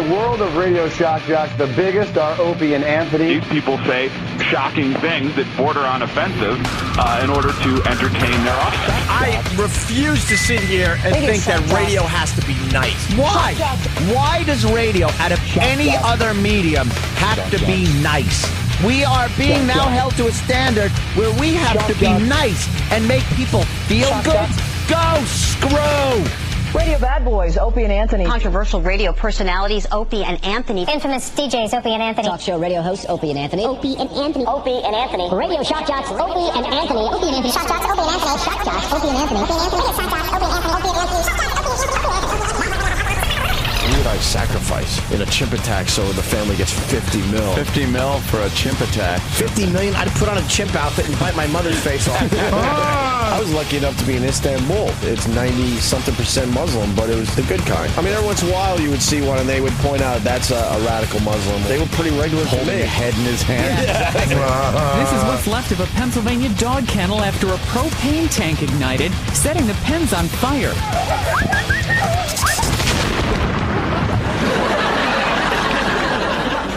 the world of radio shock jocks, the biggest are Opie and Anthony. These people say shocking things that border on offensive in order to entertain their audience. I refuse to sit here and think that radio has to be nice. Why? Why does radio, out of any other medium, have to be nice? We are being now held to a standard where we have to be nice and make people feel good. Go screw! Radio bad boys, Opie and Anthony. Controversial radio personalities, Opie and Anthony. Infamous DJs, Opie and Anthony. Talk show radio hosts, Opie and Anthony. Opie and Anthony. Opie and Anthony. Radio shock jocks, Opie and Anthony. Opie and Anthony. Shock jocks, Opie and Anthony. Shock jocks, Opie and Anthony. Opie and Anthony. Shock jocks, Opie and Anthony. Opie and Anthony. Shock jocks, Opie and Anthony. What would I sacrifice in a chimp attack so the family gets 50 mil? 50 mil for a chimp attack. 50 million? I'd put on a chimp outfit and bite my mother's face off. I was lucky enough to be in Istanbul. It's 90-something% Muslim, but it was the good kind. I mean, every once in a while you would see one and they would point out that's a radical Muslim. They were pretty regular. Holding a head in his hand. This is what's left of a Pennsylvania dog kennel after a propane tank ignited, setting the pens on fire.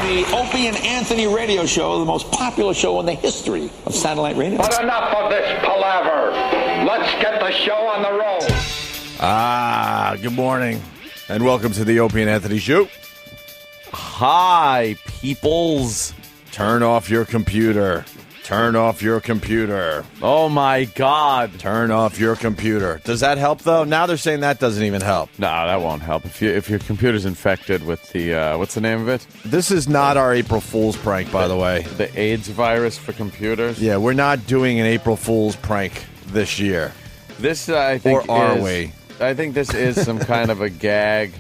The Opie and Anthony radio show, the most popular show in the history of satellite radio. But enough of this palaver. Let's get the show on the road. Good morning, and welcome to the Opie and Anthony Show. Hi, peoples. Turn off your computer. Turn off your computer. Oh, my God. Turn off your computer. Does that help, though? Now they're saying that doesn't even help. No, that won't help. If your computer's infected with the, what's the name of it? This is not our April Fool's prank, by the way. The AIDS virus for computers? Yeah, we're not doing an April Fool's prank this year. This, I think, or are we? I think this is some kind of a gag.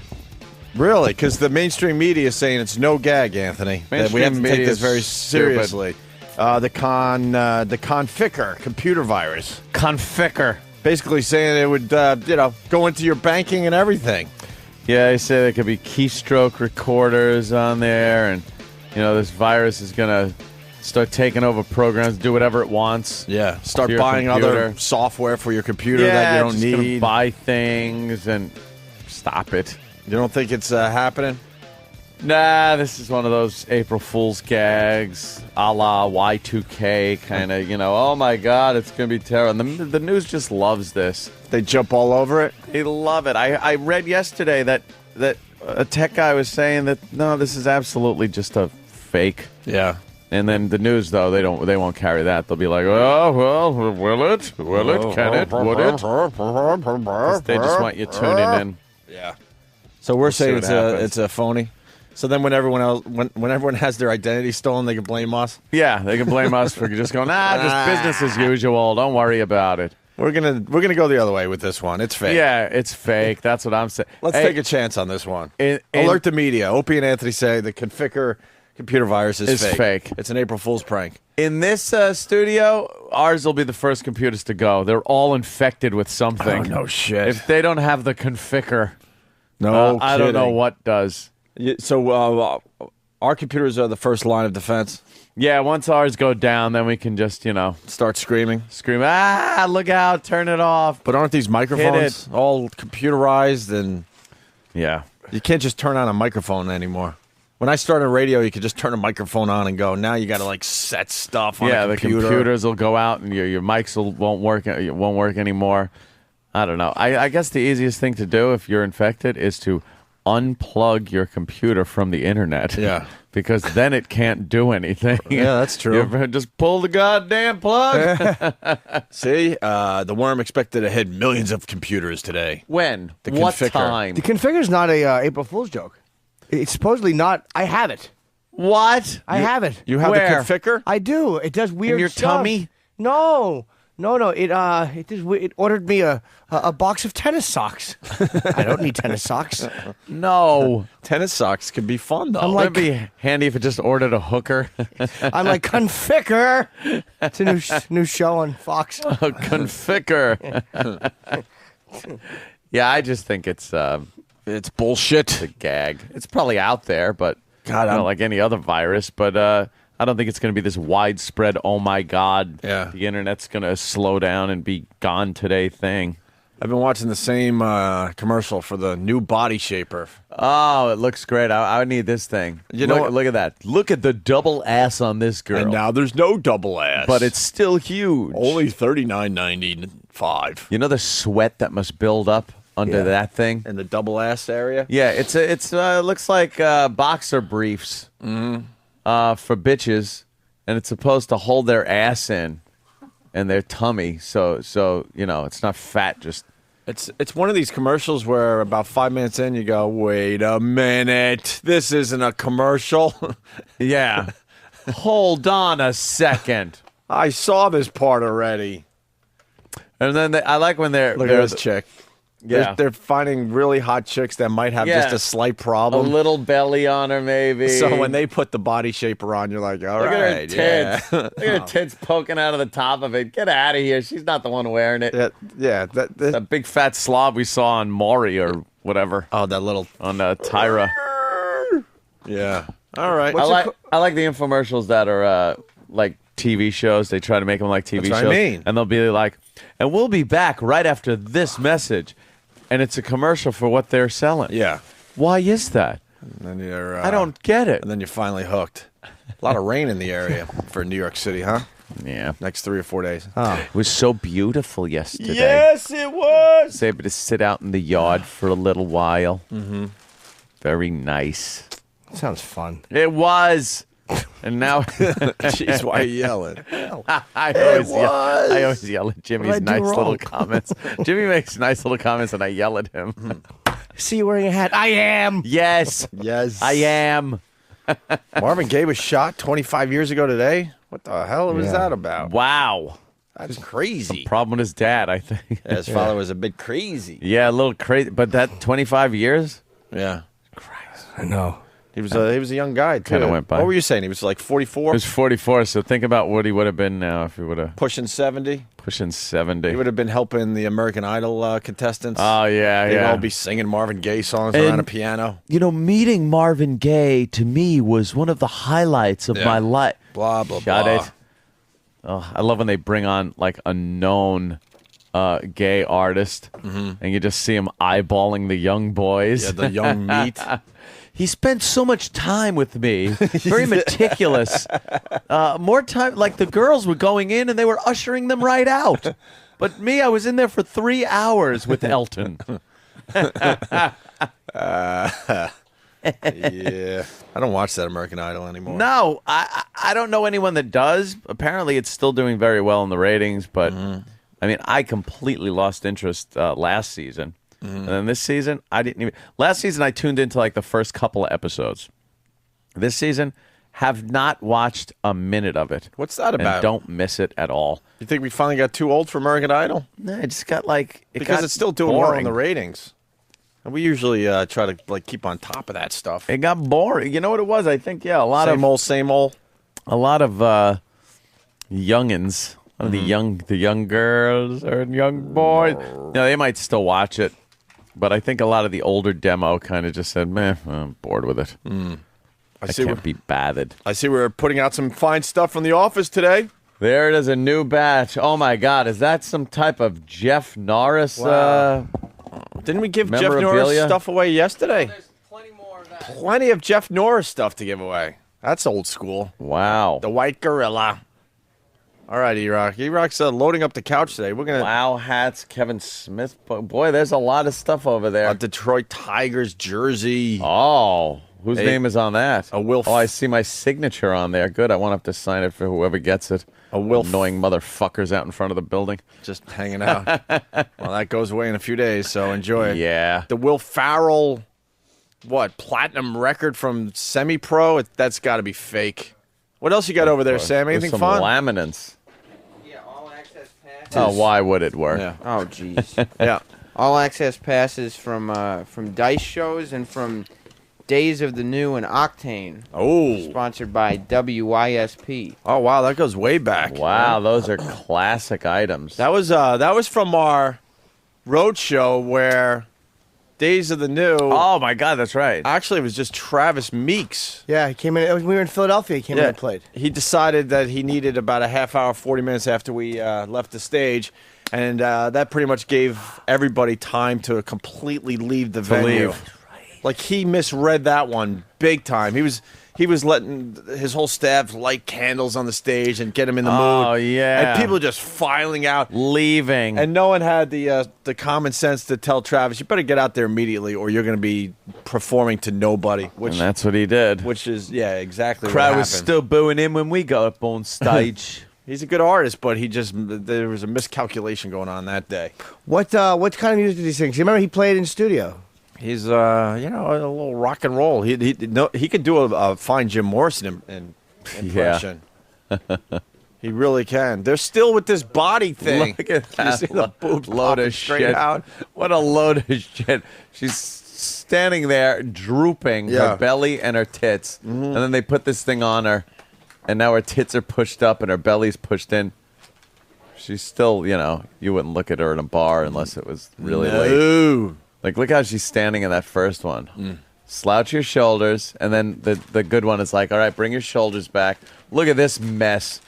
Really? Because the mainstream media is saying it's no gag, Anthony. That we have to take this very seriously. The Conficker computer virus. Conficker. Basically saying it would, go into your banking and everything. Yeah, they say there could be keystroke recorders on there, and, this virus is going to start taking over programs, do whatever it wants. Yeah, start buying other software for your computer that you don't need. Buy things and stop it. You don't think it's happening? Nah, this is one of those April Fool's gags, a la Y2K, kind of, oh my God, it's going to be terrible. And the news just loves this. They jump all over it? They love it. I read yesterday that a tech guy was saying that, no, this is absolutely just a fake. Yeah. And then the news, though, they won't carry that. They'll be like, oh, well, will it? Will it? Can it? Would it? They just want you tuning in. Yeah. So we're saying it's a phony? So then when everyone has their identity stolen, they can blame us? Yeah, they can blame us for just going, just business as usual. Don't worry about it. We're gonna go the other way with this one. It's fake. Yeah, it's fake. That's what I'm saying. Let's take a chance on this one. Alert the media. Opie and Anthony say the Conficker computer virus is fake. It's an April Fool's prank. In this studio, ours will be the first computers to go. They're all infected with something. Oh, no shit. If they don't have the Conficker, I don't know what does. So our computers are the first line of defense? Yeah, once ours go down, then we can just, start screaming? Scream, look out, turn it off. But aren't these microphones all computerized? And yeah. You can't just turn on a microphone anymore. When I started radio, you could just turn a microphone on and go. Now you got to, set stuff on a computer. The computers will go out and your mics won't work anymore. I don't know. I guess the easiest thing to do if you're infected is to unplug your computer from the internet. Yeah. Because then it can't do anything. Yeah, that's true. Just pull the goddamn plug. See, the worm expected to hit millions of computers today. When? What time? The Configger's not a April Fool's joke. It's supposedly not. I have it. What? I have it. You have Where? the Conficker? I do. It does weird In your stuff. tummy? No. It ordered me a box of tennis socks. I don't need tennis socks. No. Tennis socks could be fun, though. That'd be handy if it just ordered a hooker. I'm like, Conficker. It's a new show on Fox. Conficker. Yeah, I just think it's bullshit. It's a gag. It's probably out there, but God, like any other virus, but I don't think it's going to be this widespread, oh my God, the internet's going to slow down and be gone today thing. I've been watching the same commercial for the new body shaper. Oh, it looks great. I need this thing. You know what? Look at that. Look at the double ass on this girl. And now there's no double ass. But it's still huge. Only $39.95. You know the sweat that must build up under that thing? In the double ass area? Yeah, it looks like boxer briefs for bitches, and it's supposed to hold their ass in and their tummy, so it's not fat. Just it's one of these commercials where about 5 minutes in you go, wait a minute, this isn't a commercial. Yeah, hold on a second. I saw this part already. And then I like when they're look at this chick. Yeah, they're finding really hot chicks that might have just a slight problem, a little belly on her, maybe. So when they put the body shaper on, you're like, all right, look at her tits. Look at her tits poking out of the top of it. Get out of here. She's not the one wearing it. That big fat slob we saw on Maury or whatever. Oh, that little on Tyra. Yeah. All right. I like the infomercials that are like TV shows. They try to make them like TV That's shows. what I mean. And they'll be like, and we'll be back right after this message. And it's a commercial for what they're selling. Yeah. Why is that? And then I don't get it. And then you're finally hooked. A lot of rain in the area for New York City, huh? Yeah. Next 3 or 4 days. It was so beautiful yesterday. Yes, it was. I was able to sit out in the yard for a little while. Mm-hmm. Very nice. Sounds fun. It was. And now, jeez, why are you yelling? I always yell at Jimmy's nice little comments. Jimmy makes nice little comments, and I yell at him. See you wearing a hat. I am. Yes. Yes. I am. Marvin Gaye was shot 25 years ago today. What the hell was that about? Wow. That's crazy. Some problem with his dad, I think. His father was a bit crazy. Yeah, a little crazy. But that 25 years? Yeah. Christ. I know. He was a young guy, too. Kind of went by. What were you saying? He was like 44? He was 44, so think about what he would have been now if he would have... Pushing 70? Pushing 70. He would have been helping the American Idol contestants. Oh, yeah, They'd yeah. all be singing Marvin Gaye songs around a piano. You know, meeting Marvin Gaye, to me, was one of the highlights of my life. Blah, blah, Got blah. it? Oh, I love when they bring on, like, a known gay artist, and you just see him eyeballing the young boys. Yeah, the young meat. He spent so much time with me, very meticulous. More time, like the girls were going in and they were ushering them right out. But me, I was in there for 3 hours with Elton. Yeah. I don't watch that American Idol anymore. No, I don't know anyone that does. Apparently, it's still doing very well in the ratings. But, I mean, I completely lost interest last season. And then this season, I didn't even... Last season, I tuned into, like, the first couple of episodes. This season, have not watched a minute of it. What's that about? And don't miss it at all. You think we finally got too old for American Idol? No, I just got, like... Because it's still doing well in the ratings. And we usually try to, like, keep on top of that stuff. It got boring. You know what it was? I think, yeah, a lot of... Same old. A lot of youngins. The young girls or young boys. No, they might still watch it. But I think a lot of the older demo kind of just said, meh, I'm bored with it. I can't be bothered. I see we're putting out some fine stuff from the office today. There it is, a new batch. Oh, my God. Is that some type of Jeff Norris? Wow. Didn't we give Jeff Norris stuff away yesterday? There's plenty more of that. Plenty of Jeff Norris stuff to give away. That's old school. Wow. The White Gorilla. All right, E-Rock. E-Rock's loading up the couch today. We're gonna Wow hats, Kevin Smith. Boy, there's a lot of stuff over there. A Detroit Tigers jersey. Oh, whose name is on that? Will. Oh, I see my signature on there. Good. I won't have to sign it for whoever gets it. Annoying motherfuckers out in front of the building. Just hanging out. Well, that goes away in a few days, so enjoy it. Yeah. The Will Farrell, platinum record from Semi-Pro? That's got to be fake. What else you got over there, Sam? Anything some fun? Laminants. Yeah, all access passes. Oh, why would it work? Yeah. Oh, jeez. Yeah. All access passes from Dice shows and from Days of the New and Octane. Oh. Sponsored by WYSP. Oh, wow, that goes way back. Wow, those are classic items. That was from our road show where Days of the New. Oh, my God, that's right. Actually, it was just Travis Meeks. Yeah, he came in. We were in Philadelphia. He came in and played. He decided that he needed about a half hour, 40 minutes after we left the stage. And that pretty much gave everybody time to completely leave the venue. Like, he misread that one big time. He was letting his whole staff light candles on the stage and get him in the mood. Oh, yeah. And people just filing out. Leaving. And no one had the common sense to tell Travis, you better get out there immediately or you're going to be performing to nobody. And that's what he did. Which is, yeah, exactly Crowd what was happened. still booing him when we got up on stage. He's a good artist, but there was a miscalculation going on that day. What kind of music did he sing? 'Cause you remember he played in studio. He's a little rock and roll. He could do a fine Jim Morrison impression. He really can. They're still with this body thing. Look at that. You see the boobs load popping of straight shit. out. What a load of shit. She's standing there drooping her belly and her tits. Mm-hmm. And then they put this thing on her. And now her tits are pushed up and her belly's pushed in. She's still, you wouldn't look at her in a bar unless it was really late. Like, look how she's standing in that first one. Slouch your shoulders, and then the good one is like, all right, bring your shoulders back. Look at this mess.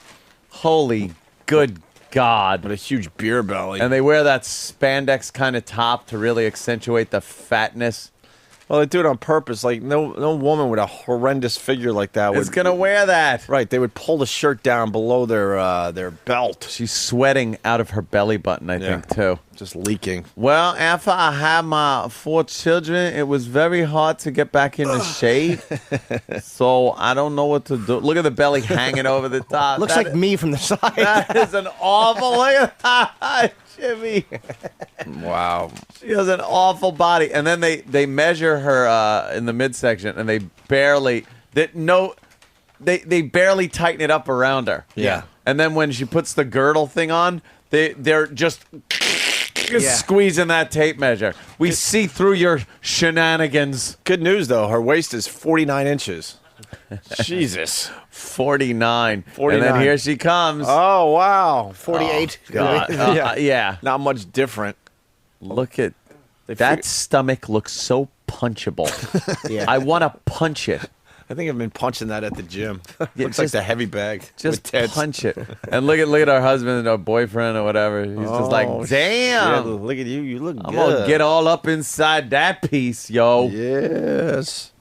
Holy good God. What a huge beer belly. And they wear that spandex kind of top to really accentuate the fatness. Well, they do it on purpose. Like, no woman with a horrendous figure like that is going to wear that. Right. They would pull the shirt down below their belt. She's sweating out of her belly button, I think, too. Just leaking. Well, after I had my 4 children, it was very hard to get back into shape. So I don't know what to do. Look at the belly hanging over the top. Looks like me from the side. That is an awful... Look at that, Jimmy. Wow. She has an awful body. And then they measure her in the midsection, and they barely tighten it up around her. Yeah. And then when she puts the girdle thing on, they're just squeezing that tape measure. We see through your shenanigans. Good news, though. Her waist is 49 inches. Jesus. 49. 49. And then here she comes. Oh, wow. 48. Oh, God. Yeah. Not much different. Look at that stomach looks so punchable. I want to punch it. I think I've been punching that at the gym. Yeah, Looks like the heavy bag. Just punch it. And look at our husband or boyfriend or whatever. He's just like, damn. Shit, look at you. You look I'm good. going to get all up inside that piece, yo. Yes.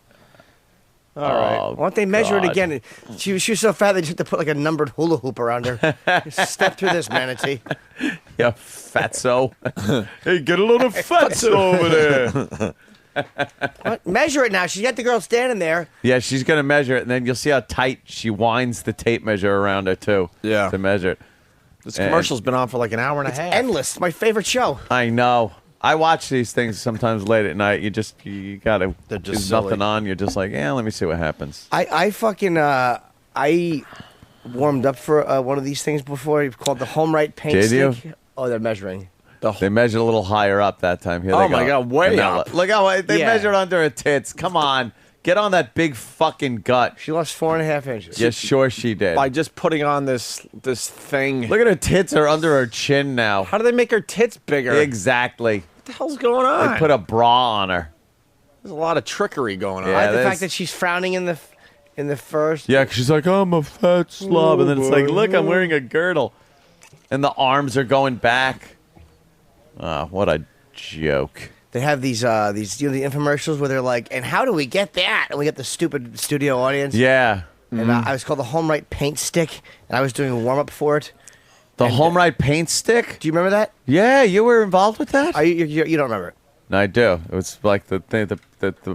All right. Why don't they measure it again? She was so fat they just had to put like a numbered hula hoop around her. Step through this, manatee. Yeah, fatso. Hey, get a little fatso over there. What? Measure it now. She's got the girl standing there. Yeah, she's going to measure it, and then you'll see how tight she winds the tape measure around her, too. Yeah. To measure it. This commercial's been on for like an hour and a half. Endless. My favorite show. I know. I watch these things sometimes late at night. You got to, there's nothing on. You're just like, let me see what happens. I warmed up for one of these things before called the Home Right Paint Did Stick. you? Oh, they're measuring. They measured a little higher up that time. Here they go. My God, way And up. Look how they Yeah. measured under her tits. Come on. Get on that big fucking gut. She lost 4.5 inches. Yeah, sure she did. By just putting on this thing. Look at her tits are under her chin now. How do they make her tits bigger? Exactly. What the hell's going on? They put a bra on her. There's a lot of trickery going on. Yeah, I like the there's- fact that she's frowning in the first. Yeah, 'cause she's like, I'm a fat slob. And then it's like, look, I'm wearing a girdle. And the arms are going back. What a joke. They have these the infomercials where they're like, and how do we get that? And we get the stupid studio audience. Yeah. And I was called the Home Right Paint Stick, and I was doing a warm up for it. The Home Right Paint Stick? Do you remember that? Yeah, you were involved with that? You don't remember it? No, I do. It was like the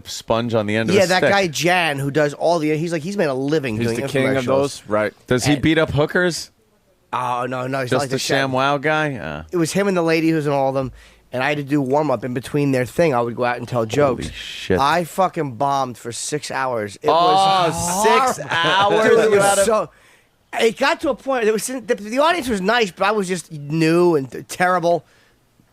sponge on the end of Yeah, the that stick. guy Jan who does all the. He's made a living He's doing the king of infomercials. those, right? Does he beat up hookers? Oh no, he's not Just like the ShamWow guy? It was him and the lady who was in all of them, and I had to do warm up in between their thing. I would go out and tell jokes. Holy shit. I fucking bombed for 6 hours. It Oh, was 6 hours? Dude, it You was had to- so. It got to a point. It was the audience was nice, but I was just new and terrible.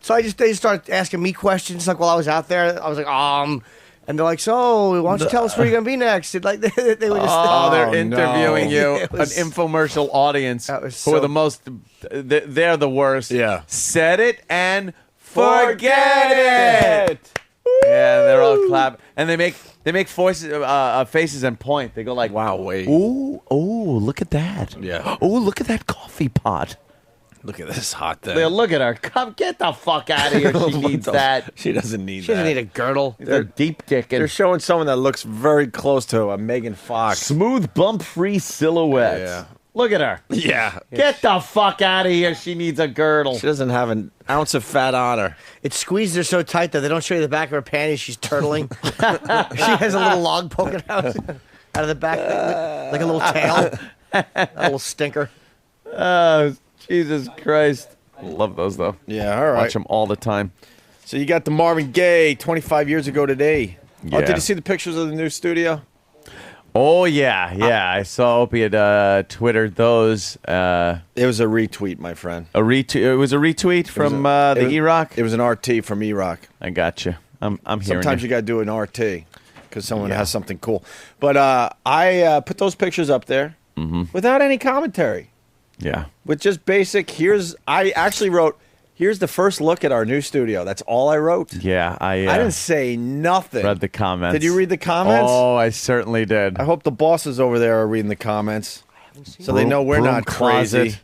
So they just started asking me questions. Like while I was out there, I was like, and they're like, so why don't you tell us where you're gonna be next? And like they were just. Oh, they're no. interviewing you, It was- an infomercial audience That was who are so- the most, they're the worst. Yeah. Set it and forget it. Yeah, they're all clapping. And they make faces and point. They go like, Wow, wait. ooh, look at that. Yeah. Oh, look at that coffee pot. Look at this hot thing. Look at her. Come get the fuck out of here. She needs that. She doesn't need She doesn't need a girdle. They're deep dicking. They're showing someone that looks very close to a Megan Fox. Smooth, bump-free silhouette. Yeah. Look at her. Yeah. Get the fuck out of here. She needs a girdle. She doesn't have an ounce of fat on her. It squeezes her so tight that they don't show you the back of her panties. She's turtling. She has a little log poking out of the back, like a little tail, a little stinker. Oh, Jesus Christ. Love those, though. Yeah, all right. Watch them all the time. So you got the Marvin Gaye 25 years ago today. Yeah. Oh, did you see the pictures of the new studio? Oh, yeah. I saw Opie had twittered those. It was a retweet, my friend. It was a retweet from the E-Rock? It was an RT from E-Rock. I got you. I'm hearing Sometimes you got to do an RT because someone has something cool. But I put those pictures up there without any commentary. Yeah. With just basic, I actually wrote, here's the first look at our new studio. That's all I wrote. Yeah, I didn't say nothing. read the comments. Did you read the comments? Oh, I certainly did. I hope the bosses over there are reading the comments so they know we're Broom not closet. crazy.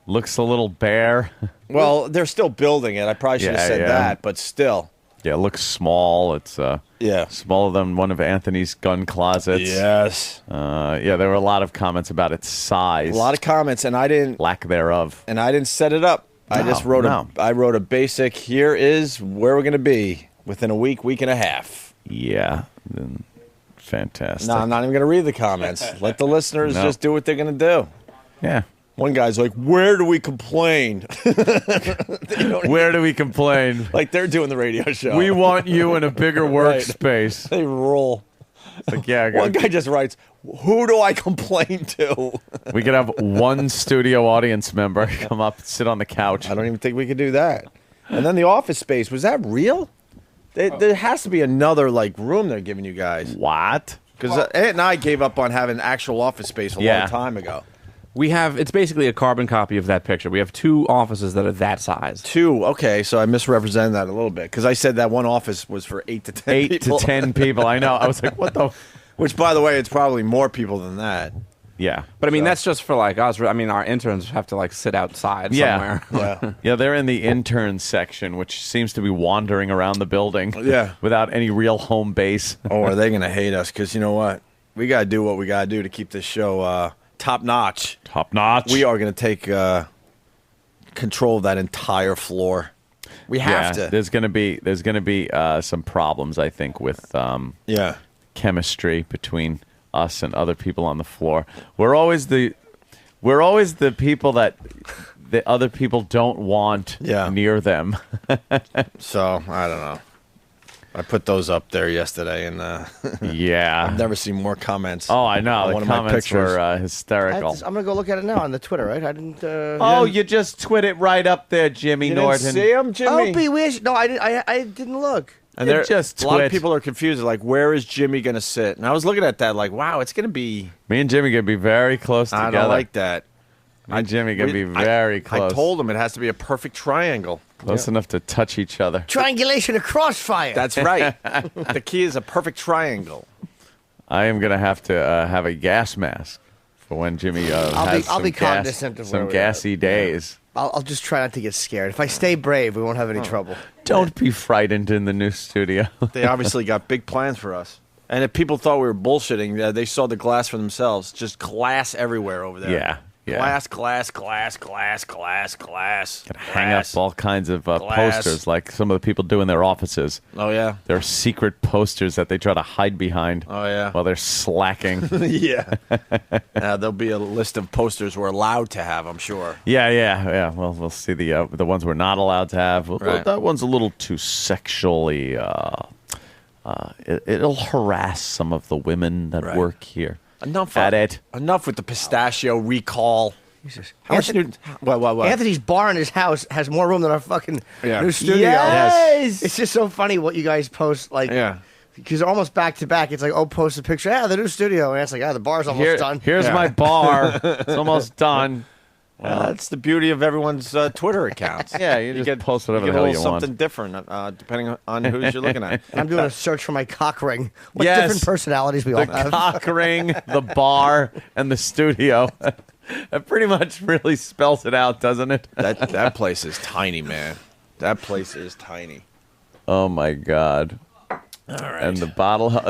Looks a little bare. Well, they're still building it. I probably should have said that, but still. Yeah, it looks small. It's Yeah. smaller than one of Anthony's gun closets. Yes. Yeah, there were a lot of comments about its size. A lot of comments, and I didn't lack thereof. And I didn't set it up. I just wrote I wrote a basic. Here is where we're going to be within a week and a half. Yeah, fantastic. No, I'm not even going to read the comments. Let the listeners just do what they're going to do. Yeah. One guy's like, "Where do we complain?" Where do we complain? Like they're doing the radio show. We want you in a bigger workspace. They roll. It's like, yeah. One guy just writes, "Who do I complain to?" We could have one studio audience member come up and sit on the couch. I don't even think we could do that. And then the office space, was that real? There has to be another like room they're giving you guys. What? Because Ant and I gave up on having actual office space a long time ago. It's basically a carbon copy of that picture. We have 2 offices that are that size. 2, okay, so I misrepresented that a little bit because I said that one office was for 8 to 10 people. 8 to 10 people, I know. I was like, what the? Which, by the way, it's probably more people than that. Yeah. But I mean, that's just for like us. I mean, our interns have to like sit outside somewhere. Yeah, they're in the intern section, which seems to be wandering around the building without any real home base. Oh, are they going to hate us? Because you know what? We got to do what we got to do to keep this show top notch. Top notch. We are going to take control of that entire floor. We have to. There's going to be some problems, I think, with chemistry between us and other people on the floor. We're always the people that the other people don't want near them. So I don't know. I put those up there yesterday, and I've never seen more comments. Oh, I know. On The one of my comments pictures. were hysterical. I'm gonna go look at it now on the Twitter. Right? I didn't. You just twit it right up there, Jimmy You Norton. didn't see him, Jimmy? Opie, no, I didn't. I didn't look. And It just a lot of twit. people are confused. Like, where is Jimmy going to sit? And I was looking at that, like, wow, it's going to be. Me and Jimmy gonna be very close together. I don't like that. Me and Jimmy gonna be very close. I told him it has to be a perfect triangle. Close enough to touch each other. Triangulation of crossfire. That's right. The key is a perfect triangle. I am gonna have to have a gas mask for when Jimmy has I'll be some gas- cognizant of where some we gassy days. I'll just try not to get scared. If I stay brave, we won't have any trouble. Don't be frightened in the new studio. They obviously got big plans for us. And if people thought we were bullshitting, they saw the glass for themselves. Just glass everywhere over there. Yeah. Glass. Hang up all kinds of posters like some of the people do in their offices. Oh, yeah. There are secret posters that they try to hide behind. Oh, yeah. While they're slacking. Yeah. There'll be a list of posters we're allowed to have, I'm sure. Yeah. Well, we'll see the ones we're not allowed to have. Well, Right. That one's a little too sexually. It'll harass some of the women that work here. Enough with the pistachio recall. Jesus. How much new? What? Anthony's bar in his house has more room than our fucking new studio. Yes. It's just so funny what you guys post. Like, because they're almost back to back. It's like, post a picture. Yeah, the new studio. And it's like, the bar's almost done. Here's my bar. It's almost done. Well, that's the beauty of everyone's Twitter accounts. Yeah, you just post whatever you the hell get a you little want. something different depending on who you're looking at. I'm doing a search for my cock ring. What Yes. different personalities we all The have. cock ring, the bar, and the studio. That pretty much really spells it out, doesn't it? That place is tiny, man. That place is tiny. Oh my God! All right. And the bottle,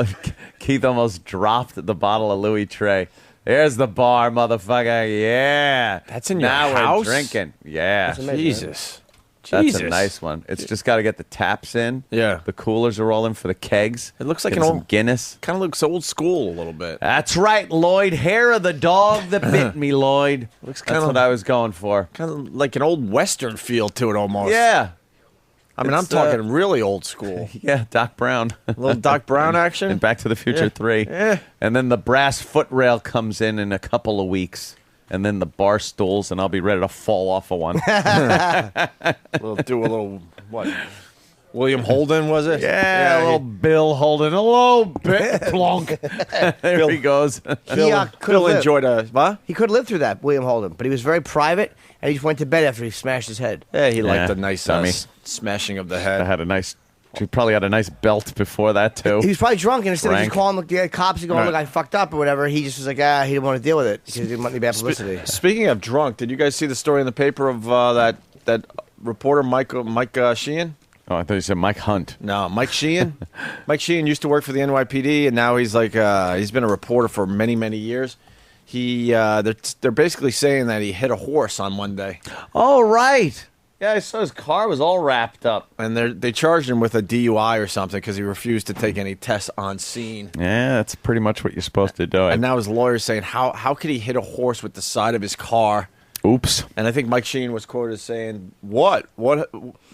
Keith almost dropped the bottle of Louis Trey. There's the bar, motherfucker. Yeah, That's in your now house? we're drinking. Yeah, Jesus. That's a nice one. It's just got to get the taps in. Yeah. The coolers are all in for the kegs. It looks like Get an some old Guinness. Kind of looks old school a little bit. That's right, Lloyd. Hair of the dog that bit me, Lloyd. Looks That's kinda- what I was going for. Kind of like an old Western feel to it almost. Yeah. I mean, I'm It's, talking really old school. Yeah, Doc Brown. A little Doc Brown action. And Back to the Future Yeah. 3. Yeah. And then the brass foot rail comes in a couple of weeks. And then the bar stools, and I'll be ready to fall off of one. Do a little, what? William Holden, was it? Yeah, a little Bill Holden. Hello, Plonk. There he goes. Bill enjoyed what? He could live through that, William Holden, but he was very private, and he just went to bed after he smashed his head. Yeah, he liked Yeah, the nice dummy. smashing of the I head. had a nice. He probably had a nice belt before that too. He was probably drunk, and instead of Frank. just calling the cops and going, Right. look, I fucked up or whatever, he just was like, he didn't want to deal with it because he didn't want any bad publicity. Speaking of drunk, did you guys see the story in the paper of that reporter Mike Sheehan? Oh, I thought you said Mike Hunt. No, Mike Sheehan. Mike Sheehan used to work for the NYPD, and now he's like he's been a reporter for many, many years. They're basically saying that he hit a horse on Monday. Oh, right. Yeah, I saw his car was all wrapped up. And they charged him with a DUI or something because he refused to take any tests on scene. Yeah, that's pretty much what you're supposed to do. And now his lawyer's saying, how could he hit a horse with the side of his car? Oops. And I think Mike Sheehan was quoted as saying, What?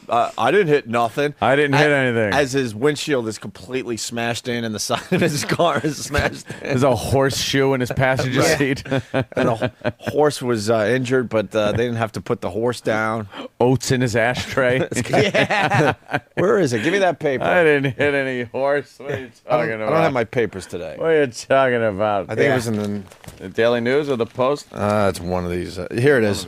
I didn't hit nothing. I didn't hit anything. As his windshield is completely smashed in and the side of his car is smashed in. There's a horseshoe in his passenger seat. And the horse was injured, but they didn't have to put the horse down. Oats in his ashtray. Yeah. Where is it? Give me that paper. I didn't hit any horse. What are you I talking don't about? have my papers today. What are you talking about? I think it was in the Daily News or the Post. it's one of these. Here it is.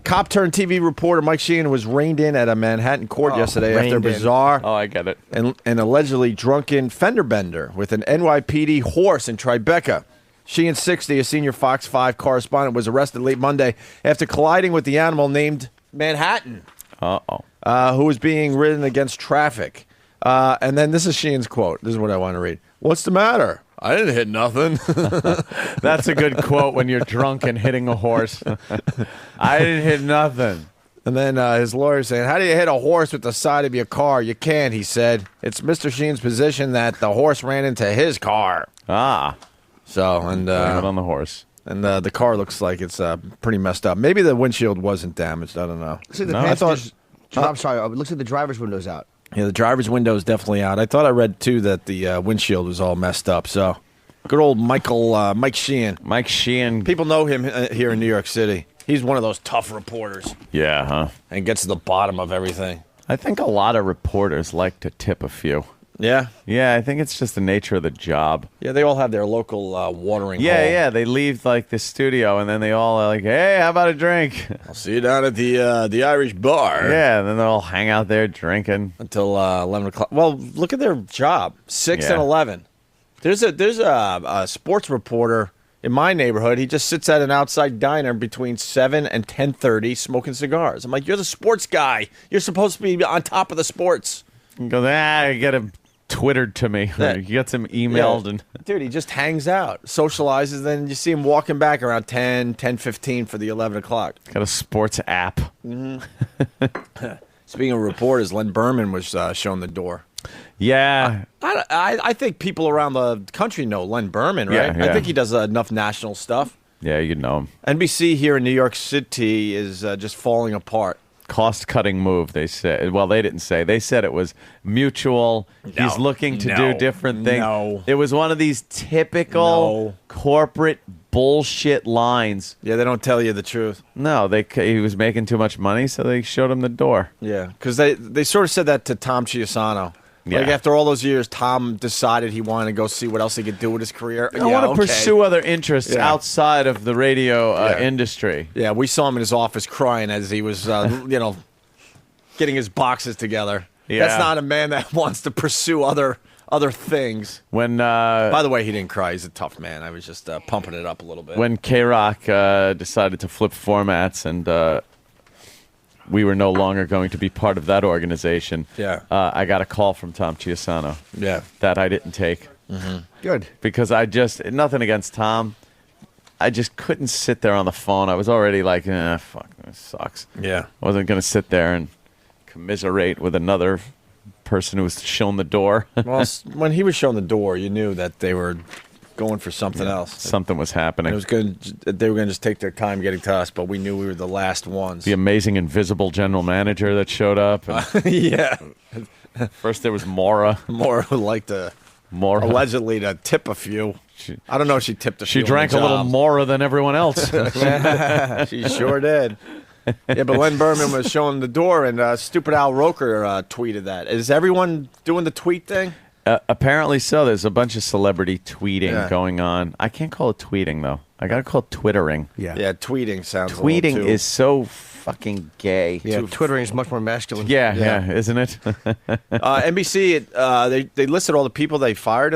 Cop turned TV reporter Mike Sheehan was reined in at a Manhattan court yesterday after a bizarre Oh, I get it. and allegedly drunken fender bender with an NYPD horse in Tribeca. Sheehan, 60, a senior Fox 5 correspondent, was arrested late Monday after colliding with the animal named Manhattan, who was being ridden against traffic. And then this is Sheehan's quote. This is what I want to read. What's the matter? I didn't hit nothing. That's a good quote when you're drunk and hitting a horse. I didn't hit nothing. And then his lawyer saying, how do you hit a horse with the side of your car? You can't, he said. It's Mr. Sheehan's position that the horse ran into his car. Ah. So, and Blame it on the horse. And the car looks like it's pretty messed up. Maybe the windshield wasn't damaged. I don't know. Looks like the passengers- I'm sorry, it looks like the driver's window's out. Yeah, the driver's window is definitely out. I thought I read, too, that the windshield was all messed up. So, good old Mike Sheehan. Mike Sheehan. People know him here in New York City. He's one of those tough reporters. Yeah, huh? And gets to the bottom of everything. I think a lot of reporters like to tip a few. Yeah? Yeah, I think it's just the nature of the job. Yeah, they all have their local watering hole. Yeah, they leave like the studio and then they all are like, "Hey, how about a drink?" I'll see you down at the Irish bar. Yeah, and then they'll all hang out there drinking until 11 o'clock. Well, look at their job, 6 Yeah. and 11. There's a sports reporter in my neighborhood. He just sits at an outside diner between 7 and 10:30 smoking cigars. I'm like, you're the sports guy. You're supposed to be on top of the sports. and goes, I get him Twittered to me. Yeah. He gets him emailed. Yeah. And Dude, he just hangs out, socializes, then you see him walking back around 10:15 for the 11 o'clock. Got a sports app. Speaking of reporters, Len Berman was shown the door. Yeah. I think people around the country know Len Berman, right? Yeah. I think he does enough national stuff. Yeah, you know him. NBC here in New York City is just falling apart. Cost-cutting move, they said. Well, they didn't say. They said it was mutual. He's looking to do different things. No. It was one of these typical corporate bullshit lines. Yeah, they don't tell you the truth. No, he was making too much money, so they showed him the door. Yeah, because they sort of said that to Tom Chiusano. Yeah. Like after all those years, Tom decided he wanted to go see what else he could do with his career. I want to pursue other interests outside of the radio industry. Yeah, we saw him in his office crying as he was, getting his boxes together. Yeah. That's not a man that wants to pursue other other things. When by the way, he didn't cry. He's a tough man. I was just pumping it up a little bit. When K-Rock decided to flip formats and we were no longer going to be part of that organization, I got a call from Tom Chiusano. Yeah, that I didn't take. Mm-hmm. Good. Because I just, nothing against Tom, I just couldn't sit there on the phone. I was already like, fuck, this sucks. Yeah. I wasn't going to sit there and commiserate with another person who was shown the door. Well, when he was shown the door, you knew that they were going for something else. Something was happening. They were going to just take their time getting to us, but we knew we were the last ones. The amazing invisible general manager that showed up. And yeah. First there was Maura. Maura would like to allegedly to tip a few. I don't know if she tipped a few. She drank a little more than everyone else. She sure did. Yeah, but Len Berman was showing the door, and Stupid Al Roker tweeted that. Is everyone doing the tweet thing? Apparently so. There's a bunch of celebrity tweeting going on. I can't call it tweeting, though. I got to call it twittering. Yeah, tweeting sounds Tweeting a little too... is so fucking gay. Yeah, twittering is much more masculine. Yeah, isn't it? NBC, they listed all the people they fired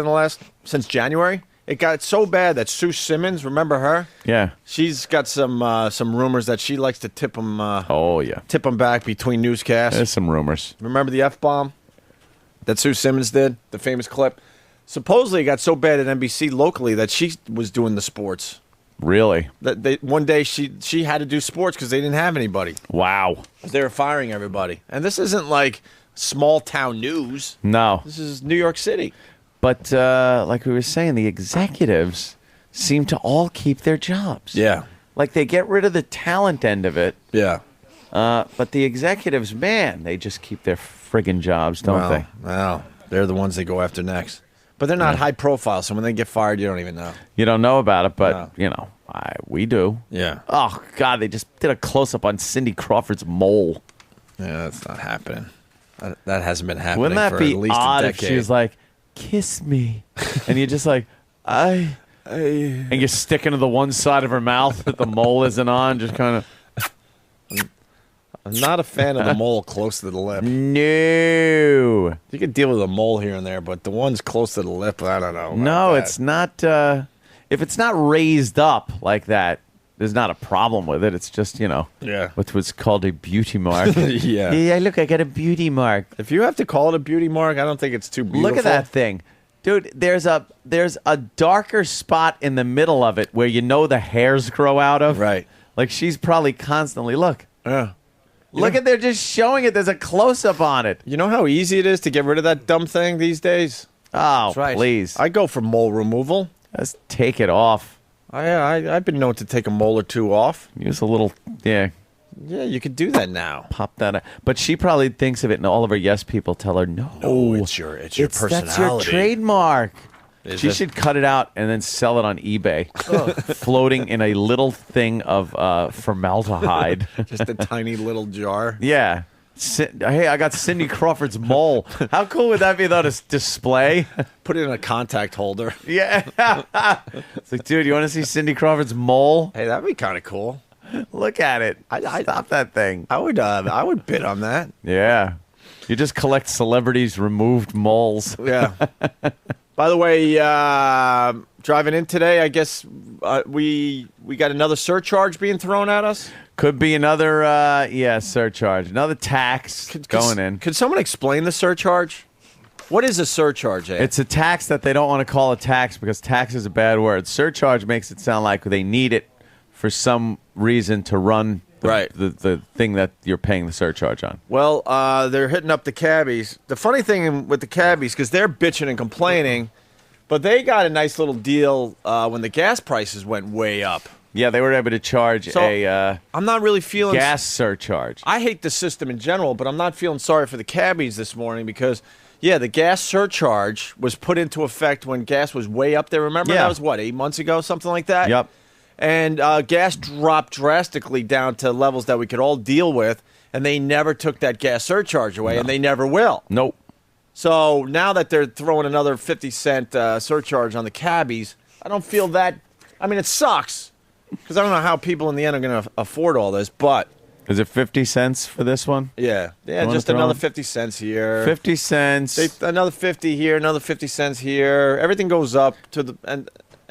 since January. It got so bad that Sue Simmons, remember her? Yeah. She's got some rumors that she likes to tip them. Tip them back between newscasts. There's some rumors. Remember the F-bomb that Sue Simmons did, the famous clip? Supposedly it got so bad at NBC locally that she was doing the sports. Really? That one day she had to do sports because they didn't have anybody. Wow. They were firing everybody. And this isn't like small town news. No. This is New York City. But like we were saying, the executives seem to all keep their jobs. Yeah. Like they get rid of the talent end of it. Yeah. But the executives, man, they just keep their friggin' jobs, don't they? Well, they're the ones they go after next. But they're not high profile, so when they get fired, you don't even know. You don't know about it, but, we do. Yeah. Oh, God, they just did a close-up on Cindy Crawford's mole. Yeah, that's not happening. That hasn't been happening Wouldn't that for be at least odd a if decade. she was like, kiss me? And you're just like, and you're sticking to the one side of her mouth that the mole isn't on, just kind of. I'm not a fan of the mole close to the lip. No. You could deal with a mole here and there, but the ones close to the lip, I don't know. No, it's not. If it's not raised up like that, there's not a problem with it. It's just, what was called a beauty mark. Yeah. Yeah, look, I got a beauty mark. If you have to call it a beauty mark, I don't think it's too beautiful. Look at that thing. Dude, there's a darker spot in the middle of it where the hairs grow out of. Right. Like she's probably constantly, look. Yeah. Look at, they're just showing it. There's a close-up on it. You know how easy it is to get rid of that dumb thing these days? Oh, please. I go for mole removal. Let's take it off. I've been known to take a mole or two off. Use a little, Yeah, you could do that now. Pop that out. But she probably thinks of it, and all of her yes people tell her, no. It's your personality. That's your trademark. She should cut it out and then sell it on eBay, floating in a little thing of formaldehyde. Just a tiny little jar. Yeah. Hey, I got Cindy Crawford's mole. How cool would that be, though, to display? Put it in a contact holder. Yeah. It's like, dude, you want to see Cindy Crawford's mole? Hey, that'd be kind of cool. Look at it. Stop that thing. I would bid on that. Yeah. You just collect celebrities' removed moles. Yeah. By the way, driving in today, I guess we got another surcharge being thrown at us. Could be another, surcharge. Another tax going in. Could someone explain the surcharge? What is a surcharge, eh? It's a tax that they don't want to call a tax because tax is a bad word. Surcharge makes it sound like they need it for some reason to run the thing that you're paying the surcharge on. Well, they're hitting up the cabbies. The funny thing with the cabbies, because they're bitching and complaining, but they got a nice little deal when the gas prices went way up. Yeah, they were able to charge I'm not really feeling gas surcharge. I hate the system in general, but I'm not feeling sorry for the cabbies this morning because, the gas surcharge was put into effect when gas was way up there. Remember? Yeah. That was, 8 months ago, something like that? Yep. And gas dropped drastically down to levels that we could all deal with, and they never took that gas surcharge away, and they never will. Nope. So now that they're throwing another 50-cent surcharge on the cabbies, I don't feel that. I mean, it sucks because I don't know how people in the end are going to afford all this, but Is it 50 cents for this one? Yeah, You wanna just throw another in? 50 cents here. 50 cents. Another 50 here, another 50 cents here. Everything goes up to the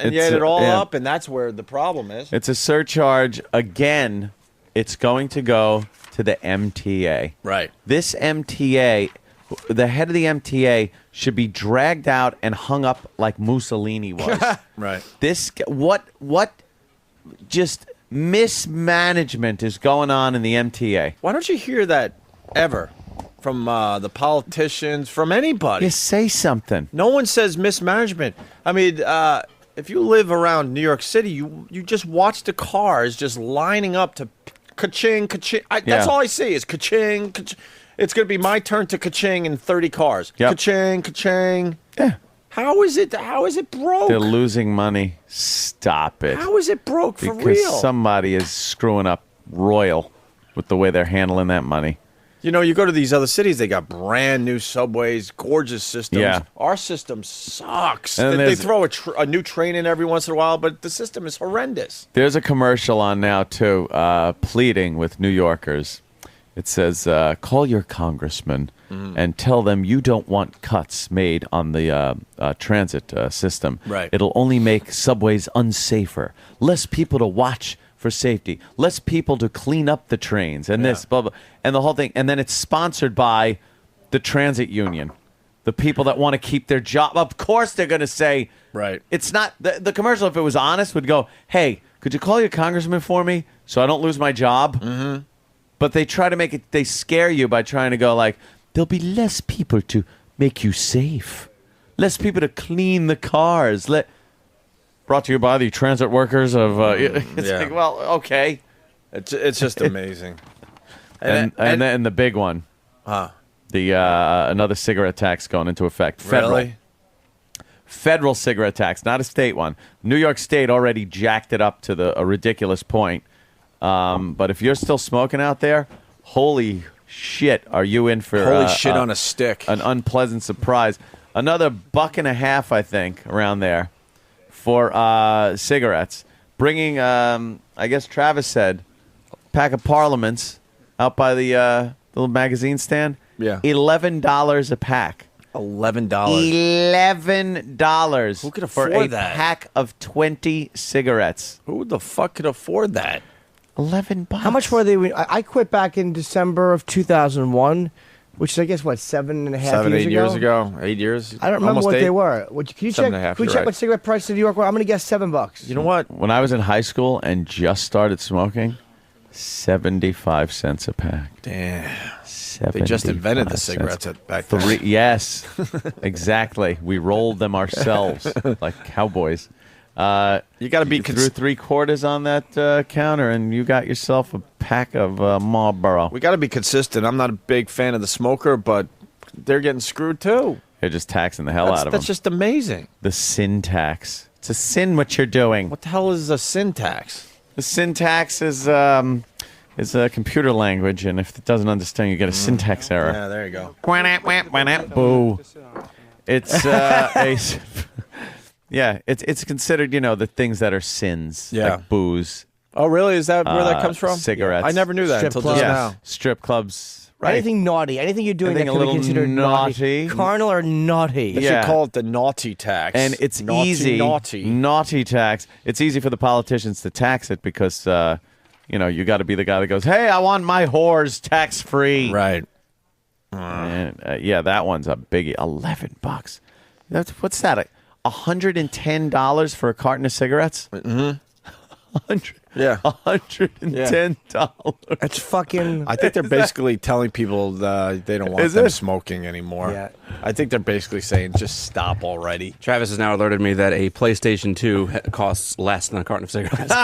and you add it all up, and that's where the problem is. It's a surcharge. Again, it's going to go to the MTA. Right. This MTA, the head of the MTA should be dragged out and hung up like Mussolini was. Right. What just mismanagement is going on in the MTA? Why don't you hear that ever from the politicians, from anybody? You say something. No one says mismanagement. I mean, if you live around New York City, you just watch the cars just lining up to ka-ching, ka-ching. That's all I see is ka-ching, ka-ching. It's going to be my turn to ka-ching in 30 cars. Yep. Ka-ching, ka-ching. Yeah. How is it broke? They're losing money. Stop it. How is it broke for Because real? somebody is screwing up royal with the way they're handling that money. You know, you go to these other cities, they got brand new subways, gorgeous systems. Yeah. Our system sucks. And They there's- throw a new train in every once in a while, but the system is horrendous. There's a commercial on now, too, pleading with New Yorkers. It says, call your congressman and tell them you don't want cuts made on the transit system. Right. It'll only make subways unsafer. Less people to watch for safety. Less people to clean up the trains. And this, blah, blah. And the whole thing. And then it's sponsored by the transit union. The people that want to keep their job. Of course they're going to say, right. It's not, the commercial, if it was honest, would go, hey, could you call your congressman for me so I don't lose my job? Mm-hmm. But they try to make it, they scare you by trying to go like, there'll be less people to make you safe. Less people to clean the cars. Brought to you by the transit workers of, it's like, well, okay. It's just amazing. and then the big one. The another cigarette tax going into effect. Federal. Really? Federal cigarette tax, not a state one. New York State already jacked it up to a ridiculous point. But if you're still smoking out there, holy shit, are you in for Holy shit on a stick. An unpleasant surprise. Another $1.50, I think, around there for cigarettes. Bringing, I guess Travis said, a pack of Parliaments out by the little magazine stand. Yeah. $11 a pack. $11. $11. Who could for afford a that? pack of 20 cigarettes? Who the fuck could afford that? $11. How much were they? I quit back in December of 2001, which is, I guess, what, 7.5 years ago? 8 years. I don't remember Almost what 8. they were. Can you check? 7.5, Can we you're check right. what cigarette prices in New York were? I'm going to guess $7. You know what? When I was in high school and just started smoking, 75 cents a pack. Damn. They just invented the cigarettes back then. Yes, exactly. We rolled them ourselves like cowboys. You got to be threw 3 quarters on that counter, and you got yourself a pack of Marlboro. We got to be consistent. I'm not a big fan of the smoker, but they're getting screwed too. They're just taxing the hell out of them. That's just amazing. The sin tax. It's a sin what you're doing. What the hell is a sin tax? The sin tax is a computer language, and if it doesn't understand, you get a syntax error. Yeah, there you go. Boo. It's yeah, it's considered, the things that are sins, like booze. Oh, really? Is that where that comes from? Cigarettes. I never knew that Strip until clubs. just now. Strip clubs. Right. Anything naughty, anything you're doing Anything that a could be little considered naughty. carnal or naughty. They should call it the naughty tax. And it's easy. Naughty tax. It's easy for the politicians to tax it because, you got to be the guy that goes, hey, I want my whores tax-free. Right. And, that one's a biggie. $11. What's that? $110 for a carton of cigarettes? Mm-hmm. $110. That's fucking. I think they're basically telling people they don't want them smoking anymore. Yeah. I think they're basically saying just stop already. Travis has now alerted me that a PlayStation 2 costs less than a carton of cigarettes.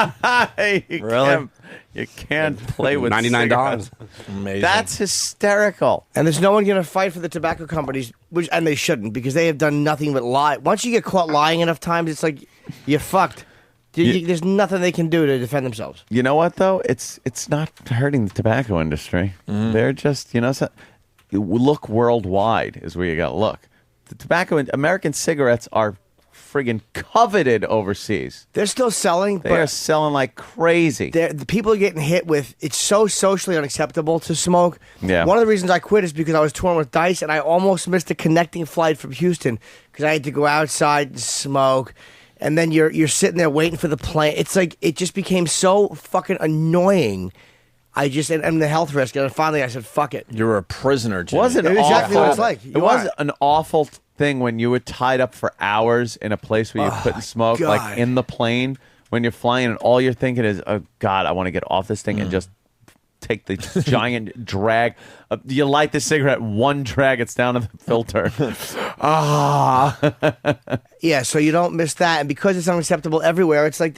You can't play with $99. cigarettes. Amazing. That's hysterical. And there's no one going to fight for the tobacco companies, and they shouldn't, because they have done nothing but lie. Once you get caught lying enough times, it's like you're fucked. There's nothing they can do to defend themselves. You know what, though? It's not hurting the tobacco industry. Mm-hmm. They're just, look worldwide is where you got to look. The tobacco, American cigarettes are friggin' coveted overseas. They're still selling. They are selling like crazy. The people are getting hit with. It's so socially unacceptable to smoke. Yeah. One of the reasons I quit is because I was touring with Dice, and I almost missed a connecting flight from Houston because I had to go outside and smoke. And then you're sitting there waiting for the plane. It's like it just became so fucking annoying. And the health risk. And finally, I said, "Fuck it." You're a prisoner, Jimmy. Wasn't It was exactly what it's like. It was an awful thing when you were tied up for hours in a place where you couldn't smoke, God. like in the plane when you're flying, and all you're thinking is, "Oh God, I want to get off this thing and just take the giant drag." You light the cigarette, one drag, it's down to the filter. Yeah, so you don't miss that, and because it's unacceptable everywhere, it's like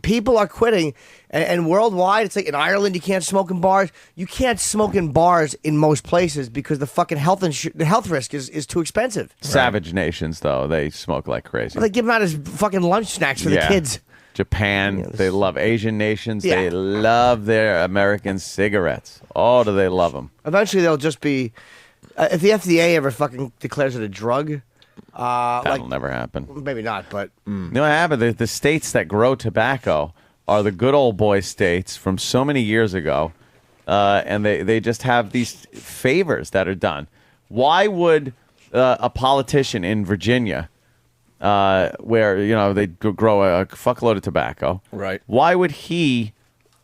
people are quitting, and worldwide, it's like in Ireland you can't smoke in bars. You can't smoke in bars in most places because the fucking the health risk is too expensive. Savage nations, though, they smoke like crazy. They give them out as fucking lunch snacks for the kids. Japan, they love Asian nations. They love their American cigarettes. Oh, do they love them? Eventually, they'll just be. If the FDA ever fucking declares it a drug, that'll never happen. Maybe not, but You know what happened? The states that grow tobacco are the good old boy states from so many years ago, and they just have these favors that are done. Why would a politician in Virginia, where they grow a fuckload of tobacco, right? Why would he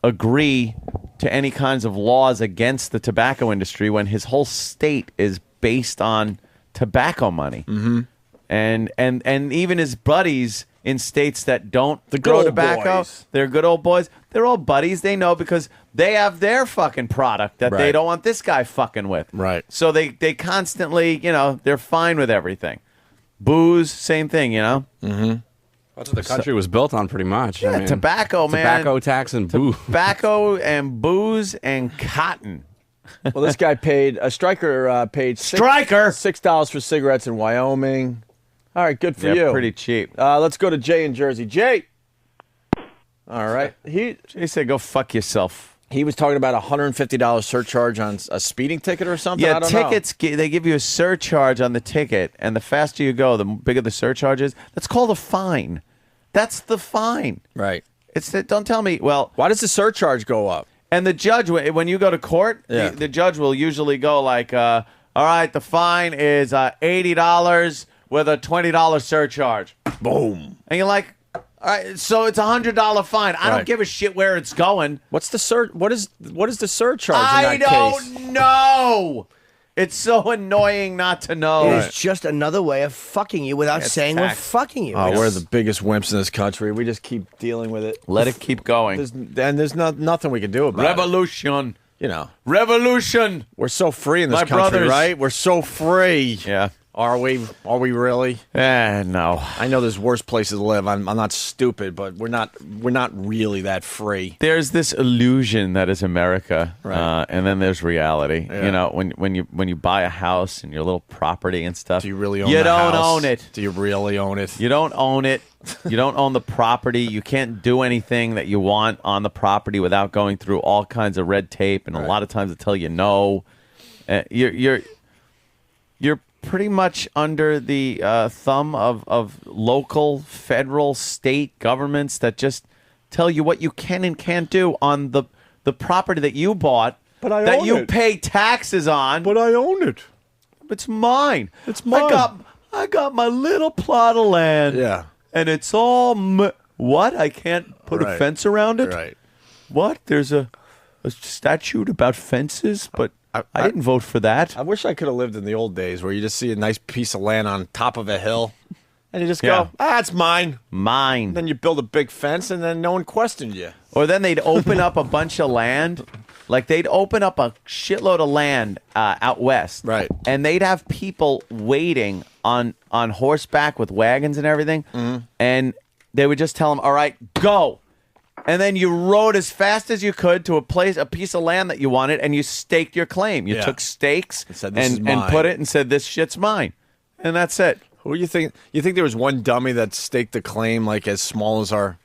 agree to any kinds of laws against the tobacco industry when his whole state is based on tobacco money? Mm-hmm. And even his buddies in states that don't The good grow old tobacco, boys. they're good old boys. They're all buddies. They know because they have their fucking product that they Right. don't want this guy fucking with. Right. So they constantly, they're fine with everything. Booze, same thing, Mm-hmm. That's what the country was built on, pretty much. Yeah, tobacco, man. Tobacco tax and booze. Tobacco and booze and cotton. Well, this guy paid paid $6 for cigarettes in Wyoming. All right, good for you. Pretty cheap. Let's go to Jay in Jersey. Jay. All right. Jay said, "Go fuck yourself." He was talking about a $150 surcharge on a speeding ticket or something. Yeah, I don't know. tickets, they give you a surcharge on the ticket, and the faster you go, the bigger the surcharge is. That's called a fine. That's the fine. Right. Don't tell me, well... Why does the surcharge go up? And the judge, when you go to court, Yeah. the judge will usually go like, all right, the fine is $80 with a $20 surcharge. Boom. And you're like, all right, so it's a $100 fine. I don't Right. give a shit where it's going. What's the what is the surcharge I in that case? don't know. It's so annoying not to know. It's just another way of fucking you without saying we're fucking you. Oh, we're the biggest wimps in this country. We just keep dealing with it. Let it keep going. There's nothing we can do about Revolution. it. Revolution. We're so free in this My country, brothers. right? We're so free. Yeah. Are we? Are we really? No. I know there's worse places to live. I'm not stupid, but we're not really that free. There's this illusion that is America, Right. and then there's reality. Yeah. When you buy a house and your little property and stuff, Do you really own you the don't house? own it. Do you really own it? You don't own it. You don't own the property. You can't do anything that you want on the property without going through all kinds of red tape, and a lot of times they tell you no. You're pretty much under the thumb of local, federal, state governments that just tell you what you can and can't do on the property that you bought, But I that own you it. pay taxes on. But I own it. It's mine. It's mine. I got my little plot of land. Yeah. And it's all what? I can't put a Right. fence around it? Right. What? There's a statute about fences, but I didn't vote for that. I wish I could have lived in the old days where you just see a nice piece of land on top of a hill, and you just Yeah. go, it's mine. Mine. Then you build a big fence, and then no one questioned you. Or then they'd open up a bunch of land. Like they'd open up a shitload of land out west. Right. And they'd have people waiting on horseback with wagons and everything. Mm-hmm. And they would just tell them, all right, go. And then you rode as fast as you could to a piece of land that you wanted, and you staked your claim. You Yeah. took stakes And said, "This is and mine." put it and said, this shit's mine. And that's it. Who do you think? You think there was one dummy that staked the claim like as small as our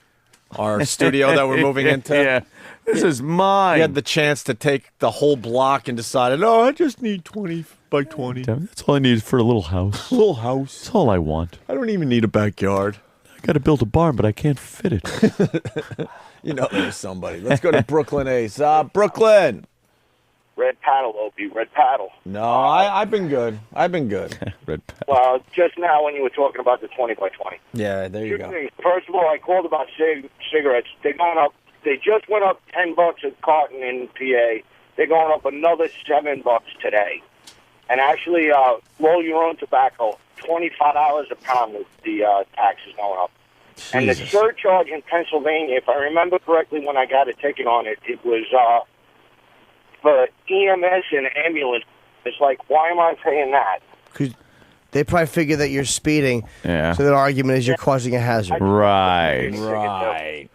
our studio that we're moving into. Yeah. This is mine. We had the chance to take the whole block and decided, oh, I just need 20 by 20. That's all I need for a little house. A little house. That's all I want. I don't even need a backyard. I got to build a barn, but I can't fit it. You know there's somebody. Let's go to Brooklyn Ace. Brooklyn. Red paddle, Opie. Red paddle. No, I've been good. Red paddle. Well, just now when you were talking about the 20 by 20. Yeah, there you Two go. things. First of all, I called about cigarettes. They're going up. They just went up $10 a carton in PA. They're going up another $7 today. And actually, roll your own tobacco. $25 a pound. The tax is going up. Jesus. And the surcharge in Pennsylvania, if I remember correctly, when I got a ticket on it, it was for EMS and ambulance. It's like, why am I paying that? Because they probably figure that you're speeding. Yeah. So their argument is you're causing a hazard. Right.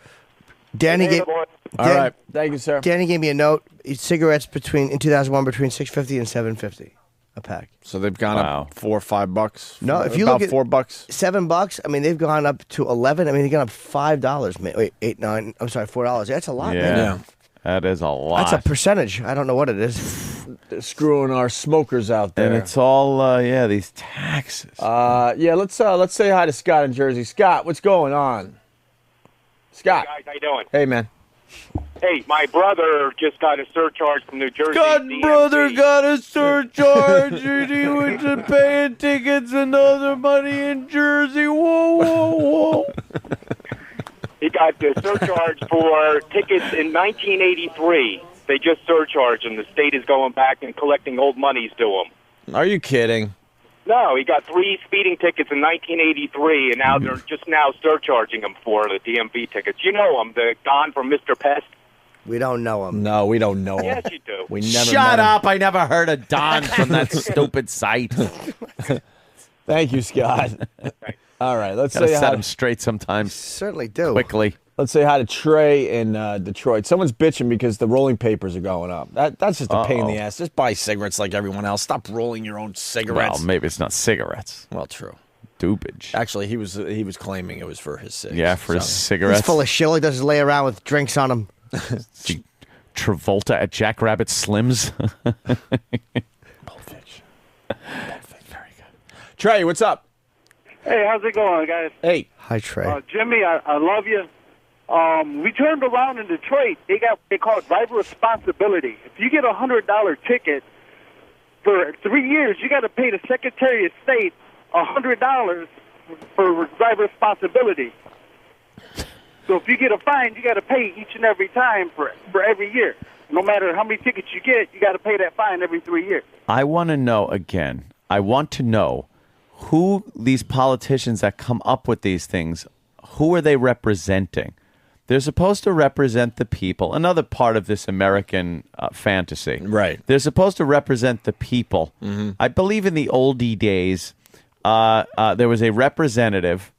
Danny gave. All right. Thank you, sir. Danny gave me a note. Cigarettes in 2001 between $6.50 and $7.50 a pack. So they've gone up $4 or $5. No, if you about look at $4, $7. I mean, they've gone up to 11. I mean, they've gone up $5. Wait, 8, 9. I'm sorry, $4. That's a lot, man. Yeah. That is a lot. That's a percentage. I don't know what it is. They're screwing our smokers out there. And it's all, these taxes. Yeah, let's say hi to Scott in Jersey. Scott, what's going on? Scott. Hey guys, how you doing? Hey, man. Hey, my brother just got a surcharge from New Jersey. DMV. Brother got a surcharge and he went to paying tickets and other money in Jersey. Whoa. He got the surcharge for tickets in 1983. They just surcharged him. The state is going back and collecting old monies to him. Are you kidding? No, he got 3 speeding tickets in 1983, and now they're just now surcharging him for the DMV tickets. You know him, the Don from Mr. Pest. We don't know him. No, we don't know him. Yes, you do. We never Shut met him. up. I never heard of Don from that stupid site. Thank you, Scott. All right, let's Gotta say set hi. him straight sometimes. Certainly do. Quickly. Let's say hi to Trey in Detroit. Someone's bitching because the rolling papers are going up. That's just a pain in the ass. Just buy cigarettes like everyone else. Stop rolling your own cigarettes. Well, maybe it's not cigarettes. Well, true. Dupage. Actually, he was claiming it was for his cigarettes. Yeah, for his cigarettes. He's full of shit. He doesn't lay around with drinks on him. Travolta at Jackrabbit Slims. Pulp Fiction. Very good. Trey, what's up? Hey, how's it going, guys? Hey. Hi, Trey. Jimmy, I love you. We turned around in Detroit. They call it driver responsibility. If you get a $100 ticket for 3 years, you got to pay the Secretary of State $100 for driver responsibility. So if you get a fine, you got to pay each and every time for every year. No matter how many tickets you get, you got to pay that fine every 3 years. I want to know again. I want to know who these politicians that come up with these things, who are they representing? They're supposed to represent the people. Another part of this American fantasy. Right. They're supposed to represent the people. Mm-hmm. I believe in the oldie days, there was a representative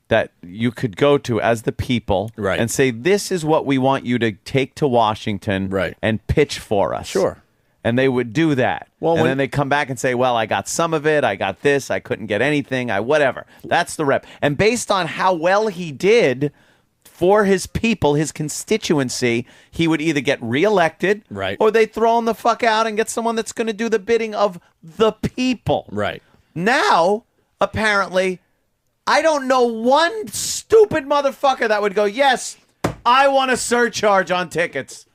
that you could go to as the people and say, this is what we want you to take to Washington and pitch for us. Sure. And they would do that. Well, and then they come back and say, well, I got some of it. I got this. I couldn't get anything. Whatever. That's the rep. And based on how well he did for his people, his constituency, he would either get reelected or they throw him the fuck out and get someone that's going to do the bidding of the people. Right. Now, apparently, I don't know one stupid motherfucker that would go, yes, I want a surcharge on tickets.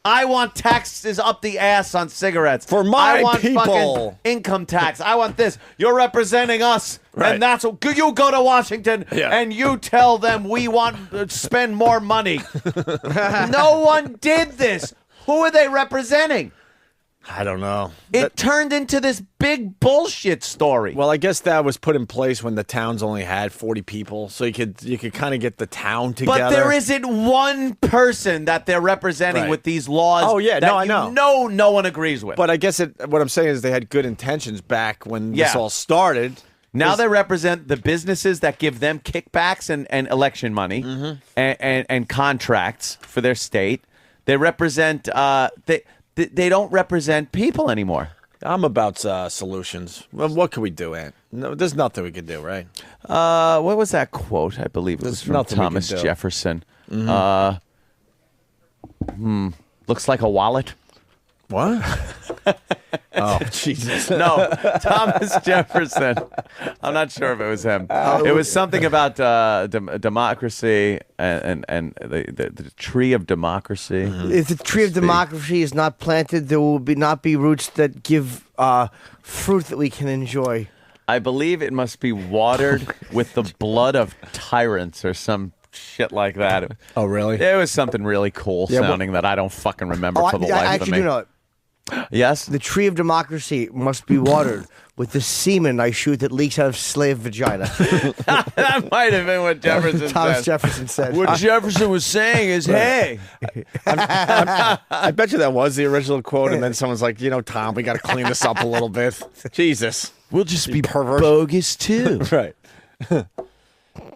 I want taxes up the ass on cigarettes. For my I want people. fucking income tax. I want this. You're representing us. And that's what you go to Washington and you tell them we want to spend more money. No one did this. Who are they representing? I don't know. It turned into this big bullshit story. Well, I guess that was put in place when the towns only had 40 people, so you could kind of get the town together. But there isn't one person that they're representing with these laws. Oh yeah, that no, I know. No one agrees with. But I guess what I'm saying is they had good intentions back when this all started. Now they represent the businesses that give them kickbacks and election money and contracts for their state. They represent they don't represent people anymore. I'm about solutions. Well, what can we do, Ant? No, there's nothing we can do, right? What was that quote? I believe it was There's from nothing we can Thomas do. Jefferson. Mm-hmm. Looks like a wallet. What? Oh, Jesus. No, Thomas Jefferson. I'm not sure if it was him. It was something about democracy and the tree of democracy. If the tree of democracy is not planted, there will not be roots that give fruit that we can enjoy. I believe it must be watered with the blood of tyrants or some shit like that. Oh, really? It was something really cool Yeah, sounding that I don't fucking remember for the I life of actually me. do know it. Yes? The tree of democracy must be watered with the semen I shoot that leaks out of slave vagina. That might have been what Jefferson Thomas said. Jefferson said. What Jefferson was saying is, hey, I bet you that was the original quote, and then someone's like, Tom, we got to clean this up a little bit. Jesus. we'll just be perverse. bogus too. Right.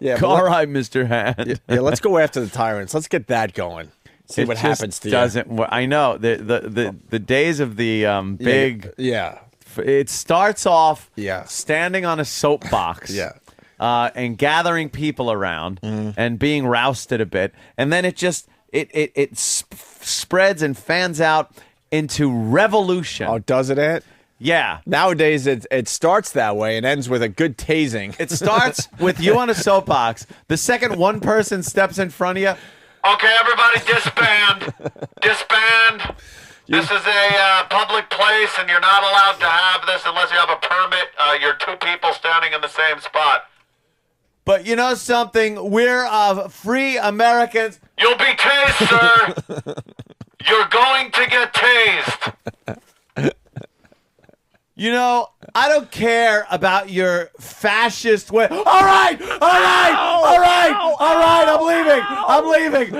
Yeah. but All right, Mr. Hand. Yeah, let's go after the tyrants. Let's get that going. See It what just happens to doesn't. I know the days of the big. Yeah. It starts off Yeah. standing on a soapbox. Yeah. And gathering people around and being rousted a bit, and then it spreads and fans out into revolution. Oh, does it, Ant? Yeah. Nowadays, it starts that way and ends with a good tasing. It starts with you on a soapbox. The second one person steps in front of you, Okay, everybody disband. Disband. This is a public place, and you're not allowed to have this unless you have a permit. You're two people standing in the same spot. but you know something? We're free Americans. You'll be tased, sir. You're going to get tased. You know, I don't care about your fascist way. All right, I'm leaving.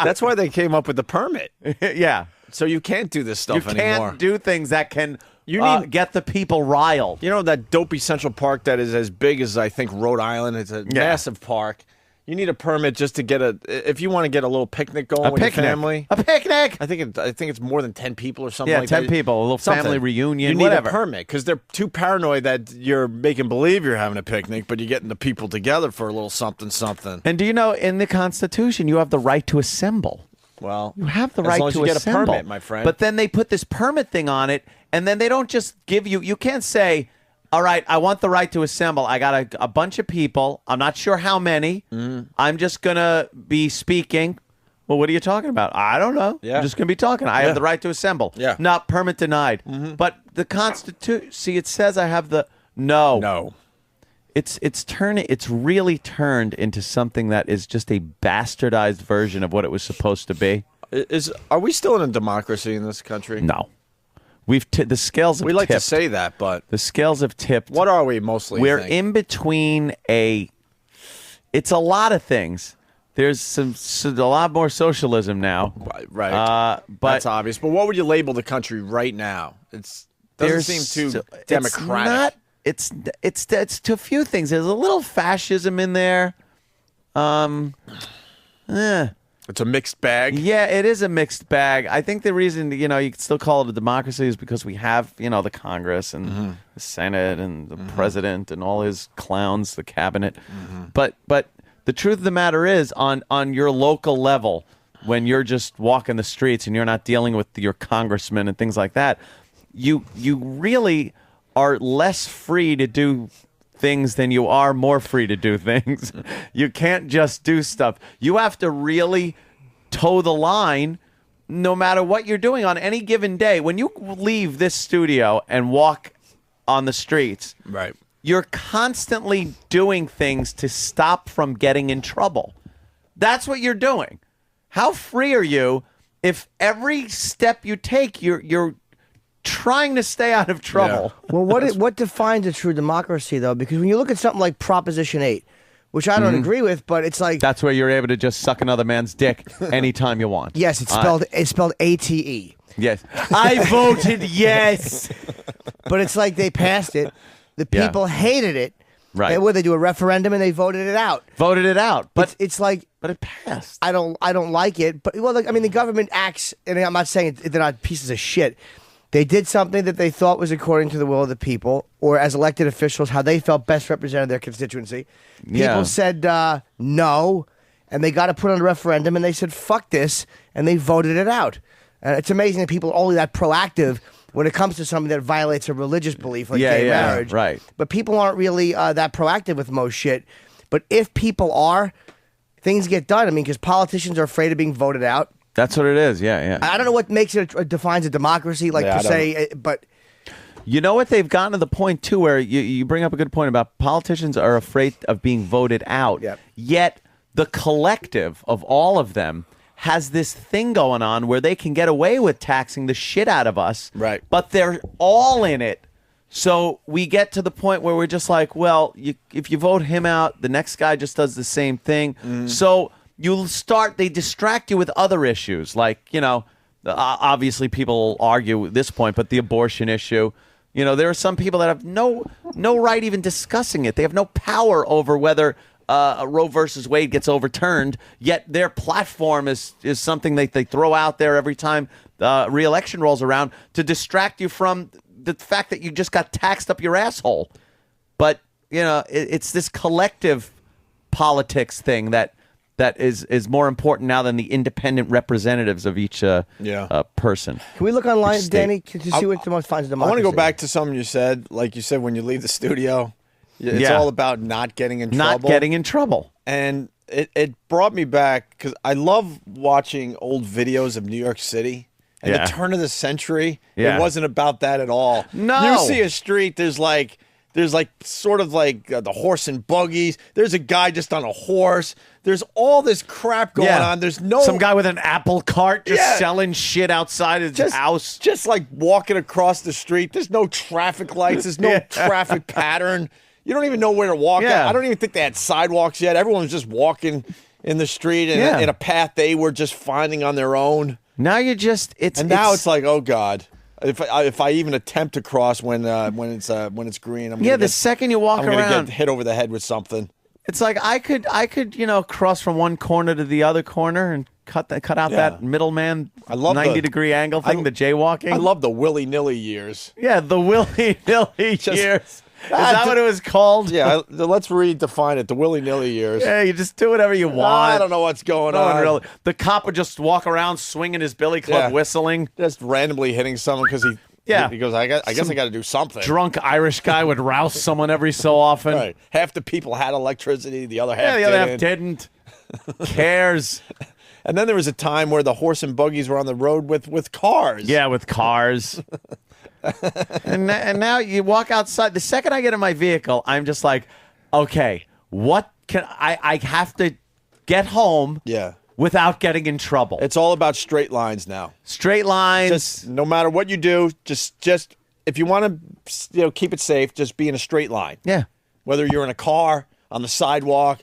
That's why they came up with the permit. Yeah. So you can't do this You stuff anymore. can't do things that can need- get the people riled. You know that dopey Central Park that is as big as, I think, Rhode Island? It's a massive park. You need a permit just to get if you want to get a little picnic going with your family. A picnic. I think it's more than 10 people or something Yeah, like 10 that. people, a little Something. family reunion, You need whatever. a permit because they're too paranoid that you're making believe you're having a picnic, but you're getting the people together for a little something. And do you know, in the Constitution, you have the right to assemble. Well, You have the as right long as to you get assemble. a permit, my friend. But then they put this permit thing on it, and then they don't just give you. You can't say, "All right, I want the right to assemble. I got a bunch of people. I'm not sure how many. I'm just gonna be speaking." Well, what are you talking about? I don't know. Yeah. I'm just gonna be talking. I have the right to assemble. Yeah. Not permit denied. But the Constitution. See, it says I have the no. No. It's really turned into something that is just a bastardized version of what it was supposed to be. Are we still in a democracy in this country? No. The scales have We like to tipped. say that, but The scales have tipped. what are we mostly? you We're think? in between it's a lot of things. There's a lot more socialism now. Right. But That's obvious. But what would you label the country right now? It doesn't seem too democratic. It's to a few things. There's a little fascism in there. It's a mixed bag. Yeah, it is a mixed bag. I think the reason, you can still call it a democracy is because we have, the Congress and the Senate and the president and all his clowns, the cabinet. But the truth of the matter is, on your local level, when you're just walking the streets and you're not dealing with your congressman and things like that, you really are less free to do things than you are more free to do things. You can't just do stuff. You have to really toe the line no matter what you're doing on any given day. When you leave this studio and walk on the streets, Right. you're constantly doing things to stop from getting in trouble. That's what you're doing. How free are you if every step you take, you're trying to stay out of trouble? Well, what defines a true democracy, though? Because when you look at something like Proposition 8, which I don't agree with, but it's like That's where you're able to just suck another man's dick anytime you want. yes, it's spelled ATE, Yes. I voted yes. but it's like they passed it. The Yeah. people hated it. Right. They do a referendum and they voted it out. Voted it out. But It's like but it passed. I don't like it. But the government acts, and I'm not saying they're not pieces of shit. They did something that they thought was according to the will of the people, or as elected officials, how they felt best represented their constituency. People Yeah. said no, and they got to put on a referendum, and they said fuck this, and they voted it out. It's amazing that people are only that proactive when it comes to something that violates a religious belief like gay marriage. Right. But people aren't really that proactive with most shit. But if people are, things get done. I mean, because politicians are afraid of being voted out. That's what it is. Yeah. I don't know what makes it defines a democracy, like per se, but You know what? They've gotten to the point, too, where you bring up a good point about politicians are afraid of being voted out. Yep. Yet the collective of all of them has this thing going on where they can get away with taxing the shit out of us. Right. But they're all in it. So we get to the point where we're just like, well, if you vote him out, the next guy just does the same thing. So they distract you with other issues. Like, obviously people argue at this point, but the abortion issue. There are some people that have no right even discussing it. They have no power over whether Roe versus Wade gets overturned, yet their platform is something they throw out there every time re-election rolls around to distract you from the fact that you just got taxed up your asshole. But, it's this collective politics thing that is more important now than the independent representatives of each person. Can we look online, Each state. Danny, to see what the most finds I democracy? want to go back to something you said. Like you said, when you leave the studio, it's Yeah. all about not getting in Not trouble. getting in trouble. And it brought me back because I love watching old videos of New York City. And Yeah. the turn of the century, Yeah. it wasn't about that at all. No. You see a street, there's sort of like the horse and buggies. There's a guy just on a horse. There's all this crap going on. There's some guy with an apple cart just selling shit outside his house. Just like walking across the street. There's no traffic lights. There's no traffic pattern. You don't even know where to walk. Yeah. I don't even think they had sidewalks yet. Everyone was just walking in the street in a path they were just finding on their own. Now you're just now it's like, oh God. If I even attempt to cross when it's green, the second you walk I'm gonna around, get hit over the head with something. it's like I could cross from one corner to the other corner and cut out that middleman. I love 90-degree angle thing, the jaywalking. I love the willy-nilly years. Yeah, the willy-nilly years. Is that what it was called? Yeah, let's redefine it. The willy-nilly years. Yeah, you just do whatever you want. I don't know what's going No one on. really. The cop would just walk around swinging his billy club, whistling. Just randomly hitting someone because he goes, I guess I got to do something. Drunk Irish guy would rouse someone every so often. Right. Half the people had electricity, the other half the other half didn't. Cares. And then there was a time where the horse and buggies were on the road with cars. Yeah, with cars. and now you walk outside. The second I get in my vehicle, I'm just like, okay, what can I have to get home without getting in trouble. It's all about straight lines now. Straight lines. Just no matter what you do, just if you want to keep it safe, just be in a straight line. Yeah. Whether you're in a car, on the sidewalk,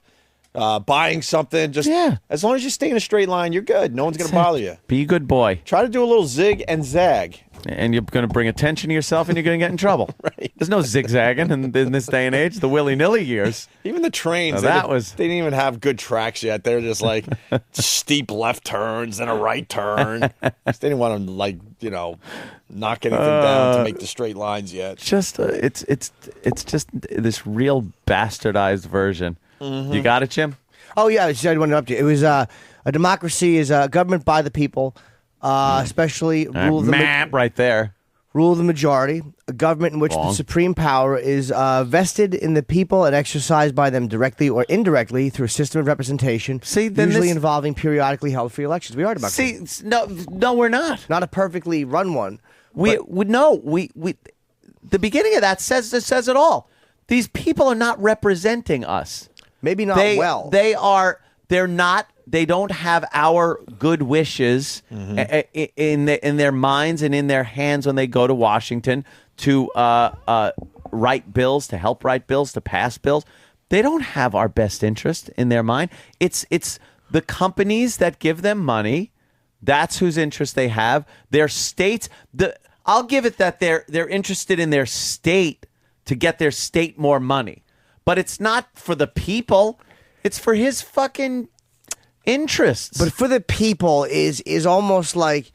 buying something, just as long as you stay in a straight line, you're good. No one's going to bother you. Be a good boy. Try to do a little zig and zag. And you're going to bring attention to yourself and you're going to get in trouble. Right. There's no zigzagging in this day and age, the willy-nilly years. Even the trains, Now, they didn't even have good tracks yet. They're just like steep left turns and a right turn. They didn't want to knock anything down to make the straight lines yet. Just it's just this real bastardized version. Mm-hmm. You got it, Jim? Oh yeah, I just wanted to update. It was a democracy is a government by the people, especially rule of the map right there. Rule of the majority, a government in which the supreme power is vested in the people and exercised by them directly or indirectly through a system of representation. Usually involving periodically held free elections. We already about no, we're not. Not a perfectly run one. We the beginning of that says it all. These people are not representing us. Maybe not well. They don't have our good wishes in their minds and in their hands when they go to Washington to write bills, to help write bills, to pass bills. They don't have our best interest in their mind. It's the companies that give them money. That's whose interest they have. Their states. I'll give it that they're interested in their state to get their state more money. But it's not for the people. It's for his fucking interests. But for the people is almost like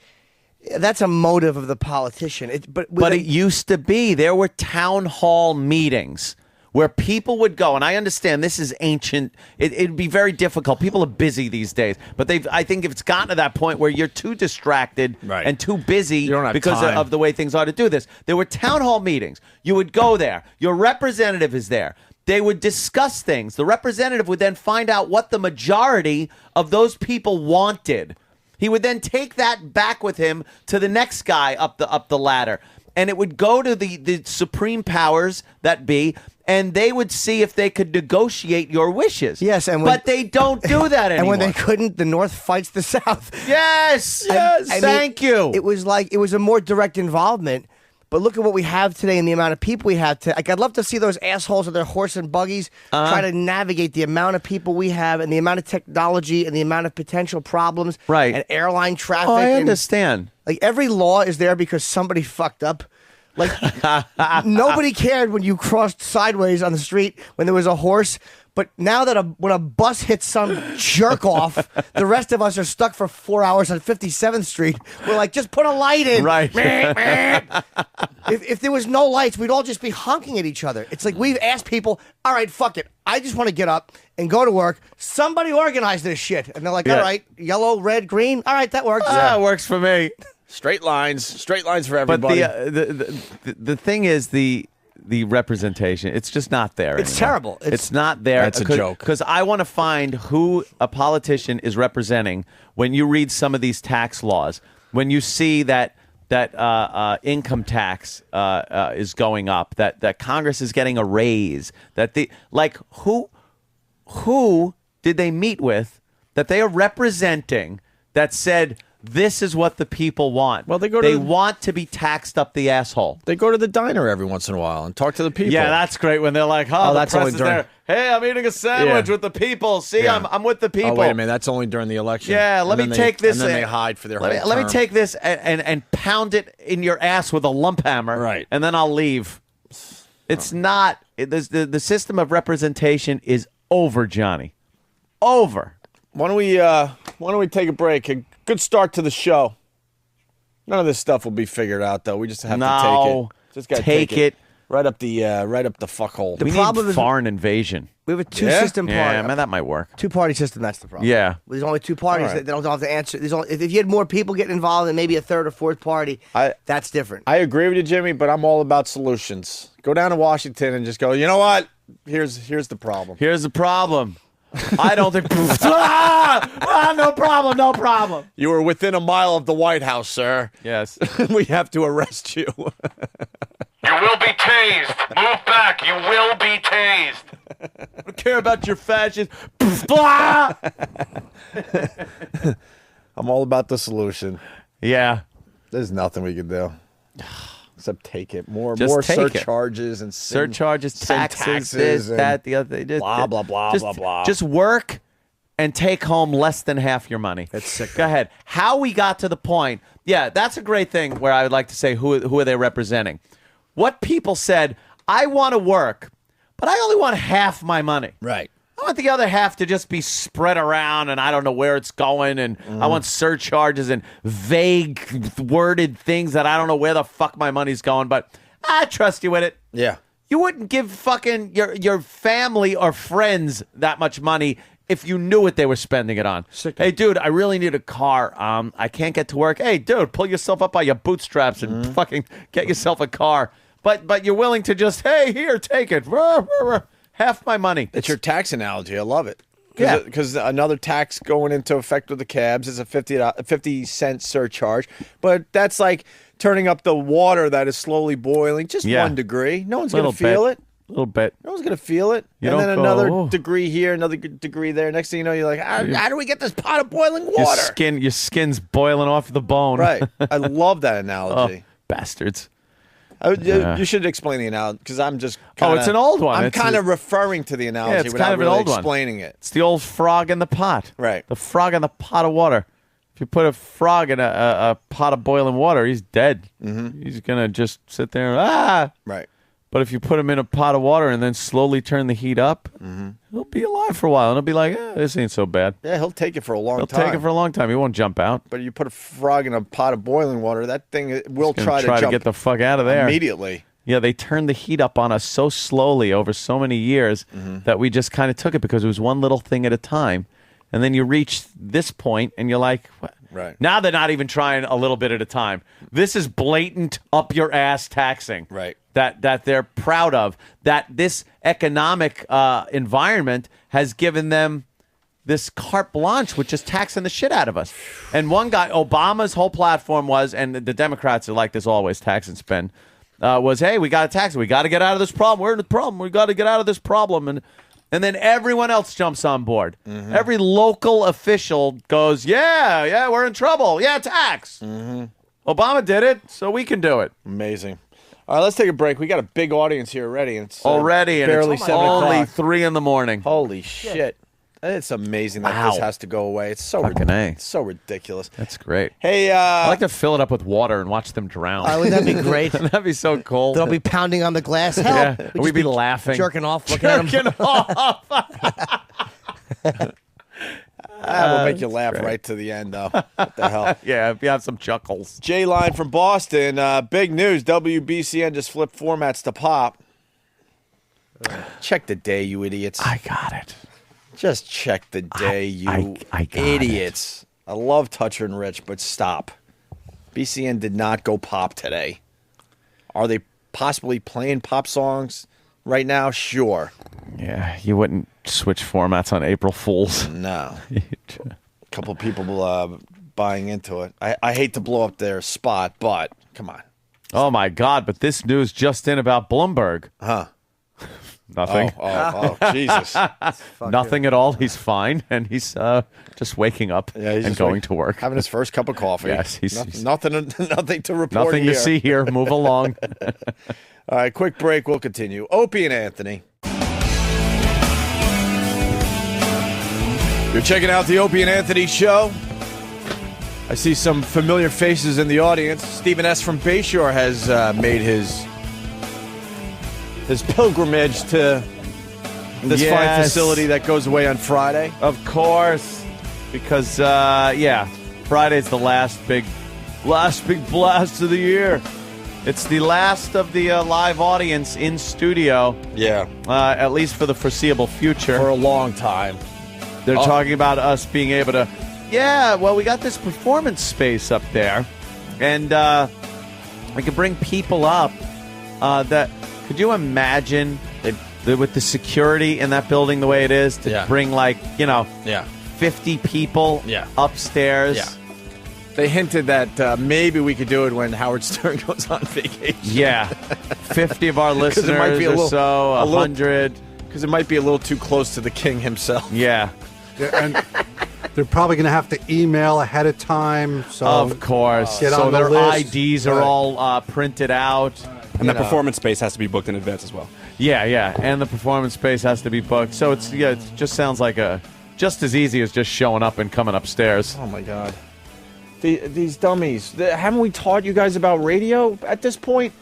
That's a motive of the politician. But it used to be. There were town hall meetings where people would go, and I understand this is ancient. It'd be very difficult. People are busy these days, but I think if it's gotten to that point where you're too distracted and too busy because of the way things are to do this. There were town hall meetings. You would go there. Your representative is there. They would discuss things. The representative would then find out what the majority of those people wanted. He would then take that back with him to the next guy up the ladder. And it would go to the supreme powers that be, and they would see if they could negotiate your wishes. Yes, but they don't do that anymore. And when they couldn't, the North fights the South. Yes, thank you. It was a more direct involvement. But look at what we have today and the amount of people we have today. Like, I'd love to see those assholes with their horse and buggies try to navigate the amount of people we have and the amount of technology and the amount of potential problems. Right. And airline traffic. Oh, I understand. Like, every law is there because somebody fucked up. Like, nobody cared when you crossed sideways on the street when there was a horse. But now that when a bus hits some jerk off, the rest of us are stuck for 4 hours on 57th Street. We're like, just put a light in. Right. If there was no lights, we'd all just be honking at each other. It's like we've asked people, all right, fuck it. I just want to get up and go to work. Somebody organize this shit. And they're like, all right, yellow, red, green. All right, that works. That works for me. Straight lines for everybody. But the thing is the representation. It's just not there. It's terrible. It's not there. That's a joke. Because I want to find who a politician is representing when you read some of these tax laws. When you see that income tax is going up, that Congress is getting a raise, who did they meet with that they are representing that said, this is what the people want. Well, they want to be taxed up the asshole. They go to the diner every once in a while and talk to the people. Yeah, that's great when they're like, the that's press only is during... there. Hey, I'm eating a sandwich with the people. See, Yeah. I'm with the people. Oh, wait a minute. That's only during the election. Yeah, let me take this. And then they hide for their whole Let me term. take this and pound it in your ass with a lump hammer. Right. And then I'll leave. It's not. The system of representation is over, Johnny. Over. Why don't we take a break? A good start to the show. None of this stuff will be figured out, though. We just have to take it. Just gotta take it right up the fuckhole. We need foreign invasion. We have a two-system party. Yeah, man, that might work. Two-party system, that's the problem. Yeah. There's only two parties. All right. They don't have to answer. If you had more people getting involved and maybe a third or fourth party, that's different. I agree with you, Jimmy, but I'm all about solutions. Go down to Washington and just go, you know what? Here's the problem. Here's the problem. I don't think... no problem. You were within a mile of the White House, sir. Yes. We have to arrest you. You will be tased. Move back. You will be tased. I don't care about your fashion. I'm all about the solution. Yeah. There's nothing we can do. Except take it. More Just take it. surcharges and Surcharges, taxes, this, and that, the other. blah, blah, blah, blah, blah. Just work and take home less than half your money. That's sick. Go ahead. How we got to the point. Yeah, that's a great thing where I would like to say who are they representing. What people said, I want to work, but I only want half my money. Right. I want the other half to just be spread around, and I don't know where it's going, and I want surcharges and vague worded things that I don't know where the fuck my money's going, but I trust you with it. Yeah. You wouldn't give fucking your family or friends that much money if you knew what they were spending it on. Hey, dude, I really need a car. I can't get to work. Hey, dude, pull yourself up by your bootstraps and fucking get yourself a car. But you're willing to just, hey, here, take it. Half my money. It's your tax analogy. I love it. Yeah. Because another tax going into effect with the cabs is a 50-cent surcharge. But that's like turning up the water that is slowly boiling just 1 degree. No one's going to feel it. A little bit. No one's going to feel it. You and don't then go, another "Oh." degree here, another degree there. Next thing you know, you're like, how do we get this pot of boiling water? Your skin's boiling off the bone. Right. I love that analogy. Oh, bastards. You should explain the analogy because I'm just kinda, it's an old one. I'm kind of referring to the analogy it's without kind of an really old explaining it. It's the old frog in the pot. Right. The frog in the pot of water. If you put a frog in a pot of boiling water, he's dead. Mm-hmm. He's going to just sit there and, Right. But if you put him in a pot of water and then slowly turn the heat up, he'll be alive for a while, and he'll be like, this ain't so bad. Yeah, he'll take it for a long He'll time. take it for a long time. He won't jump out. But you put a frog in a pot of boiling water, that thing will He's try gonna to jump get the fuck out of there immediately. Yeah, they turned the heat up on us so slowly over so many years that we just kind of took it because it was one little thing at a time. And then you reach this point, and you're like, what? Right. Now they're not even trying a little bit at a time. This is blatant up your ass taxing. Right. That they're proud of. That this economic environment has given them this carte blanche, which is taxing the shit out of us. And one guy, Obama's whole platform was, and the Democrats are like this always, tax and spend, was, hey, we got to tax it. We got to get out of this problem. We're in the problem. We got to get out of this problem. And then everyone else jumps on board. Mm-hmm. Every local official goes, yeah, we're in trouble. Yeah, tax. Mm-hmm. Obama did it, so we can do it. Amazing. All right, let's take a break. We got a big audience here already. And it's barely 7 o'clock. only 3 in the morning. Holy shit. It's amazing that Wow. this has to go away. It's so Fucking A. It's so ridiculous. That's great. Hey, I like to fill it up with water and watch them drown. Wouldn't that be great? That'd be so cool. They'll be pounding on the glass. Help! Yeah. We'd We'd just be laughing. jerking off, looking at them. Jerking off. We'll make you laugh right to the end, though. What the hell? Yeah, if you have some chuckles. J-Line from Boston. Big news. WBCN just flipped formats to pop. Check the day, you idiots. I got it. Just check the day, you I got idiots. I love Toucher and Rich, but stop. BCN did not go pop today. Are they possibly playing pop songs right now? Sure. Yeah, you wouldn't switch formats on April Fools. No. A couple people buying into it. I hate to blow up their spot, but come on. Oh, my God, but this news just in about Bloomberg. Huh. Nothing. Oh, Jesus. Nothing at all. He's fine, and he's just waking up and going to work. Having his first cup of coffee. Yes, nothing to report nothing here. to see here. Move along. All right, quick break. We'll continue. Opie and Anthony. You're checking out the Opie and Anthony show. I see some familiar faces in the audience. Stephen S. from Bayshore has made his pilgrimage to this fine facility that goes away on Friday. Of course, because Friday's the last big blast of the year. It's the last of the live audience in studio. Yeah, at least for the foreseeable future. For a long time. They're talking about us being able to. Yeah, well, we got this performance space up there, and we can bring people up that. Could you imagine with the security in that building the way it is to bring 50 people upstairs? Yeah. They hinted that maybe we could do it when Howard Stern goes on vacation. Yeah. 50 of our listeners it might be or so, 100. Because it might be a little too close to the king himself. Yeah. And they're probably going to have to email ahead of time. So of course. Get so on the their list. IDs are all printed out. And the performance space has to be booked in advance as well. Yeah, and the performance space has to be booked. So it just sounds like just as easy as just showing up and coming upstairs. Oh my God, these dummies! Haven't we taught you guys about radio at this point?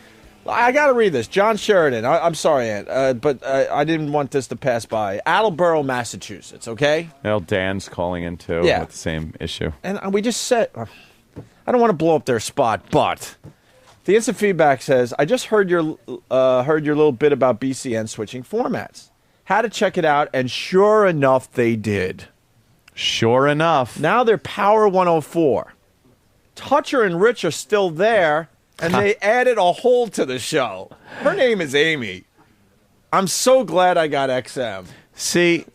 I got to read this. John Sheridan. I'm sorry, Aunt, but I didn't want this to pass by. Attleboro, Massachusetts. Okay. Well, Dan's calling in too with the same issue. And we just said, I don't want to blow up their spot, but. The instant feedback says, I just heard your little bit about BCN switching formats. Had to check it out, and sure enough, they did. Sure enough. Now they're Power 104. Toucher and Rich are still there, and they added a hole to the show. Her name is Amy. I'm so glad I got XM. See,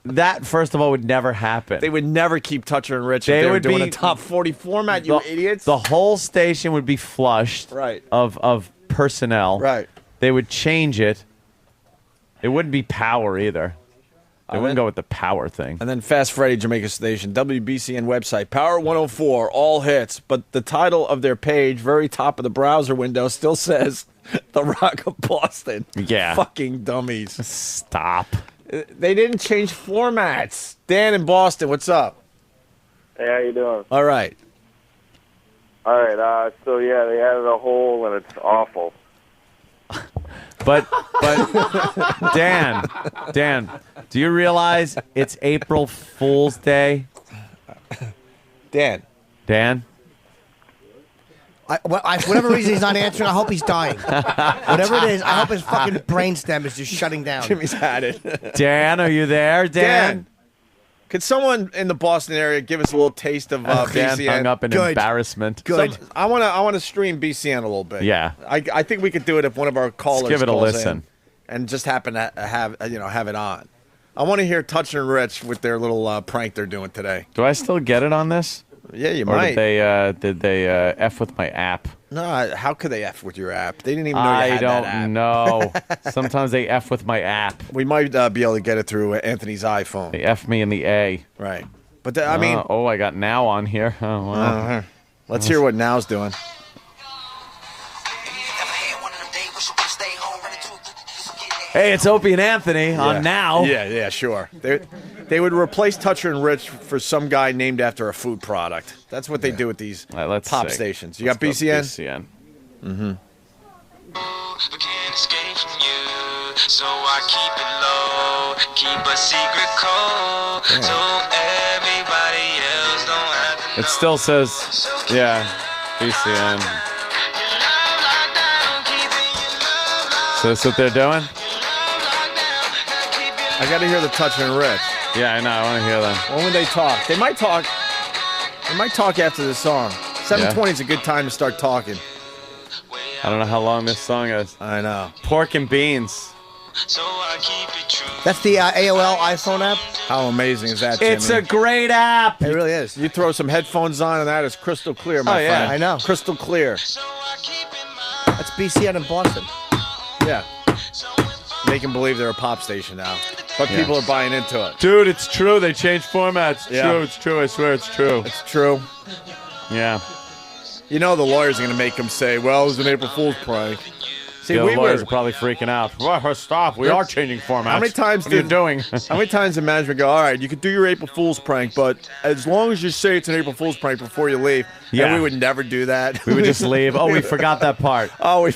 that, first of all, would never happen. They would never keep Toucher and Rich if they were doing a top 40 format, you idiots. The whole station would be flushed of personnel. Right. They would change it. It wouldn't be Power either. They wouldn't go with the Power thing. And then Fast Freddy, Jamaica Station, WBCN website, Power 104, all hits. But the title of their page, very top of the browser window, still says The Rock of Boston. Yeah. Fucking dummies. Stop. They didn't change formats. Dan in Boston, what's up? Hey, how you doing? All right. All right. So yeah, they added a hole, and it's awful. But Dan, Do you realize it's April Fool's Day? Dan. Whatever reason he's not answering, I hope he's dying. Whatever it is, I hope his fucking brainstem is just shutting down. Jimmy's had it. Dan, are you there? Dan? Could someone in the Boston area give us a little taste of Dan BCN? hung up in embarrassment. I want to stream BCN a little bit. Yeah. I think we could do it if one of our callers give it a calls listen. in and just happen to have it on. I want to hear Touch and Rich with their little prank they're doing today. Do I still get it on this? Yeah, you or might. Did they F with my app? No, how could they F with your app? They didn't even know you had that app. I don't know. Sometimes they F with my app. We might be able to get it through Anthony's iPhone. They F me in the A. Right. But I mean... I got Now on here. Oh, wow. Let's hear what Now's doing. Hey, it's Opie and Anthony on Now. Yeah, sure. They would replace Toucher and Rich for some guy named after a food product. That's what they do with these pop stations. You got BCN? BCN. Mm-hmm. So I keep it low, keep a secret code, so everybody else don't have to know. It still says, BCN. So that's what they're doing? I got to hear the Toucher and Rich. Yeah, I know. I want to hear them. When would they talk? They might talk. They might talk after the song. 7:20 is a good time to start talking. I don't know how long this song is. I know. Pork and beans. That's the AOL iPhone app. How amazing is that, Jimmy? It's a great app. It really is. You throw some headphones on and that is crystal clear, my friend. I know. Crystal clear. That's BCN in Boston. Yeah. Make them believe they're a pop station now. But people are buying into it. Dude, it's true. They changed formats. Yeah. It's true. I swear it's true. It's true. Yeah. You know the lawyers are going to make them say, well, it was an April Fool's prank. See, the lawyers are probably freaking out. Well, stop. We are changing formats. How many times what are you doing? How many times did management go, all right, you could do your April Fool's prank, but as long as you say it's an April Fool's prank before you leave, and we would never do that. We would just leave. Oh, we forgot that part. Oh,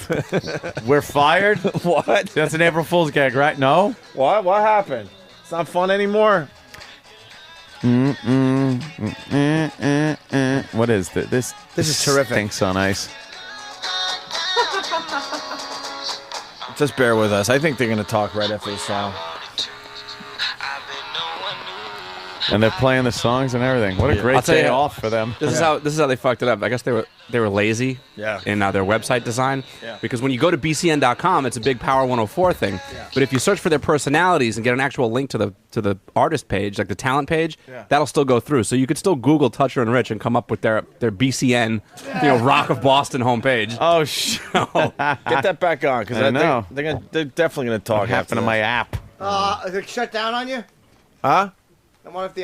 we're fired? What? That's an April Fool's gag, right? No? What? What happened? It's not fun anymore? What is this? This is terrific. Stinks on ice. Just bear with us. I think they're going to talk right after the song. And they're playing the songs and everything. What a great day off for them. This is how they fucked it up. I guess they were lazy in their website design. Yeah. Because when you go to bcn.com, it's a big Power 104 thing. Yeah. But if you search for their personalities and get an actual link to the artist page, like the talent page, that'll still go through. So you could still Google Toucher and Rich and come up with their BCN, Rock of Boston homepage. Oh, shit. Get that back on, because I know. They're definitely going to talk. What happened to my app? Is it shut down on you? Huh? I wonder if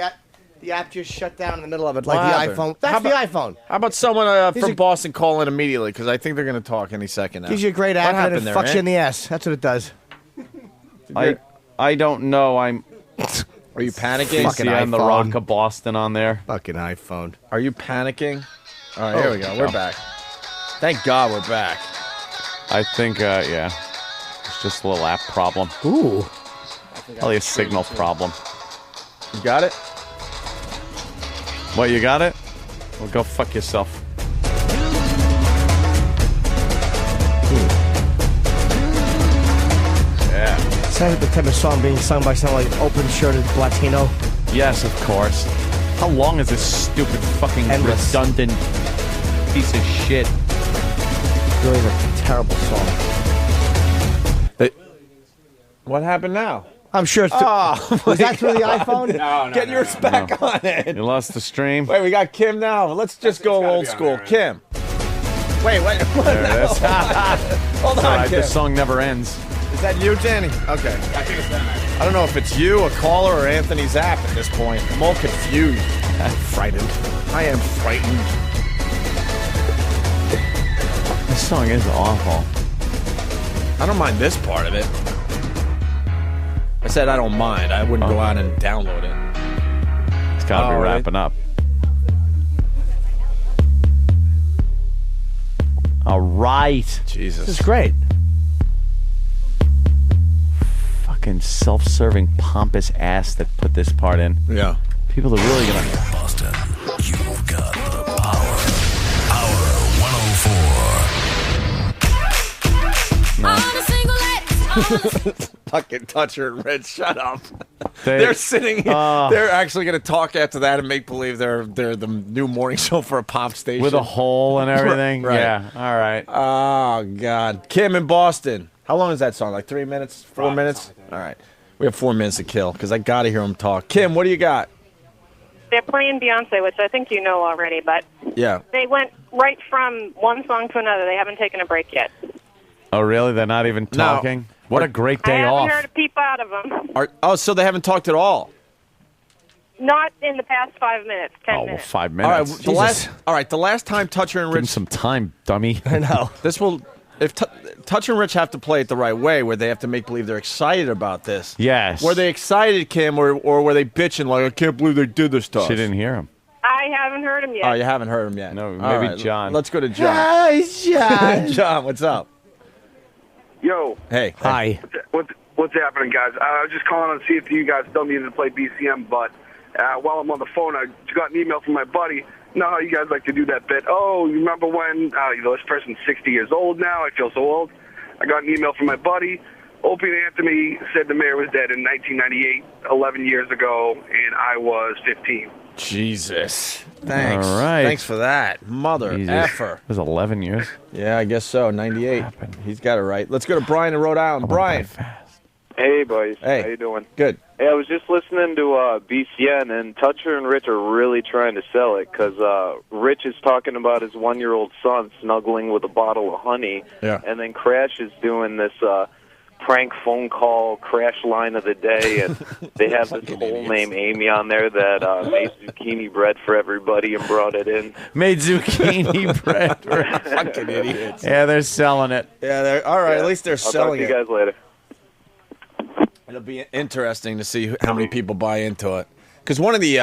the app just shut down in the middle of it, like What the happened? iPhone. That's the iPhone. How about someone These from are- Boston call in immediately, because I think they're going to talk any second now. Gives you a great What app and happened it there, fucks you in eh? the ass. That's what it does. I don't know. Are you panicking? Fucking BCN, the iPhone. Rock of Boston on there. Fucking iPhone. Are you panicking? All right, here we go. We're back. Thank God we're back. I think, it's just a little app problem. Ooh. Probably a signal problem. You got it? What, you got it? Well, go fuck yourself. Yeah. Sounds like the type of song being sung by some like open-shirted Latino. Yes, of course. How long is this stupid fucking Endless. redundant piece of shit? Really is a terrible song. What happened now? I'm sure it's... was that through the iPhone? No. Get yours back on it. You lost the stream? Wait, we got Kim now. Let's just go old school. Kim. Wait. What? There it is. Hold It's on, all right, Kim. this song never ends. Is that you, Danny? Okay. I think it's that. I don't know if it's you, a caller, or Anthony's app at this point. I'm all confused. I'm frightened. I am frightened. This song is awful. I don't mind this part of it. I said I don't mind. I wouldn't go out and download it. It's got to be wrapping up. All right. Jesus. This is great. Fucking fucking self-serving, pompous ass that put this part in. Yeah. People are really going to... Boston, you've got the power. Power 104. Fucking Toucher and Rich, shut up. They- They're sitting. They're actually going to talk after that and make believe they're the new morning show for a pop station With a hole and everything? Right. Yeah, all right. Oh God, Kim in Boston. How long is that song? Like 3 minutes? 4 minutes? All right, we have 4 minutes to kill because I got to hear them talk. Kim, what do you got? They're playing Beyonce, which I think you know already, but Yeah. they went right from one song to another. They haven't taken a break yet. Oh, really? They're not even talking? What a great I day haven't off. heard a peep out of them. So they haven't talked at all. Not in the past 5 minutes, 10 Oh, well, minutes. 5 All minutes. right, the last time Toucher and Give him Rich. some time, dummy. I know. This will. If Toucher and Rich have to play it the right way, where they have to make believe they're excited about this. Yes. Were they excited, Kim, or were they bitching like, I can't believe they did this to us? She didn't hear him. I haven't heard him yet. Oh, you haven't heard him yet? No, All maybe right, John. Let's go to John. Hi, John. John, what's up? Yo, Hey. Hi. what's happening, guys? I was just calling to see if you guys still needed to play BCM, but while I'm on the phone, I got an email from my buddy. You know how you guys like to do that bit? Oh, you remember when this person's 60 years old now? I feel so old. I got an email from my buddy. Opie and Anthony said the mayor was dead in 1998, 11 years ago, and I was 15. Jesus. Thanks. All right. Thanks for that. Mother Jesus. effer. It was 11 years. Yeah, I guess so. 98. He's got it right. Let's go to Brian in Rhode Island. Brian. Hey, boys. Hey. How you doing? Good. Hey, I was just listening to BCN, and Toucher and Rich are really trying to sell it because Rich is talking about his 1-year-old son snuggling with a bottle of honey, Yeah. and then Crash is doing this prank phone call crash line of the day, and they have this whole name Amy on there that made zucchini bread for everybody and brought it in. Made zucchini bread. Fucking idiots. Yeah, they're selling it. Yeah, they're all right. At least they're I'll selling talk to you it. guys later. It'll be interesting to see how many people buy into it. Because one of the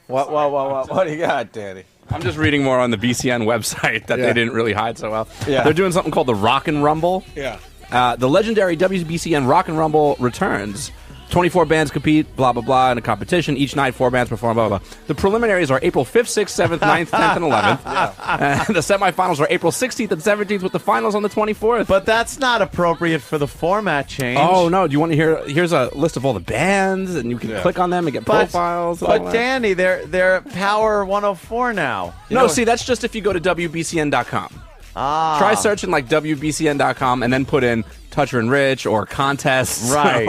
what do you got, Danny? I'm just reading more on the BCN website that Yeah. they didn't really hide so well. Yeah. They're doing something called the Rock and Rumble. Yeah. The legendary WBCN Rock and Rumble returns. 24 bands compete, blah, blah, blah, in a competition. Each night, 4 bands perform, blah, blah, blah. The preliminaries are April 5th, 6th, 7th, 9th, 10th, and 11th. And the semifinals are April 16th and 17th with the finals on the 24th. But that's not appropriate for the format change. Oh, no. Do you want to hear? Here's a list of all the bands, and you can click on them and get profiles. and all But that. Danny, they're Power 104 now. No, see, that's just if you go to WBCN.com. Ah. Try searching like WBCN.com and then put in Toucher and Rich or contests. Right.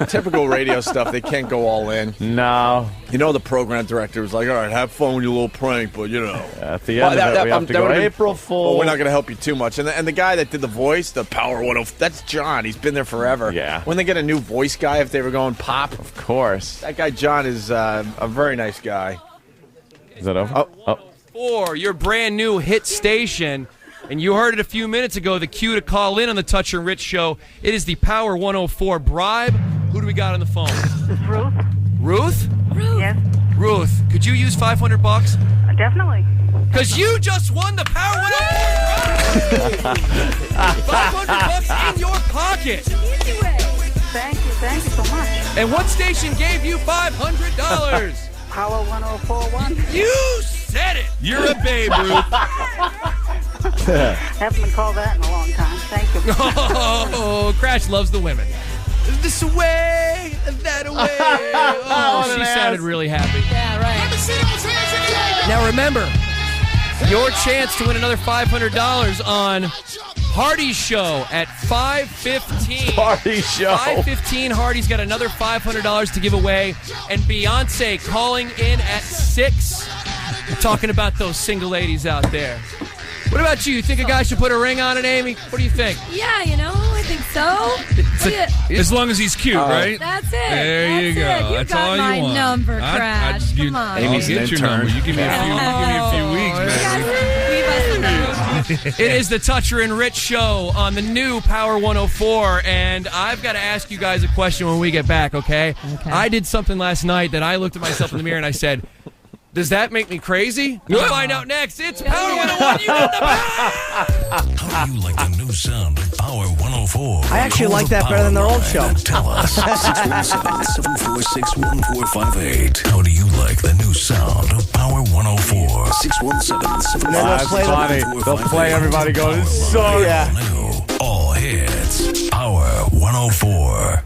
Typical radio stuff. They can't go all in. No. You know, the program director was like, all right, have fun with your little prank, but you know. At the end of it, we have to go April Fool. Well, we're not going to help you too much. And the guy that did the voice, the Power 104, that's John. He's been there forever. Yeah. When they get a new voice guy, if they were going pop. Of course. That guy, John, is a very nice guy. Is that over? Oh. For your brand new hit station, and you heard it a few minutes ago, the cue to call in on the Toucher and Rich show. It is the Power 104 bribe. Who do we got on the phone? Ruth? Ruth? Yes. Ruth, could you use $500? Definitely. Because you just won the Power 104 bribe! $500 in your pocket. Thank you so much. And what station gave you $500? Power 1041. You said it. You're a babe, Ruth. Haven't been called that in a long time. Thank you. Oh, Crash loves the women. This away, that away. Oh, she sounded really happy. Yeah, right. Now remember, your chance to win another $500 on Hardy's show at 5:15. Hardy's show. 5:15. Hardy's got another $500 to give away, and Beyonce calling in at 6. We're talking about those single ladies out there. What about you? You think a guy should put a ring on it, Amy? What do you think? Yeah, I think so. As long as he's cute, right? That's it. There you go. It. That's got all my you want. number, Crash. Come on. Amy's get your number. You give me a few weeks, man. It is the Toucher and Rich show on the new Power 104, and I've got to ask you guys a question when we get back, okay? I did something last night that I looked at myself in the mirror and I said, Does that make me crazy? You'll find out next. It's Power 101. You got the How do you like the new sound of Power 104? I actually like that better than their old show. Tell us. 617-746-1458. How do you like the new sound of Power 104? 617-746-1458. That's funny. They'll play everybody going, sorry. Yeah. All hits. Power 104.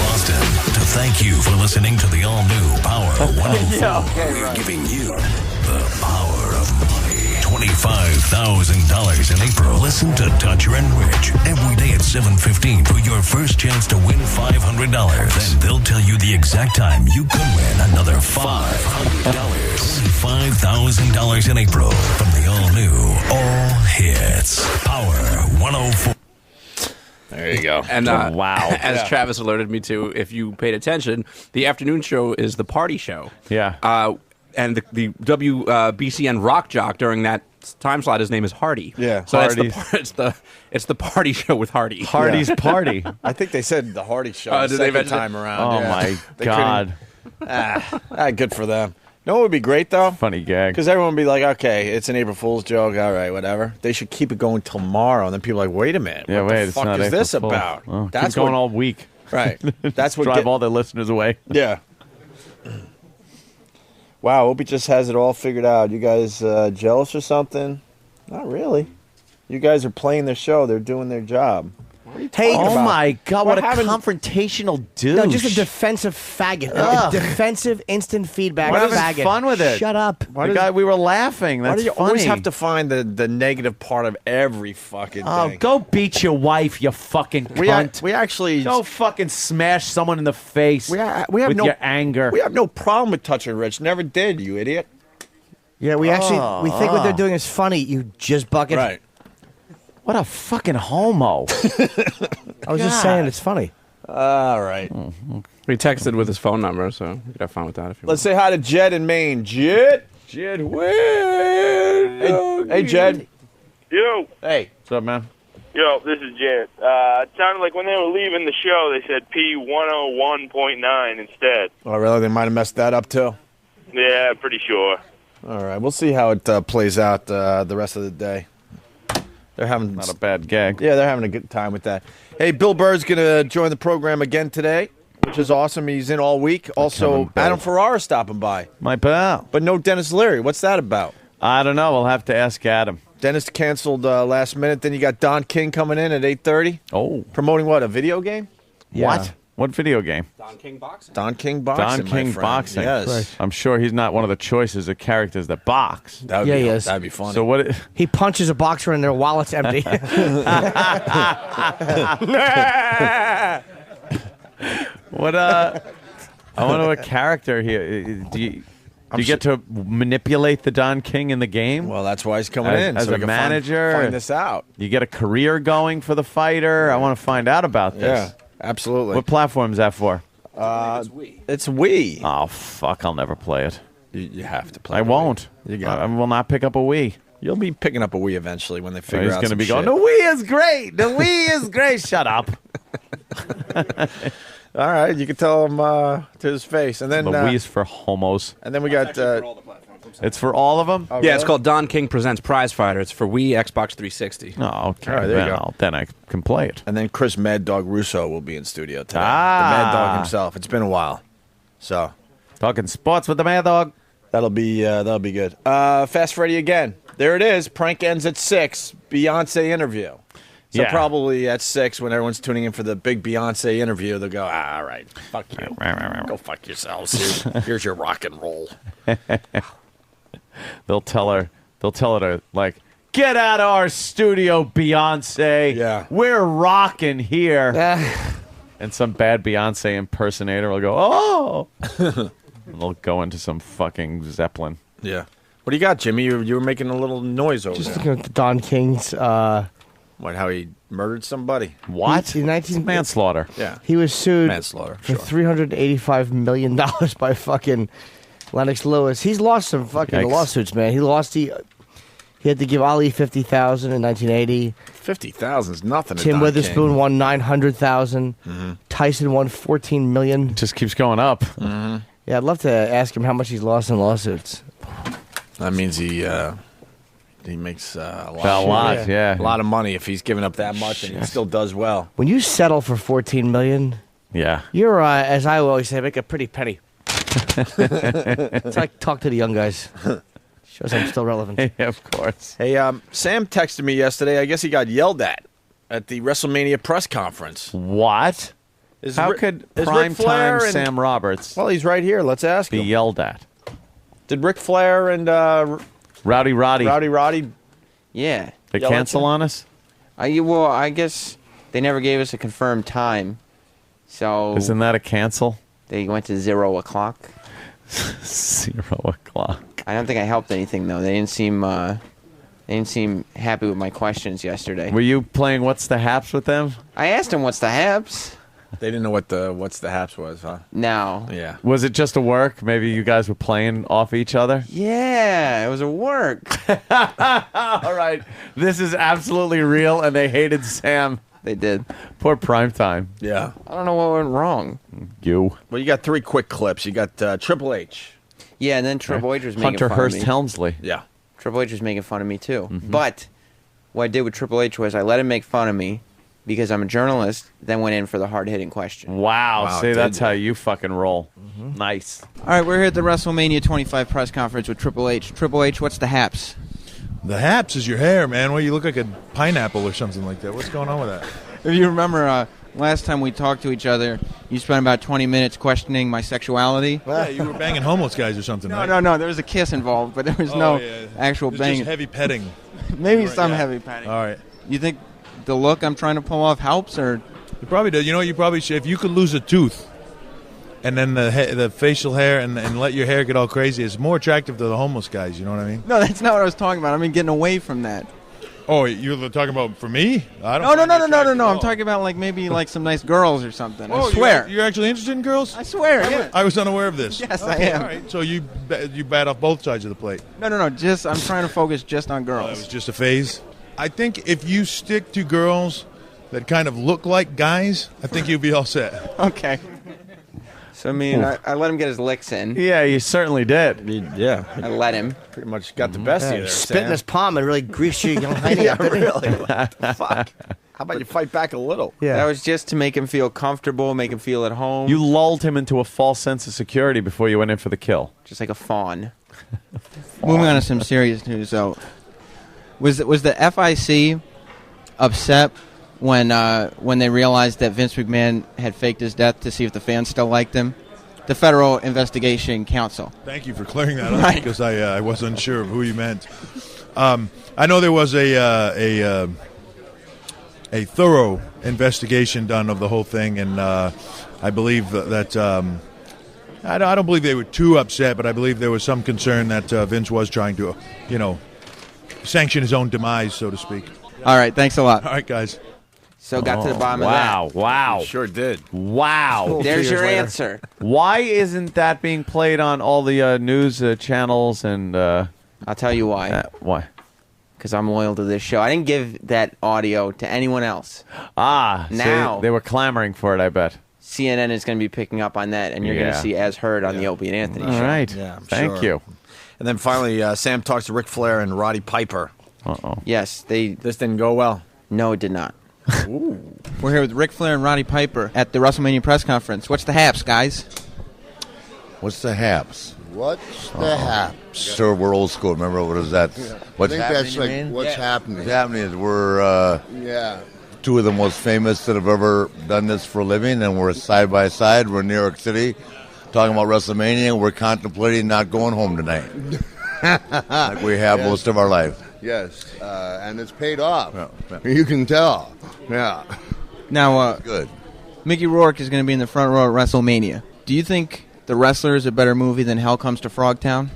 Boston, to thank you for listening to the all-new Power 104. We're giving you the power of money. $25,000 in April. Listen to Dutcher and Rich every day at 7:15 for your first chance to win $500. Then they'll tell you the exact time you could win another $500. $25,000 in April from the all-new All Hits Power 104. There you go. And wow. As Travis alerted me to, if you paid attention, the afternoon show is the party show. Yeah. And the WBCN rock jock during that time slot, his name is Hardy. Yeah. So it's the party show with Hardy. Hardy's party. I think they said the Hardy show Oh, the did they second mention time it? around. Oh, yeah. my They God. good for them. No, it would be great, though. Funny gag. Because everyone would be like, okay, it's an April Fool's joke. All right, whatever. They should keep it going tomorrow. And then people are like, wait a minute. Yeah, what wait, the it's fuck not is April this Fool's. about? Well, That's keep going what, all week. Right. That's what drive all their listeners away. Yeah. Wow, Opie just has it all figured out. You guys jealous or something? Not really. You guys are playing their show. They're doing their job. Hey, Oh my God! What a having- confrontational douche. No, just a defensive faggot. Ugh. A defensive instant feedback We're having faggot. fun with it. Shut up. The guy, we were laughing. Why That's do you funny. always have to find the negative part of every fucking Oh, thing? go beat your wife, you fucking We cunt. we actually Go fucking smash someone in the face we have with no your anger. We have no problem with touching Rich. Never did, you idiot. Yeah, we actually we think what they're doing is funny. You just bucket. Right. What a fucking homo. I was just saying it's funny. All right. We texted with his phone number, so you could have fun with that if you Let's say hi to Jed in Maine. Jed. Jed, where? Hey, Jed. Yo, Hey. What's up, man? yo, this is Janet. It sounded like when they were leaving the show, they said P101.9 instead. Oh, really? They might have messed that up, too? Yeah, pretty sure. All right. We'll see how it plays out the rest of the day. They're having Not a bad gag. Yeah, they're having a good time with that. Hey, Bill Burr's going to join the program again today, which is awesome. He's in all week. Also, Adam Ferrara stopping by. My pal. But no Dennis Leary. What's that about? I don't know. We'll have to ask Adam. Dennis canceled last minute. Then you got Don King coming in at 8:30. Oh. Promoting what, a video game? What? What video game? Don King Boxing. Don King Boxing, Don King my friend. Boxing. Yes. Right. I'm sure he's not one of the choices of characters that box. That would Yeah, be, he is. That'd be funny. So what? He punches a boxer and their wallet's empty. What? I wonder what character here. Do you get to manipulate the Don King in the game? Well, that's why he's coming as, in. as so we a can manager. find this out. You get a career going for the fighter. I want to find out about this. Yeah, absolutely. What platform is that for? It's Wii. Oh fuck! I'll never play it. You have to play. I won't. You got I will not pick up a Wii. You'll be picking up a Wii eventually when they figure He's out. going to some be shit. going. The Wii is great. The Wii is great. Shut up. All right, you can tell him to his face, and then The Wii's for homos. and then we got. It's for all of them. Oh, Yeah, it's really? called Don King Presents Prize Fighter. It's for Wii, Xbox 360. Oh, okay. All right, there you then, go. then I can play it. And then Chris Mad Dog Russo will be in studio today. Ah. The Mad Dog himself. It's been a while, so Talking sports with the Mad Dog. that'll be good. Fast Freddy again. There it is. Prank ends at 6. Beyonce interview. So Yeah. probably at 6 when everyone's tuning in for the big Beyonce interview, they'll go, all right, fuck you. Go fuck yourselves. Here's your rock and roll. They'll tell her to like, get out of our studio, Beyonce. Yeah. We're rocking here. And some bad Beyonce impersonator will go, oh. And they'll go into some fucking Zeppelin. Yeah. What do you got, Jimmy? You were making a little noise over Just there. looking at the Don King's. What, how he murdered somebody? What? In 19 Manslaughter. Yeah. He was sued Manslaughter, for sure. $385 million by fucking Lennox Lewis. He's lost some fucking Yikes. lawsuits, man. He had to give Ali $50,000 in 1980. 50,000 is nothing. to Tim Don Witherspoon King. won $900,000. Tyson won $14 million. Just keeps going up. Yeah, I'd love to ask him how much he's lost in lawsuits. That means he makes a lot. A lot, yeah. A lot of money if he's giving up that much and he still does well. When you settle for $14 million, yeah, you're, as I always say, make a pretty penny. It's like talk to the young guys. Shows I'm still relevant. Yeah, of course. Hey, Sam texted me yesterday. I guess he got yelled at the WrestleMania press conference. What? How could primetime Sam Roberts? Well, he's right here. Let's ask be him. yelled at. Did Ric Flair and Rowdy Roddy? Yeah. They cancel on us? Well, I guess they never gave us a confirmed time. So Isn't that a cancel? They went to 0 o'clock. 0 o'clock. I don't think I helped anything though. They didn't seem happy with my questions yesterday. Were you playing What's the Haps with them? I asked them what's the haps. They didn't know what the What's the Haps was, huh? No. Yeah. Was it just a work? Maybe you guys were playing off each other? Yeah, it was a work. All right. This is absolutely real, and they hated Sam. They did. Poor primetime. Yeah. I don't know what went wrong. You. Well, you got 3 quick clips. You got Triple H. Yeah, and then Triple H was making Hunter fun Hearst of me. Helmsley. Yeah. Triple H was making fun of me too. But what I did with Triple H was I let him make fun of me because I'm a journalist, then went in for the hard-hitting question. Wow. See, that's how you fucking roll. Nice. All right, we're here at the WrestleMania 25 press conference with Triple H. Triple H, what's the haps? The haps is your hair, man. Well, you look like a pineapple or something like that. What's going on with that? If you remember, last time we talked to each other, you spent about 20 minutes questioning my sexuality. Yeah, you were banging homeless guys or something, right? No, there was a kiss involved, but there was no actual It was banging. just heavy petting. Maybe Right, some yeah. heavy petting. All right. You think the look I'm trying to pull off helps, or? You probably do. You know, you probably should, if you could lose a tooth and then the facial hair and let your hair get all crazy, it's more attractive to the homeless guys, you know what I mean? No, that's not what I was talking about. I mean, getting away from that. Oh, you're talking about for me? I don't No. find it attractive at I'm all. talking about like maybe like some nice girls or something. Oh, I swear. You're actually interested in girls? I swear, yeah. I was unaware of this. Yes, I Okay, am. All right. So you bat off both sides of the plate. No. Just I'm trying to focus just on That girls. was just a phase. I think if you stick to girls that kind of look like guys, I think you'd be all set. Okay. So, I mean, I let him get his licks in. Yeah, you certainly did. Yeah. I let him. Pretty much got the best of you there, Spit in Sam. his palm and really grease your young hiney Yeah, up, didn't he? really. What the fuck? How about you fight back a little? That was just to make him feel comfortable, make him feel at home. You lulled him into a false sense of security before you went in for the kill. Just like a fawn. Moving on to some serious news, though. Was the FIC upset when they realized that Vince McMahon had faked his death to see if the fans still liked him? The Federal Investigation Council. Thank you for clearing that up because I was unsure of who you meant. I know there was a thorough investigation done of the whole thing, and I believe that I don't believe they were too upset, but I believe there was some concern that Vince was trying to, sanction his own demise, so to speak. All right, thanks a lot. All right, guys. So got to the bottom of that. Wow. Sure did. Wow. There's your answer. Why isn't that being played on all the news channels and... I'll tell you why. Why? Because I'm loyal to this show. I didn't give that audio to anyone else. Ah, Now- see, they were clamoring for it, I bet. CNN is going to be picking up on that, and you're going to see As Heard on the Opie and Anthony All show. right. Yeah, I'm Thank sure. you. And then finally, Sam talks to Ric Flair and Roddy Piper. Uh-oh. Yes, This didn't go well. No, it did not. We're here with Ric Flair and Roddy Piper at the WrestleMania press conference. What's the haps, guys? What's the haps? What's the haps? Sir, we're old school. Remember what is that? What's I think happening? that's you like mean? what's happening. What's happening is we're Yeah. two of the most famous that have ever done this for a living, and we're side by side. We're in New York City talking about WrestleMania, and we're contemplating not going home tonight like we have Yes. most of our life. Yes, and it's paid off. You can tell. Yeah. Now, Good. Mickey Rourke is going to be in the front row at WrestleMania. Do you think The Wrestler is a better movie than Hell Comes to Frogtown?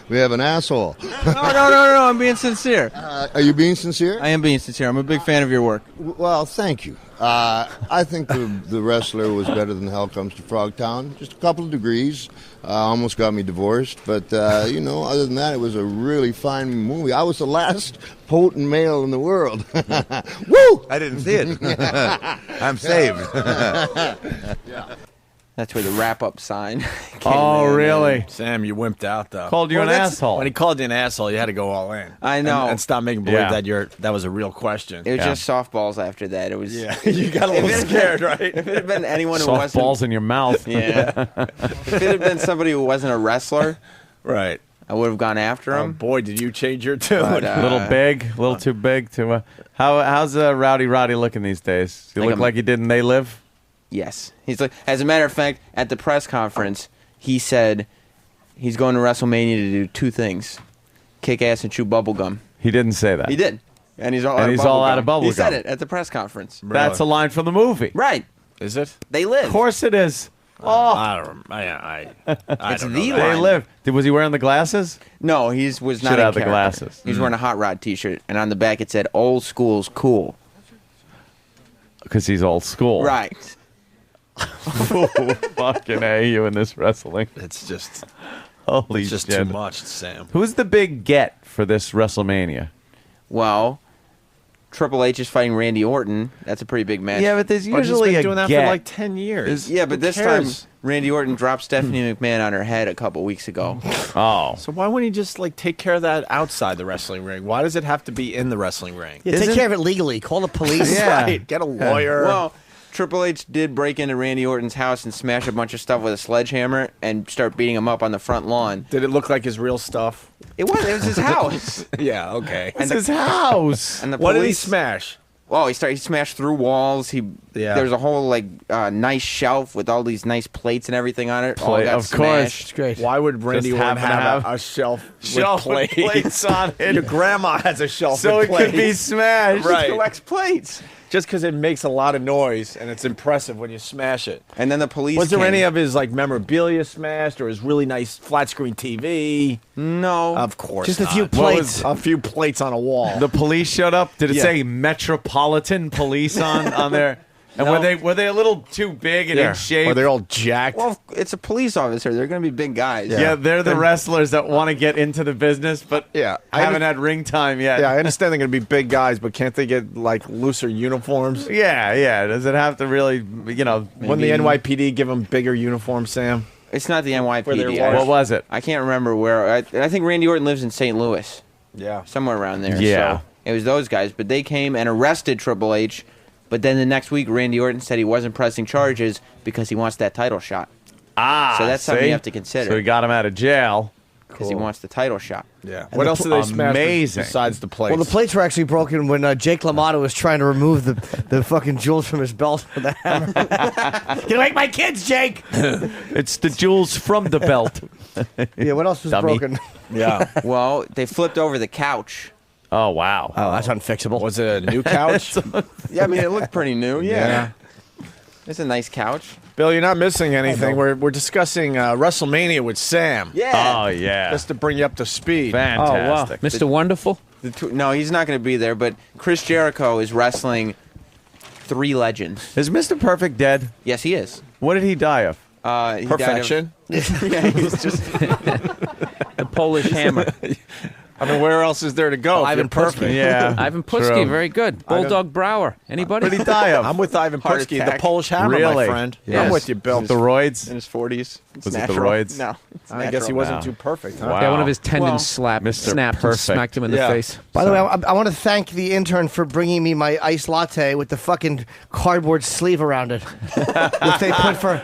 We have an asshole. No, I'm being sincere. Are you being sincere? I am being sincere. I'm a big fan of your work. Well, thank you. I think the Wrestler was better than Hell Comes to Frogtown. Just a couple of degrees. Almost got me divorced. But, other than that, it was a really fine movie. I was the last potent male in the world. Woo! I didn't see it. I'm saved. Yeah. That's where the wrap-up sign came Oh, in. really? Sam, you wimped out though. Called you an asshole. When he called you an asshole, you had to go all in. I know. and stop making believe Yeah. that was a real question. It was just softballs after that. It was. Yeah, you got a little scared, right? If it had been anyone who wasn't Softballs in your mouth. Yeah. If it had been somebody who wasn't a wrestler, right, I would have gone after Oh him. boy, did you change your tune? But, A little big, a little too big. How's Rowdy Roddy looking these days? Does he Like look a- like he did in They Live? Yes, he's like. As a matter of fact, at the press conference, he said he's going to WrestleMania to do two things: kick ass and chew bubble gum. He didn't say that. He did, and he's all And out he's of bubble all gum. out of bubble He said gum. it at the press conference. That's a line from the movie. Right. Is it? They live. Of course it is. I don't. I It's don't the know They that. live. Was he wearing the glasses? No, he was not Should in have the character. glasses. He was wearing a Hot Rod T-shirt, and on the back it said "Old School's cool." Because he's old school. Right. Fucking A, you in this wrestling. It's just Holy it's just shit. too much, Sam. Who's the big get for this WrestleMania? Well, Triple H is fighting Randy Orton. That's a pretty big match. Yeah, but there's But he's usually been a doing that get. for like 10 years. Yeah, but Who this time cares? Randy Orton dropped Stephanie McMahon on her head a couple weeks ago. Oh. So why wouldn't he just like take care of that outside the wrestling ring? Why does it have to be in the wrestling ring? Yeah, take care of it legally. Call the police. Yeah. Right. Get a lawyer. Well, Triple H did break into Randy Orton's house and smash a bunch of stuff with a sledgehammer and start beating him up on the front lawn. Did it look like his real stuff? It was his house. Yeah, okay. And It's his house. And the What did he police- smash? Oh, he smashed through walls. There's a whole nice shelf with all these nice plates and everything on it. All got of course. smashed. Great. Why would Randy Just Orton happen to have have a shelf Shelf with with plates? plates on it. Your grandma has a shelf So with it could be plates. smashed. Right. He collects plates. Just because it makes a lot of noise and it's impressive when you smash it. And then the police Was there came. any of his like memorabilia smashed or his really nice flat screen TV? No. Of course Just a not. few What plates. was a few plates on a wall. The police showed up. Did it Yeah. say Metropolitan Police on there? And No. were they a little too big and in shape? Or they're all jacked. Well, it's a police officer. They're going to be big guys. yeah, they're the wrestlers that want to get into the business, but Yeah, haven't had ring time yet. Yeah, I understand they're going to be big guys, but can't they get like looser uniforms? Yeah. Does it have to really, Wouldn't the maybe- NYPD give them bigger uniforms, Sam? It's not the Where they're NYPD. large. What was it? I can't remember where. I think Randy Orton lives in St. Louis, Yeah. somewhere around there. Yeah. So it was those guys, but they came and arrested Triple H. But then the next week, Randy Orton said he wasn't pressing charges because he wants that title shot. So that's something see? you have to consider. So we got him out of jail. Because he wants the title shot. Yeah. What else did they smash Amazing. besides the plates? Well, the plates were actually broken when Jake LaMotta was trying to remove the fucking jewels from his belt with a hammer. You make my kids, Jake. It's the jewels from the belt. Yeah, what else was Dummy. broken? Yeah. Well, they flipped over the couch. Oh, wow. Oh, that's unfixable. Was it a new couch? Yeah, I mean, it looked pretty new. Yeah. It's a nice couch. Bill, you're not missing anything. We're discussing WrestleMania with Sam. Yeah. Oh, yeah. Just to bring you up to speed. Fantastic. Mr. Wonderful? No, he's not going to be there, but Chris Jericho is wrestling 3 legends. Is Mr. Perfect dead? Yes, he is. What did he die of? He died of- Perfection. yeah, he's just The Polish Hammer. I mean, where else is there to go? if Ivan you're perfect? Yeah. Ivan Putski, True. very good. Bulldog Brower. Anybody? What did he die of? I'm with Ivan Heart Putski, the attack. Polish Hammer, my Really? friend. Yes. I'm with you, Bill. The roids? in his 40s. It's Was it the natural. roids? No. It's I guess he natural. wasn't Wow. too perfect, huh? Wow. Yeah, one of his tendons Well, snapped Mr. and Perfect. smacked him in the Yeah. face. By the way, I want to thank the intern for bringing me my iced latte with the fucking cardboard sleeve around it, which they put for.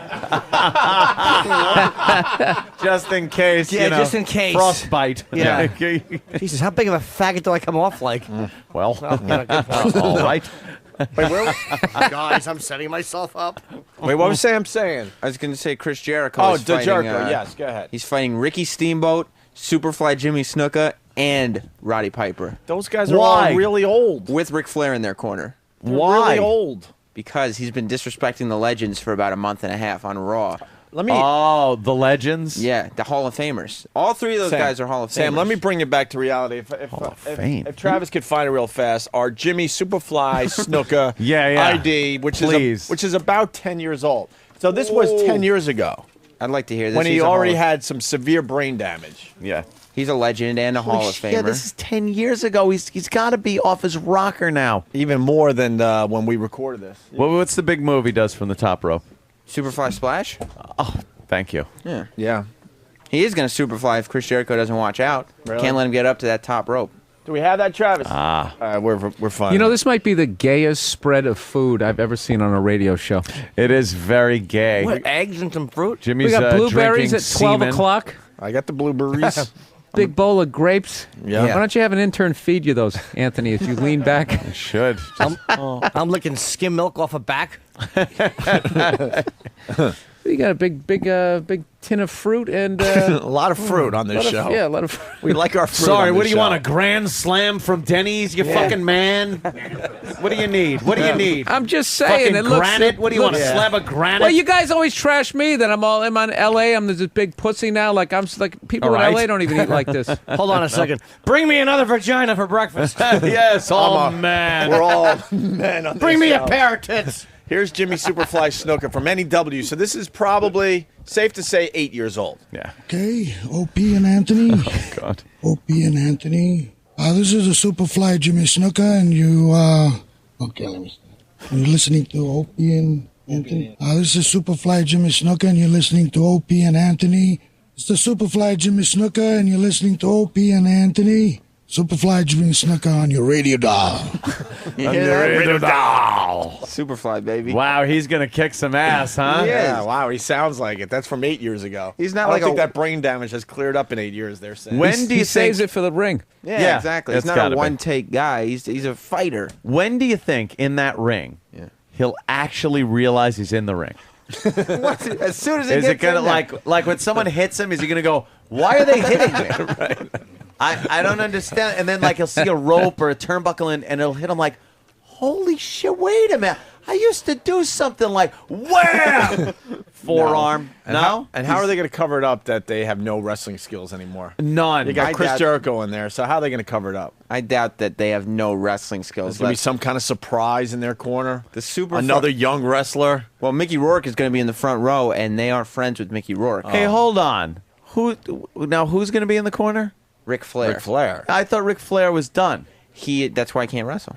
Just in case. Yeah, you know, just in case. Frostbite. Yeah. Yeah. Jesus, how big of a faggot do I come off like? Well, Yeah, good point. all right. Wait, where? Guys, I'm setting myself up. Wait, what was Sam saying? I was going to say Chris Jericho Oh, is fighting, Jericho. Yes, go ahead. He's fighting Ricky Steamboat, Superfly Jimmy Snuka, and Roddy Piper Those guys are Why? all really old. with Ric Flair in their corner. They're Why? really old. Because he's been disrespecting the legends for about a month and a half on Raw. Let me. Oh, the legends? Yeah, the Hall of Famers. All 3 of those Sam, guys are Hall of Famers. Sam, let me bring you back to reality. Fame. If Travis could find it real fast, our Jimmy Superfly Snuka Yeah. ID, which Please. is about 10 years old. So this was 10 years ago I'd like to hear this. when he He's a already Hall of- had some severe brain damage. Yeah. He's a legend and a Hall of Famer. Yeah, this is 10 years ago. He's got to be off his rocker now. Even more than when we recorded this. What's the big move he does from the top rope? Superfly Splash? Oh, thank you. Yeah. Yeah. He is going to superfly if Chris Jericho doesn't watch out. Really? Can't let him get up to that top rope. Do we have that, Travis? We're fine. You know, this might be the gayest spread of food I've ever seen on a radio show. It is very gay. What, eggs and some fruit? Jimmy's We got blueberries drinking at 12 semen. o'clock. I got the blueberries. Big bowl of grapes. Yeah. Why don't you have an intern feed you those, Anthony, if you lean back? I should. I'm licking skim milk off a back. You got a big tin of fruit and a lot of fruit on this show. Yeah, a lot of. We like our fruit. Sorry, on what this do you want? show. A grand slam from Denny's? You fucking man. What do you need? What do you need? I'm just saying. Fucking it looks, granite? What do you want? A slab of granite? Well, you guys always trash me that I'm in L.A. I'm this big pussy now. Like people All in right. L.A. don't even eat like this. Hold on a second. Bring me another vagina for breakfast. Yes, man. We're all men on Bring this me show. a pair of tits. Here's Jimmy Superfly Snuka from NEW. So this is probably safe to say 8 years old. Yeah. Okay, OP and Anthony. Oh, God. OP and Anthony. This is a Superfly Jimmy Snuka, and you, okay, let me start. You're listening to OP and Anthony. This is Superfly Jimmy Snuka, and you're listening to OP and Anthony. It's the Superfly Jimmy Snuka, and you're listening to OP and Anthony. Superfly Jimmy Snuka on your radio dial. Superfly, baby. Wow, he's going to kick some ass, huh? Yeah, wow, he sounds like it. That's from 8 years ago. He's not I don't like think a- that brain damage has cleared up in 8 years. They're saying. When do he you saves think? it for the ring? Yeah, exactly. He's it's not gotta a be. one-take guy. He's a fighter. When do you think in that ring he'll actually realize he's in the ring? As soon as he Is gets it gonna in there. like when someone hits him? Is he gonna go? Why are they hitting me? Right. I don't understand. And then like he'll see a rope or a turnbuckle and it'll hit him like, holy shit! Wait a minute. I used to do something like wham, forearm. No. And how are they going to cover it up that they have no wrestling skills anymore? None. You got I Chris doubt- Jericho in there, so how are they going to cover it up? I doubt that they have no wrestling skills There's going to be left. some kind of surprise in their corner. The super Another young wrestler. Well, Mickey Rourke is going to be in the front row, and they are friends with Mickey Rourke. Hey, hold on. Who's going to be in the corner? Ric Flair. Ric Flair. I thought Ric Flair was done. That's why he can't wrestle.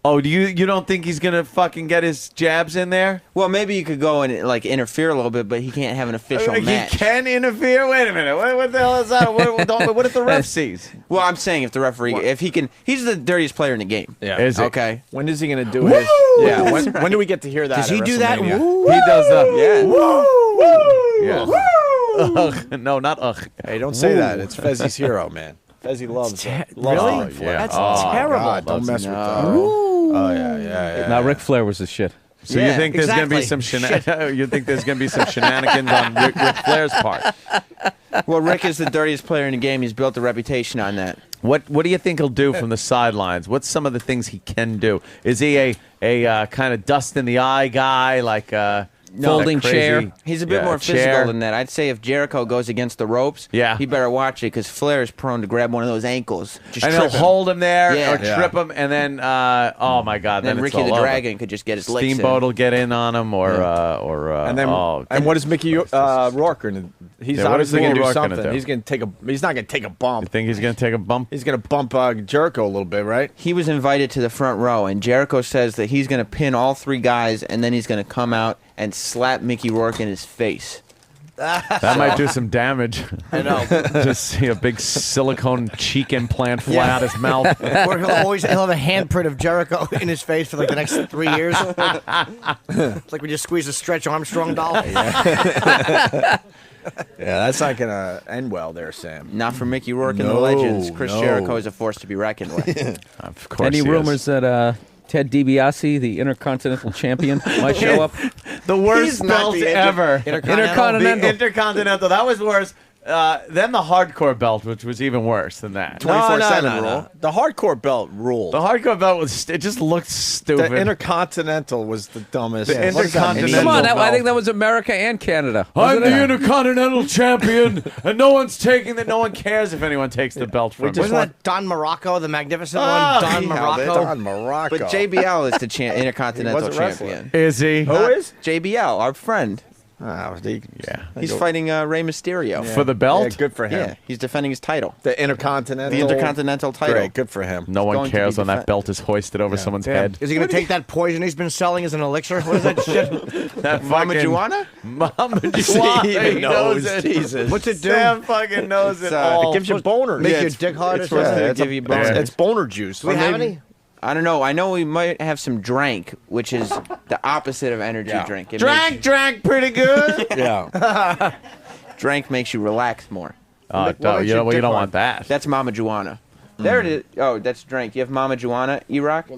Oh, you don't think he's gonna fucking get his jabs in there? Well, maybe you could go and like interfere a little bit, but he can't have an official match. He can interfere. Wait a minute. What the hell is that? What if the ref sees? Well, I'm saying if the referee, if he can, he's the dirtiest player in the game. Yeah. Is he? Okay. When is he going to do his? Yeah. When do we get to hear that? Does he at do that? WrestleMania? Woo! He does the Yeah. Yeah. Ugh. No, not ugh. Hey, don't say that. It's Fezzi's hero, man. Fezzi loves it. Really? Loves Ric Flair. That's Oh, terrible. God, don't mess with that. No. Oh yeah. Now, Ric Flair was the shit. So Yeah, you think there's going to be exactly. some you think there's going to be some shenanigans on Ric Flair's part? Well, Rick is the dirtiest player in the game. He's built a reputation on that. What do you think he'll do from the sidelines? What's some of the things he can do? Is he a kind of dust in the eye guy, like Folding crazy- chair? He's a bit Yeah, more physical chair? than that. I'd say if Jericho goes against the ropes, Yeah. he better watch it because Flair is prone to grab one of those ankles. Just And he'll trip him. hold him there Yeah. or trip him, and then oh my God, And then then Ricky it's the all over. Dragon could just get his licks in. Steamboat will get in on him, or And then, oh, and what is Mickey Rourke going to? He's Yeah, what is obviously going to do Mickey Rourke gonna something. do? He's going to take a. He's not going to take a you bump. think he's going to take a bump? He's going to bump Jericho a little bit, right? He was invited to the front row, and Jericho says that he's going to pin all three guys, and then he's going to come out and slap Mickey Rourke in his face. That might do some damage. I know. Just see a big silicone cheek implant fly out his mouth. Or he'll have a handprint of Jericho in his face for like the next 3 years. It's like we just squeeze a Stretch Armstrong doll. Yeah, that's not going to end well there, Sam. Not for Mickey Rourke and the No, Legends. Chris no. Jericho is a force to be reckoned with. Of course. Any he is. rumors that Ted DiBiase, the Intercontinental Champion, might show up? The worst He's not belt the ever. Intercontinental. The Intercontinental. That was worse. Then the hardcore belt, which was even worse than that. 24/7 rule. The hardcore belt ruled. The hardcore belt was. It just looked stupid. The Intercontinental was the dumbest. The What does that mean? Intercontinental Come on, I belt. think that was America and Canada. I'm wasn't the it? Intercontinental Champion, and no one's taking that. No one cares if anyone takes the belt from me. Wasn't that Don Morocco, the magnificent Ah, one? Don he Morocco. Don Morocco. But JBL is the Intercontinental He wasn't wrestling. champion. Is he? Who is? JBL, our friend. He's fighting Rey Mysterio For the belt? Yeah, good for him. Yeah, he's defending his title, The Intercontinental. the Intercontinental title. Great, good for him. No one going to cares be when that defend- belt is hoisted over someone's head. Is he going to take that poison he's been selling as an elixir? What is that shit? That Mama fucking- Juana? Mama He Juana. even He knows. it. Jesus. What's it do? Sam fucking knows it all. It gives you boners. Make Yeah, your it's- dick hard or it's supposed something? to give you It's, boners. it's boner juice. Do we have any? I don't know. I know we might have some drank, which is the opposite of energy drink. It Drank pretty good. Yeah. Drank makes you relax more. Oh, no, you don't want that. That's Mama Juana. There it is. Oh, that's drank. You have Mama Juana, E-Rock?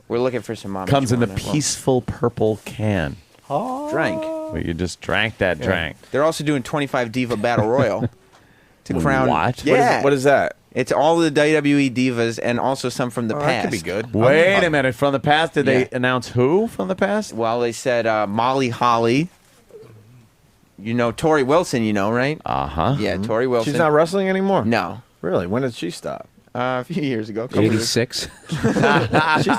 We're looking for some Mama Comes in Juana. the peaceful purple can. Drank. Well, you just drank that drank. They're also doing 25 Diva Battle Royal to crown. What? Yeah. What is that? It's all the WWE divas and also some from the past. That could be good. Wait a minute. From the past, did Yeah. they announce who from the past? Well, they said Molly Holly. You know Tori Wilson, right? Uh-huh. Yeah, Tori Wilson. She's not wrestling anymore? No. Really? When did she stop? A few years ago. a couple years. 86. She's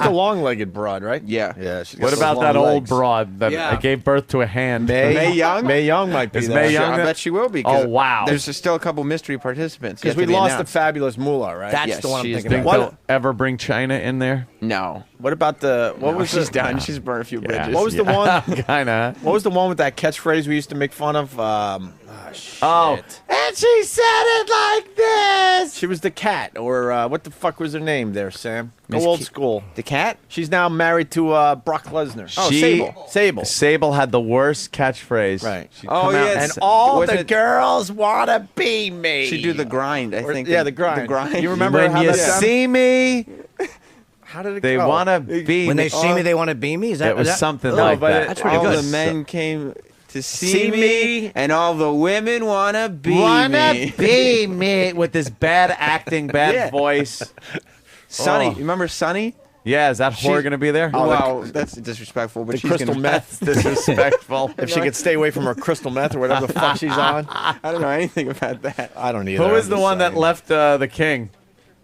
the long-legged broad, right? Yeah. Yeah. She's got What those about long that old legs. broad that Yeah. gave birth to a hand? Mae Young? Mae Young might be Is there. Mae Young I that- bet she will be. Oh, wow. There's still a couple mystery participants. Because yet we to be lost the announced. fabulous Moolah, right? That's Yes, the one I'm she's thinking Think about. they'll ever bring China in there? No. What about the what was she's the, done. She's burned a few bridges. What was the one? Kinda. What was the one with that catchphrase we used to make fun of? Oh, and she said it like this. She was the cat, or what the fuck was her name there, Sam? Go Miss old Ki- school. The cat? She's now married to Brock Lesnar. Oh, She- Sable. Sable had the worst catchphrase. Right. She'd Oh, come out yeah, And all wasn't the it- girls wanna be me. She do the grind, I think. Yeah, the grind. The grind. You remember when how you that sounded? see me, How did it they go? want to be When me. they see me, they want to be me? Is that It was is that- something Oh, like but that. it- That's pretty all good. the men came to see See me, me, and all the women wanna be wanna me. be me with this bad acting, bad Yeah. voice. Sonny, Oh. you remember Sonny? Yeah, is that whore She- going to be there? Wow, that's disrespectful. But the she's crystal gonna, meth. Disrespectful. If she could stay away from her crystal meth or whatever the fuck she's on. I don't know anything about that. I don't either. Who is I'm the just one that saying. left the king?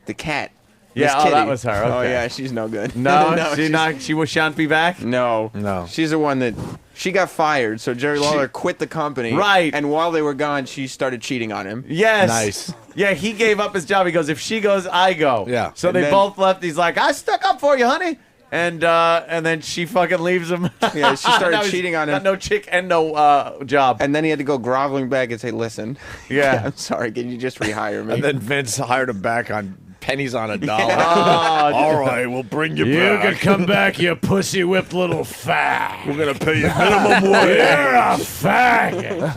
The cat. Yeah, Miss oh, that Kitty. was her. Oh okay. yeah, she's no good. No, she's- she shan't be back. No, No. She's the one that she got fired. So Jerry Lawler quit the company. Right. And while they were gone, she started cheating on him. Yes. Nice. Yeah, he gave up his job. He goes, if she goes, I go. Yeah. So And they then- both left. He's like, I stuck up for you, honey. And then she fucking leaves him. Yeah, she started Now he's cheating on him. Got no chick and no job. And then he had to go groveling back and say, "Listen, Yeah. I'm sorry. Can you just rehire me?" And then Vince hired him back on pennies on a dollar. Oh, All right, we'll bring you You back. can come back, you pussy whipped little fag. We're gonna pay you minimum wage. You're a faggot.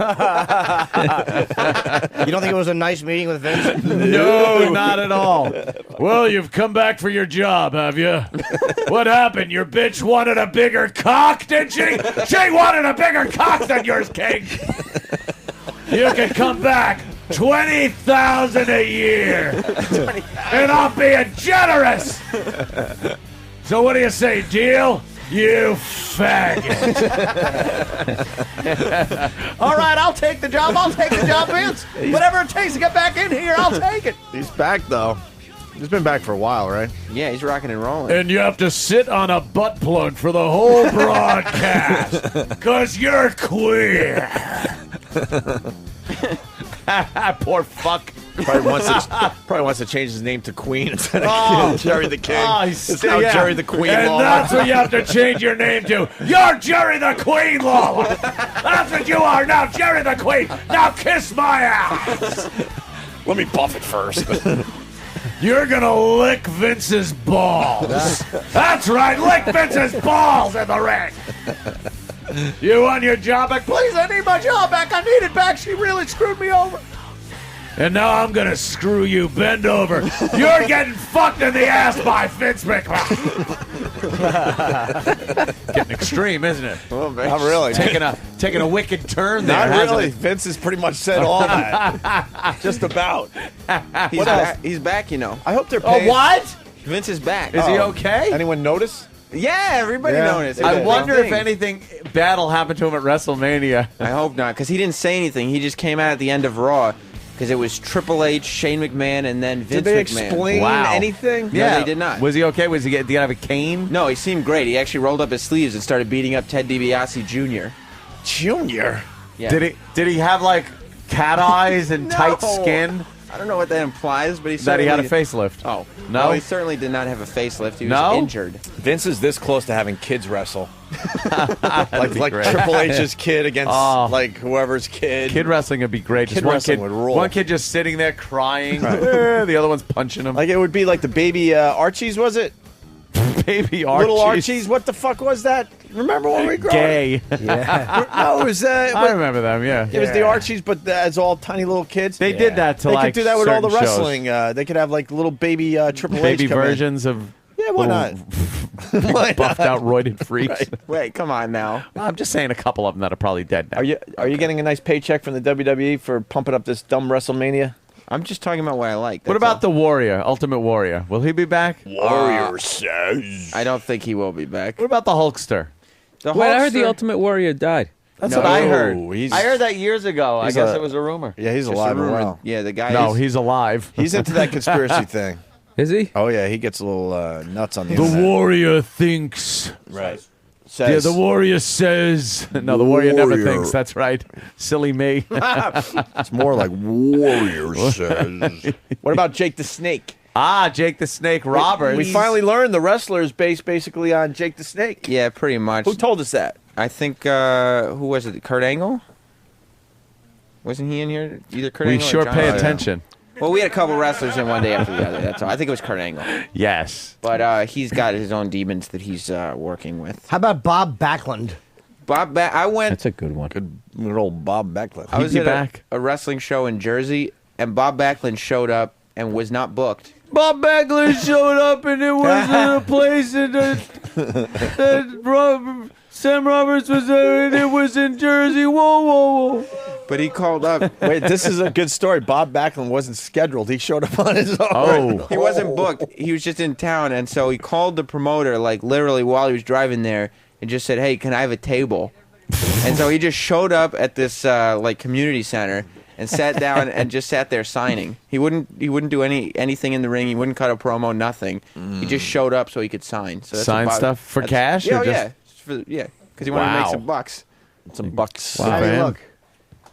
You don't think it was a nice meeting with Vince? No, not at all. Well, you've come back for your job, have you? What happened? Your bitch wanted a bigger cock, did she? She wanted a bigger cock than yours, King. You can come back. 20,000 a year. And I'm being generous. So what do you say, deal? You faggot. All right, I'll take the job. I'll take the job, Vince. Whatever it takes to get back in here, I'll take it. He's back though. He's been back for a while, right? yeah, he's rocking and rolling. And you have to sit on a butt plug for the whole broadcast. Because you're queer. Poor fuck. Probably wants to change his name to Queen instead of Jerry the King. Oh, he's It's now yeah. Jerry the Queen And Lawler. that's what you have to change your name to. You're Jerry the Queen Lawler. That's what you are now, Jerry the Queen. Now kiss my ass. Let me buff it first. You're gonna lick Vince's balls. That's right, lick Vince's balls in the ring. You want your job back? Please, I need my job back. I need it back. She really screwed me over. And now I'm gonna screw you. Bend over. You're getting fucked in the ass by Vince McMahon. Getting extreme, isn't it? Not really. Taking a wicked turn there. Not hasn't really. it? Vince has pretty much said all that. Just about. He's back. He's back. You know. I hope they're Oh, paying. what? Vince is back. Is he okay? Anyone notice? Yeah, everybody Yeah. noticed. I It's a wonder big if thing. anything bad will happen to him at WrestleMania. I hope not, because he didn't say anything. He just came out at the end of Raw, because it was Triple H, Shane McMahon, and then Vince Did they McMahon. explain Wow. anything? No, they did not. Was he okay? Was he did he have a cane? No, he seemed great. He actually rolled up his sleeves and started beating up Ted DiBiase Jr. Junior. Yeah. Did he have like cat eyes and tight skin? I don't know what that implies, but he That he had a certainly- facelift. Oh No? he certainly did not have a facelift. He was No? injured. Vince is this close to having kids wrestle. like be like great. Triple H's kid against Oh. like whoever's kid. Kid wrestling would be great. Kid Just one wrestling kid, would rule. one kid just sitting there crying. Right. The other one's punching him. Like it would be like the baby Archies, was it? Baby Little Archies. Archies. What the fuck was that? Remember when we grew Gay. up? No, it was. I remember them. Yeah. It was the Archies, but as all tiny little kids. They did that to They like could do that with all the certain shows. wrestling. They could have like little baby Triple H Baby come in. versions of. Yeah, why not? Why buffed out, roided freaks. Wait, come on now. I'm just saying a couple of them that are probably dead now. Are you getting a nice paycheck from the WWE for pumping up this dumb WrestleMania? I'm just talking about what I like. What about the Warrior, Ultimate Warrior? Will he be back? says. I don't think he will be back. What about the Hulkster? The Wait, I heard the Hulkster- Ultimate Warrior died. That's what I heard. he's- I heard that years ago. I he's guess a- it was a rumor. Yeah, he's Just alive a and rumor. well. Yeah, the guy. No, is, he's alive. He's into that conspiracy thing. Is he? Oh yeah, he gets a little nuts on the The internet. Warrior thinks. Right. Yeah, Says, the Warrior says. No, the Warrior never Warrior. thinks. That's right. Silly me. It's more like Warrior says. What about Jake the Snake? Jake the Snake Roberts. We finally learned the wrestler is based basically on Jake the Snake. Yeah, pretty much. Who told us that? I think who was it? Kurt Angle? Wasn't he in here? Either Kurt We Angle or sure John pay Cena? attention. Well, we had a couple wrestlers in one day after the other. That's all. I think it was Kurt Angle, Yes. but he's got his own demons that he's working with. How about Bob Backlund? I went. That's a good one. Good old Bob Backlund. I was be at back. a wrestling show in Jersey, and Bob Backlund showed up and was not booked. Bob Backlund showed up and it was in a place that Sam Roberts was there and it was in Jersey. Whoa, whoa, whoa. But he called up. Wait, this is a good story. Bob Backlund wasn't scheduled. He showed up on his own. He wasn't booked. He was just in town, and so he called the promoter, like literally while he was driving there, and just said, "Hey, can I have a table?" And so he just showed up at this like community center and sat down and just sat there signing. He wouldn't do anything in the ring. He wouldn't cut a promo. Nothing. He just showed up so he could sign. So that's Sign what Bob- stuff for that's- cash Yeah, or oh, just- yeah, because he wanted to Wow. make some bucks. Some bucks. Wow, How do you man. look?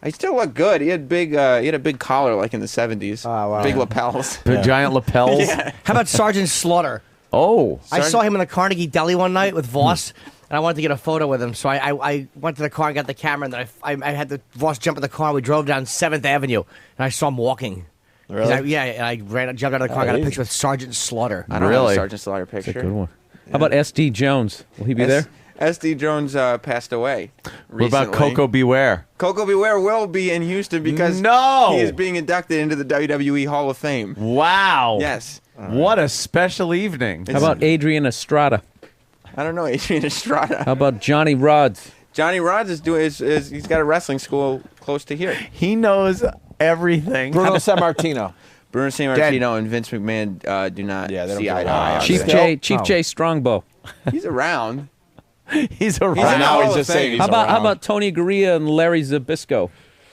He still looked good. He had big. He had a big collar like in the '70s. Oh, wow. Big lapels. The giant lapels. Yeah. How about Sergeant Slaughter? Oh. I saw him in the Carnegie Deli one night with Voss, and I wanted to get a photo with him. So I went to the car and got the camera, and then I had the Voss jump in the car. And we drove down 7th Avenue, and I saw him walking. Really? Yeah, and I jumped out of the car, and got a picture with Sergeant Slaughter. I don't have a Really? Sergeant Slaughter picture. That's a good one. How about SD Jones? Will he be there? SD Jones passed away. What about recently. Coco Beware? Coco Beware will be in Houston because No! he is being inducted into the WWE Hall of Fame. Wow. Yes. What a special evening. How about Adrian Estrada? I don't know, Adrian Estrada. How about Johnny Rods? Johnny Rods is doing. He's got a wrestling school close to here. He knows everything. Bruno Sammartino. Bruno Sammartino and Vince McMahon do not Yeah, they don't see get eye to along. eye. on Chief that. J Strongbow. He's around. He's around. He's in the now Hall he's of just saying Fame. he's How about around. Tony Gurria and Larry Zbyszko?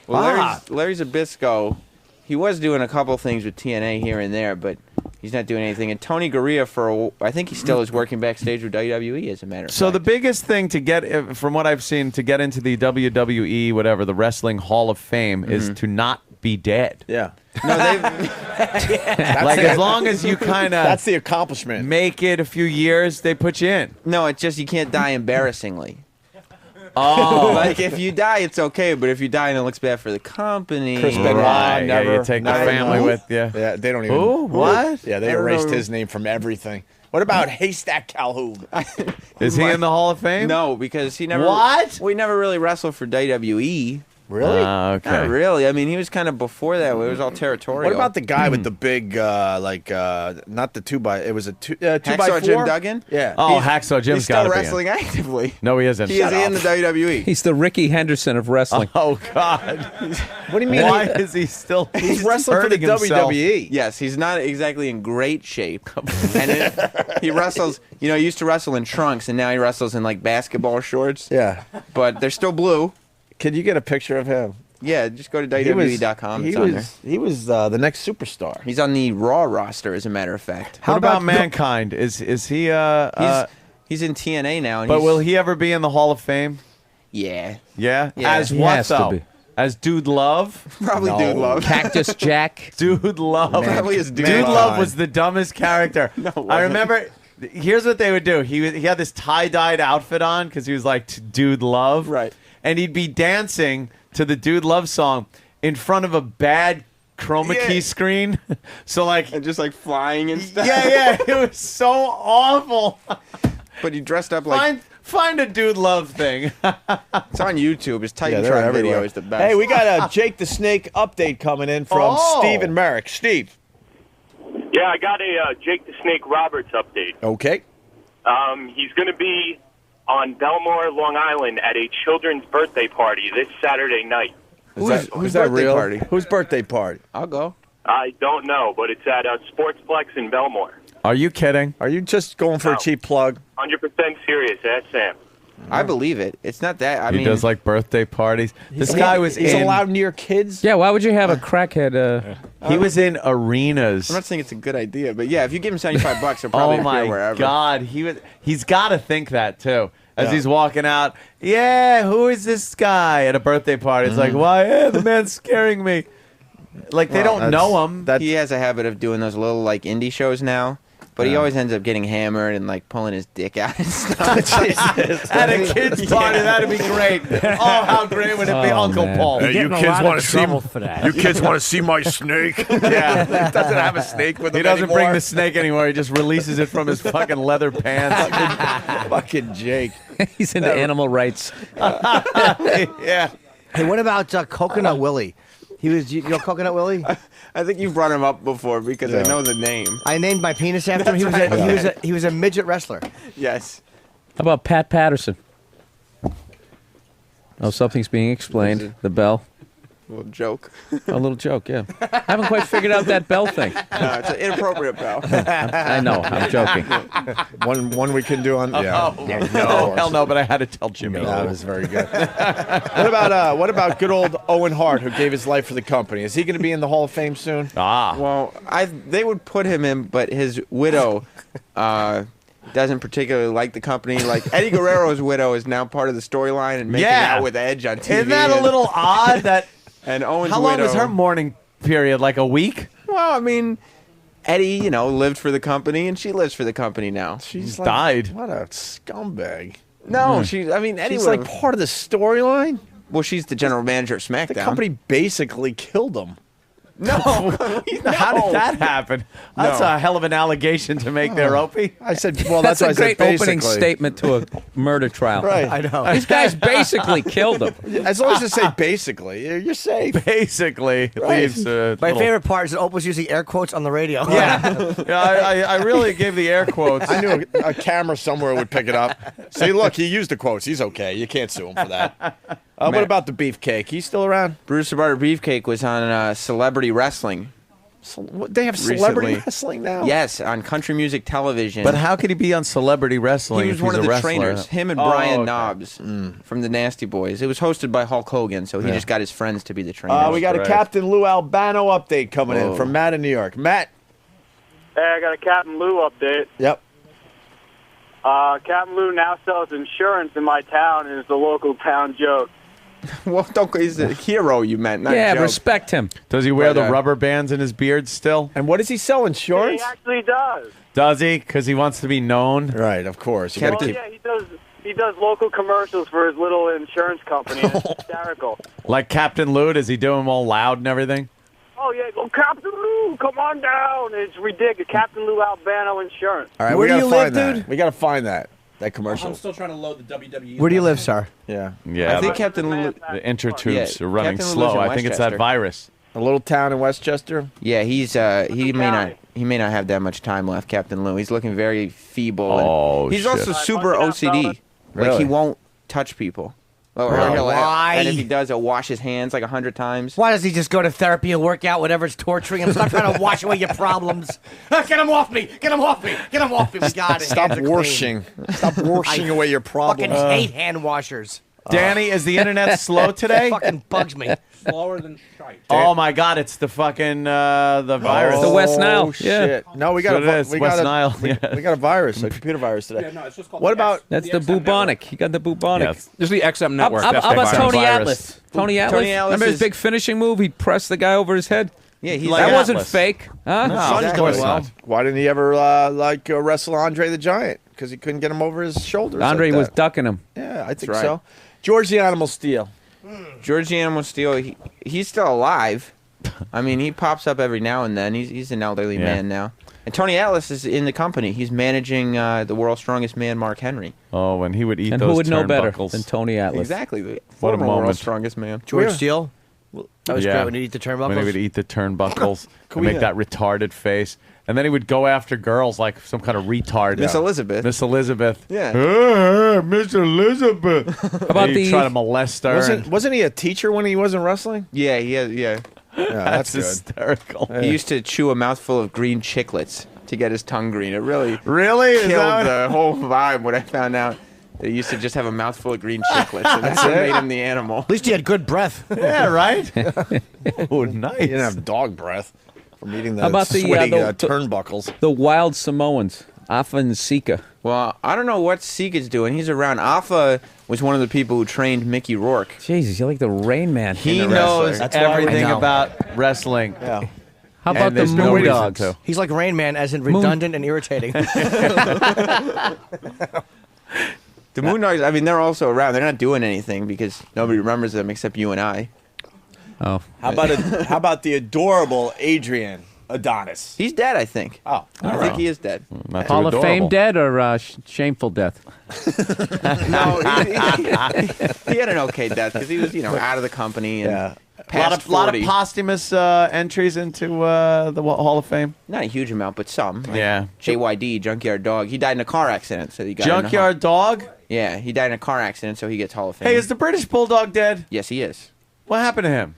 Well, Larry Zbyszko, he was doing a couple things with TNA here and there, but he's not doing anything. And Tony Gurria, I think he still is working backstage with WWE, as a matter of So fact. the biggest thing to get, from what I've seen, to get into the WWE, whatever, the Wrestling Hall of Fame, is to not be dead. Yeah. No, they've, Like, as long as you kind of That's the accomplishment. make it a few years, they put you in. no, it's just you can't die embarrassingly. Oh. Like, if you die, it's okay, but if you die and it looks bad for the company. Chris Benoit, Right, yeah, never. you take the never family know. with you. Yeah, they don't even. Who? What? Yeah, they I don't erased know. his name from everything. What about Haystack Calhoun? Is he in the Hall of Fame? No, because he never. What? We never really wrestled for WWE. Really? Okay. Not really. I mean, he was kind of before that. It was all territorial. What about the guy with the big, not the 2x, it was a 2x4? Hacksaw Jim Duggan? Yeah. Oh, He's- Hacksaw Jim's He's still got to be wrestling in. actively. No, he isn't. He is in the WWE. He's the Ricky Henderson of wrestling. Oh, God. What do you mean? Why is he still He's wrestling for the hurting himself? WWE. Yes, he's not exactly in great shape. And he wrestles, he used to wrestle in trunks, and now he wrestles in, like, basketball shorts. Yeah. But they're still blue. Can you get a picture of him? Yeah, just go to WWE.com. It's on there. He was the next superstar. He's on the Raw roster, as a matter of fact. What about Mankind? Is he He's in TNA now. And but he's, will he ever be in the Hall of Fame? Yeah. Yeah? Yeah. As He what, has to though? be. As Dude Love? Probably Dude Love. Cactus Jack. Dude Love. Probably is Dude Dude Love. Love was the dumbest character. No, it I wasn't. remember. Here's what they would do. He had this tie-dyed outfit on because he was like Dude Love. Right. And he'd be dancing to the Dude Love song in front of a bad chroma key screen. So like And just like flying and stuff. yeah, it was so awful. But he dressed up like. Find a Dude Love thing. It's on YouTube. His Yeah, they're Titantron everywhere. video is the best. Hey, we got a Jake the Snake update coming in from Oh. Steve and Merrick. Steve. Yeah, I got a Jake the Snake Roberts update. Okay. He's going to be on Belmore, Long Island at a children's birthday party this Saturday night. Who's that birthday real? party? Whose birthday party? I'll go. I don't know, but it's at a Sportsplex in Belmore. Are you kidding? Are you just going for a cheap plug? 100% serious. Ask Sam. I believe it. It's not that. I He mean, does like birthday parties. This guy was He's in. allowed near kids? Yeah, why would you have a crackhead? He was in arenas. I'm not saying it's a good idea, but yeah, if you give him $75, he'll probably Oh appear my wherever. God, he's got to think that too. As Yeah. he's walking out, yeah, who is this guy at a birthday party? It's like, why? Yeah, the man's scaring me. Like they Well, don't know him. He has a habit of doing those little like indie shows now, but he always ends up getting hammered and like pulling his dick out and stuff. At a kid's party, that'd be great. Oh, how great would it be, Oh, Uncle man. Paul? You're Hey, you getting a kids lot want of to see trouble for that. You kids want to see my snake? Yeah, He doesn't have a snake with him he doesn't anymore. bring the snake anymore. He just releases it from his fucking leather pants. Fucking Jake. He's into animal rights. Yeah. Hey, what about Coconut Willie? He was, you know, Coconut Willie. I think you've brought him up before because I know the name. I named my penis after him. He was a midget wrestler. Yes. How about Pat Patterson? Oh, something's being explained. The bell. Little joke. A little joke, yeah. I haven't quite figured out that bell thing. No, it's an inappropriate bell. I know, I'm joking. One we can do on. Yeah. No, hell no, but I had to tell Jimmy. That was very good. What about good old Owen Hart, who gave his life for the company? Is he going to be in the Hall of Fame soon? Well, they would put him in, but his widow doesn't particularly like the company. Like Eddie Guerrero's widow is now part of the storyline and making Yeah. out with Edge on TV. Isn't that a little odd? That and Owen's how long widow, was her mourning period? Like a week? Well, I mean, Eddie, lived for the company, and she lives for the company now. She's died. What a scumbag. No, Eddie She's would've- like part of the storyline. Well, she's the general manager of SmackDown. The company basically killed him. No, How did that happen? That's No. a hell of an allegation to make there, Opie. I said, well, That's that's, a what I great said opening basically. statement to a murder trial. Right. I know. These guys basically killed him. As long as you say basically, you're safe. Basically, leaves. My favorite part is that Ope was using air quotes on the radio. Yeah, I really gave the air quotes. I knew a camera somewhere would pick it up. See, look, he used the quotes. He's okay. You can't sue him for that. What about the beefcake? He's still around? Bruce the Barber Beefcake was on Celebrity Wrestling. They have celebrity recently. wrestling now? Yes, on country music television. But how could he be on Celebrity Wrestling? He was if one he's of a the wrestler? trainers. Him and Oh, Brian okay. Knobs from the Nasty Boys. It was hosted by Hulk Hogan, so he just got his friends to be the trainers. We got a Captain Lou Albano update coming in Whoa. from Matt in New York. Matt. Hey, I got a Captain Lou update. Yep. Captain Lou now sells insurance in my town and is the local town joke. Well, he's a hero, you meant, not Yeah, a joke. respect him. Does he wear But, the rubber bands in his beard still? And what does he sell? Insurance? He actually does. Does he? Because he wants to be known. Right, of course. Well, yeah, he does. He does local commercials for his little insurance company. And it's hysterical. Like Captain Lou, does he do them all loud and everything? Oh yeah, go Captain Lou, come on down. It's ridiculous. Captain Lou Albano Insurance. All right, Where we do gotta you find live, that. dude? We got to find that commercial. still trying to load the WWE. Where do you live, sir? Yeah. Yeah. I think Captain Lou. the intertubes Yeah, are running Captain Lou's slow. in I think it's that Westchester. virus. A little town in Westchester. Yeah, he may not have that much time left, Captain Lou. He's looking very feeble. and Oh, he's shit. also super OCD. Like Really? he won't touch people. Or he'll- Why? And if he does, he'll wash his hands like 100 times. Why does he just go to therapy and work out whatever's torturing him? Stop trying to wash away your problems. Get him off me! Get him off me! Get him off me! We got it. Stop Hands are clean. washing. Stop washing away your Fucking problems. hate hand washers. Danny, is the internet slow today? It fucking bugs me. Slower than shite. Oh my God! It's the fucking the virus. The West Nile. Oh, shit. No, we got we got a virus, a computer virus today. Yeah, no, it's just called What the about That's the bubonic. He got the bubonic. Yes. Just the XM network. How That's about the Tony virus. Atlas? Tony Atlas. Tony Atlas Remember his is- big finishing move? He'd press the guy over his head. Yeah, he's That wasn't Atlas. fake, huh? No, Son's of course doing well. not. Why didn't he ever wrestle Andre the Giant? Because he couldn't get him over his shoulders. Andre like was that. ducking him. Yeah, I think right. so. George the Animal Steel. George the Animal Steel. He's still alive. I mean, he pops up every now and then. He's an elderly man now. And Tony Atlas is in the company. He's managing the world's strongest man, Mark Henry. Oh, when he would eat And those who would know better turnbuckles. than Tony Atlas? Exactly. What a Former moment. world's strongest man. George Steele. That was Yeah. great when he eat the turnbuckles. When he would eat the turnbuckles and we- make that retarded face. And then he would go after girls like some kind of retard. Miss Elizabeth. Miss Elizabeth. Yeah. Hey, Miss Elizabeth. How about He'd the- try to molest her. Wasn't he a teacher when he wasn't wrestling? Yeah, Yeah, That's that's good. hysterical. He used to chew a mouthful of green chiclets to get his tongue green. It really Really? Is killed that- the whole vibe when I found out that he used to just have a mouthful of green chiclets, and that's what made him the animal. At least he had good breath. Yeah, right? Oh, nice. He didn't have dog breath from eating the How about the, sweaty the- turnbuckles. The wild Samoans, Afa and Sika. Well, I don't know what Sika's doing. He's around. Afa was one of the people who trained Mickey Rourke. Jesus, you're like the Rain Man. He the knows wrestler. everything I know. about wrestling. Yeah. How about And the there's no Moon reason Dogs? to. He's like Rain Man, as in redundant and irritating. The Moondogs, I mean, they're also around. They're not doing anything because nobody remembers them except you and I. Oh. How about the adorable Adrian Adonis? He's dead, I think. Oh, I think he is dead. Not Hall too of Fame adorable. dead or shameful death? No, he had an okay death because he was, out of the company and Yeah. past lot of 40. posthumous entries into the Hall of Fame. Not a huge amount, but some. Like Yeah. JYD, Junkyard Dog. He died in a car accident, so he got in a Junkyard Dog. Yeah, he died in a car accident, so he gets Hall of Fame. Hey, is the British Bulldog dead? Yes, he is. What happened to him?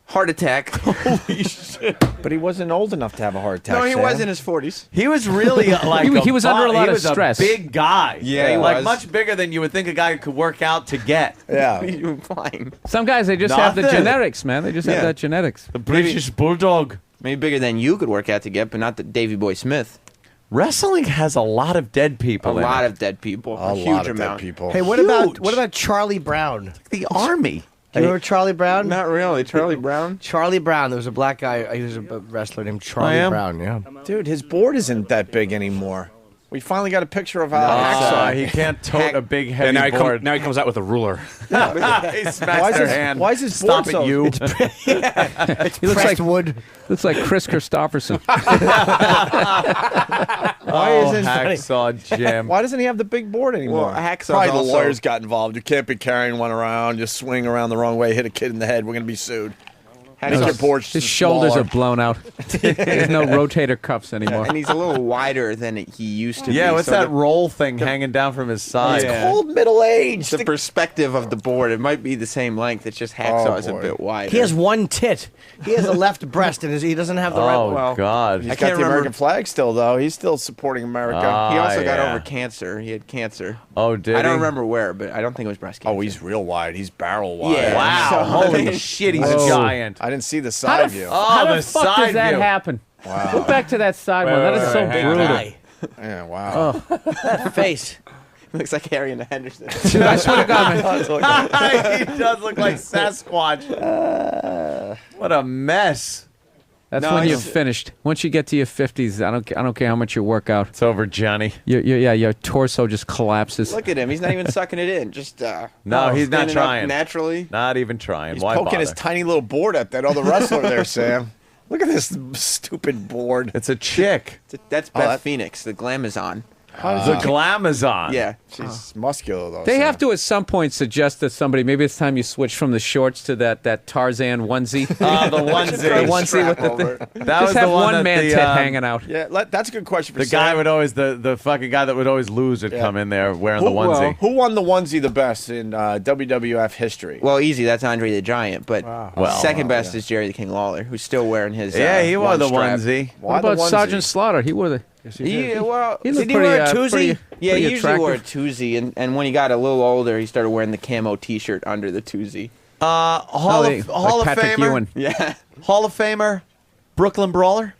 Heart attack. Holy shit! But he wasn't old enough to have a heart attack. No, he Sam. was in his 40s. He was really like He was under a lot he of was stress. A big guy. Yeah, he like was. much bigger than you would think a guy could work out to get. Yeah. He's been flying. Some guys, they just have the Nothing. genetics, man. They just have Yeah. that genetics. The British Bulldog. Maybe bigger than you could work out to get, but not the Davy Boy Smith. Wrestling has a lot of dead people. A in lot it. of dead people. A huge lot of amount. dead people. Hey, what about Charlie Brown? The army. Do you remember Charlie Brown? Not really. Charlie Brown? Charlie Brown. There was a black guy. He was a wrestler named Charlie am? Brown. Yeah. Dude, his board isn't that big anymore. We finally got a picture of Hacksaw. He can't tote a big heavy And now board. now he comes out with a ruler. He smacks Why is their his- hand. why is his Stop board it, so- you? He looks like wood. Looks like Chris Christopherson. Why isn't Hacksaw Jim? Why doesn't he have the big board anymore? Well, Hacksaw's Probably the also- lawyers got involved. You can't be carrying one around, just swing around the wrong way, hit a kid in the head. We're going to be sued. Make your board His shoulders smaller. are blown out. There's no rotator cuffs anymore. And he's a little wider than he used to be. Yeah, what's so that the- roll thing hanging down from his side? Yeah. Old middle age. The perspective of the board, it might be the same length. It's just Hacksaw is a boy. bit wider. He has one tit. He has a left breast, and he doesn't have the right Oh one. Well, God! He's I got can't the remember- American flag still, though. He's still supporting America. Ah, He also got yeah. over cancer. He had cancer. Oh, did I don't he? remember where, but I don't think it was breast cancer. Oh, he's real wide. He's barrel wide. Yeah. Wow! So- Holy shit! He's Whoa. a giant. I didn't see the How side the, view. how Oh, the the fuck side does that view. happen? Wow. Go back to that side one. That is so wait, brutal. Guy. Yeah, wow. That face. Looks like Harry and the Henderson. Dude, I swear to God, man. He does look like Sasquatch. What a mess! That's No, when you're he's- finished. Once you get to your 50s, I don't care how much you work out. It's over, Johnny. Your torso just collapses. Look at him. He's not even sucking it in. Just No, he's not standing up trying. naturally. Not even trying. He's Why poking bother? his tiny little board at that other wrestler there, Sam. Look at this stupid board. It's a chick. That's Beth Phoenix, the Glamazon. The Glamazon. Yeah. She's muscular, though. They Sam. have to at some point suggest that somebody, maybe it's time you switch from the shorts to that Tarzan onesie. The onesie. The onesie with the thing. That was Just have the one one that man the, tit hanging out. Yeah, that's a good question for The Sam. guy would always the fucking guy that would always lose would come in there wearing the onesie. Who won the onesie the best in WWF history? Well, easy. That's Andre the Giant. But Well, second best is Jerry the King Lawler, who's still wearing his. Yeah, he wore one the strap. onesie. What about Sergeant Slaughter? He wore the Well, He did looked he wear a pretty, toozie? Yeah, pretty he usually wore a attractive. toozie, and when he got a little older, he started wearing the camo T-shirt under the toozie. Hall of Patrick Famer. Ewing. Yeah. Hall of Famer. Brooklyn Brawler.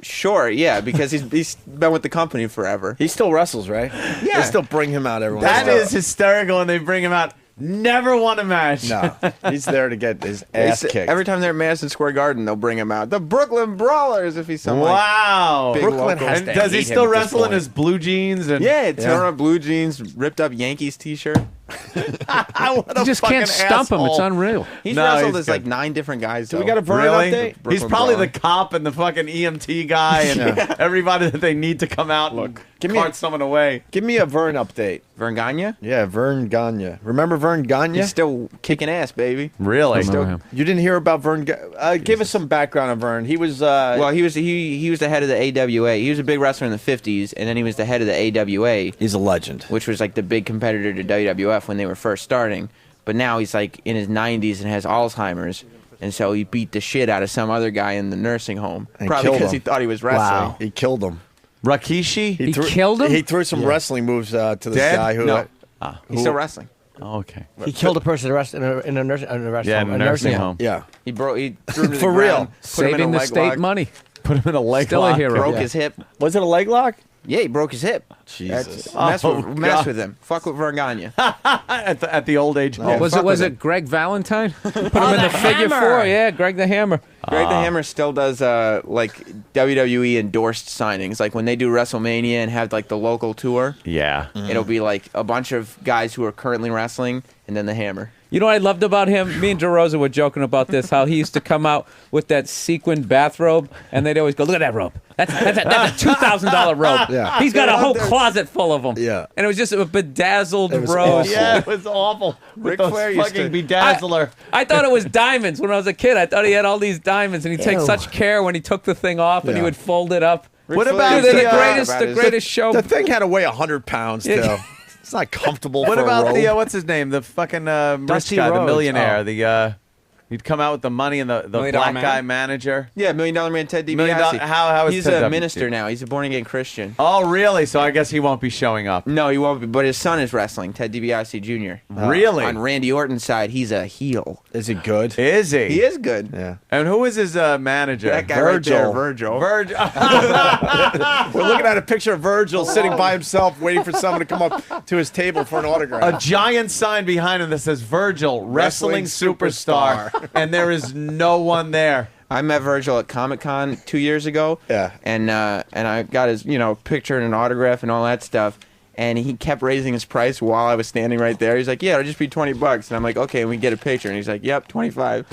Sure, yeah, because he's been with the company forever. He still wrestles, right? Yeah. They still bring him out every once That in a while. is hysterical when they bring him out. Never won a match. No, he's there to get his ass kicked. Every time they're at Madison Square Garden, they'll bring him out. The Brooklyn Brawlers, if he's some Wow. big Brooklyn local- has And to does he hate still him at this wrestle in point. his blue jeans? And Yeah, turn on blue jeans, ripped up Yankees T-shirt. What a You just can't fucking stump him. It's asshole. unreal. He's No, wrestled he's as good. like 9 different guys. Do we though. got a Vern Really? update? He's Brooklyn probably Brawler. the cop and the fucking EMT guy and everybody that they need to come out and give me a- cart someone away. Give me a Vern update. Vern Gagne? Yeah, Vern Gagne. Remember Vern Gagne? He's still kicking ass, baby. Really? Remember him. You didn't hear about Vern? Give us some background on Vern. He was. Well, he was the head of the AWA. He was a big wrestler in the 50s, and then he was the head of the AWA, he's a legend. which was like the big competitor to WWF when they were first starting. But now he's like in his 90s and has Alzheimer's, and so he beat the shit out of some other guy in the nursing home, And probably killed because him. he thought he was wrestling. Wow, he killed him. Rakishi? He killed him? He threw some wrestling moves to this Dead? guy who. No. He's still wrestling. Oh, okay. He killed a person in a nursing Yeah, home. in a nursing home. Yeah. He threw him to the For real. ground, put him in a Saving the leg state lock, money. Put him in a leg Still a lock. hero. broke Yeah. his hip. Was it a leg lock? Yeah, he broke his hip. Jesus. Mess Oh, mess God. with him. Fuck with Vern Gagne. at the old age. Yeah, was fuck it with him. Greg Valentine? Put him in the figure Hammer. 4. Yeah, Greg the Hammer. Greg the Hammer still does like WWE endorsed signings. Like when they do WrestleMania and have like the local tour, Yeah. it'll be like a bunch of guys who are currently wrestling and then the Hammer. You know what I loved about him? Me and DeRosa were joking about this, how he used to come out with that sequined bathrobe, and they'd always go, look at that robe. That's a $2,000 robe. Yeah. He's got a whole closet full of them. Yeah. And it was just a bedazzled It was robe. awful. Yeah, it was awful. Ric With those Flair used fucking to- bedazzler. I thought it was diamonds when I was a kid. I thought he had all these diamonds, and he'd take Ew. such care when he took the thing off, and he Yeah. would fold it up. What Flair about used to the talk greatest, about the his- greatest show? The thing had to weigh 100 pounds Yeah. still. It's not comfortable. What for about a the robe. what's his name? The fucking rich Dusty guy, the Rhodes. millionaire. Oh. The he'd come out with the money and the Million black Dollar Man? guy manager. Yeah, $1 Million Man Ted DiBiase. $1 Million how is He's Ted a DiBiase? minister now. He's a born again Christian. Oh, really? So I guess he won't be showing up. No, he won't be. But his son is wrestling, Ted DiBiase Jr. Really? On Randy Orton's side, he's a heel. Is he good? Is he? He is good. Yeah. And who is his manager? That guy right there, Virgil. Virgil. We're looking at a picture of Virgil sitting by himself, waiting for someone to come up to his table for an autograph. A giant sign behind him that says Virgil, wrestling superstar, and there is no one there. I met Virgil at Comic-Con 2 years ago. Yeah. And I got his, picture and an autograph and all that stuff. And he kept raising his price while I was standing right there. He's like, "Yeah, it'll just be $20." And I'm like, "Okay," and we get a picture. And he's like, "Yep, 25."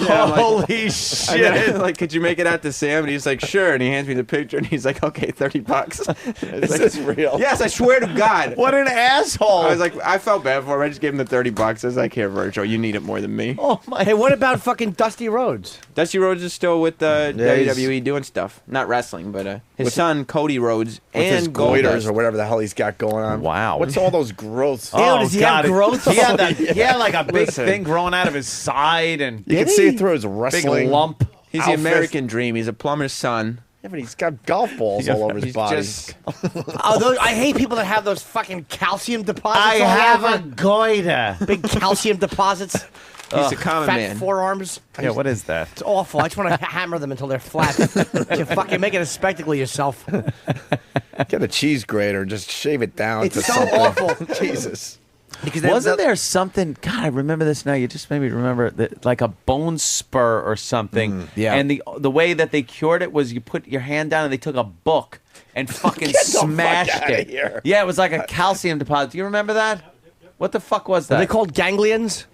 Holy shit! And then I'm like, "Could you make it out to Sam?" And he's like, "Sure." And he hands me the picture. And he's like, "Okay, $30." Is this real? Yes, I swear to God. What an asshole! I was like, I felt bad for him. I just gave him the $30. I was like, "Here, Virgil, you need it more than me." Oh my! Hey, what about fucking Dusty Rhodes? Dusty Rhodes is still with Yeah, WWE doing stuff, not wrestling, but his son Cody Rhodes With and his goiters Goldust. or whatever the hell he's got going on. Wow. What's all those growths? Ew, does he have growth? He had, he had like a big Listen. thing growing out of his side, and You can see it through his wrestling. big lump. He's outfit. the American dream. He's a plumber's son. Yeah, but he's got golf balls all over his He's body. just I hate people that have those fucking calcium deposits. I all have over. a goiter. Big calcium deposits. he's a common Fat man. forearms. Yeah, what is that? It's awful. I just want to hammer them until they're flat. You fucking make it a spectacle of yourself. Get a cheese grater and just shave it down. It's to so something. awful. Jesus. Because Wasn't there something? God, I remember this now. You just made me remember that, like a bone spur or something. yeah. And the way that they cured it was you put your hand down and they took a book and fucking Get the fuck smashed outta it. here. Yeah, it was like a calcium deposit. Do you remember that? What the fuck was Are that? they called ganglions?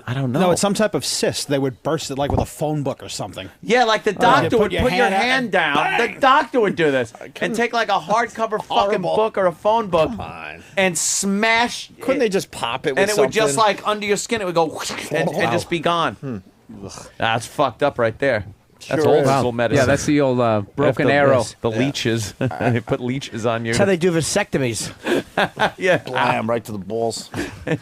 I don't know. No, it's some type of cyst. They would burst it like with a phone book or something. Yeah, like the doctor would put your hand out hand and down. bang! The doctor would do this and take like a hardcover fucking book or a phone book and smash. Couldn't they just pop it with And it would just something? like under your skin, it would go and just be gone. That's fucked up right there. That's old Wow. school medicine. Yeah, that's the old broken arrow. The leeches. They put leeches on you. That's how they do vasectomies. Yeah. Blam, right to the balls.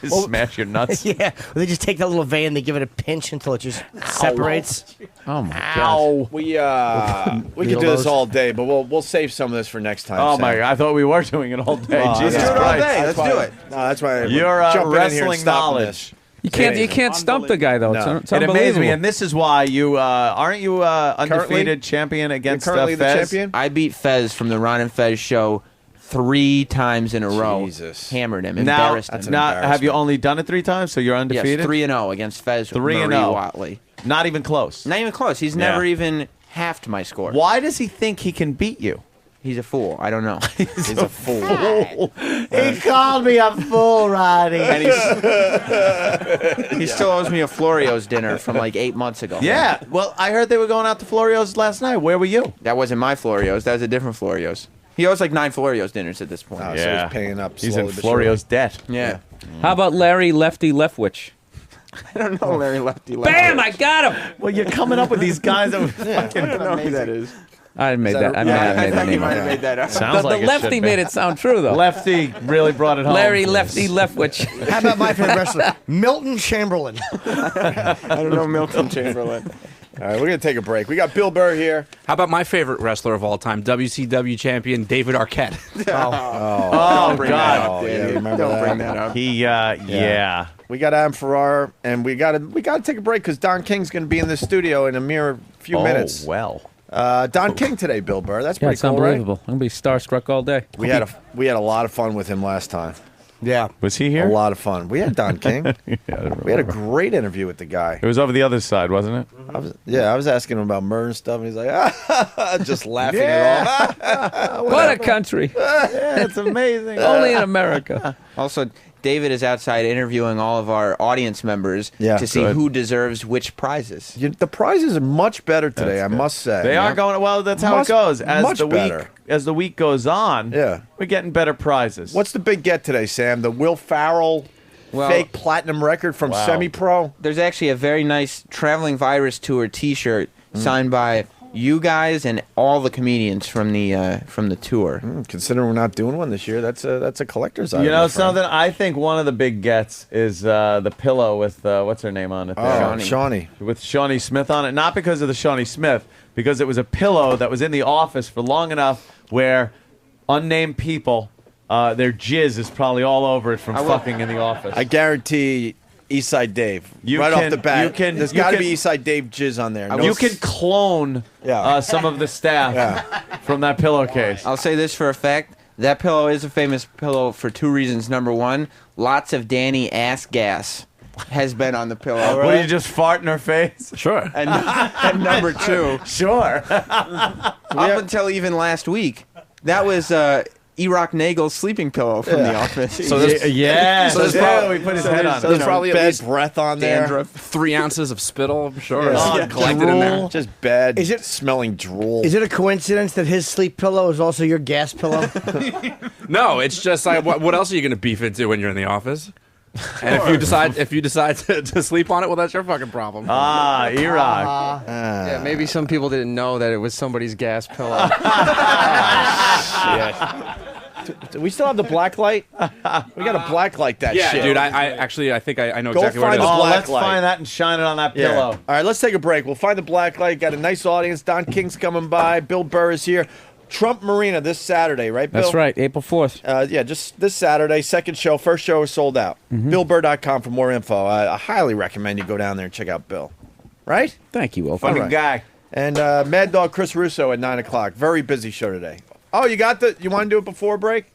Smash your nuts. Yeah, they just take that little vein and they give it a pinch until it just separates. Oh my Ow. We could do this all day, but we'll save some of this for next time. Oh Sam. my God! I thought we were doing it all day. Jesus let's do it all Christ. day. Let's do it. No, that's why Your jumping in here and wrestling stopping knowledge. You can't stump the guy though. No. It's It amazes me, unbelievable. and this is why you aren't you undefeated champion against currently the Fez? champion? I beat Fez from the Ron and Fez show 3 times in a row. Jesus. Hammered him, Now, embarrassed him. have you only done it 3 times? So you're undefeated. Yes, 3-0 against Fez. 3-0. Marie Watley. Not even close. Not even close. He's never even halved my score. Why does he think he can beat you? He's a fool. I don't know. He's a fool. He called me a fool, Roddy. And he still owes me a Florio's dinner from like 8 months ago. Yeah. Well, I heard they were going out to Florio's last night. Where were you? That wasn't my Florio's. That was a different Florio's. He owes like 9 Florio's dinners at this point. Oh, so he's paying up. He's in slowly but surely. Florio's debt. Yeah. How about Larry Lefty Leftwich? I don't know Larry Lefty. Bam! I got him. Well, you're coming up with these guys that were fucking I don't know who that is. I made that. I made I that name might up. have made that up. Sounds like the it lefty should be. made it sound true though. Lefty really brought it home. Larry Lefty Leftwich. How about my favorite wrestler, Milton Chamberlain? I don't know Milton Chamberlain. All right, we're going to take a break. We got Bill Burr here. How about my favorite wrestler of all time, WCW champion David Arquette? Oh, bring God. that up. Yeah, remember Don't that? bring that up. He, yeah. We got Adam Ferrara, and we got to take a break because Don King's going to be in the studio in a mere few minutes. Well. Don King today, Bill Burr. That's Yeah, pretty it's cool, unbelievable. I'm gonna be starstruck all day. right? We had a lot of fun with him last time. Yeah. Was he here? A lot of fun. We had Don King. We had a great interview with the guy. It was over the other side, wasn't it? I was asking him about murder and stuff, and he's like, just laughing it off. What a country! Yeah, it's amazing. Only in America. Also, David is outside interviewing all of our audience members to see who deserves which prizes. The prizes are much better today, I must say. They are going well. That's how it goes. As the week goes on, Yeah. we're getting better prizes. What's the big get today, Sam? The Will Farrell fake platinum record from Wow. Semi-Pro? There's actually a very nice Traveling Virus Tour T-shirt signed by you guys and all the comedians from the tour. Considering we're not doing one this year, that's a collector's item. You know my friend. something? I think one of the big gets is the pillow with what's her name on it? There? Shawnee. With Shawnee Smith on it. Not because of the Shawnee Smith, because it was a pillow that was in the office for long enough where unnamed people, their jizz is probably all over it from fucking in the office. I guarantee Eastside Dave. Off the bat. There's got to be Eastside Dave jizz on there. You can clone some of the staff from that pillowcase. I'll say this for a fact. That pillow is a famous pillow for 2 reasons. Number 1, lots of Danny ass gas has been on the pillow. What, do you just fart in her face? Sure. And number 2, Sure. up until even last week, that was E-Rock Nagel's sleeping pillow from the office. So there's, we put his head on it. there's probably at bad least breath on there. dandruff, 3 ounces of spittle, I'm sure, Yeah. collected in there. Just bad Is it- smelling drool. Is it a coincidence that his sleep pillow is also your gas pillow? No, it's just like what else are you going to beef into when you're in the office? And if you decide to sleep on it, well, that's your fucking problem. E-Rock. Yeah, maybe some people didn't know that it was somebody's gas pillow. Do we still have the black light? We got to black light that Yeah, shit. dude. I think I know Go exactly where it find is. the black Let's light. find that and shine it on that pillow. All right, let's take a break. We'll find the black light. Got a nice audience. Don King's coming by. Bill Burr is here. Trump Marina this Saturday, right, Bill? That's right, April 4th. Yeah, just this Saturday. Second show. First show is sold out. BillBurr.com for more info. I highly recommend you go down there and check out Bill. Right? Thank you, Wolf. Funny All right. guy. And Mad Dog Chris Russo at 9 o'clock. Very busy show today. Oh, you want to do it before break?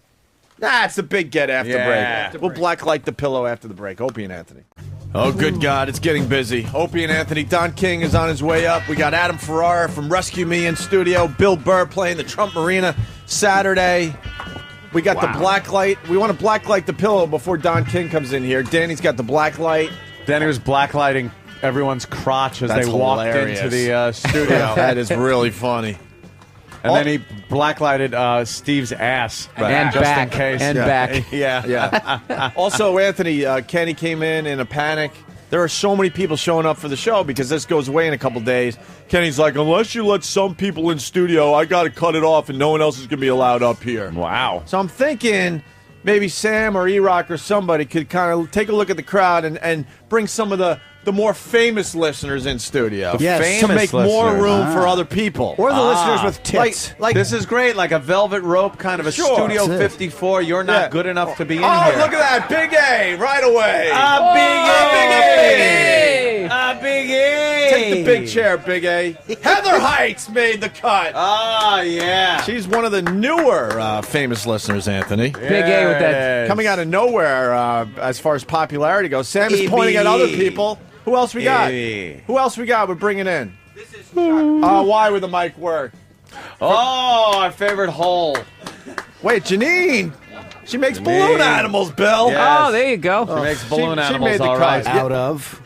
Nah, it's the big get after break. We'll blacklight the pillow after the break. Opie and Anthony. Oh, good God, it's getting busy. Opie and Anthony. Don King is on his way up. We got Adam Ferrara from Rescue Me in studio. Bill Burr playing the Trump Marina Saturday. We got the black light. We want to blacklight the pillow before Don King comes in here. Danny's got the black light. Danny was blacklighting everyone's crotch as That's they walked hilarious. into the studio. That is really funny. And then he blacklighted Steve's ass. And just back. in case. And back. Yeah. Yeah. Also, Anthony, Kenny came in a panic. there are so many people showing up for the show because this goes away in a couple days. Kenny's like, unless you let some people in studio, I got to cut it off and no one else is going to be allowed up here. Wow. So I'm thinking maybe Sam or E-Rock or somebody could kind of take a look at the crowd and bring some of the more famous listeners in studio. Yes. To make more room for other people. Or the listeners with tits. Like this is great, like a velvet rope, kind of a Sure. Studio That's it. 54. You're not good enough to be in here. Oh, look at that. Big A right away. Big A. Take the big chair, Big A. Heather Heights made the cut. Ah, yeah. She's one of the newer famous listeners, Anthony. Big A with that. Coming out of nowhere as far as popularity goes. Sam is pointing at other people. Who else we got? Who else we got? We're bringing in. This is why would the mic work? Oh, our favorite hole. Wait, Janine. She makes balloon animals, Bill. Yes. Oh, there you go. She makes balloon she animals, made the all cut. right. Out of.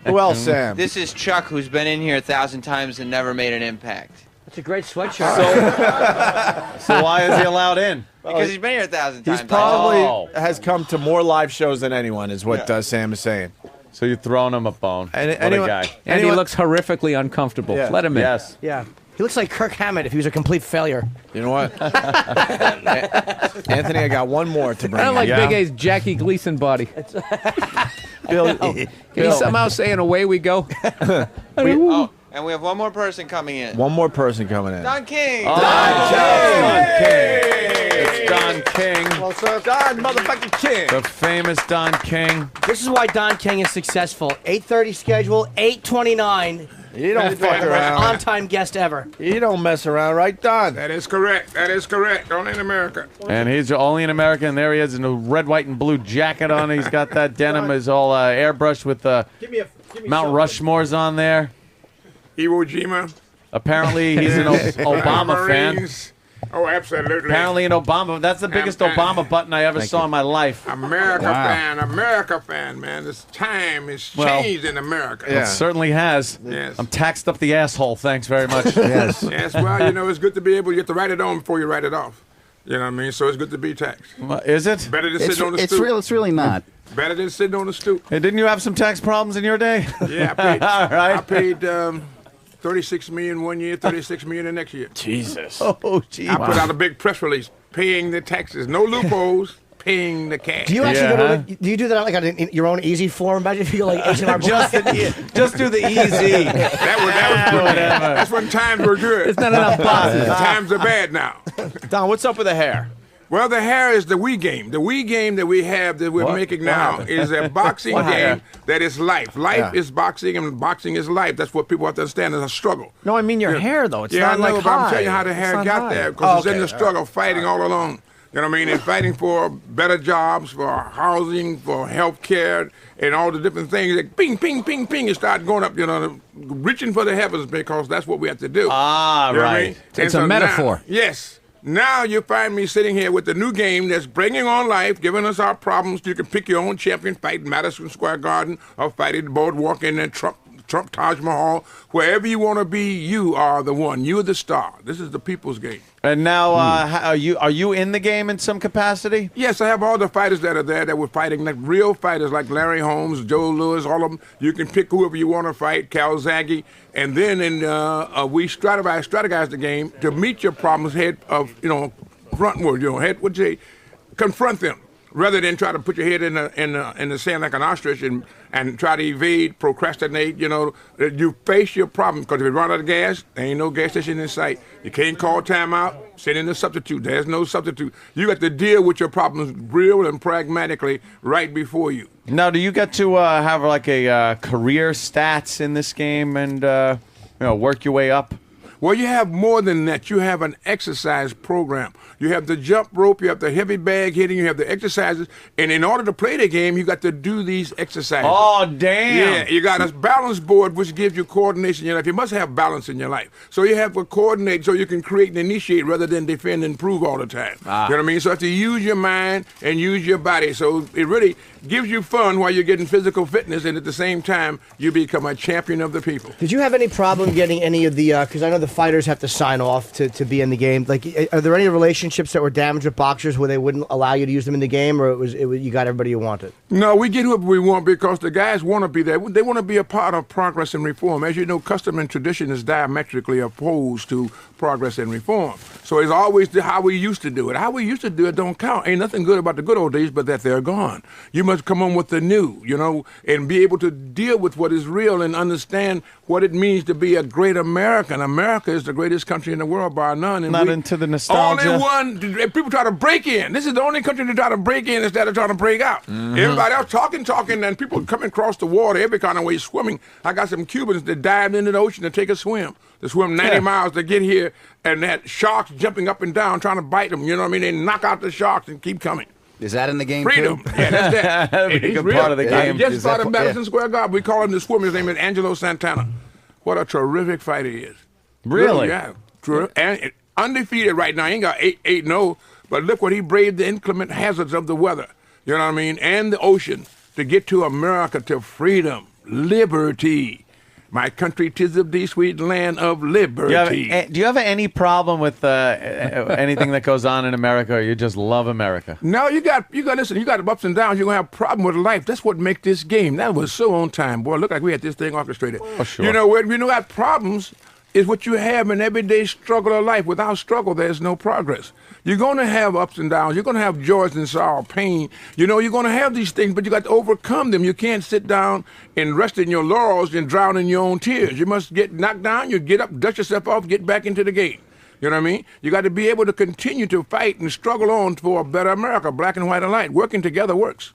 Who else, Sam? This is Chuck, who's been in here 1,000 times and never made an impact. That's a great sweatshirt. So why is he allowed in? Because he's been here 1,000 times. He's probably has come to more live shows than anyone, is what Sam is saying. So you're throwing him a bone. What a guy. And he looks horrifically uncomfortable. Yeah. Let him in. Yes. Yeah. He looks like Kirk Hammett if he was a complete failure. You know what? Anthony, I got one more to bring I don't like in. Big A's Jackie Gleason body. Bill, Can you somehow say, and away we go? And we have one more person coming in. One more person coming in. Don King. Don King. It's Don King. What's up? Don motherfucking King. The famous Don King. This is why Don King is successful. 8:30 schedule, 8:29. You don't fuck around. On-time guest ever. You don't mess around, right, Don? That is correct. That is correct. Only in America. And he's only in America, and there he is in a red, white, and blue jacket on. He's got that denim is all airbrushed with Mount Rushmore's on there. Iwo Jima. Apparently, he's an Obama fan. Marines. Oh, absolutely. Apparently, an Obama. That's the biggest Obama button I ever saw in my life. America fan, man. This time is changed in America. It certainly has. Yes. I'm taxed up the asshole. Thanks very much. Yes, well, it's good to be able to get to write it on before you write it off. You know what I mean? So it's good to be taxed. Is it? Better than sitting on the stoop. It's really not. Better than sitting on the stoop. Hey, didn't you have some tax problems in your day? Yeah, I paid. All right. I paid $36 million one year, $36 million the next year. Jesus. Oh, geez. I put out a big press release paying the taxes, no loopholes, paying the cash. Do you actually go to? Do you do that like on your own easy form? Imagine if you go like H&R. just do the easy. That was good. That's when times were good. It's not enough boxes. Times are bad now. Don, what's up with the hair? Well, the hair is the Wii game. The Wii game that we have that we're making now is a boxing game that is life. Life is boxing, and boxing is life. That's what people have to understand. It's a struggle. No, I mean your hair, though. It's not I know, like but I'm high. telling you how the hair got there because it's in the struggle, fighting all along. You know what I mean? And fighting for better jobs, for housing, for health care, and all the different things. Like ping, ping, ping, ping, it started going up, reaching for the heavens because that's what we have to do. Ah, You know what I right. mean? It's And a metaphor. Yes. Now you find me sitting here with the new game that's bringing on life, giving us our problems. You can pick your own champion, fight in Madison Square Garden, or fight at the Boardwalk in the Trump Taj Mahal. Wherever you want to be, you are the one. You're the star. This is the people's game. And now, are you in the game in some capacity? Yes, I have all the fighters that are there that were fighting, like real fighters like Larry Holmes, Joe Louis, all of them. You can pick whoever you want to fight, Calzaghe. And then we strategize the game to meet your problems frontward, confront them. Rather than try to put your head in the sand like an ostrich and try to evade, procrastinate, you face your problem. Because if you run out of gas, there ain't no gas station in sight. You can't call timeout, send in a substitute. There's no substitute. You got to deal with your problems real and pragmatically right before you. Now, do you get to have like a career stats in this game and work your way up? Well, you have more than that. You have an exercise program. You have the jump rope, you have the heavy bag hitting, you have the exercises. And in order to play the game, you got to do these exercises. Oh, damn. Yeah, you got a balance board, which gives you coordination in your life. You must have balance in your life. So you have to coordinate so you can create and initiate rather than defend and improve all the time. You know what I mean? So you have to use your mind and use your body. So it really, gives you fun while you're getting physical fitness, and at the same time, you become a champion of the people. Did you have any problem getting any of the? Because I know the fighters have to sign off to be in the game. Like, are there any relationships that were damaged with boxers where they wouldn't allow you to use them in the game, or it was you got everybody you wanted? No, we get whoever we want because the guys want to be there. They want to be a part of progress and reform. As you know, custom and tradition is diametrically opposed to progress and reform. So it's always how we used to do it. How we used to do it don't count. Ain't nothing good about the good old days, but that they're gone. You must come on with the new, and be able to deal with what is real and understand what it means to be a great American. America is the greatest country in the world, bar none. And Not into the nostalgia. Only one. People try to break in. This is the only country that try to break in instead of trying to break out. Mm-hmm. Everybody else talking, and people coming across the water every kind of way swimming. I got some Cubans that dived into the ocean to take a swim. To swim 90 miles to get here, and that sharks jumping up and down trying to bite them. You know what I mean? They knock out the sharks and keep coming. Is that in the game, Freedom. too? Yeah, that's that. That'd be a good part of the game. Just started Madison Square Garden. We call him the swimmer. His name is Angelo Santana. What a terrific fighter he is. Really? Yeah. And undefeated right now. He ain't got 8-0, but look what he braved the inclement hazards of the weather. You know what I mean? And the ocean to get to America, to freedom, liberty. My country, 'tis of thee, sweet land of liberty. Do you have any problem with anything that goes on in America, or you just love America? No, you got listen, you got ups and downs, you're gonna have a problem with life. That's what makes this game. That was so on time, boy. Look like we had this thing orchestrated. Oh, sure. When you got problems is what you have in everyday struggle of life. Without struggle, there's no progress. You're going to have ups and downs. You're going to have joys and sorrow, pain. You're going to have these things, but you got to overcome them. You can't sit down and rest in your laurels and drown in your own tears. You must get knocked down. You get up, dust yourself off, get back into the game. You know what I mean? You got to be able to continue to fight and struggle on for a better America, black and white alike. Working together works.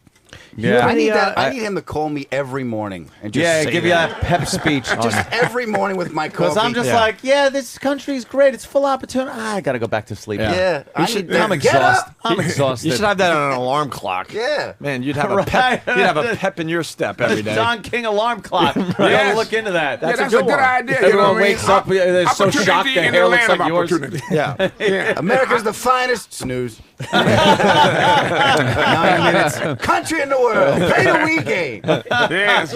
Yeah, I need him to call me every morning and just say give you a pep speech. just every morning with my coffee. Because I'm just like, this country's great. It's full of opportunity. I got to go back to sleep. Yeah. I'm exhausted. I'm exhausted. You should have that on an alarm clock. Yeah. Man, you'd have a pep. You'd have a pep in your step every day. John King alarm clock. You got to look into that. That's a good idea. Everyone wakes up. They're so shocked their hair looks like yours. Yeah. America's the finest. Snooze. 9 minutes. Country in the world. Play the Wii game. Yes.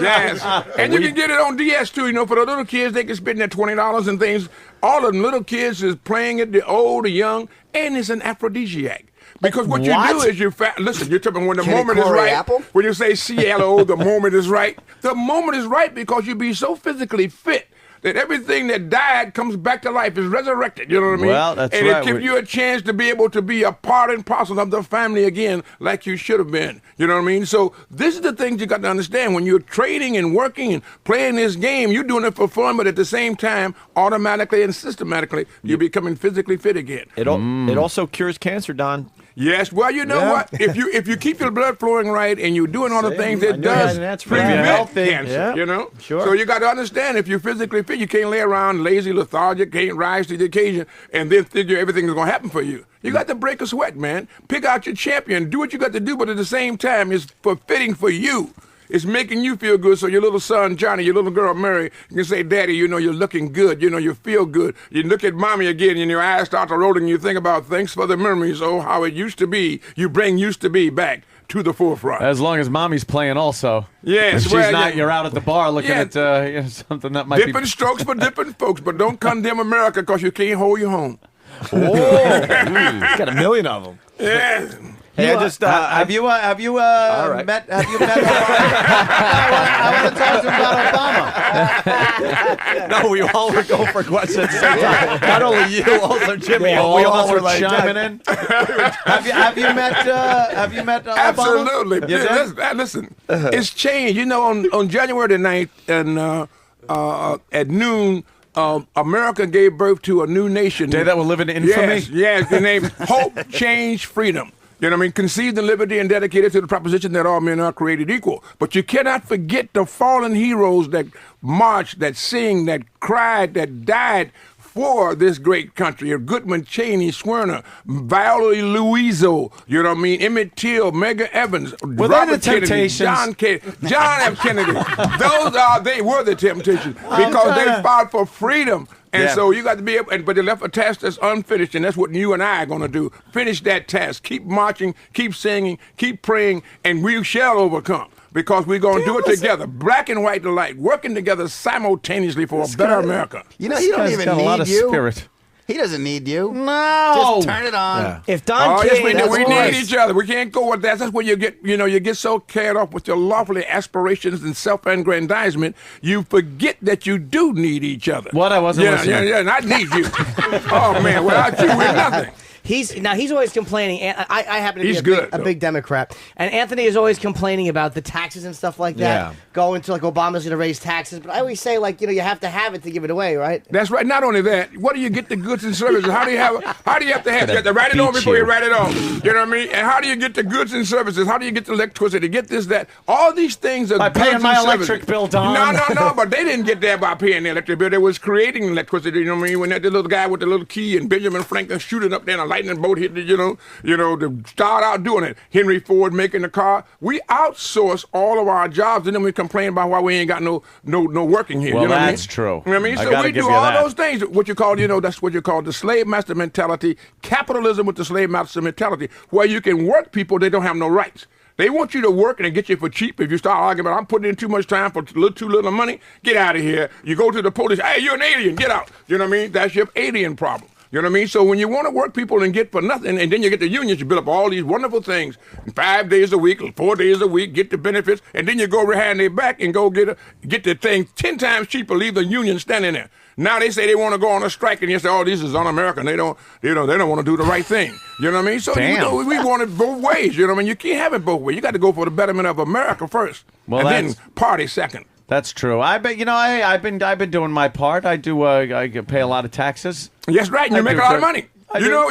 And you can get it on DS too. For the little kids, they can spend their $20 and things. All of them little kids is playing it, the old, the young, and it's an aphrodisiac. Because what you do is listen, you're talking when the moment is right. Apple? When you say CLO, the moment is right. The moment is right because you be so physically fit that everything that died comes back to life, is resurrected. You know what I mean? Well, that's and right. it gives you a chance to be able to be a part and parcel of the family again, like you should have been. You know what I mean? So this is the things you got to understand. When you're trading and working and playing this game, you're doing it for fun, but at the same time, automatically and systematically, you're becoming physically fit again. It also cures cancer, Don. Yes, well, you know what? If you keep your blood flowing right and you're doing all the things it does prevent cancer, Sure. So you got to understand, if you're physically fit, you can't lay around lazy, lethargic, can't rise to the occasion, and then figure everything is going to happen for you. You got to break a sweat, man. Pick out your champion. Do what you got to do, but at the same time, it's fitting for you. It's making you feel good so your little son, Johnny, your little girl, Mary, can say, Daddy, you're looking good. You feel good. You look at Mommy again and your eyes start to roll and you think about thanks for the memories, how it used to be. You bring used to be back to the forefront. As long as Mommy's playing also. Yes. If she's not, you're out at the bar looking at something that might be... Different strokes for different folks, but don't condemn America because you can't hold your home. Oh, got a million of them. Yeah. Hey, have you met? I want to talk to him about Obama. No, we all were going for questions at the same time. Not only you, also Jimmy. We all were like chiming in. Have you met Obama? Absolutely. Listen, it's changed. On January the 9th and at noon, America gave birth to a new nation. Day that will live in infamy. Yes, the name Hope, Change, Freedom. You know what I mean? Conceived in liberty and dedicated to the proposition that all men are created equal. But you cannot forget the fallen heroes that marched, that sing, that cried, that died for this great country. Goodman, Cheney, Swerner, Viola Luiso, you know what I mean? Emmett Till, Medgar Evans, Robert Kennedy, John F. Kennedy. They were the Temptations because they fought for freedom. And Yeah. so you got to be able, but they left a task that's unfinished, and that's what you and I are going to do. Finish that task. Keep marching, keep singing, keep praying, and we shall overcome. Because we're going to do it together, black and white alike, working together simultaneously for a better America. You know, he don't even got a lot need of you. spirit. He doesn't need you. No. Just turn it on. If Don Yes, King, we do. that's We worse. need each other. We can't go with that. That's where you get, you get so carried off with your lofty aspirations and self-aggrandizement, you forget that you do need each other. What? I wasn't listening. Yeah, and I need you. Oh, man, without you, we're nothing. He's always complaining. I happen to be He's a big, good, a though. big Democrat, and Anthony is always complaining about the taxes and stuff like that. Yeah. Going to like Obama's going to raise taxes, but I always say like you have to have it to give it away, right? That's right. Not only that, what do you get the goods and services? How do you have to have? You have to write it on before you write it on. You know what I mean? And how do you get the goods and services? How do you get the electricity? Get this, that. All these things are By goods paying and my services. electric bill, Don. No. But they didn't get that by paying the electric bill. They was creating electricity. You know what I mean? When that little guy with the little key and Benjamin Franklin shooting up there and a lightning bolt hit the, to start out doing it. Henry Ford making the car. We outsource all of our jobs, and then we complain about why we ain't got no working here. Well, you know what I mean? that's true. You know what I mean? I So gotta we give do you all that. those things. What you call, that's what you call the slave master mentality, capitalism with the slave master mentality, where you can work people, they don't have no rights. They want you to work and they get you for cheap. If you start arguing about, I'm putting in too much time for too little money, get out of here. You go to the police, hey, you're an alien, get out. You know what I mean? That's your alien problem. You know what I mean? So when you want to work people and get for nothing, and then you get the unions, you build up all these wonderful things, 5 days a week, 4 days a week, get the benefits, and then you go behind their back and go get the thing 10 times cheaper, leave the union standing there. Now they say they want to go on a strike, and you say, "Oh, this is un-American. They don't want to do the right thing." You know what I mean? So we want it both ways. You know what I mean? You can't have it both ways. You got to go for the betterment of America first, and then party second. That's true. I bet I've been doing my part. I do. I pay a lot of taxes. Yes, right. And you make a lot of money. I You do. know,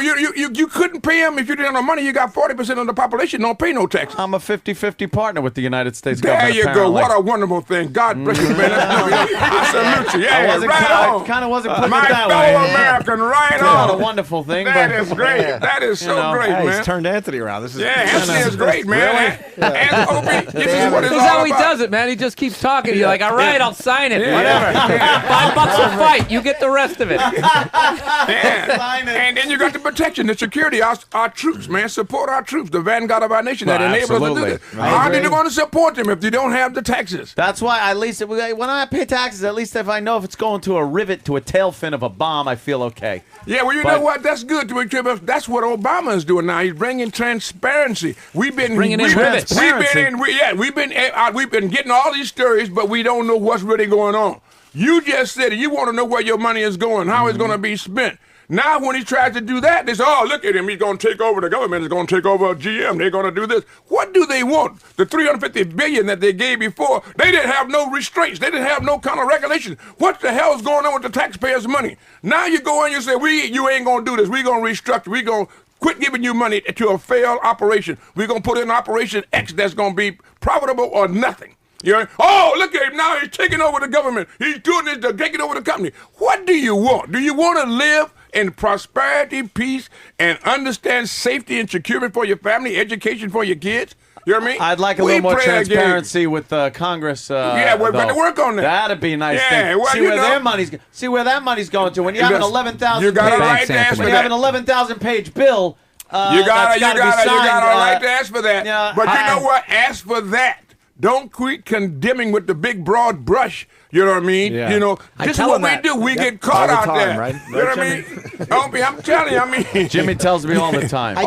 you couldn't pay them if you didn't have no money. You got 40% of the population don't pay no tax. I'm a 50-50 partner with the United States There government. you go. apparently. What a wonderful thing. God bless you, man. I salute you. Yeah, I kind of wasn't putting My it that fellow way. American, right Not on. a wonderful thing. That but, is great. That is so great, Hey, man. he's turned Anthony around. This is Anthony is great, man. And Opie, this is what it's This is all how he about. does it, man. He just keeps talking. You're like, all right, I'll sign it. Yeah. Whatever. $5 a fight. You get the rest of it. Yeah. And then you got the protection, the security, our troops, man. Support our troops, the vanguard of our nation that enable us to do this. How are you going to support them if you don't have the taxes? That's why, at least, when I pay taxes, at least if I know if it's going to a rivet, to a tail fin of a bomb, I feel okay. Yeah, well, you know what? That's good to be. That's what Obama is doing now. He's bringing transparency. We've been Bringing in rivets. We've been getting all these stories, but we don't know what's really going on. You just said it. You want to know where your money is going, how it's going to be spent. Now, when he tries to do that, they say, "Oh, look at him! He's going to take over the government. He's going to take over GM. They're going to do this." What do they want? The $350 billion that they gave before, they didn't have no restraints. They didn't have no kind of regulation. What the hell is going on with the taxpayers' money? Now you go in and you say, "You ain't going to do this. We're going to restructure. We're going to quit giving you money to a failed operation. We're going to put in Operation X that's going to be profitable or nothing." You know, oh, look at him now. He's taking over the government. He's doing this, they're taking over the company. What do you want? Do you want to live in prosperity, peace, and understand safety and security for your family, education for your kids? You know what I mean? I'd like a little more transparency with Congress. Yeah, we're going to work on that. That'd be a nice Yeah, thing. well, See you where know- their money's. See where that money's going to. When you have an 11,000. You got a page, right to ask for when you have that. an 11,000-page bill. You got that's a right to ask for that. But you know what? Ask for that. Don't quit condemning with the big broad brush. You know what I mean? Yeah. You know, I this is tell what him we that. do. We Yep. get caught All the out time, there. right? You know what I mean? Opie, I'm telling you, I mean. Jimmy tells me all the time. He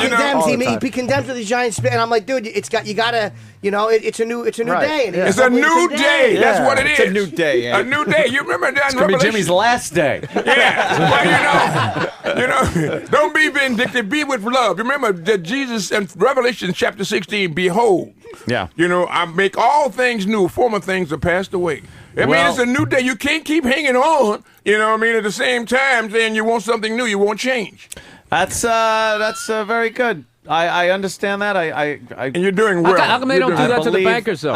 condemns. He condemns with a giant spit, and I'm like, dude, it's gotta. It's a new day. And It's a new day. That's what it is. It's a new day. A new day. You remember that It's in gonna be Revelation? Jimmy's last day. Yeah. Well, don't be vindictive. Be with love. Remember that Jesus in Revelation chapter 16, behold. Yeah. I make all things new. Former things are passed away. I mean, Well- it's a new day. You can't keep hanging on. You know what I mean? At the same time, saying you want something new, you won't change. That's very good. I understand that. And you're doing well. How come they don't do that to the bankers, though?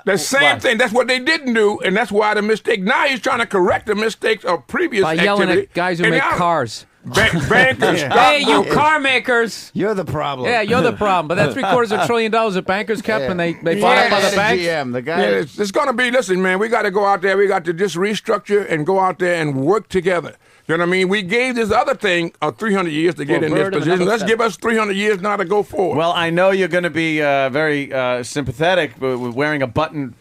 The same thing. That's what they didn't do, and that's why the mistake. Now he's trying to correct the mistakes of previous By yelling activity. at guys who And make now- cars. Bankers. Hey, you car makers. You're the problem. Yeah, you're the problem. But that $750 billion that bankers kept and they bought up other banks. The guy. Yeah, it's going to be, listen, man, we got to go out there. We got to just restructure and go out there and work together. You know what I mean? We gave this other thing 300 years to get in this position. Let's give us 300 years now to go forward. Well, I know you're going to be very sympathetic with wearing a button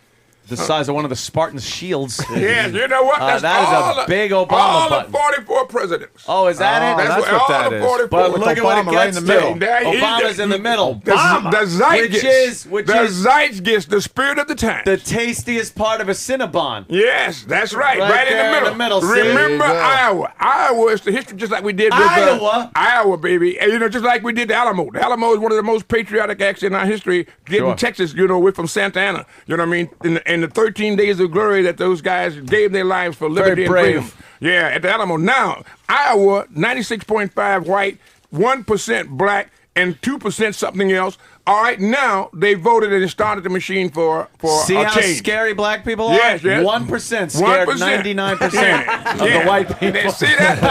the size of one of the Spartan shields. Yes, you know what? That is a big Obama all button. All the 44 presidents. Oh, is that it? That's what that is. 44. But look at what it gets in the middle. Obama's in the middle. The Zeitgeist, the spirit of the time. The tastiest part of a Cinnabon. Yes, that's right. Right there in the middle. Remember Iowa. Iowa is the history just like we did with Iowa, baby. And, just like we did the Alamo. The Alamo is one of the most patriotic acts in our history. Getting Texas, we're from Santa Ana. You know what I mean? In the 13 days of glory that those guys gave their lives for liberty and freedom. Yeah, at the Alamo. Now, Iowa, 96.5 white, 1% black, and 2% something else. All right, now they voted and started the machine for See a how change. scary black people are? Yes. 1% scared 99% of the white people. See that?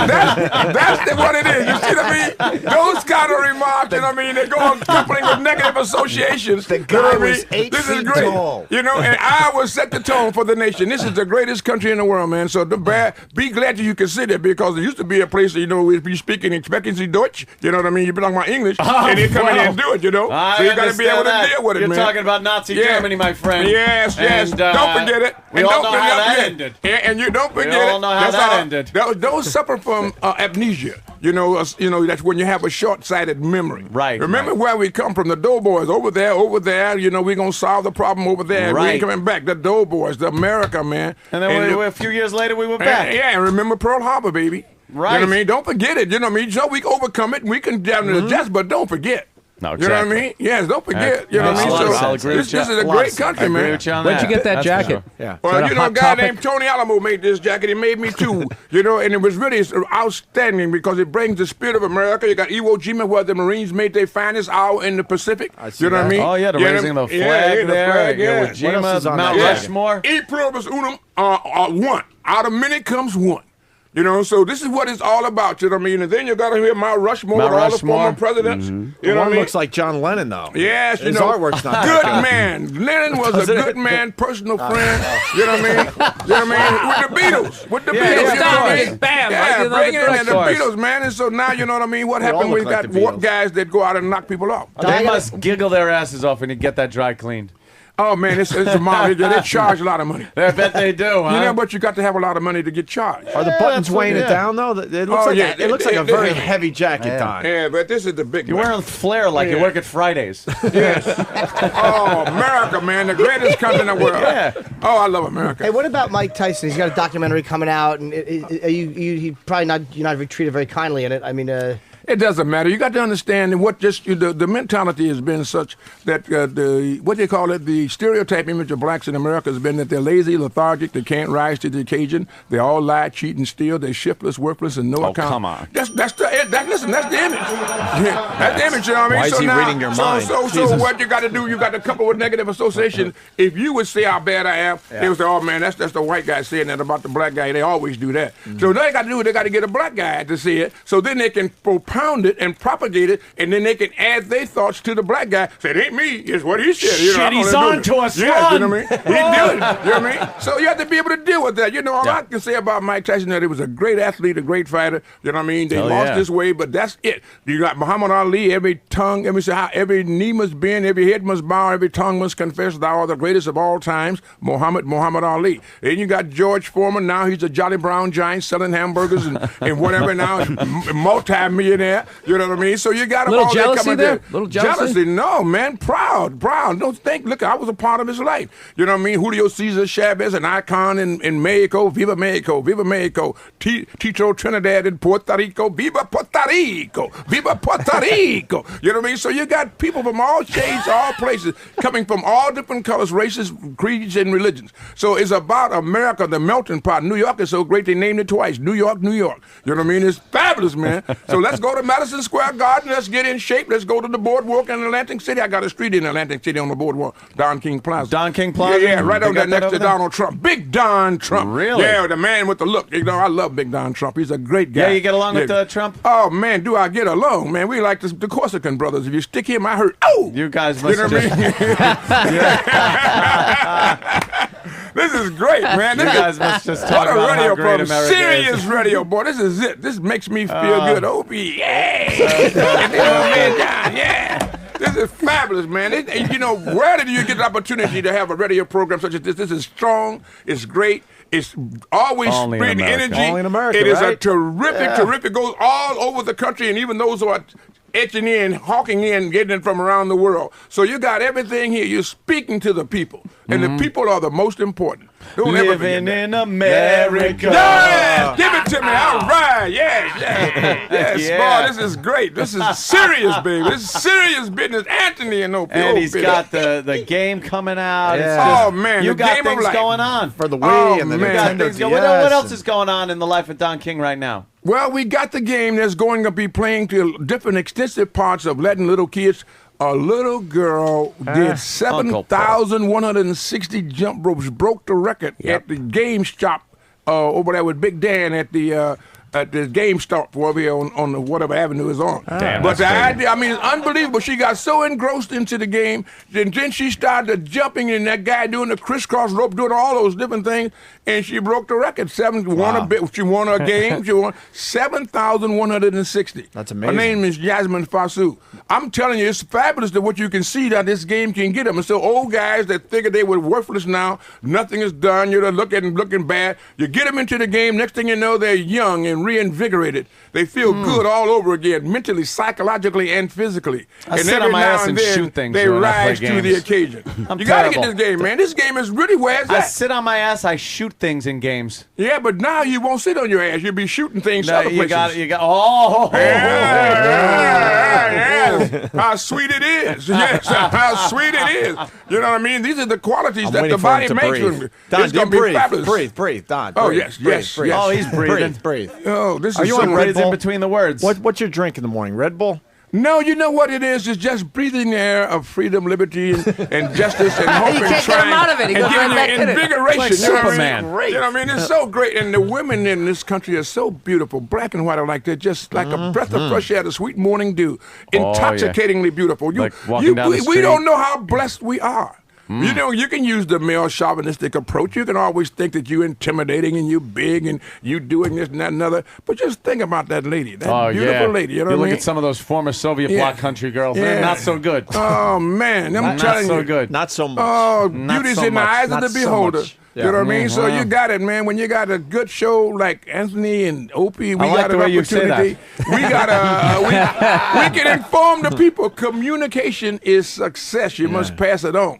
That's what it is. You see what I mean? Those kind of remarks, you know what I mean? They go coupling with negative associations. The guy was 8 This feet is great. tall. And Iowa set the tone for the nation. This is the greatest country in the world, man. So be glad that you consider it, because there used to be a place, if you speak in expectancy Deutsch, you know what I mean? You belong about English, and they come in here and do it, So you got to be able to deal with it, You're man. talking about Nazi Germany, my friend. Yes. And, don't forget it. We all know how that ended. And you don't forget it. We all know how that ended. Those suffer from amnesia. That's when you have a short-sighted memory. Right. Remember where we come from, the Doughboys, over there. We're going to solve the problem over there. Right. We ain't coming back. The Doughboys, the America, man. And then a few years later, we were back. And remember Pearl Harbor, baby. Right. You know what I mean? Don't forget it. You know what I mean? So we can overcome it, and we can adjust, but don't forget. No, exactly. You know what I mean? Yes, don't forget. You know what I mean? So I'll agree this is a great country, man. Agree with you on Where'd that. you get that That's jacket? Yeah. Well, a guy named Tony Alamo made this jacket. He made me too. And it was really outstanding because it brings the spirit of America. You got Iwo Jima, where the Marines made their finest hour in the Pacific. You know what I mean? Oh, yeah, the raising the flag there. Iwo Jima, Mount Rushmore. E pluribus unum, one. Out of many comes one. So this is what it's all about, you know what I mean? And then you got to hear Mount Rushmore with all the former presidents. Mm-hmm. You know what I mean? Looks like John Lennon, though. Yes, his artwork's not good that man. Lennon was a good man, personal friend. You know what I mean? You know what I mean? With the Beatles. With the Beatles. You know what I mean? Bam. Yeah, bring in the Beatles, man. And so now, you know what I mean? What happened when you got warp guys that go out and knock people off? They must giggle their asses off when you get that dry cleaned. Oh, man, it's a mob. They charge a lot of money. I bet they do, huh? But you got to have a lot of money to get charged. Are the buttons weighing it down, though? It looks like a very heavy jacket, Don. Yeah, but this is the big You're wearing flair like you work at Fridays. Yes. Oh, America, man, the greatest country in the world. Yeah. Oh, I love America. Hey, what about Mike Tyson? He's got a documentary coming out, and you probably not treated very kindly in it. I mean, it doesn't matter. You got to understand what the mentality has been such that what they call it, the stereotype image of blacks in America has been that they're lazy, lethargic, they can't rise to the occasion, they all lie, cheat, and steal, they're shiftless, worthless, and no account. Come on. That's the image. That's the image. You know what I mean? Why is he reading your mind? So what you got to do? You got to couple with negative association. If you would say how bad I am, they would say, "Oh man, that's the white guy saying that about the black guy." They always do that. So they got to do. They got to get a black guy to say it. So then they can propound it and propagate it, and then they can add their thoughts to the black guy. Say, it ain't me, it's what he said. Shit, he's on to us, yeah, you know what I mean? He did it. You know what I mean? So you have to be able to deal with that. All I can say about Mike Tyson that he was a great athlete, a great fighter. You know what I mean? They lost this way, but that's it. You got Muhammad Ali, every knee must bend, every head must bow, every tongue must confess thou art the greatest of all times, Muhammad Ali. Then you got George Foreman, now he's a Jolly Brown giant selling hamburgers and whatever now, multi-millionaire. You know what I mean? So you got them all jealousy there? Little jealousy? No, man. Proud. Don't think. Look, I was a part of his life. You know what I mean? Julio Cesar Chavez, an icon in Mexico. Viva Mexico. Viva Mexico. Tito Trinidad in Puerto Rico. Viva Puerto Rico. Viva Puerto Rico. You know what I mean? So you got people from all shades, all places, coming from all different colors, races, creeds, and religions. So it's about America, the melting pot. New York is so great they named it twice. New York, New York. You know what I mean? It's fabulous, man. So let's go go to Madison Square Garden. Let's get in shape. Let's go to the boardwalk in Atlantic City. I got a street in Atlantic City on the boardwalk, Don King Plaza. Don King Plaza? Yeah, right They over got there that next to over there? Donald Trump. Big Don Trump. Really? Yeah, the man with the look. You know, I love Big Don Trump. He's a great guy. Yeah, you get along with Trump? Oh, man, do I get along, man. We like the Corsican brothers. If you stick him, I hurt. Oh! You guys must You know what I mean? This is great, man. You This guys is, must just what talk a about radio how great program. America Serious is. radio, boy. This is it. This makes me feel good. Opie, yeah. Yeah. This is fabulous, man. You know, where did you get the opportunity to have a radio program such as this? This is strong. It's great. It's always Only in spreading America. energy. Only in America, It is a right? terrific. Goes all over the country, and even those who are etching in, hawking in, getting it from around the world. So you got everything here. You're speaking to the people, and the people are the most important. Don't ever forget Living that. in America. Yes, give it to me. All right, yes, Yeah. boy, this is great. This is serious, baby. This is serious business. Anthony and Opie. And he's got the game coming out. It's Yeah. just- Oh, man, you the got game of things life. going on For the Wii Oh, and the man. You got Nintendo things going- DS What else and- is going on in the life of Don King right now? Well, we got the game that's going to be playing to different extensive parts of letting little kids. A little girl did 7,160 jump ropes, broke the record at the game shop over there with Big Dan at the GameStop over here on the whatever avenue is on. Damn, But the that's idea, I mean, it's unbelievable. She got so engrossed into the game, then she started jumping, and that guy doing the crisscross rope, doing all those different things, and she broke the record. She won a game. She won 7,160. That's Her amazing. name is Yasmin Fasu. I'm telling you, it's fabulous that what you can see that this game can get them. And so old guys that figured they were worthless now, nothing is done, you're looking bad. You get them into the game, next thing you know, they're young and reinvigorated. They feel good all over again, mentally, psychologically, and physically. I and sit every on my now ass and then, shoot things they when I play rise to the games. occasion. I'm You got to get terrible. this game, man. This game is really where it's I at. sit on my ass. I shoot things in games. Yeah, but now you won't sit on your ass. You'll be shooting things No, other you places. got. Oh, Yes. How sweet it is. Yes, how sweet it is. You know what I mean? These are the qualities I'm that waiting the for him body to makes. breathe. When Don, it's going to be breathe, fabulous. breathe, Don. Oh, breathe, yes, breathe, yes, breathe. yes. Oh, he's breathing. Breathe. Oh, this Are is you so on Red breathes Bull? in between the words. What's your drink in the morning? Red Bull? No, you know what it is? It's just breathing the air of freedom, liberty, and justice, and hope, You and can't get him trying, out of it. He and goes giving right back you in it. invigoration. Like you know what I Superman. mean? You know what I mean? It's so great, and the women in this country are so beautiful, black and white alike. They're just like a breath of fresh air, the sweet morning dew, intoxicatingly beautiful. Like walking down the we street. don't know how blessed we are. You know, you can use the male chauvinistic approach. You can always think that you're intimidating and you're big and you doing this and that and other. But just think about that lady, that beautiful lady. You know what I look mean? at some of those former Soviet bloc country girls. They're not so good. Oh, man. I'm Not telling so you. good. Not so much. Oh, Not beauty's so in the much. eyes Not of the so beholder. much. You know what I mean? So Mhm. you got it, man. When you got a good show like Anthony and Opie, we I like got the an way you say opportunity. We got we can inform the people. Communication is success. You must pass it on.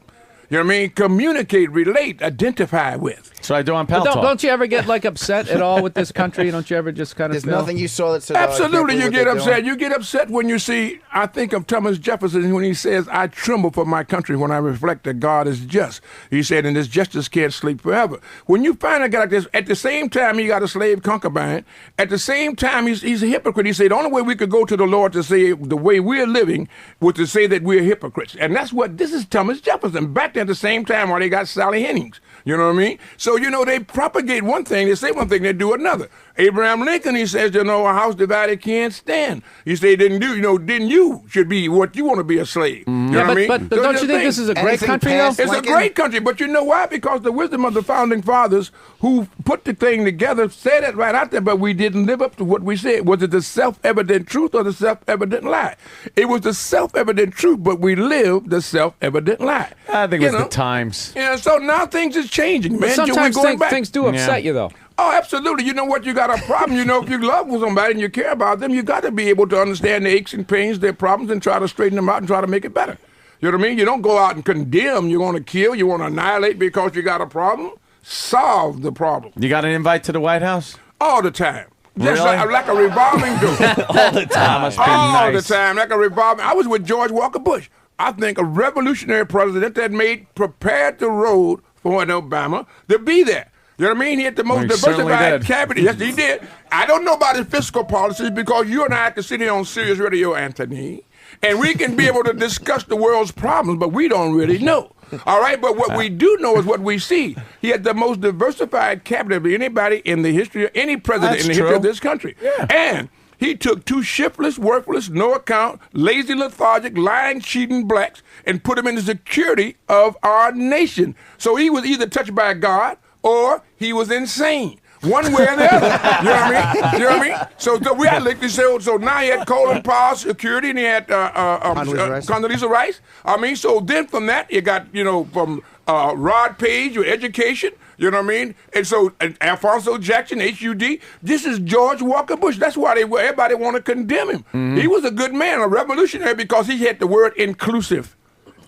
You know what I mean? Communicate, relate, identify with. So I do on But Pal Talk. don't you ever get like upset at all with this country? Don't you ever just kind of There's feel? nothing you saw that said, "Oh, I can't Absolutely, believe you what get they're upset. doing." You get upset when you see, I think of Thomas Jefferson when he says, I tremble for my country when I reflect that God is just. He said, and this justice can't sleep forever. When you find a guy like this, at the same time he got a slave concubine, at the same time he's a hypocrite. He said, the only way we could go to the Lord to say the way we're living was to say that we're hypocrites. And that's what, this is Thomas Jefferson, back there at the same time while they got Sally Hennings. You know what I mean? So, you know, they propagate one thing, they say one thing, they do another. Abraham Lincoln, he says, you know, a house divided can't stand. He said, then you should be what you want to be a slave. You know what I mean? But So don't just you think this is a great Anything country, though? past it's a Lincoln? great country, but you know why? Because the wisdom of the founding fathers who put the thing together said it right out there, but we didn't live up to what we said. Was it the self-evident truth or the self-evident lie? It was the self-evident truth, but we lived the self-evident lie. I think it You was know? the times. Yeah, so now things is changing, But man. sometimes We're going back. things do upset you, though. Oh, absolutely. You know what? You got a problem. You know, if you love somebody and you care about them, you got to be able to understand their aches and pains, their problems, and try to straighten them out and try to make it better. You know what I mean? You don't go out and condemn. You want to kill. You want to annihilate because you got a problem. Solve the problem. You got an invite to the White House? All the time. Just Really? like a revolving door. All the time. Must be All nice. the time, like a revolving. I was with George Walker Bush. I think a revolutionary president that prepared the road for an Obama to be there. You know what I mean? He had the most He certainly diversified did. cabinet. Yes, he did. I don't know about his fiscal policies because you and I can sit here on Sirius Radio, Anthony, and we can be able to discuss the world's problems, but we don't really know. All right, but what we do know is what we see. He had the most diversified cabinet of anybody in the history of any president That's in the history of true. this country. And he took two shiftless, worthless, no account, lazy, lethargic, lying, cheating blacks and put them in the security of our nation. So he was either touched by God or he was insane. One way or the other. You know what I mean? You know what I mean? So we had like this. So now he had Colin Powell security, and he had Condoleezza Rice. I mean, so then from that you got from Rod Page with education. You know what I mean? And so Alfonso Jackson, HUD. This is George Walker Bush. That's why everybody want to condemn him. Mm-hmm. He was a good man, a revolutionary, because he had the word inclusive.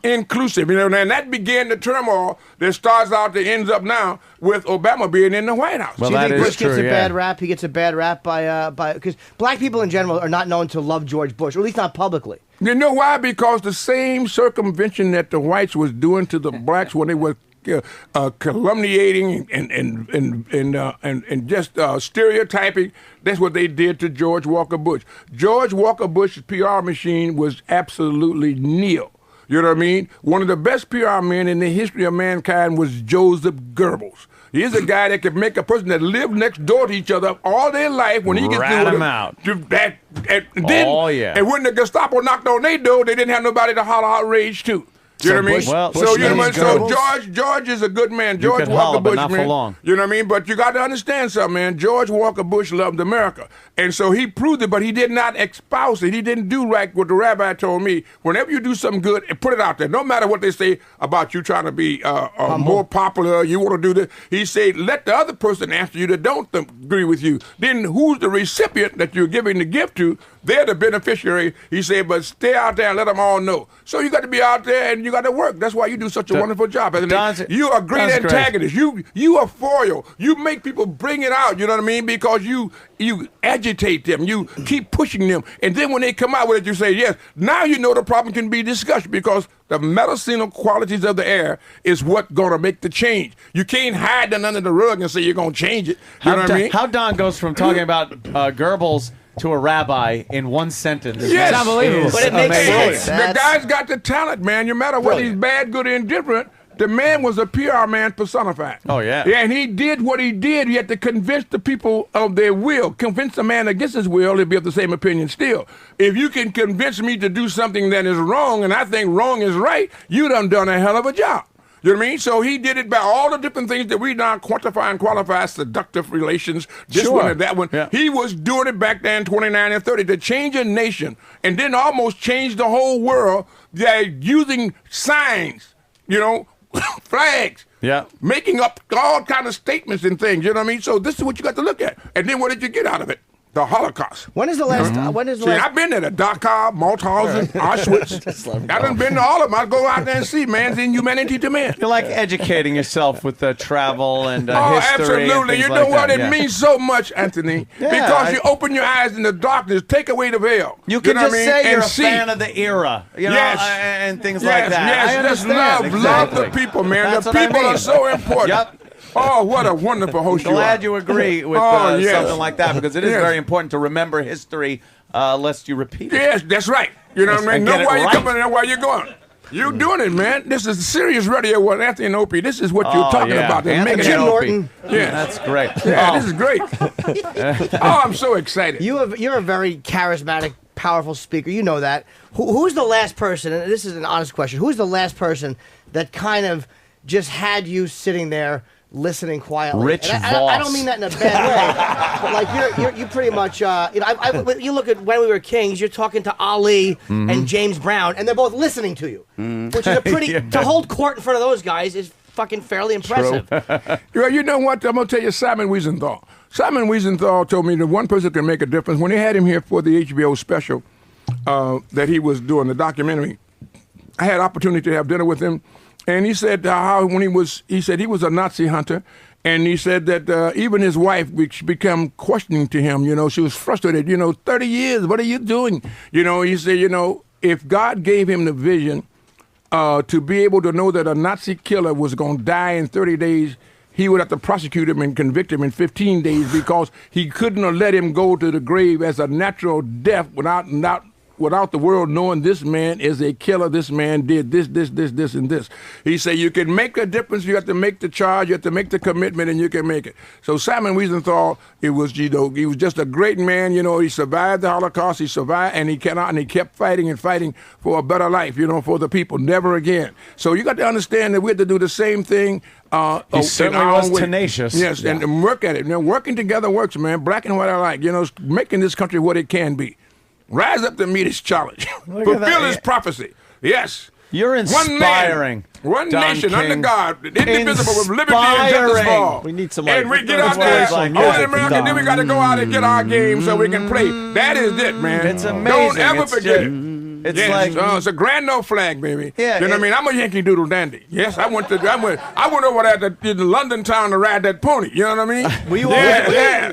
Inclusive, and that began the turmoil that starts out that ends up now with Obama being in the White House. Well, Do you that think is Bush gets true, a yeah. bad rap? He gets a bad rap by because black people in general are not known to love George Bush, or at least not publicly. You know why? Because the same circumvention that the whites was doing to the blacks when they were calumniating and just stereotyping, that's what they did to George Walker Bush. George Walker Bush's PR machine was absolutely nil. You know what I mean? One of the best PR men in the history of mankind was Joseph Goebbels. He's a guy that could make a person that lived next door to each other all their life when he gets Rat through him out. And when the Gestapo knocked on their door, they didn't have nobody to holler outrage to. You know what I mean? George is a good man. George could Walker holler, but Bush, not for man. long. You know what I mean? But you got to understand something, man. George Walker Bush loved America. And so he proved it, but he did not espouse it. He didn't do like what the rabbi told me. Whenever you do something good, put it out there. No matter what they say about you trying to be more popular, you want to do this. He said, let the other person answer you that don't agree with you. Then who's the recipient that you're giving the gift to? They're the beneficiary. He said, but stay out there and let them all know. So you got to be out there and you got to work. That's why you do such a wonderful job. You are a great antagonist. You are foil. You make people bring it out. You know what I mean? Because you agitate them. You keep pushing them. And then when they come out with it, you say, yes, now you know the problem can be discussed because the medicinal qualities of the air is what's going to make the change. You can't hide them under the rug and say you're going to change it. You know what I mean? How Don goes from talking about Goebbels to a rabbi in one sentence. Yes. It's unbelievable. But it makes sense. The guy's got the talent, man. No matter whether he's bad, good, or indifferent, the man was a PR man personified. Oh, yeah. Yeah, and he did what he did. He had to convince the people of their will. Convince a man against his will, he'll be of the same opinion still. If you can convince me to do something that is wrong, and I think wrong is right, you done a hell of a job. You know what I mean? So he did it by all the different things that we now quantify and qualify as seductive relations, this one and that one. Yeah. He was doing it back then, 29 and 30, to change a nation and then almost change the whole world using signs, flags. Yeah. Making up all kind of statements and things, you know what I mean? So this is what you got to look at. And then what did you get out of it? The Holocaust. When is the last? I've been there to Dachau, Mauthausen, Auschwitz. I done been to all of them. I go out there and see man's inhumanity to man. You're like educating yourself with travel and history. Absolutely. And things You know like what? that. It means so much, Anthony. Because you open your eyes in the darkness, take away the veil. You can know just what I mean? say you're and a fan of the era, yes. And things like that. Yes, I just understand. love Exactly. the people, man. That's the what I people mean. are so important. Yep. Oh, what a wonderful host you are. Glad you agree with yes. something like that because it is Yes. very important to remember history lest you repeat it. Yes, that's right. You know what I mean? And Know get it why you're right. coming and where you're going. You're doing it, man. This is serious radio with Anthony and Opie. This is what you're talking about. Anthony Jim and Norton. Opie. Yeah. That's great. Yeah, this is great. Oh, I'm so excited. You're a very charismatic, powerful speaker. You know that. Who's the last person, and this is an honest question, who's the last person that kind of just had you sitting there listening quietly? Rich And Voss. I don't mean that in a bad way, but like you pretty much, you look at When We Were Kings, you're talking to Ali and James Brown, and they're both listening to you, which is a pretty, to hold court in front of those guys is fucking fairly impressive. Well, you know what? I'm going to tell you Simon Wiesenthal. Simon Wiesenthal told me that one person can make a difference. When they had him here for the HBO special that he was doing, the documentary, I had opportunity to have dinner with him. And he said how when he was a Nazi hunter, and he said that even his wife became questioning to him. She was frustrated. 30 years, what are you doing? He said, if God gave him the vision to be able to know that a Nazi killer was going to die in 30 days, he would have to prosecute him and convict him in 15 days because he couldn't have let him go to the grave as a natural death without the world knowing this man is a killer, this man did this, and this. He said you can make a difference, you have to make the charge, you have to make the commitment, and you can make it. So Simon Wiesenthal, he was just a great man, he survived the Holocaust, he survived, and he kept fighting and fighting for a better life, for the people, never again. So you got to understand that we have to do the same thing. He certainly was tenacious. Yes, yeah. and work at it. Working together works, man. Black and white alike, making this country what it can be. Rise up to meet his challenge. Fulfill his prophecy. Yes. You're inspiring. One Don nation King. under God, indivisible with liberty and justice for all. We need some and we get out there, America, then we got to go out and get our game so we can play. That is it, man. It's amazing. Don't ever forget it. It's yes, like it's a grand old flag, baby. Yeah, you know what I mean? I'm a Yankee Doodle dandy. Yes, I went over there to London town to ride that pony. You know what I mean?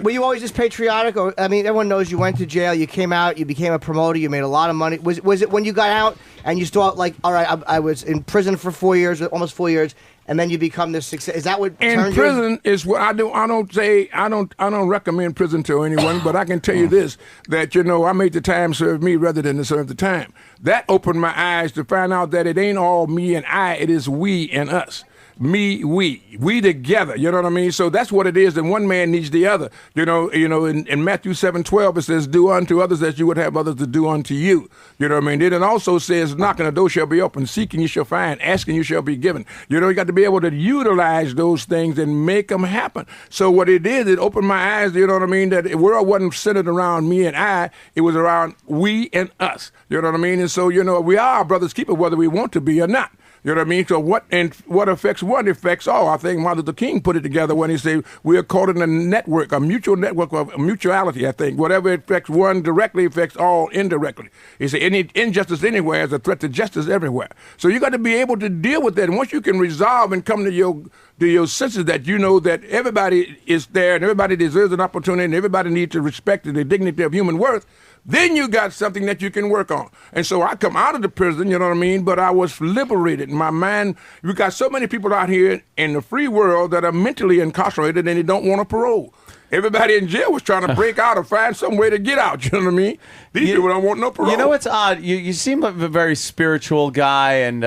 Were you always this patriotic? Or I mean, everyone knows you went to jail, you came out, you became a promoter, you made a lot of money. Was it when you got out and you thought like, all right, I was in prison for 4 years, almost 4 years, and then you become this success? Is that what in prison is what I do? I don't recommend prison to anyone, but I can tell you this: that I made the time serve me rather than to serve the time. That opened my eyes to find out that it ain't all me and I; it is we and us. Me, we together. You know what I mean? So that's what it is. And one man needs the other. In Matthew 7:12 it says, "Do unto others as you would have others to do unto you." You know what I mean? Then it also says, "Knocking the door shall be open, seeking you shall find, asking you shall be given." You got to be able to utilize those things and make them happen. So what it did, it opened my eyes. You know what I mean? That the world wasn't centered around me and I; it was around we and us. You know what I mean? And so we are our brother's keeper, whether we want to be or not. You know what I mean? So what affects one affects all. I think Martin Luther King put it together when he said we are caught in a network, a mutual network of mutuality. I think whatever affects one directly affects all indirectly. He said any injustice anywhere is a threat to justice everywhere. So you got to be able to deal with that. And once you can resolve and come to your senses that that everybody is there and everybody deserves an opportunity and everybody needs to respect the dignity of human worth, then you got something that you can work on. And so I come out of the prison, you know what I mean, but I was liberated. In my mind, we got so many people out here in the free world that are mentally incarcerated and they don't want a parole. Everybody in jail was trying to break out or find some way to get out, you know what I mean? These people don't want no parole. You know what's odd? You seem like a very spiritual guy, and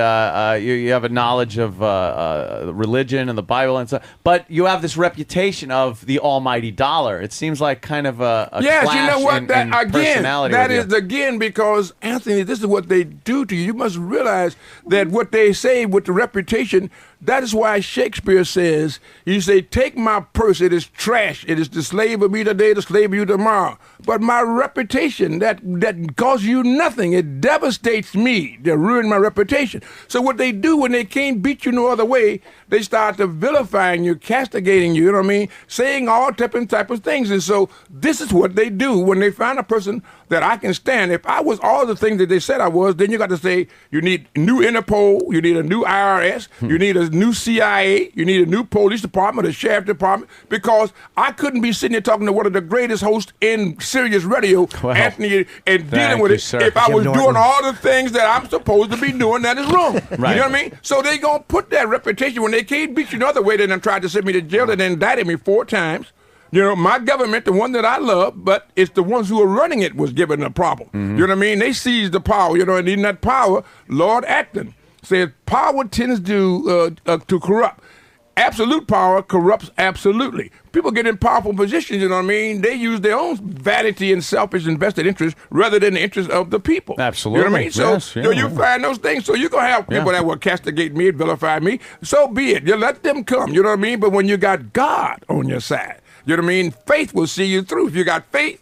you have a knowledge of religion and the Bible and stuff, but you have this reputation of the almighty dollar. It seems like kind of a yes, clash you know what? in That personality with you. again, because, Anthony, this is what they do to you. You must realize that what they say with the reputation, that is why Shakespeare says, you say, take my purse, it is trash. It is the slave of me today, the slave of you tomorrow. But my reputation, that costs you nothing. It devastates me. They ruin my reputation. So what they do when they can't beat you no other way, they start to vilifying you, castigating you, you know what I mean? Saying all type of things. And so this is what they do when they find a person that I can stand. If I was all the things that they said I was, then you got to say you need new Interpol, you need a new IRS, you need a new CIA, you need a new police department, a sheriff department, because I couldn't be sitting here talking to one of the greatest hosts in Sirius Radio, Anthony, and dealing with it sir. if I Jim was Norton. doing all the things that I'm supposed to be doing that is wrong. Right. You know what I mean? So they going to put that reputation when they can't beat you another way. They done tried to send me to jail. They done indicted me 4 times. My government, the one that I love, but it's the ones who are running it was given a problem. You know what I mean? They seized the power, and in that power, Lord Acton said power tends to corrupt. Absolute power corrupts absolutely. People get in powerful positions, you know what I mean? They use their own vanity and selfish invested interest rather than the interest of the people. Absolutely. You know what I mean? So Yes, yeah. you find those things. So you're going to have people that will castigate me and vilify me. So be it. You let them come, you know what I mean? But when you got God on your side, you know what I mean? Faith will see you through. If you got faith,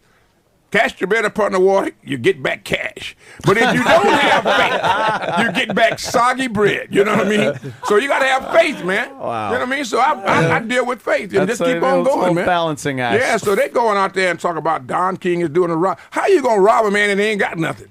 cast your bread upon the water, you get back cash. But if you don't have faith, you get back soggy bread. You know what I mean? So you got to have faith, man. Wow. You know what I mean? So I deal with faith and That's just keep on going, man. Balancing act. Yeah, so they going out there and talk about Don King is doing a rob. How you going to rob a man and they ain't got nothing?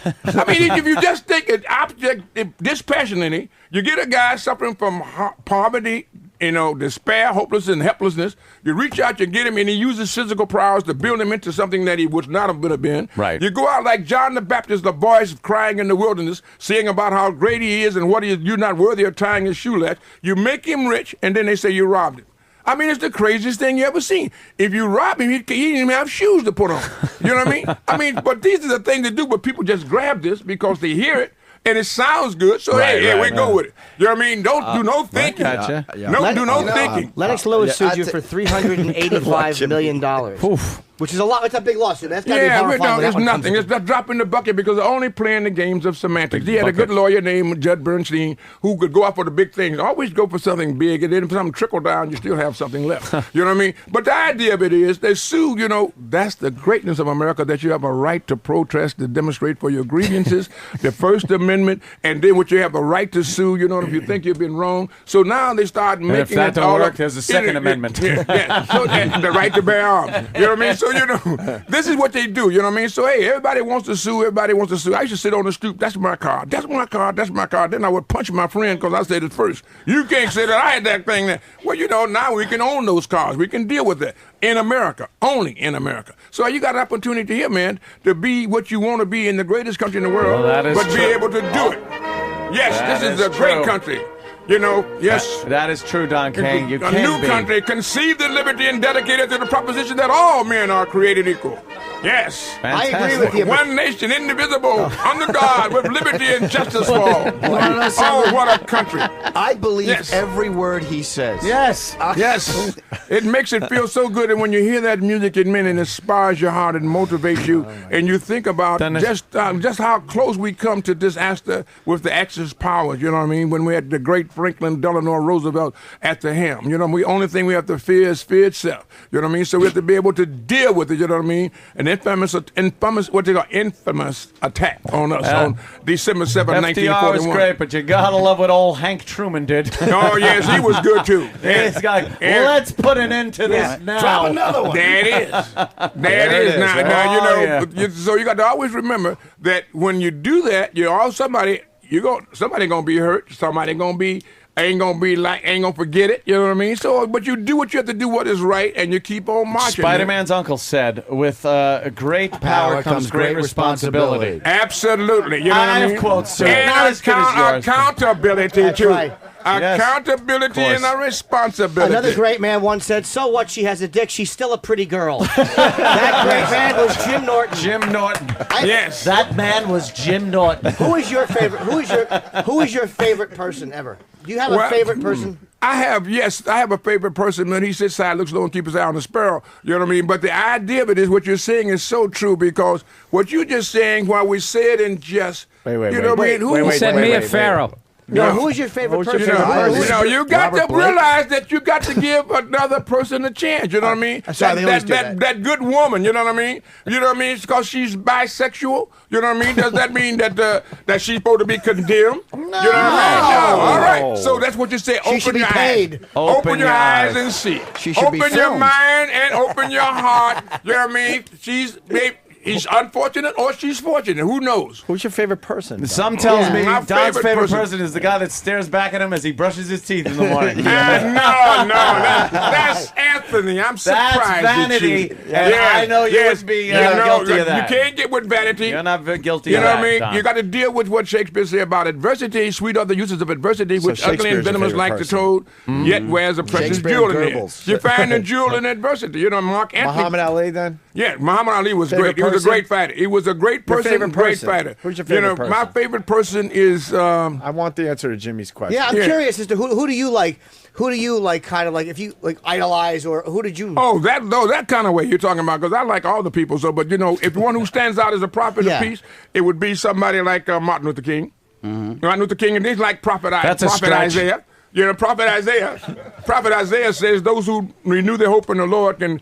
I mean, if you just take an object dispassionately, you get a guy suffering from poverty, despair, hopelessness, and helplessness. You reach out, you get him, and he uses physical prowess to build him into something that he would not have been. Right. You go out like John the Baptist, the voice crying in the wilderness, saying about how great he is and what he is, you're not worthy of tying his shoelace. You make him rich, and then they say you robbed him. I mean, it's the craziest thing you ever seen. If you rob him, he didn't even have shoes to put on. You know what I mean? I mean, but these are the things to do, but people just grab this because they hear it. And it sounds good, so we go with it. You know what I mean? Don't do no thinking. Gotcha. Do no thinking. Lennox Lewis sued you for $385 million. Which is a lot. It's a big lawsuit. That's got to be horrifying. It's nothing. It's a drop in the bucket because they're only playing the games of semantics. He had a good lawyer named Judd Bernstein who could go out for the big things. Always go for something big, and then if something trickle down, you still have something left. You know what I mean? But the idea of it is they sue, that's the greatness of America, that you have a right to protest, to demonstrate for your grievances, the First Amendment, and then what you have a right to sue, if you think you've been wrong. So now they start making if that don't work, there's a Second Amendment. Yeah. So the right to bear arms. You know what I mean? So, this is what they do, you know what I mean? So, hey, everybody wants to sue. I used to sit on the stoop. That's my car. That's my car. That's my car. Then I would punch my friend because I said it first. You can't say that I had that thing there. Well, now we can own those cars. We can deal with that in America, only in America. So you got an opportunity here, man, to be what you want to be in the greatest country in the world, be able to do it. Yes, this is a great country. Yes. That is true, Don King. A new country conceived in liberty and dedicated to the proposition that all men are created equal. Yes. Fantastic. I agree with you. One nation, indivisible, under God, with liberty and justice for all. Oh, what a country. I believe every word he says. Yes. Yes. It makes it feel so good. And when you hear that music, it inspires your heart and motivates you. And you think about just how close we come to disaster with the Axis powers. You know what I mean? When we had the great Franklin Delano Roosevelt at the helm. The only thing we have to fear is fear itself. You know what I mean? So we have to be able to deal with it. You know what I mean? An infamous attack on us on December 7, 1941. FDR was great, but you gotta love what old Hank Truman did. Oh, yes, he was good, too. He's like, let's put an end to this now. Drop another one. There it is. There it is. Now, so you got to always remember that when you do that, somebody gonna be hurt. Somebody ain't gonna forget it. You know what I mean? So, but you do what you have to do, what is right, and you keep on marching. Spider-Man's uncle said, "With great power comes great responsibility." Absolutely. You know what I mean? I have quotes, too. And Not as good as yours. Accountability, That's too. right. Accountability and a responsibility. Another great man once said, "So what? She has a dick. She's still a pretty girl." That great man was Jim Norton. Jim Norton. Yes, that man was Jim Norton. Who is your favorite? Who is your favorite person ever? Do you have a favorite person? I have a favorite person. When he sits side, looks low, and keeps his eye on the sparrow. You know what I mean? But the idea of it is what you're saying is so true, because what you're just saying, while we say it in jest, Who said Mia Farrow? No, who is your favorite person? You got to realize that you got to give another person a chance. You know what I mean? That good woman. You know what I mean? You know what I mean? It's because she's bisexual. You know what I mean? Does that mean that she's supposed to be condemned? No. You know what I mean? No. All right. So that's what you say. Open your eyes. Open your eyes and see. Open your mind and open your heart. You know what I mean? He's unfortunate or she's fortunate. Who knows? Who's your favorite person? Some tells me Don's favorite person is the guy that stares back at him as he brushes his teeth in the morning. No, that's Anthony. I'm surprised. That's vanity. And I know you would be guilty of that. You can't get with vanity. You're not guilty of that. You know what I mean? Don. You got to deal with what Shakespeare said about adversity. Sweet are the uses of adversity, which ugly and venomous like the toad, yet wears a precious jewel in it. You find a jewel in adversity. Mark Anthony. Muhammad Ali, then? Yeah, Muhammad Ali was great. He was a great fighter. He was a great person, great fighter. Who's your favorite person? My favorite person is... I want the answer to Jimmy's question. Yeah, I'm curious as to who do you like? Who do you like, kind of like, if you like idolize, or who did you... Oh, that kind of way you're talking about, because I like all the people. So, but, if one who stands out as a prophet of peace, it would be somebody like Martin Luther King. Mm-hmm. Martin Luther King, and he's like Prophet Isaiah. Prophet Isaiah says, those who renew their hope in the Lord can...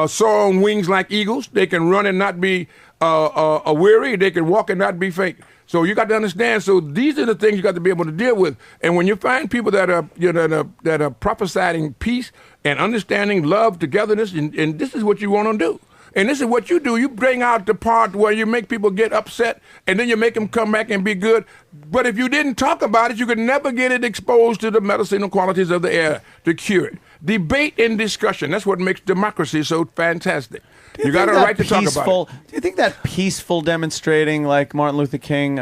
soar on wings like eagles. They can run and not be weary. They can walk and not be faint. So you got to understand. So these are the things you got to be able to deal with. And when you find people that are prophesying peace and understanding, love, togetherness, and this is what you want to do. And this is what you do. You bring out the part where you make people get upset, and then you make them come back and be good. But if you didn't talk about it, you could never get it exposed to the medicinal qualities of the air to cure it. Debate and discussion. That's what makes democracy so fantastic. You got a think right to that talk about peaceful- it. Do you think that peaceful demonstrating, like Martin Luther King,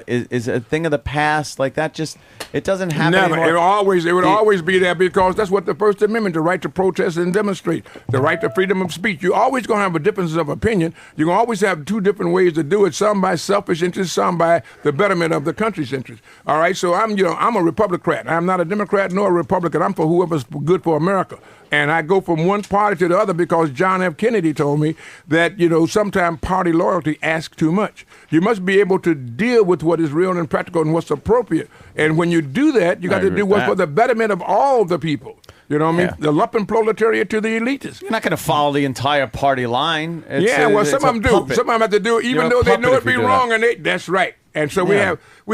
is a thing of the past? Like that, just it doesn't happen Never. anymore. It would always be there because that's what the First Amendment, the right to protest and demonstrate, the right to freedom of speech. You're always going to have a difference of opinion. You're going to always have two different ways to do it, some by selfish interest, some by the betterment of the country's interest. All right, so I'm a Republican. I'm not a Democrat nor a Republican. I'm for whoever's good for America. And I go from one party to the other because John F. Kennedy told me that, sometimes party loyalty asks too much. You must be able to deal with what is real and practical and what's appropriate. And when you do that, you got to do what's for the betterment of all the people. You know what I mean? The lumpen proletariat to the elitists. You're not going to follow the entire party line. Some of them do. puppet. Some of them have to do it, even You're a though they puppet know if it be you do wrong. that. And that's right. And so we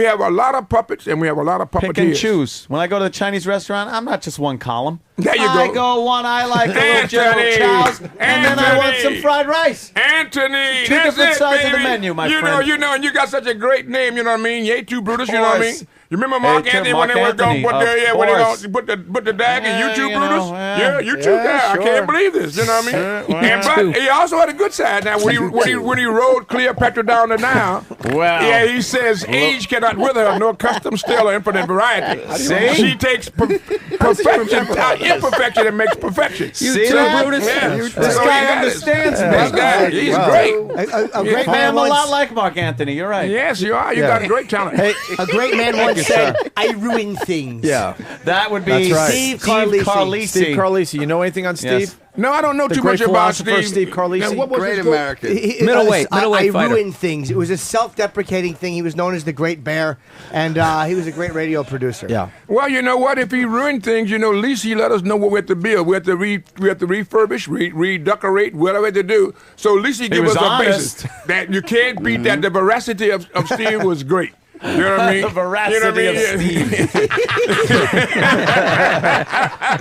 have a lot of puppets and we have a lot of puppeteers. Pick and choose. When I go to the Chinese restaurant, I'm not just one column. There you I go. go one. I like a little General Anthony! Chow's, and then I want some fried rice. Anthony, Two that's different it, sides of the baby. menu, my you friend. know, and you got such a great name. You know what I mean? Yetu Brutus. You know what I mean? course. You remember Mark Hey, Anthony Mark when they were going to Anthony, when they course. going to put the dag in YouTube you Brutus? know, YouTube guy. I sure. can't believe this. You know what I mean? And but he also had a good side. Now when he rode Cleopatra down the Nile, Well. he says age cannot wither her, nor custom still or infinite variety. See? She takes perfection, imperfection, and makes perfection. See that? Brutus? Yeah. This So he guy got it. understands This me. guy, he's great. A great man I'm a lot once. like Mark Anthony. You're right. Yes, you are. You got great talent. Hey, A great man Thank once you, said, sir. "I ruin things." yeah. That would be That's right. Steve Carlisi. Steve Carlisi. You know anything on Steve? Yes. No, I don't know The too great much about philosopher Steve Carlisi. Now, what was Great his quote? American. Middleweight I fighter. ruined things. It was a self-deprecating thing. He was known as the Great Bear, and he was a great radio producer. Yeah. Well, you know what? If he ruined things, at least he let us know what we have to build. We have to refurbish, redecorate, whatever to do. So at least he give was us a honest. basis that you can't beat that. The veracity of Steve was great. You know what I mean? The veracity of Steve.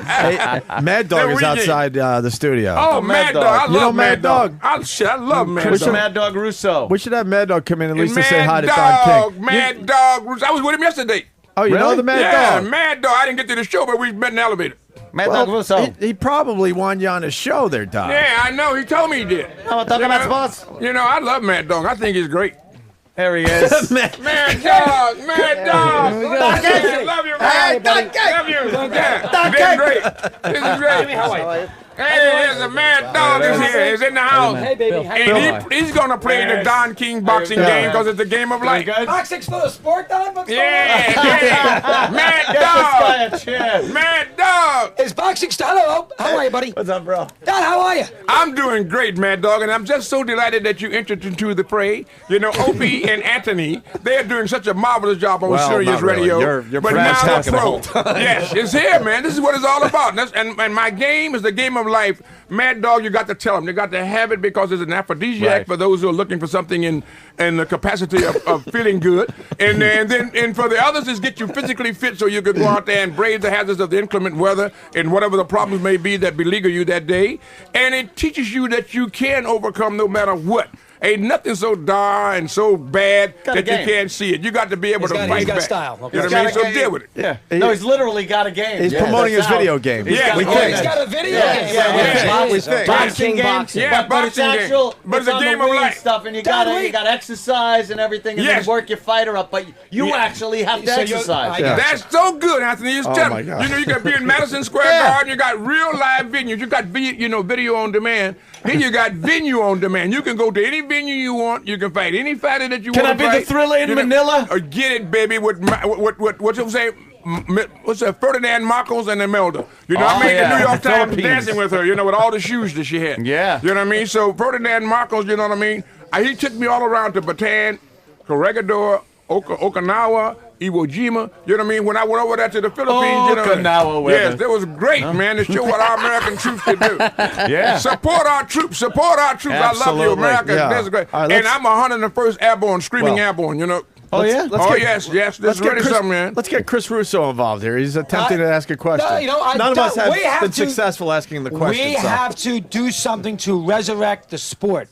Hey, Mad Dog is outside the studio. Oh, Mad Dog. I You know love Mad Mad Dog. I love Mad Who's Dog. Mad Dog Russo? We should have Mad Dog come in at least to Mad say hi to Dog, Don King. Mad Dog. I was with him yesterday. Oh, you know the Mad Yeah, Dog? Mad Dog. I didn't get to the show, but we met in the elevator. Mad Dog Russo. He probably won you on a show there, Don. Yeah, I know. He told me he did. I'm talking about sports. I love Mad Dog. I think he's great. There he is. Mad Dog, Mad Dog. Dog. Love you, Hey, man. Dog. Love you. Yeah, Dog. this is great. This is great. How are you? Hey, there's a Mad Dog is here. He's in the house. Hey, baby. And he's going to play the Don King boxing game because it's a game of life. Boxing's for the sport, Don. Yeah. Mad Dog. Mad Dog. Is boxing style? Hello. How are you, buddy? What's up, bro? Don, how are you? I'm doing great, Mad Dog, and I'm just so delighted that you entered into the fray. Opie and Anthony, they're doing such a marvelous job on Well, Sirius not really. Radio. You're but perhaps now talking the the pro. whole time. Yes, it's here, man. This is what it's all about. And my game is the game of life. Mad Dog, you got to tell them. You got to have it because it's an aphrodisiac Right. for those who are looking for something in the capacity of feeling good. And for the others, is get you physically fit so you can go out there and brave the hazards of the inclement weather and whatever the problems may be that beleaguer you that day. And it teaches you that you can overcome no matter what. Ain't nothing so dire and so bad Got a that you game. can't see it. You got to be able to fight he's got back. style. Okay. You know what I mean? So deal with it. Yeah. No, he's literally got a game. He's promoting his video game. Yeah, we we think. He's got a video Yeah, game. yeah. We think. Boxing game, Yeah, but it's boxing game. actual. But it's a on game the of weed life. stuff, and you Don, got wait. to exercise and everything, and Yes. then work your fighter up. But you Yeah. actually have to So you're- exercise. Yeah. That's so good, Anthony. It's Oh, telling my you. God. You can be in Madison Square Garden. You got real live venues. You got video on demand. Then you got venue on demand. You can go to any venue you want. You can fight any fighter that you Can want. I be the Thriller in Manila? Or get it, baby. What's it say? What's that? Ferdinand Marcos and Imelda. You know what I mean? yeah. The New York The Times Philippines. dancing with her. With all the shoes that she had. Yeah. You know what I mean? So Ferdinand Marcos. You know what I mean? He took me all around to Bataan, Corregidor, Okinawa, Iwo Jima. You know what I mean? When I went over there to the Philippines, Okinawa weather. yes, that was great, man, to show what our American troops can do. Yeah. Support our troops. Support our troops. I love you, Absolutely. America. Yeah. That's great. All right, And let's- I'm 101st Airborne, screaming Well, airborne. Oh yeah. Yes. This Let's is get really Chris, something, man. let's get Chris Russo involved here. He's attempting to ask a question. None of us have we have been to- successful asking the question. We have to do something to resurrect the sport.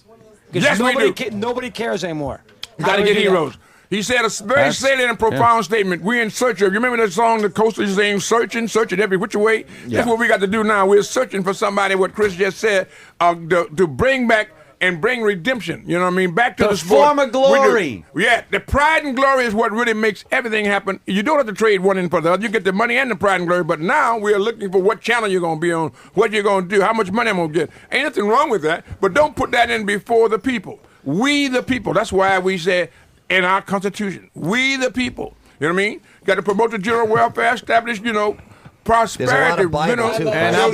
Because Yes, we do. nobody cares anymore. You got to get heroes. He said a very salient and profound statement. We're in search of. You remember that song, the Coasters saying, searching every which way? Yeah. That's what we got to do now. We're searching for somebody, what Chris just said, to bring back and bring redemption. You know what I mean? Back to the sport. former glory. Yeah, the pride and glory is what really makes everything happen. You don't have to trade one in for the other. You get the money and the pride and glory, but now we're looking for what channel you're going to be on, what you're going to do, how much money I'm going to get. Ain't nothing wrong with that, but don't put that in before the people. We the people. That's why we say in our Constitution, we the people. You know what I mean? Got to promote the general welfare, establish, prosperity, and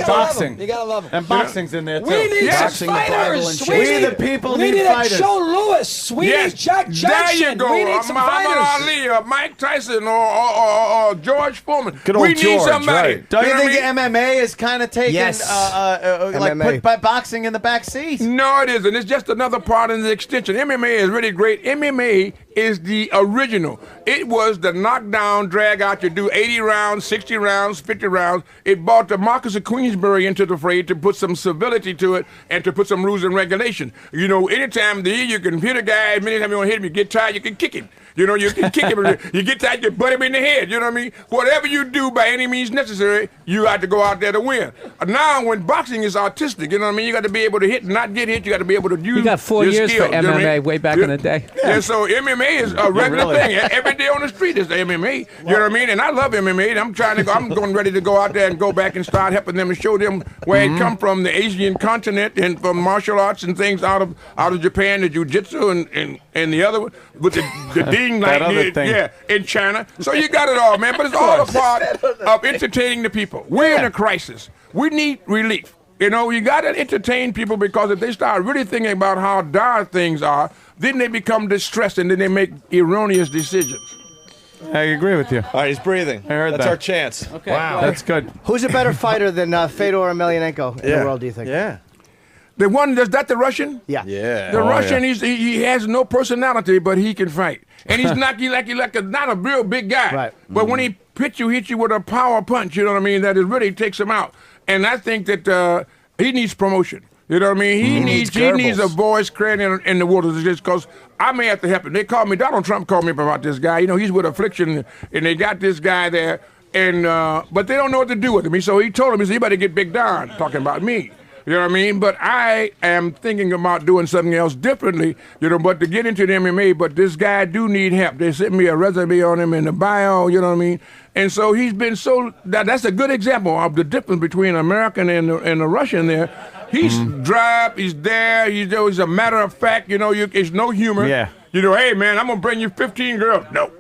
boxing. You gotta love them. And boxing's in there too. We need Yes. some fighters. We the people we need need fighters. a Joe Louis. We need Jack Johnson. There you go. We need some Muhammad fighters. Ali, or Mike Tyson, or George Foreman. Good old we need George, somebody. right. Don't you know what think I mean? MMA is kind of taking Yes. like MMA. put boxing in the back seat? No, it isn't. It's just another part in the extension. MMA is really great. MMA is the original. It was the knockdown, drag out. You do 80 rounds, 60 rounds, 50 rounds. It brought the Marcus of Queensberry into the fray to put some civility to it and to put some rules and regulations. Anytime you can hit a guy, anytime you want to hit him, you get tired, you can kick him. You can kick him. You get tired, you butt him in the head. You know what I mean? Whatever you do by any means necessary, you have to go out there to win. Now, when boxing is artistic, you know what I mean? You got to be able to hit and not get hit. You got to be able to use You got 4 your years skills, for you know what I MMA mean? way back in the day. And so MMA is a regular Really? thing. Every day on the street is the MMA. You know what I mean? And I love MMA. And I'm going ready to go out there and go back and start helping them and show them where it come from, the Asian continent, and from martial arts and things out of Japan, the jiu-jitsu and the other one with the ding That like other thing. yeah, in China. So you got it all, man. But it's all a part of entertaining the people. We're in a crisis. We need relief. You got to entertain people, because if they start really thinking about how dire things are, then they become distressed and then they make erroneous decisions. I agree with you. All right, he's breathing. I heard That's that. our chance. Okay. Wow. That's good. Who's a better fighter than Fedor Emelianenko in the world, do you think? Yeah. The one, is that the Russian? Yeah. Yeah. The Russian, he has no personality, but he can fight. And he's not not a real big guy. Right. But when he hits you with a power punch, you know what I mean, that it really takes him out. And I think that he needs promotion. You know what I mean? He needs a voice created in the waters, just because I may have to help him. Donald Trump called me up about this guy. He's with Affliction, and they got this guy there, and but they don't know what to do with him. So he told him, you better get Big Don, talking about me. You know what I mean? But I am thinking about doing something else differently, but to get into the MMA, but this guy do need help. They sent me a resume on him in the bio, you know what I mean? And so he's been that's a good example of the difference between American and the Russian there. He's dry, he's there, he's a matter of fact, it's no humor. Yeah. Hey man, I'm gonna bring you 15 girls. No.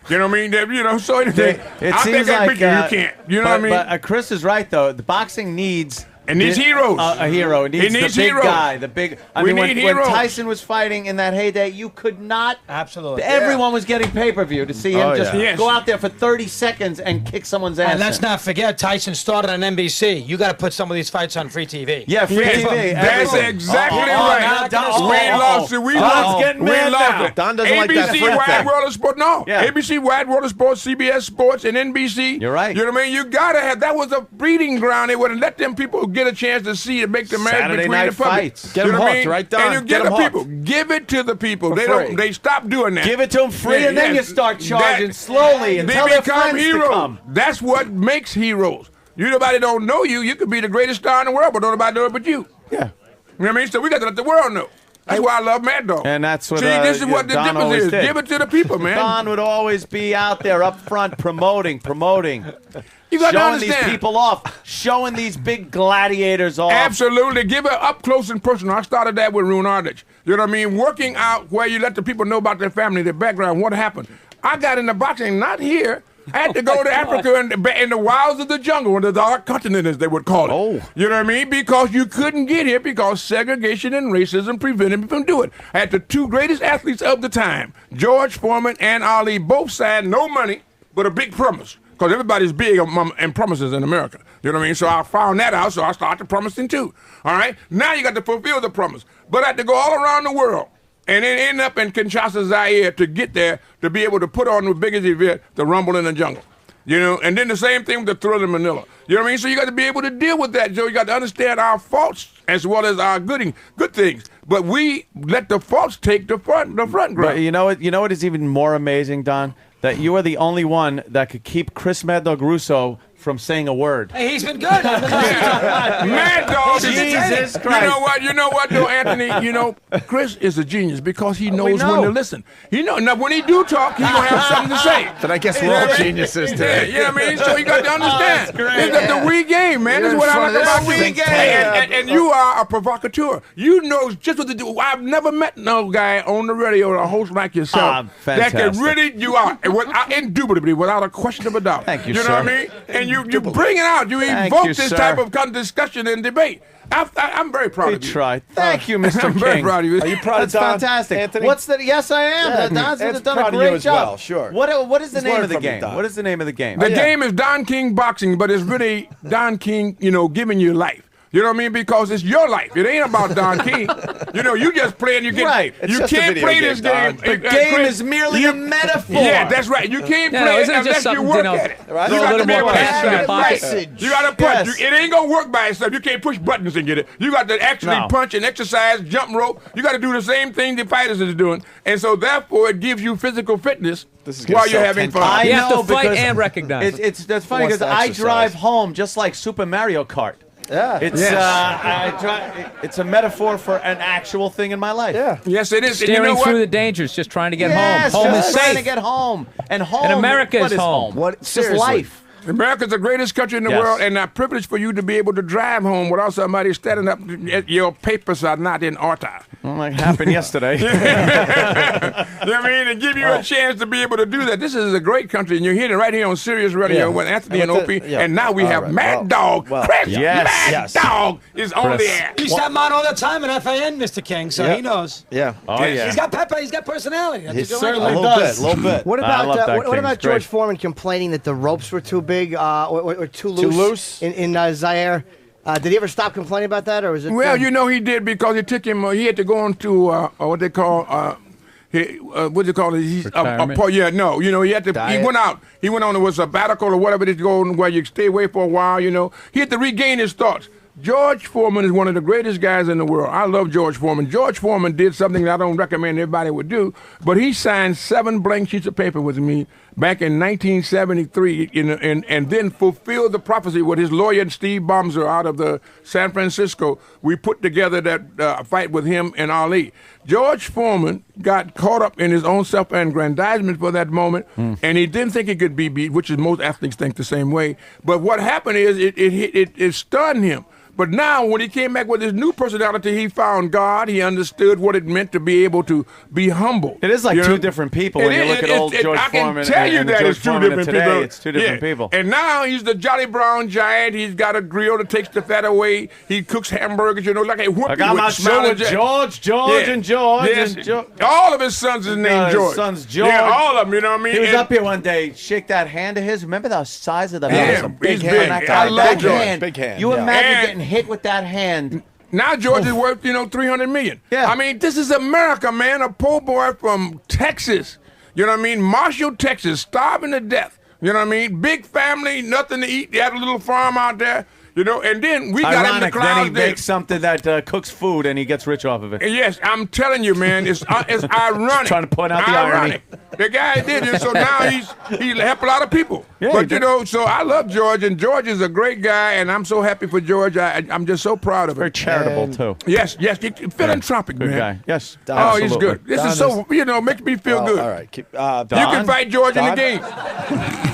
You know what I mean? So anything. It I seems think I like beat you. You can't. You know what I mean? But Chris is right though. The boxing needs. It needs heroes. A hero. It needs the big heroes. guy. The big. We when need heroes. Tyson was fighting in that heyday, you could not. Absolutely. Everyone was getting pay-per-view to see him just Yes. go out there for 30 seconds and kick someone's ass. And let's in. not forget, Tyson started on NBC. You got to put some of these fights on free TV. Yeah, free TV. That's everything. exactly now right. Don- We lost it. We Don's lost it. getting We mad lost now. it. Don doesn't like that ABC, free Wide thing. World of Sport. No. Yeah. ABC, Wide World of Sports, CBS Sports, and NBC. You're right. You know what I mean? You got to have. That was a breeding ground. They wouldn't let them people get a chance to see and make the marriage Saturday between night the public. fights. Get You 'em know what I hooked, mean? right, Don? And you Get get 'em the hooked. people. Give it to the people. For They free. don't. They stop doing that. Give it to them free, and then you start charging That- slowly and they tell their become friends heroes. to come. That's what makes heroes. Nobody don't know you. You could be the greatest star in the world, but nobody know it but you. Yeah. You know what I mean? So we got to let the world know. That's why I love Mad Dog. And that's what. See, this is what the Don difference always is. did. Give it to the people, man. Don would always be out there up front promoting. You got to showing these understand. people off, showing these big gladiators off. Absolutely. Give it up close and personal. I started that with Rune Ardich. You know what I mean? Working out where you let the people know about their family, their background, what happened. I got into boxing, not here. I had to go to Africa in the wilds of the jungle, in the dark continent, as they would call it. Oh. You know what I mean? Because you couldn't get here because segregation and racism prevented me from doing it. I had the two greatest athletes of the time, George Foreman and Ali, both signed no money, but a big promise. Because everybody's big in promises in America. You know what I mean? So I found that out, so I started promising too. All right? Now you got to fulfill the promise. But I had to go all around the world and then end up in Kinshasa, Zaire to get there to be able to put on the biggest event, the Rumble in the Jungle. You know, and then the same thing with the Thriller in Manila. You know what I mean? So you got to be able to deal with that, Joe. You got to understand our faults as well as our good things. But we let the faults take the front ground. But you know what is even more amazing, Don? That you are the only one that could keep Chris Mad Dog Russo from saying a word. Hey, he's been good. I've been listening to him. Mad Dog is Jesus Christ. You know what, though, Anthony? You know, Chris is a genius because he knows when to listen. Now when he do talk, he gonna have something to say. But I guess we're all geniuses today. Yeah, you know what I mean? So you got to understand. It's the we game, man. That's what I like about we game. And you are a provocateur. You know just what to do. I've never met no guy on the radio or a host like yourself that can really, you are, indubitably, without a question of a doubt. Thank you, You know sir. what I mean? And you bring it out. You Thank evoke you, this sir. type of discussion and debate. I'm very proud of you. Try. Thank you, Mr. I'm King. very proud of you. Are you proud That's of Don, fantastic. Anthony? What's the? Yes, I am. Yeah, Don's Ed's done proud a of you great as job. well, sure. What is the He's name learned of the from you, game? Don. What is the name of the game? The game is Don King Boxing, but it's really Don King, giving you life. You know what I mean? Because it's your life. It ain't about Don King. You just play and you get. Right. You can't play this game. The game is merely a metaphor. Yeah, that's right. You can't Yeah, play no, it isn't it unless just you something, work you know, at it. right? You A got little to be more able to passion in your have pocket. message. You got to punch. It ain't gonna work by itself. You can't push buttons and get it. You got to actually punch and exercise, jump rope. You got to do the same thing the fighters is doing, and so therefore it gives you physical fitness while you're having fun. You have to fight because and recognize. That's funny because I drive home just like Super Mario Kart. Yeah. It's it's a metaphor for an actual thing in my life. Yeah. Yes, it is. And Steering you know through what? the dangers, just trying to get Yes, home. Home is just trying safe. to get home. And home. And America what is home. It's just life. America's the greatest country in the Yes. world, and a privilege for you to be able to drive home without somebody standing up. Your papers are not in order. Well, that happened yesterday. You know what I mean? And give you a chance to be able to do that. This is a great country, and you're hearing it right here on Sirius Radio with Anthony and Opie. And now we have Mad Dog. Chris Mad Dog is on the air. He's that man all the time in FAN, Mr. King, so he knows. Yeah. Oh, yeah. He's got pepper. He's got personality. That's He a good certainly one. does. A little bit. What I love about that what King. about It's great. George Foreman complaining that the ropes were too big or too loose? Too loose? in Zaire. Did he ever stop complaining about that, or was it? Well, he did because it took him. He had to go on to what they call. What do you call it? Retirement? He had to. Diet. He went out. He went on a sabbatical or whatever it is, going where you stay away for a while. He had to regain his thoughts. George Foreman is one of the greatest guys in the world. I love George Foreman. George Foreman did something that I don't recommend everybody would do, but he signed 7 blank sheets of paper with me back in 1973 and then fulfilled the prophecy with his lawyer, Steve Bomser, out of the San Francisco. We put together that fight with him and Ali. George Foreman got caught up in his own self-aggrandizement for that moment, and he didn't think he could be beat, which is most athletes think the same way. But what happened is it stunned him. But now, when he came back with his new personality, he found God. He understood what it meant to be able to be humble. It is like two different people when you look at old George Foreman. I can tell you and that George it's two Foreman different today, people. It's two different people. And now he's the Jolly Brown Giant. He's got a grill that takes the fat away. He cooks hamburgers, like a whoopee. I got my show with George and George. Yes. And George. All of his sons is named George. His son's George. Yeah, all of them, you know what I mean? He was And- up here one day, shake that hand of his. Remember the size of the Yeah, hand? Some he's hand big. on that guy. I love That George. hand. Big hand, You yeah. imagine And- getting hit with that hand. Now George is worth, $300 million. Yeah. I mean, this is America, man. A poor boy from Texas. You know what I mean? Marshall, Texas, starving to death. You know what I mean? Big family, nothing to eat. They had a little farm out there. And then we got in the Ironic, then clouds he there. makes something that cooks food and he gets rich off of it. Yes, I'm telling you, man, it's ironic. Trying to point out the irony. The guy did it, so now he helped a lot of people. Yeah, But he so I love George, and George is a great guy, and I'm so happy for George. I'm just so proud of him. Very charitable, too. Yes, philanthropic, Good man. guy. Yes. Oh, he's absolutely. good. This is so, makes me feel good. All right. You can fight George in the game.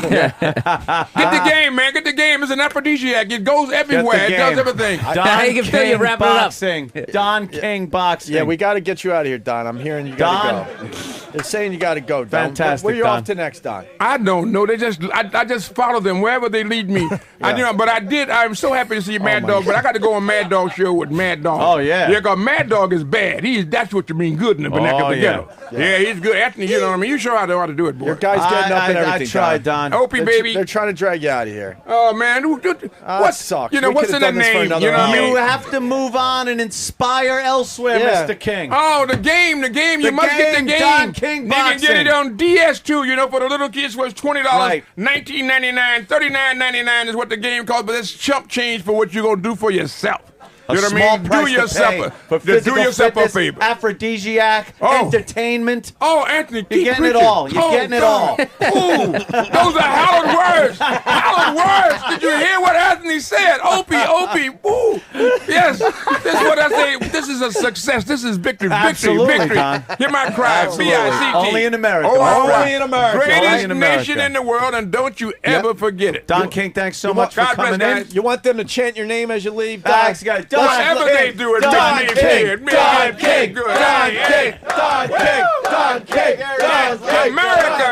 Get the game, man. Get the game. It's an aphrodisiac. It goes everywhere. It does everything. How you can feel you wrapping it up. Boxing. Don King Boxing. Yeah, we got to get you out of here, Don. I'm hearing you got to go. They're saying you got to go, Don. Fantastic, Where you Don. off to next, Don? I don't know. I just follow them wherever they lead me. But I'm so happy to see Mad Dog. But I got to go on Mad Dog show with Mad Dog. Oh, yeah. Yeah, because Mad Dog is bad. That's what you mean good in the vernacular yeah. ghetto. Yeah, he's good. Anthony, you know what I mean? You sure how to do it, boy. Your guy's getting up and everything. I tried, Don. Opie, baby. They're trying to drag you out of here. Oh, man. What sucks. What's in the name? You know what I mean? You have to move on and inspire elsewhere, Yeah. Mr. King. Oh, the game. You must get the game. Don King You can get it Boxing. on DS2. You know, for the little kids, was $20, Right. $19.99, $39.99 is what the game costs. But it's chump change for what you're gonna do for yourself. You know what I small mean? price Do to yourself pay a for do physical yourself a fitness, favor. aphrodisiac, entertainment. Oh, Anthony, You're keep getting it preaching. all. You're getting it all. Ooh, those are hallowed words. Hallowed words. Did you hear what Anthony said? Opie, woo. Yes, this is what I say. This is a success. This is victory, Absolutely, victory. Don. Hear my cry. Absolutely. B-I-C-T. Only in America. All right. Only in America. Greatest Only in America. nation in the world, and don't you ever forget it. Don King, thanks so You much want- for God bless, coming in. guys. You want them to chant your name as you leave? Thanks, guys. Don Whatever King. they do, it Don makes me King. good. Don King. Good. Don Hey, King. Don King. Don King. Don King. America,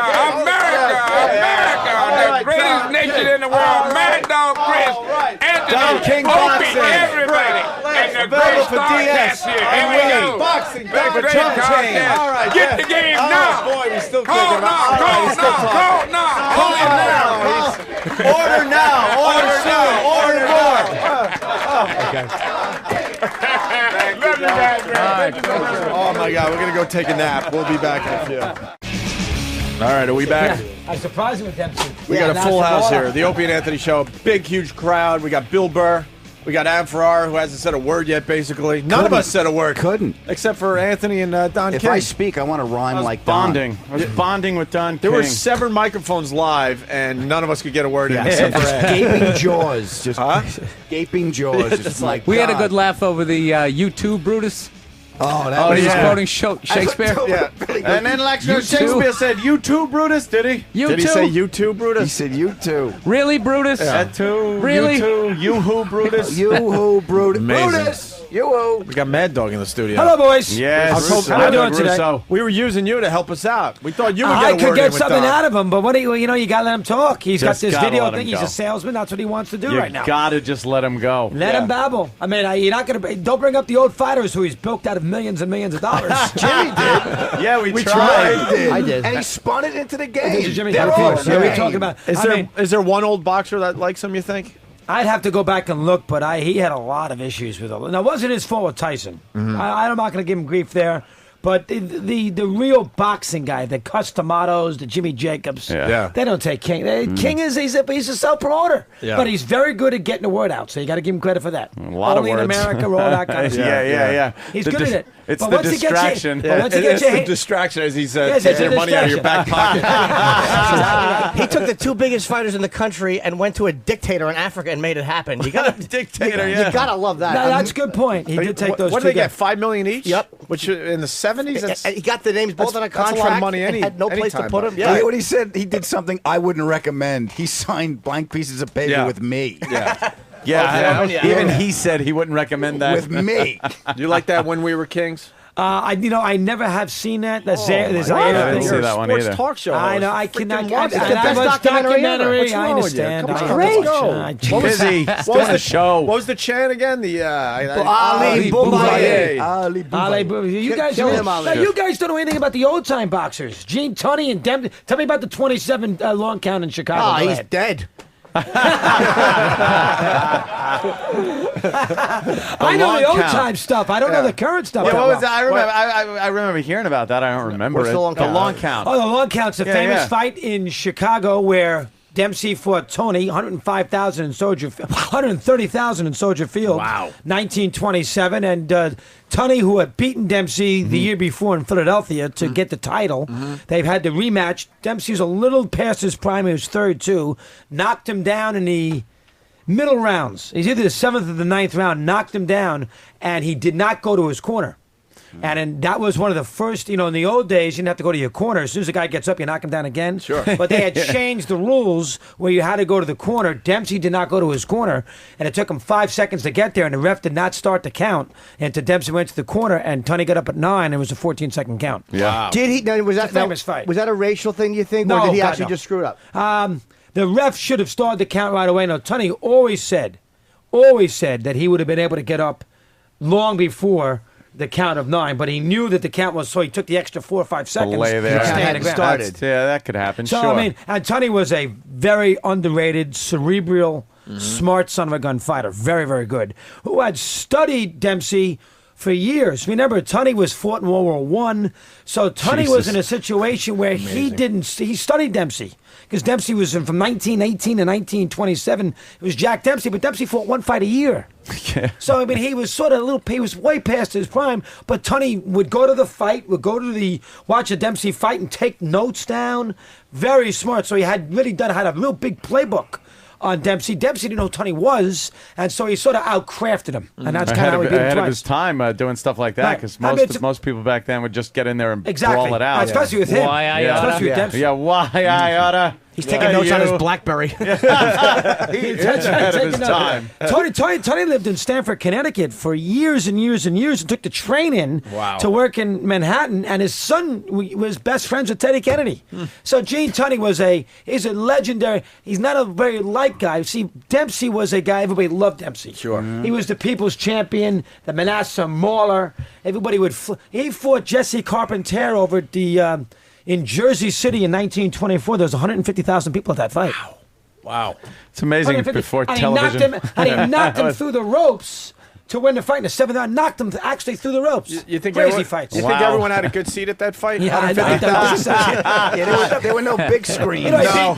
the greatest nation in the world. Mad Dog Chris, Anthony, Don King Opie, Boxing. everybody, and the great Available for star DS. cast here. And Here we Wayne. go. Boxing, The back for great Chump star Change. cast. All right, Get yeah. the game Oh, now. boy, we still Call kicking now, around. All right, call he's still now, talking. call now. Call him now. Order now. Order soon. Order more. Love you guys, man. Thank you so much. Oh my God, we're gonna go take a nap. We'll be back in a few. All right, are we back? I'm surprised with Dempsey. We got a full house here. The Opie and Anthony show. Big, huge crowd. We got Bill Burr. We got Am Farrar, who hasn't said a word yet, basically. None of us said a word. Couldn't. Except for Anthony and Don If King. I speak, I want to rhyme like bonding. Don. I was bonding with Don There King. were 7 microphones live, and none of us could get a word in. Except for Ed. Gaping jaws. Just gaping jaws. Just like We had a God. good laugh over the U2 Brutus. Oh, that When he was yeah. quoting Shakespeare. Yeah. And then Lecture You Shakespeare too? said, "You too, Brutus." Did he? You Did he too? say you too, Brutus? He said you too. Really, Brutus? That too. Really? You too. You who, Brutus? You who, Brutus. Amazing. Brutus. You who. We got Mad Dog in the studio. Hello, boys. Yes. How are you doing today? Russo. We were using you to help us out. We thought you would get I a could word get in with something Don. out of him, but what do you know? You got to let him talk. He's got Just this gotta video let him thing. He's go. a salesman. That's what he wants to do You right now. gotta just let him go. Let him babble. I mean, you're not going to. Don't bring up the old fighters who he's bilked out of millions and millions of dollars. Jimmy did. Yeah, we tried. I did. And he spun it into the This game. is Jimmy They're Carter. all So we're game. talking about. Is I there mean, is there one old boxer that likes him, you think? I'd have to go back and look, but he had a lot of issues with it. Now, it wasn't his fault with Tyson. I'm not going to give him grief there. But the real boxing guy, the Customatos, the Jimmy Jacobs, Yeah. they don't take King. King is he's a self promoter, Yeah. but he's very good at getting the word out. So you got to give him credit for that. A lot Only of words. in America, all that kind of stuff. Yeah. He's The good at it. It's But the once he gets you- distraction. but once he gets It's you- the distraction as he's Yes, it's taking a money out of your back pocket. He took the 2 biggest fighters in the country and went to a dictator in Africa and made it happen. You got Dictator, You yeah. gotta love that. No, that's a good point. He did take those What two did they get? guys. $5 million each. Yep. Which in the 70s, that's, He got the names both on a that's a lot of contract. money and had no place to anytime, put though. them. You Yeah. hear what he said? He did something I wouldn't recommend. He signed blank pieces of paper Yeah. with me. Yeah. Yeah, even he said he wouldn't recommend that. With me. You like that when we were kings? I never have seen that. The Zaire I thing. didn't see that one Sports either. talk show. I know. host. I Freaking cannot. watch it. It's the best documentary ever. What's I wrong with you? understand. Come I on, understand. let's go. I- What was Busy. What was Doing the the show. What was the chant again? The Ali Boumaier. Ali Ali, Boumaier. you guys, Kill him, Ali. now, you guys don't know anything about the old time boxers. Gene Tunney and Dem. Tell me about the 27 long count in Chicago. Oh, Go he's ahead. dead. I know long the old count. time stuff. I don't know the current stuff. Yeah, that what was well. that? I remember. I remember hearing about that. I don't remember What's it. the long count? long count. Oh, the long count's a Yeah, famous yeah. fight in Chicago where Dempsey fought Tony, 105,000 in Soldier, 130,000 in Soldier Field. Wow. 1927, and Tony, who had beaten Dempsey the year before in Philadelphia to get the title, they've had the rematch. Dempsey's a little past his prime; he was third too. Knocked him down in the middle rounds. He's either the 7th or the 9th round. Knocked him down, and he did not go to his corner. And then that was one of the first, in the old days, you didn't have to go to your corner. As soon as the guy gets up, you knock him down again. Sure. But they had changed the rules where you had to go to the corner. Dempsey did not go to his corner, and it took him 5 seconds to get there, and the ref did not start the count until Dempsey went to the corner, and Tunney got up at 9, and it was a 14-second count. Yeah. Did he? No, was that It's a famous fight. Was that a racial thing? You think, No, or did he God, actually no. just screw it up? The ref should have started the count right away. No, Tunney always said that he would have been able to get up long before the count of 9, but he knew that the count was, so he took the extra 4 or 5 seconds Lay there. to stay on the ground. Yeah, that could happen. So, sure. I mean, and Tunney was a very underrated, cerebral, smart son of a gun fighter. Very, very good. Who had studied Dempsey for years. Remember, Tunney was fought in World War One, so Tunney was Jesus. in a situation where he studied Dempsey. Because Dempsey was from 1918 to 1927. It was Jack Dempsey, but Dempsey fought one fight a year. So, I mean, he was sort of he was way past his prime, but Tunney would go to the fight, watch a Dempsey fight and take notes down. Very smart. So he had a real big playbook on Dempsey. Dempsey didn't know who Tunney was, and so he sort of outcrafted him. And that's kind of how he beat him ahead of twice. his time doing stuff like that, Right. because I mean, most people back then would just get in there and Exactly. brawl it out. Especially with him. Especially with Dempsey. Yeah, why I oughta. He's taking notes on his BlackBerry. That's ahead of his taking time. Tony lived in Stamford, Connecticut for years and years and years and took the train in to work in Manhattan, and his son was best friends with Teddy Kennedy. So Gene Tunney he's a legendary, he's not a very liked guy. See, Dempsey was a guy, everybody loved Dempsey. Sure. He was the people's champion, the Manasseh Mauler. Everybody he fought Jesse Carpentier over at the... in Jersey City in 1924, there was 150,000 people at that fight. Wow. It's amazing 150. before And television. He knocked him through the ropes to win the fight in the seventh round. Knocked him actually through the ropes. You think Crazy everyone, fights. You think everyone had a good seat at that fight? Yeah, I know. 150,000? There were no big screens.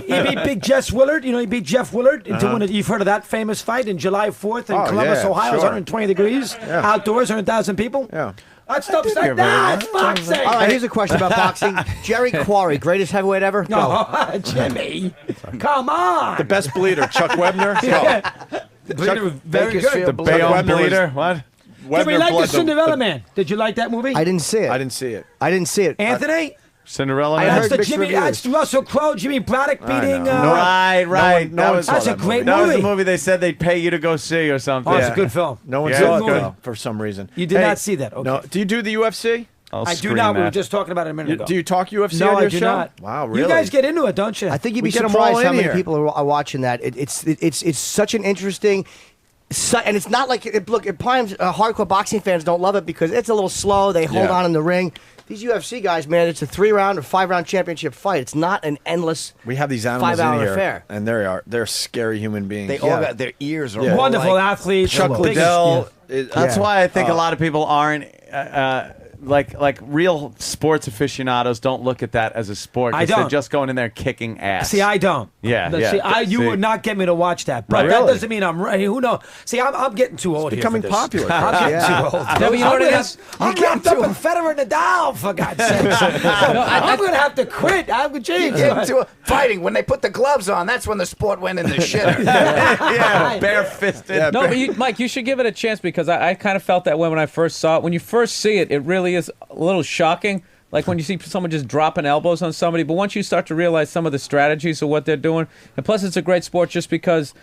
He beat Big Jeff Willard. He beat Jeff Willard to win it. You've heard of that famous fight in July 4th in Columbus, Ohio. It was 120 degrees. Outdoors, 100,000 people. Yeah. That stuff's like that. It's boxing. All right, here's a question about boxing. Jerry Quarry, greatest heavyweight ever? No, Jimmy. Come on. The best bleeder, Chuck Webner. The bleeder was very good. The Bayonne bleeder. What? Did we like the Cinderella Man? Did you like that movie? I didn't see it. I didn't see it. Anthony? Cinderella I Man? heard That's mixed that's Russell Crowe, Jimmy Braddock beating. Right. That's a great That was movie. the movie they said they'd pay you to go see or something. Oh, it's a good film. No one Yeah, saw it's it good. though, for some reason. You did not see that. Okay. No. Do you do the UFC? I do not. We were just talking about it a minute ago. Do you talk UFC No, on your I do show? not. Wow, really? You guys get into it, don't you? I think you'd We be get 'em all surprised how in many here. people are watching that. It's such an interesting. And it's not like look. At times, hardcore boxing fans don't love it because it's a little slow. They hold on in the ring. These UFC guys, man, it's a 3-round or 5-round championship fight. It's not an endless. We have these animals in 5-hour here, affair. and they're scary human beings. They all got their ears are all Wonderful like, athletes. Chuck Big- Liddell. yeah. That's why I think a lot of people aren't like real sports aficionados don't look at that as a sport. 'cause I don't. They're just going in there kicking ass. See, I don't. Yeah, But yeah. See, you See. would not get me to watch that, but Right. that Really? doesn't mean I'm ready. Who knows? See, I'm getting too old. becoming here for this. popular. I'm getting too old. Yeah, but you know what it is? I'm wrapped up in Federer and Nadal, for God's sake. I'm going to have to quit. I'm You James. get into a fighting when they put the gloves on. That's when the sport went in the shitter. Yeah, bare-fisted. No, but Mike, you should give it a chance because I kind of felt that way when I first saw it. When you first see it, it really is a little shocking. Like when you see someone just dropping elbows on somebody. But once you start to realize some of the strategies of what they're doing, and plus it's a great sport just because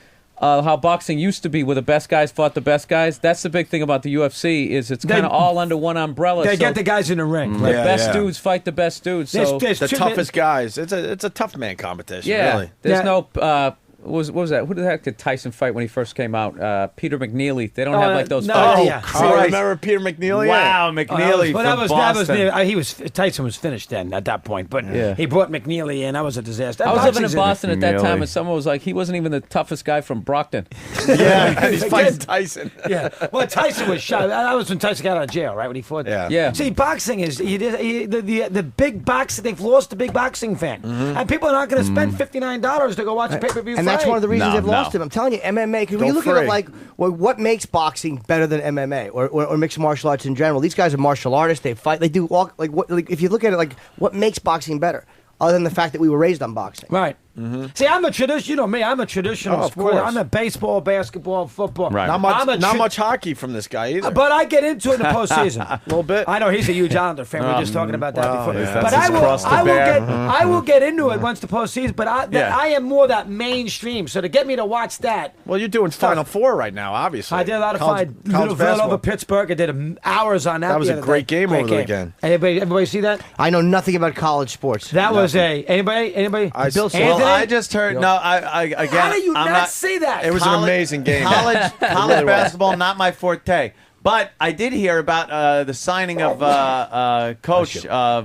how boxing used to be, where the best guys fought the best guys. That's the big thing about the UFC is it's kind of all under one umbrella. They so get the guys in the ring. the best dudes fight the best dudes. So There's the two toughest guys. It's a tough man competition. yeah, Really. there's no. What was that? Who the heck did Tyson fight when he first came out? Peter McNeely. They don't have like those. no, fights. yeah. Oh, remember Peter McNeely? Wow, McNeely Well, from Boston. Tyson was finished then at that point, but Yeah. he brought McNeely in. That was a disaster. I was living in Boxing's Boston at that time, McNeely. and someone was like, he wasn't even the toughest guy from Brockton. Yeah, he's fighting Tyson. Yeah, well, Tyson was shot. That was when Tyson got out of jail, right? When he fought. Yeah. Yeah. See, boxing is the big boxing. They've lost the big boxing fan, and people are not going to spend $59 to go watch a pay-per-view And fight. that's one of the reasons No, they've lost no. him. I'm telling you, MMA. Because when Go you look at it free. like, well, what makes boxing better than MMA or mixed martial arts in general? These guys are martial artists. They fight. They do all like what. Like if you look at it, like what makes boxing better, other than the fact that we were raised on boxing. Right. See, I'm a tradition. You know me. I'm a traditional Oh, of sport. course. I'm a baseball, basketball, football. Right. Not I'm a much, tra- much hockey from this guy either. But I get into it in the postseason. A little bit. I know he's a huge Islander fan. We were just talking about that before. yeah. But That's I his will, cross to I will bear. get, I will get into it once the postseason. But I am more that mainstream. So to get me to watch that, Well, you're doing Final Four right now, obviously. I did a lot of College- fight. college Little Villanova, basketball. Pittsburgh. I did hours on that. That was the a other great day. game over the weekend. Everybody see that? I know nothing about college sports. That was anybody? Bill Anthony? Well, I just heard. No, I again. How do you I'm not see that? It was an amazing game. College really was. basketball, not my forte. But I did hear about the signing of Coach.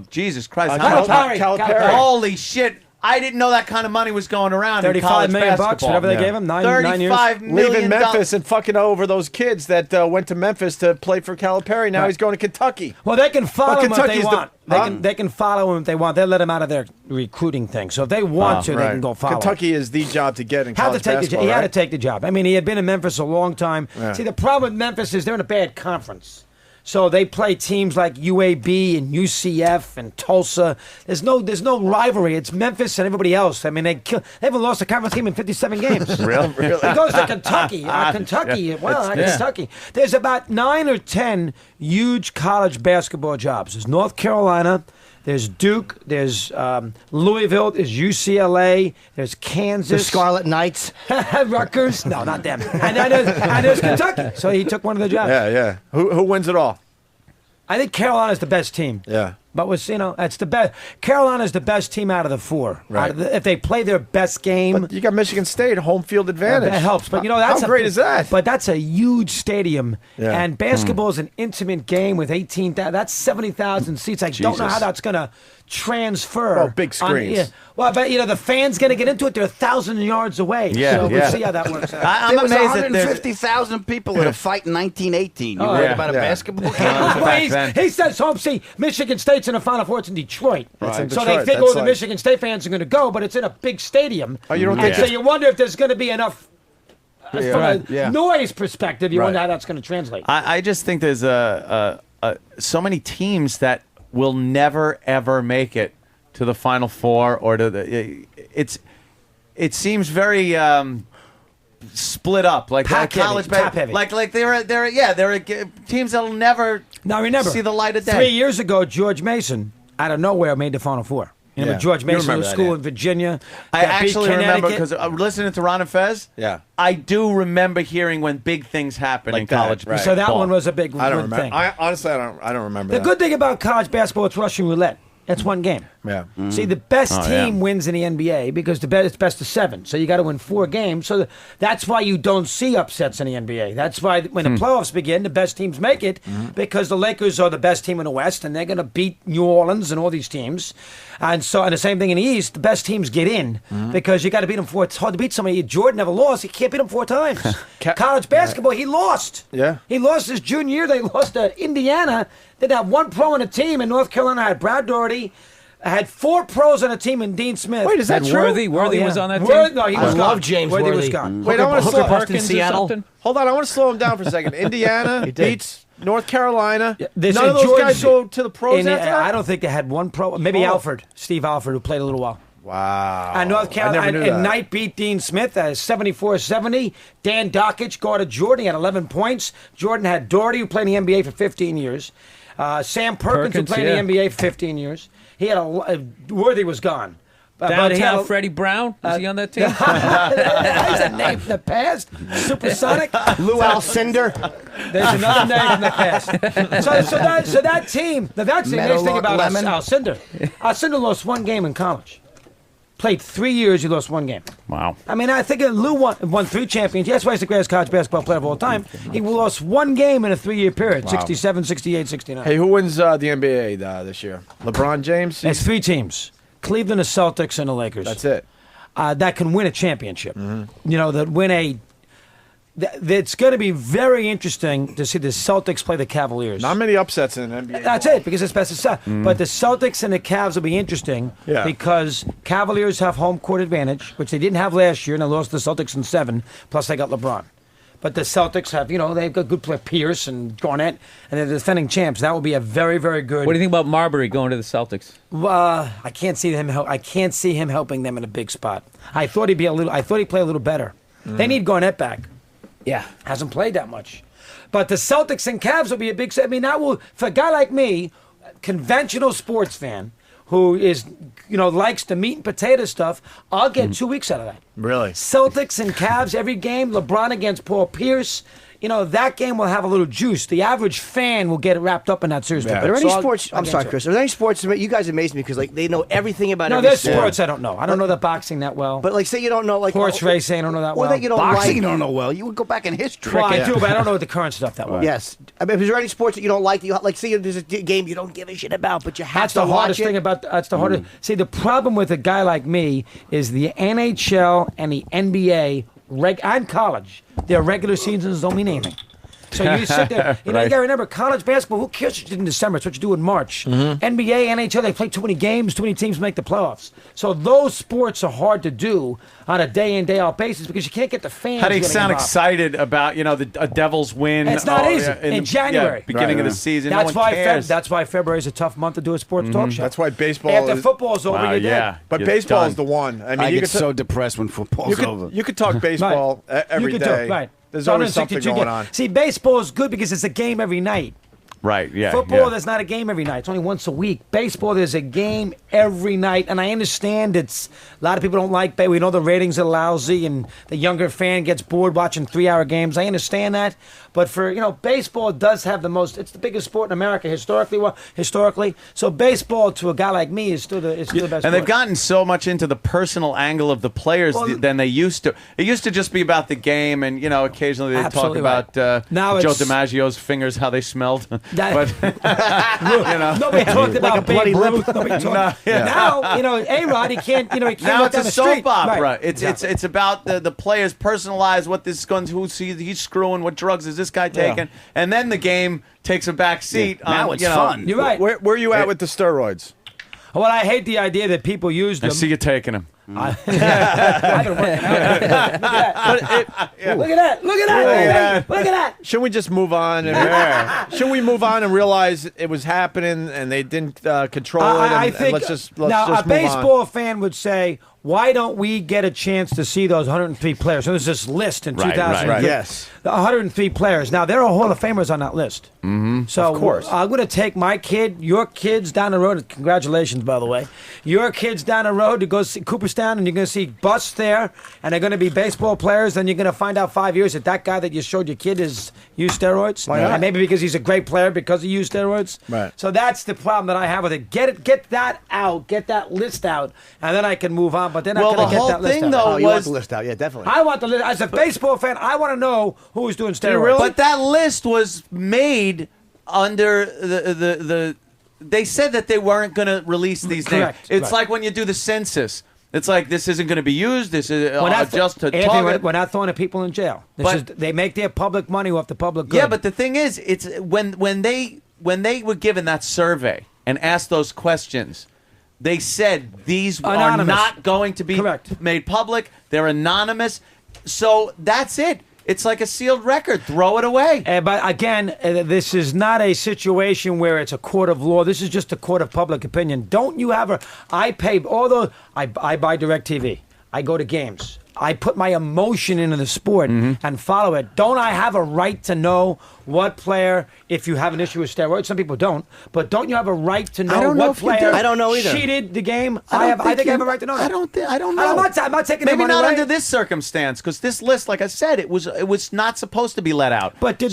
Jesus Christ! Calipari. Holy shit! I didn't know that kind of money was going around. in 35 college million bucks, basketball. whatever they gave him, 9 years. $35 Leaving million. Memphis and fucking over those kids that went to Memphis to play for Calipari. Now Right. he's going to Kentucky. Well, they can follow him if they Kentucky's the- want. Huh? They can follow him if they want. They let him out of their recruiting thing. So if they want to, they can go follow him. Kentucky is the job to get in Had to college take the basketball, job. He had right? to take the job. I mean, he had been in Memphis a long time. Yeah. See, the problem with Memphis is they're in a bad conference. So they play teams like UAB and UCF and Tulsa. There's no rivalry. It's Memphis and everybody else. I mean, they haven't lost a conference game in 57 games. Really? It goes to Kentucky. Kentucky. Yeah. Well, It's- Kentucky. There's about 9 or 10 huge college basketball jobs. There's North Carolina. There's Duke. There's Louisville. There's UCLA. There's Kansas. The Scarlet Knights. Rutgers. No, not them. And there's Kentucky. So he took one of the jobs. Yeah. Who wins it all? I think Carolina's the best team. Yeah. But that's the best. Carolina's the best team out of the 4. Right. If they play their best game, But you got Michigan State home field advantage. that helps. But that's how great is that? But that's a huge stadium, Yeah. and basketball is an intimate game with 18,000. That's 70,000 seats. I don't know Jesus. how that's going to transfer. Well, big screens. Well, but the fans going to get into it. They're 1,000 yards away. Yeah, so yeah. we'll see how that works out. I'm There was amazed that there's 150,000 people at a fight in 1918. You Oh, worried yeah. about a Yeah. basketball game? Well, he says home. See, Michigan State's in the Final Four. It's in Detroit. It's in So Detroit. they think That's the like- Michigan State fans are going to go, but it's in a big stadium. Oh, you don't And think so that- you wonder if there's going to be enough. From a noise perspective, you Right. wonder how that's going to translate. I just think there's so many teams that will never ever make it to the Final Four or to the. It seems very split up, like Top college heavy, top basketball. heavy. Like there are teams that'll never Now remember, see the light of day. 3 years ago, George Mason, out of nowhere, made the Final Four. You remember Yeah. George You Mason remember was that, school yeah. in Virginia. I that beat actually remember Connecticut. because listening to Ron and Fez. Yeah. I do remember hearing when big things happen in Like that, college. right. So that ball. one was a big I don't good remember. thing. Honestly, I don't remember The that. good thing about college basketball, it's Russian roulette. It's one game. Yeah. See, the best Oh, team yeah. wins in the NBA because it's best of 7. So you got to win 4 games. So that's why you don't see upsets in the NBA. That's why when the playoffs begin, the best teams make it because the Lakers are the best team in the West and they're going to beat New Orleans and all these teams. And the same thing in the East, the best teams get in because you got to beat them 4. It's hard to beat somebody. Jordan never lost. You can't beat them 4 times. College basketball, he lost. Yeah. He lost his junior year. They lost to Indiana. They had one pro on a team, and North Carolina had Brad Daugherty. Had 4 pros on a team in Dean Smith. Wait, is that Had true? Worthy yeah. was on that Worthy- team? No, he I was love gone. James Worthy was Worthy. gone. Wait, I want to Hooker slow. Perkins or Seattle? something? Hold on, I want to slow him down for a second. Indiana beats North Carolina. They None say of those George- guys go to the pros after that? I don't think they had one pro. Maybe Oh. Alford, Steve Alford, who played a little while. Wow. And North I Carolina never knew and that. Knight beat Dean Smith 74-70. Dan Dockich guarded Jordan. He had 11 points. Jordan had Daugherty, who played in the NBA for 15 years. Sam Perkins, who played in the NBA for 15 years. He had Worthy was gone. But he Downtown had Freddie Brown? Is he on that team? He's a name from the past. Supersonic. Lou Alcindor. There's another name from the past. So that team. Now that's the next thing about Lemon. Alcindor. Alcindor lost 1 game in college. Played 3 years. He lost 1 game. Wow. I mean, I think Lou won 3 championships. That's why he's the greatest college basketball player of all time. He lost 1 game in a 3-year period. 67, 68, 69. Hey, who wins the NBA this year? LeBron James? There's 3 teams. Cleveland, the Celtics, and the Lakers. That's it. That can win a championship. You know, that win a... It's going to be very interesting to see the Celtics play the Cavaliers. Not many upsets in NBA. That's it, because it's best of 7. But the Celtics and the Cavs will be interesting because Cavaliers have home court advantage, which they didn't have last year, and they lost to the Celtics in 7, plus they got LeBron. But the Celtics have, they've got good player, Pierce and Garnett, and they're defending champs. That will be a very, very good... What do you think about Marbury going to the Celtics? I can't see him. I can't see him helping them in a big spot. I thought he'd play a little better. They need Garnett back. Yeah, hasn't played that much. But the Celtics and Cavs will be a big... I mean, that will, for a guy like me, conventional sports fan, who is, likes the meat and potato stuff, I'll get 2 weeks out of that. Really? Celtics and Cavs every game. LeBron against Paul Pierce. that game will have a little juice. The average fan will get wrapped up in that series. Are there any sports? I'm sorry, Chris. Are there any sports? You guys amaze me because they know everything about. No, every there's sport. sports I don't know. I don't know the boxing that well. But say you don't know horse racing. I don't know that well. Or that you don't Boxing like. you don't know well. You would go back in history. Well, I do, but I don't know the current stuff that well. Yes. I mean, is there any sports that you don't like? That you say there's a game you don't give a shit about, but you have That's to the watch hardest it? thing about. That's the hardest. See, the problem with a guy like me is the NHL and the NBA and college. Their regular seasons don't mean anything. So you sit there. You got to remember, college basketball, who cares what you did in December? It's what you do in March. NBA, NHL, they play too many games, too many teams make the playoffs. So those sports are hard to do on a day in, day out basis because you can't get the fans. How do you getting sound involved. excited about a Devils win? It's not easy in January, beginning of the season. That's no one why. cares. That's why February is a tough month to do a sports talk show. That's why baseball. After football's over, you're dead. But You're baseball done. is the one. I mean, I you get could so depressed when football's over. You could talk baseball every you day. could do, right. There's always something 162 going games. on. See, baseball is good because it's a game every night. Right, yeah. Football, there's not a game every night. It's only once a week. Baseball, there's a game every night. And I understand a lot of people don't like baseball. We know the ratings are lousy and the younger fan gets bored watching 3-hour games. I understand that. But baseball does have it's the biggest sport in America historically. So baseball to a guy like me is still the best And sport. they've gotten so much into the personal angle of the players than they used to. It used to just be about the game, and occasionally they talk Absolutely about Now Joe it's- DiMaggio's fingers, how they smelled. But Nobody talked about Like a bloody Babe lip. Ruth. Nobody talked. Now, A-Rod, he can't now walk it's down a the street. soap opera. Right. It's about the players personalize what this gun, he's screwing, what drugs is this guy taking, and then the game takes a back seat. Now it's fun. You're right. Where are you at with the steroids? Well, I hate the idea that people use I them. see you taking him. I've been working out. Look at that! Look at that! Look at that! Should we just move on? Should we move on and realize it was happening and they didn't control it? I And think let's just now move a on. baseball fan would say, "Why don't we get a chance to see those 103 players?" So there's this list in 2000. right. Yes. The 103 players. Now there are Hall of Famers on that list. Mm-hmm. So Of course. I'm going to take my kid, your kids down the road. Congratulations, by the way. Your kids down the road to go see Cooperstown, and you're going to see busts there, and they're going to be baseball players. Then you're going to find out 5 years that guy that you showed your kid is used steroids. Why not? And maybe because he's a great player because he used steroids. Right. So that's the problem that I have with it. Get that out. Get that list out, and then I can move on. But they're not Well, going the to get whole that list thing, out. though, Oh, you want was the list out? Yeah, definitely. I want the list. As a baseball fan, I want to know who's doing steroids. But that list was made under the they said that they weren't going to release these Correct, names. It's right. like when you do the census. It's like this isn't going to be used. This is just to Anthony, target. we're not throwing the people in jail. They make their public money off the public good. Yeah, but the thing is, it's when they were given that survey and asked those questions, they said these Anonymous. are not going to be made public. They're anonymous. So that's it. It's like a sealed record. Throw it away. But again, this is not a situation where it's a court of law. This is just a court of public opinion. Don't you have I pay all those. I buy DirecTV. I go to games. I put my emotion into the sport and follow it. Don't I have a right to know what player, if you have an issue with steroids? Some people don't. But don't you have a right to know what player I don't know either. cheated the game? I think I have a right to know that. I don't know. I'm not taking Maybe their money not away. under this circumstance, because this list, like I said, it was not supposed to be let out. But did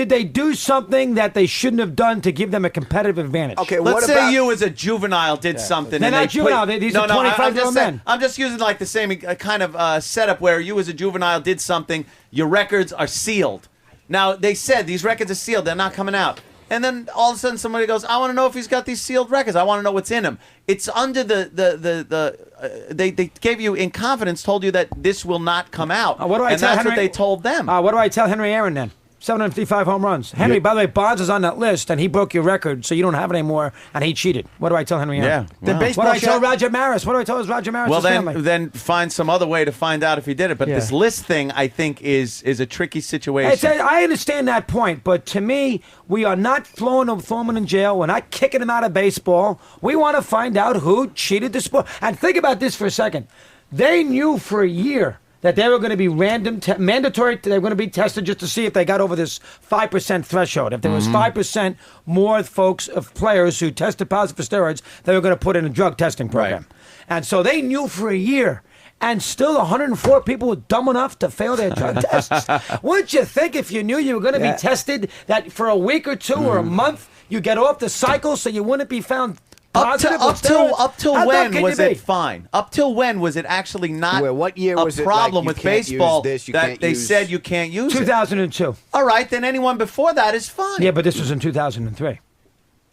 they do something that they shouldn't have done to give them a competitive advantage? Okay, Let's what say about you as a juvenile did something. They're and not they juvenile. put- These no, are no, I'm 25-year-old just saying- men. I'm just using like the same kind of setup where you as a juvenile did something. Your records are sealed. Now they said these records are sealed. They're not coming out. And then all of a sudden somebody goes, I want to know if he's got these sealed records. I want to know what's in them. It's under they gave you in confidence, told you that this will not come out. What do I and tell that's Henry? what they told them. What do I tell Henry Aaron then? 755 home runs. Henry, by the way, Bonds is on that list, and he broke your record, so you don't have it anymore, and he cheated. What do I tell Henry Aaron? Yeah. Wow. What do I tell Roger Maris? What do I tell Roger Maris' Well, family? then find some other way to find out if he did it. But Yeah. this list thing, I think, is a tricky situation. I understand that point, but to me, we are not throwing them in jail. We're not kicking them out of baseball. We want to find out who cheated the sport. And think about this for a second. They knew for a year that they were going to be mandatory. They were going to be tested just to see if they got over this 5% threshold. If there was 5% more of players who tested positive for steroids, they were going to put in a drug testing program. And so they knew for a year. and still 104 people were dumb enough to fail their drug tests. Wouldn't you think if you knew you were going to be tested that for a week or two or a month you get off the cycle so you wouldn't be found positive? Up till How dumb when can was you be? it fine? Up till when was it actually not what year a was it, problem like, with you can't use baseball this, you that can't they use- said you can't use it? 2002. All right, then anyone before that is fine. Yeah, but this was in 2003.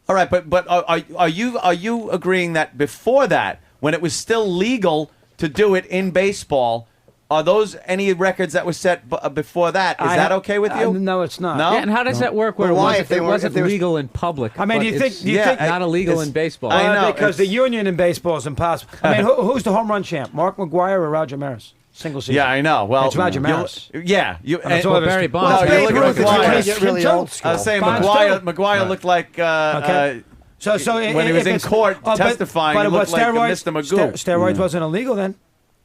All right, but are you agreeing that before that, when it was still legal to do it in baseball, are those any records that were set before that? Is that okay with you? No, it's not. No? Yeah, and how does that work where Well, why, it wasn't legal in public? I mean, but do you think? it's Do you think not illegal in baseball? Because the union in baseball is impossible. I mean, who's the home run champ? Mark McGwire or Roger Maris? Single season. Yeah, I know. Well, it's Roger you- Maris. Yeah, you. And it's all of his- Barry Well, Bonds. No, you're looking at Babe Ruth, McGuire. it's really old school. I was saying Bonds McGuire. too. McGuire looked like. Okay. So when he was in court testifying, he looked like Mr. Magoo. Steroids wasn't illegal then.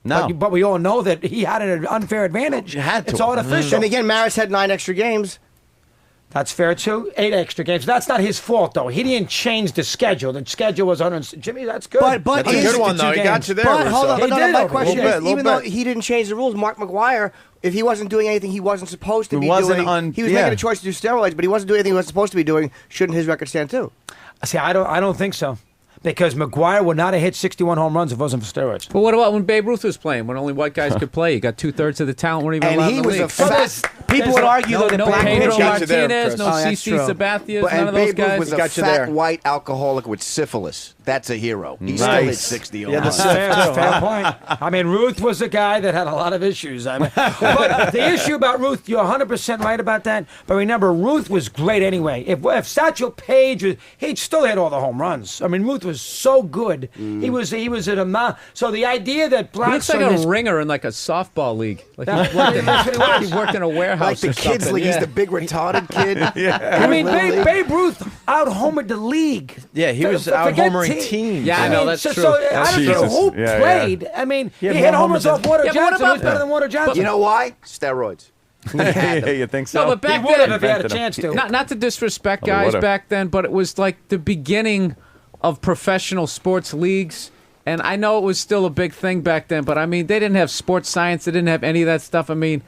No. But we all know that he had an unfair advantage. You had to. It's artificial. And again, Maris had 9 extra games. That's fair too. 8 extra games. That's not his fault though. He didn't change the schedule. The schedule was 100. Jimmy, that's good. But That's a good one, though. He got you there. But hold on, He but no, did my over question here. is, even though he didn't change the rules, Mark McGwire, if he wasn't doing anything he wasn't supposed to He be wasn't doing, on- he was yeah. making a choice to do steroids, but he wasn't doing anything he wasn't supposed to be doing. Shouldn't his record stand too? See, I don't think so. Because McGwire would not have hit 61 home runs if it wasn't for steroids. But what about when Babe Ruth was playing, when only white guys could play? You got 2/3 of the talent weren't even And allowed he in the was league. a fast. People would argue no, though that no black Pedro pitchers- Martinez, no Oh, that's CC true. Sabathias, But, none and of those Babe Ruth guys. was a Got you fat there. white alcoholic with syphilis. That's a hero. He still Nice. hit 60 Yeah, home the runs. Fair point. I mean, Ruth was a guy that had a lot of issues. I mean, but the issue about Ruth, you're 100% right about that. But remember, Ruth was great anyway. If Satchel Paige, he'd still hit all the home runs. I mean, Ruth was so good. He was at a so the idea that He looks blacks like on a this ringer in like a softball league. Like That- he worked in, that's what he was. he worked in a warehouse. Like the or kids something. league. Yeah. He's the big retarded kid. I mean, Babe Ruth out-homered the league. Yeah, he was out-homering teams. Yeah, I know, that's so, true. So I don't care Jesus. who Yeah, played. I mean, he had hit more home runs homers off Water Yeah, but what Johnson. about- Who's better than Water Johnson? You know why? Steroids. Yeah, you think so? No, but back He would have then, if he had a chance to. not to disrespect he guys would've. back then, but it was like the beginning of professional sports leagues. And I know it was still a big thing back then, but I mean, they didn't have sports science. They didn't have any of that stuff. I mean,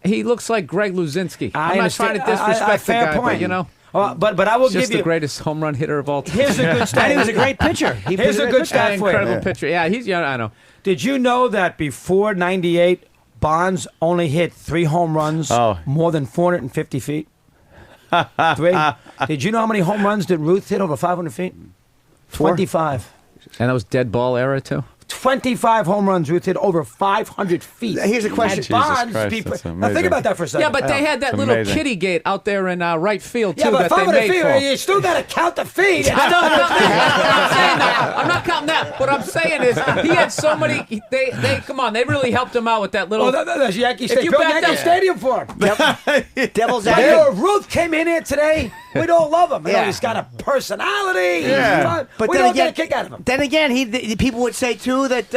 he looks like Greg Luzinski. I'm not trying to disrespect the fair guy, point. but you know, but I will he's just give the you. greatest home run hitter of all time. Here's a good stat. And he was a great pitcher. Here's a good stat for incredible you. pitcher. Yeah, he's yeah, I know. Did you know that before '98, Bonds only hit 3 home runs more than 450 feet? 3. Did you know how many home runs did Ruth hit over 500 feet? 25. And that was dead ball era too. 25 home runs, Ruth hit over 500 feet. Here's a question. And Bonds, Christ, people, that's now think amazing. about that for a second. Yeah, but they had that It's little amazing. kitty gate out there in right field too Yeah, but that they 500 made feet, for. you still got to count the feet. I'm not counting that. I'm not counting that. What I'm saying is, he had so many. They come on. They really helped him out with that little. Oh, that's Yankee If Stadium. you Built backed Yankee up- Stadium for him. Devil's If advocate. Ruth came in here today, we'd all love him. You know, Yeah. he's got a personality. Yeah. He's fun. But we then don't again, get a kick out of him. Then again, the people would say too that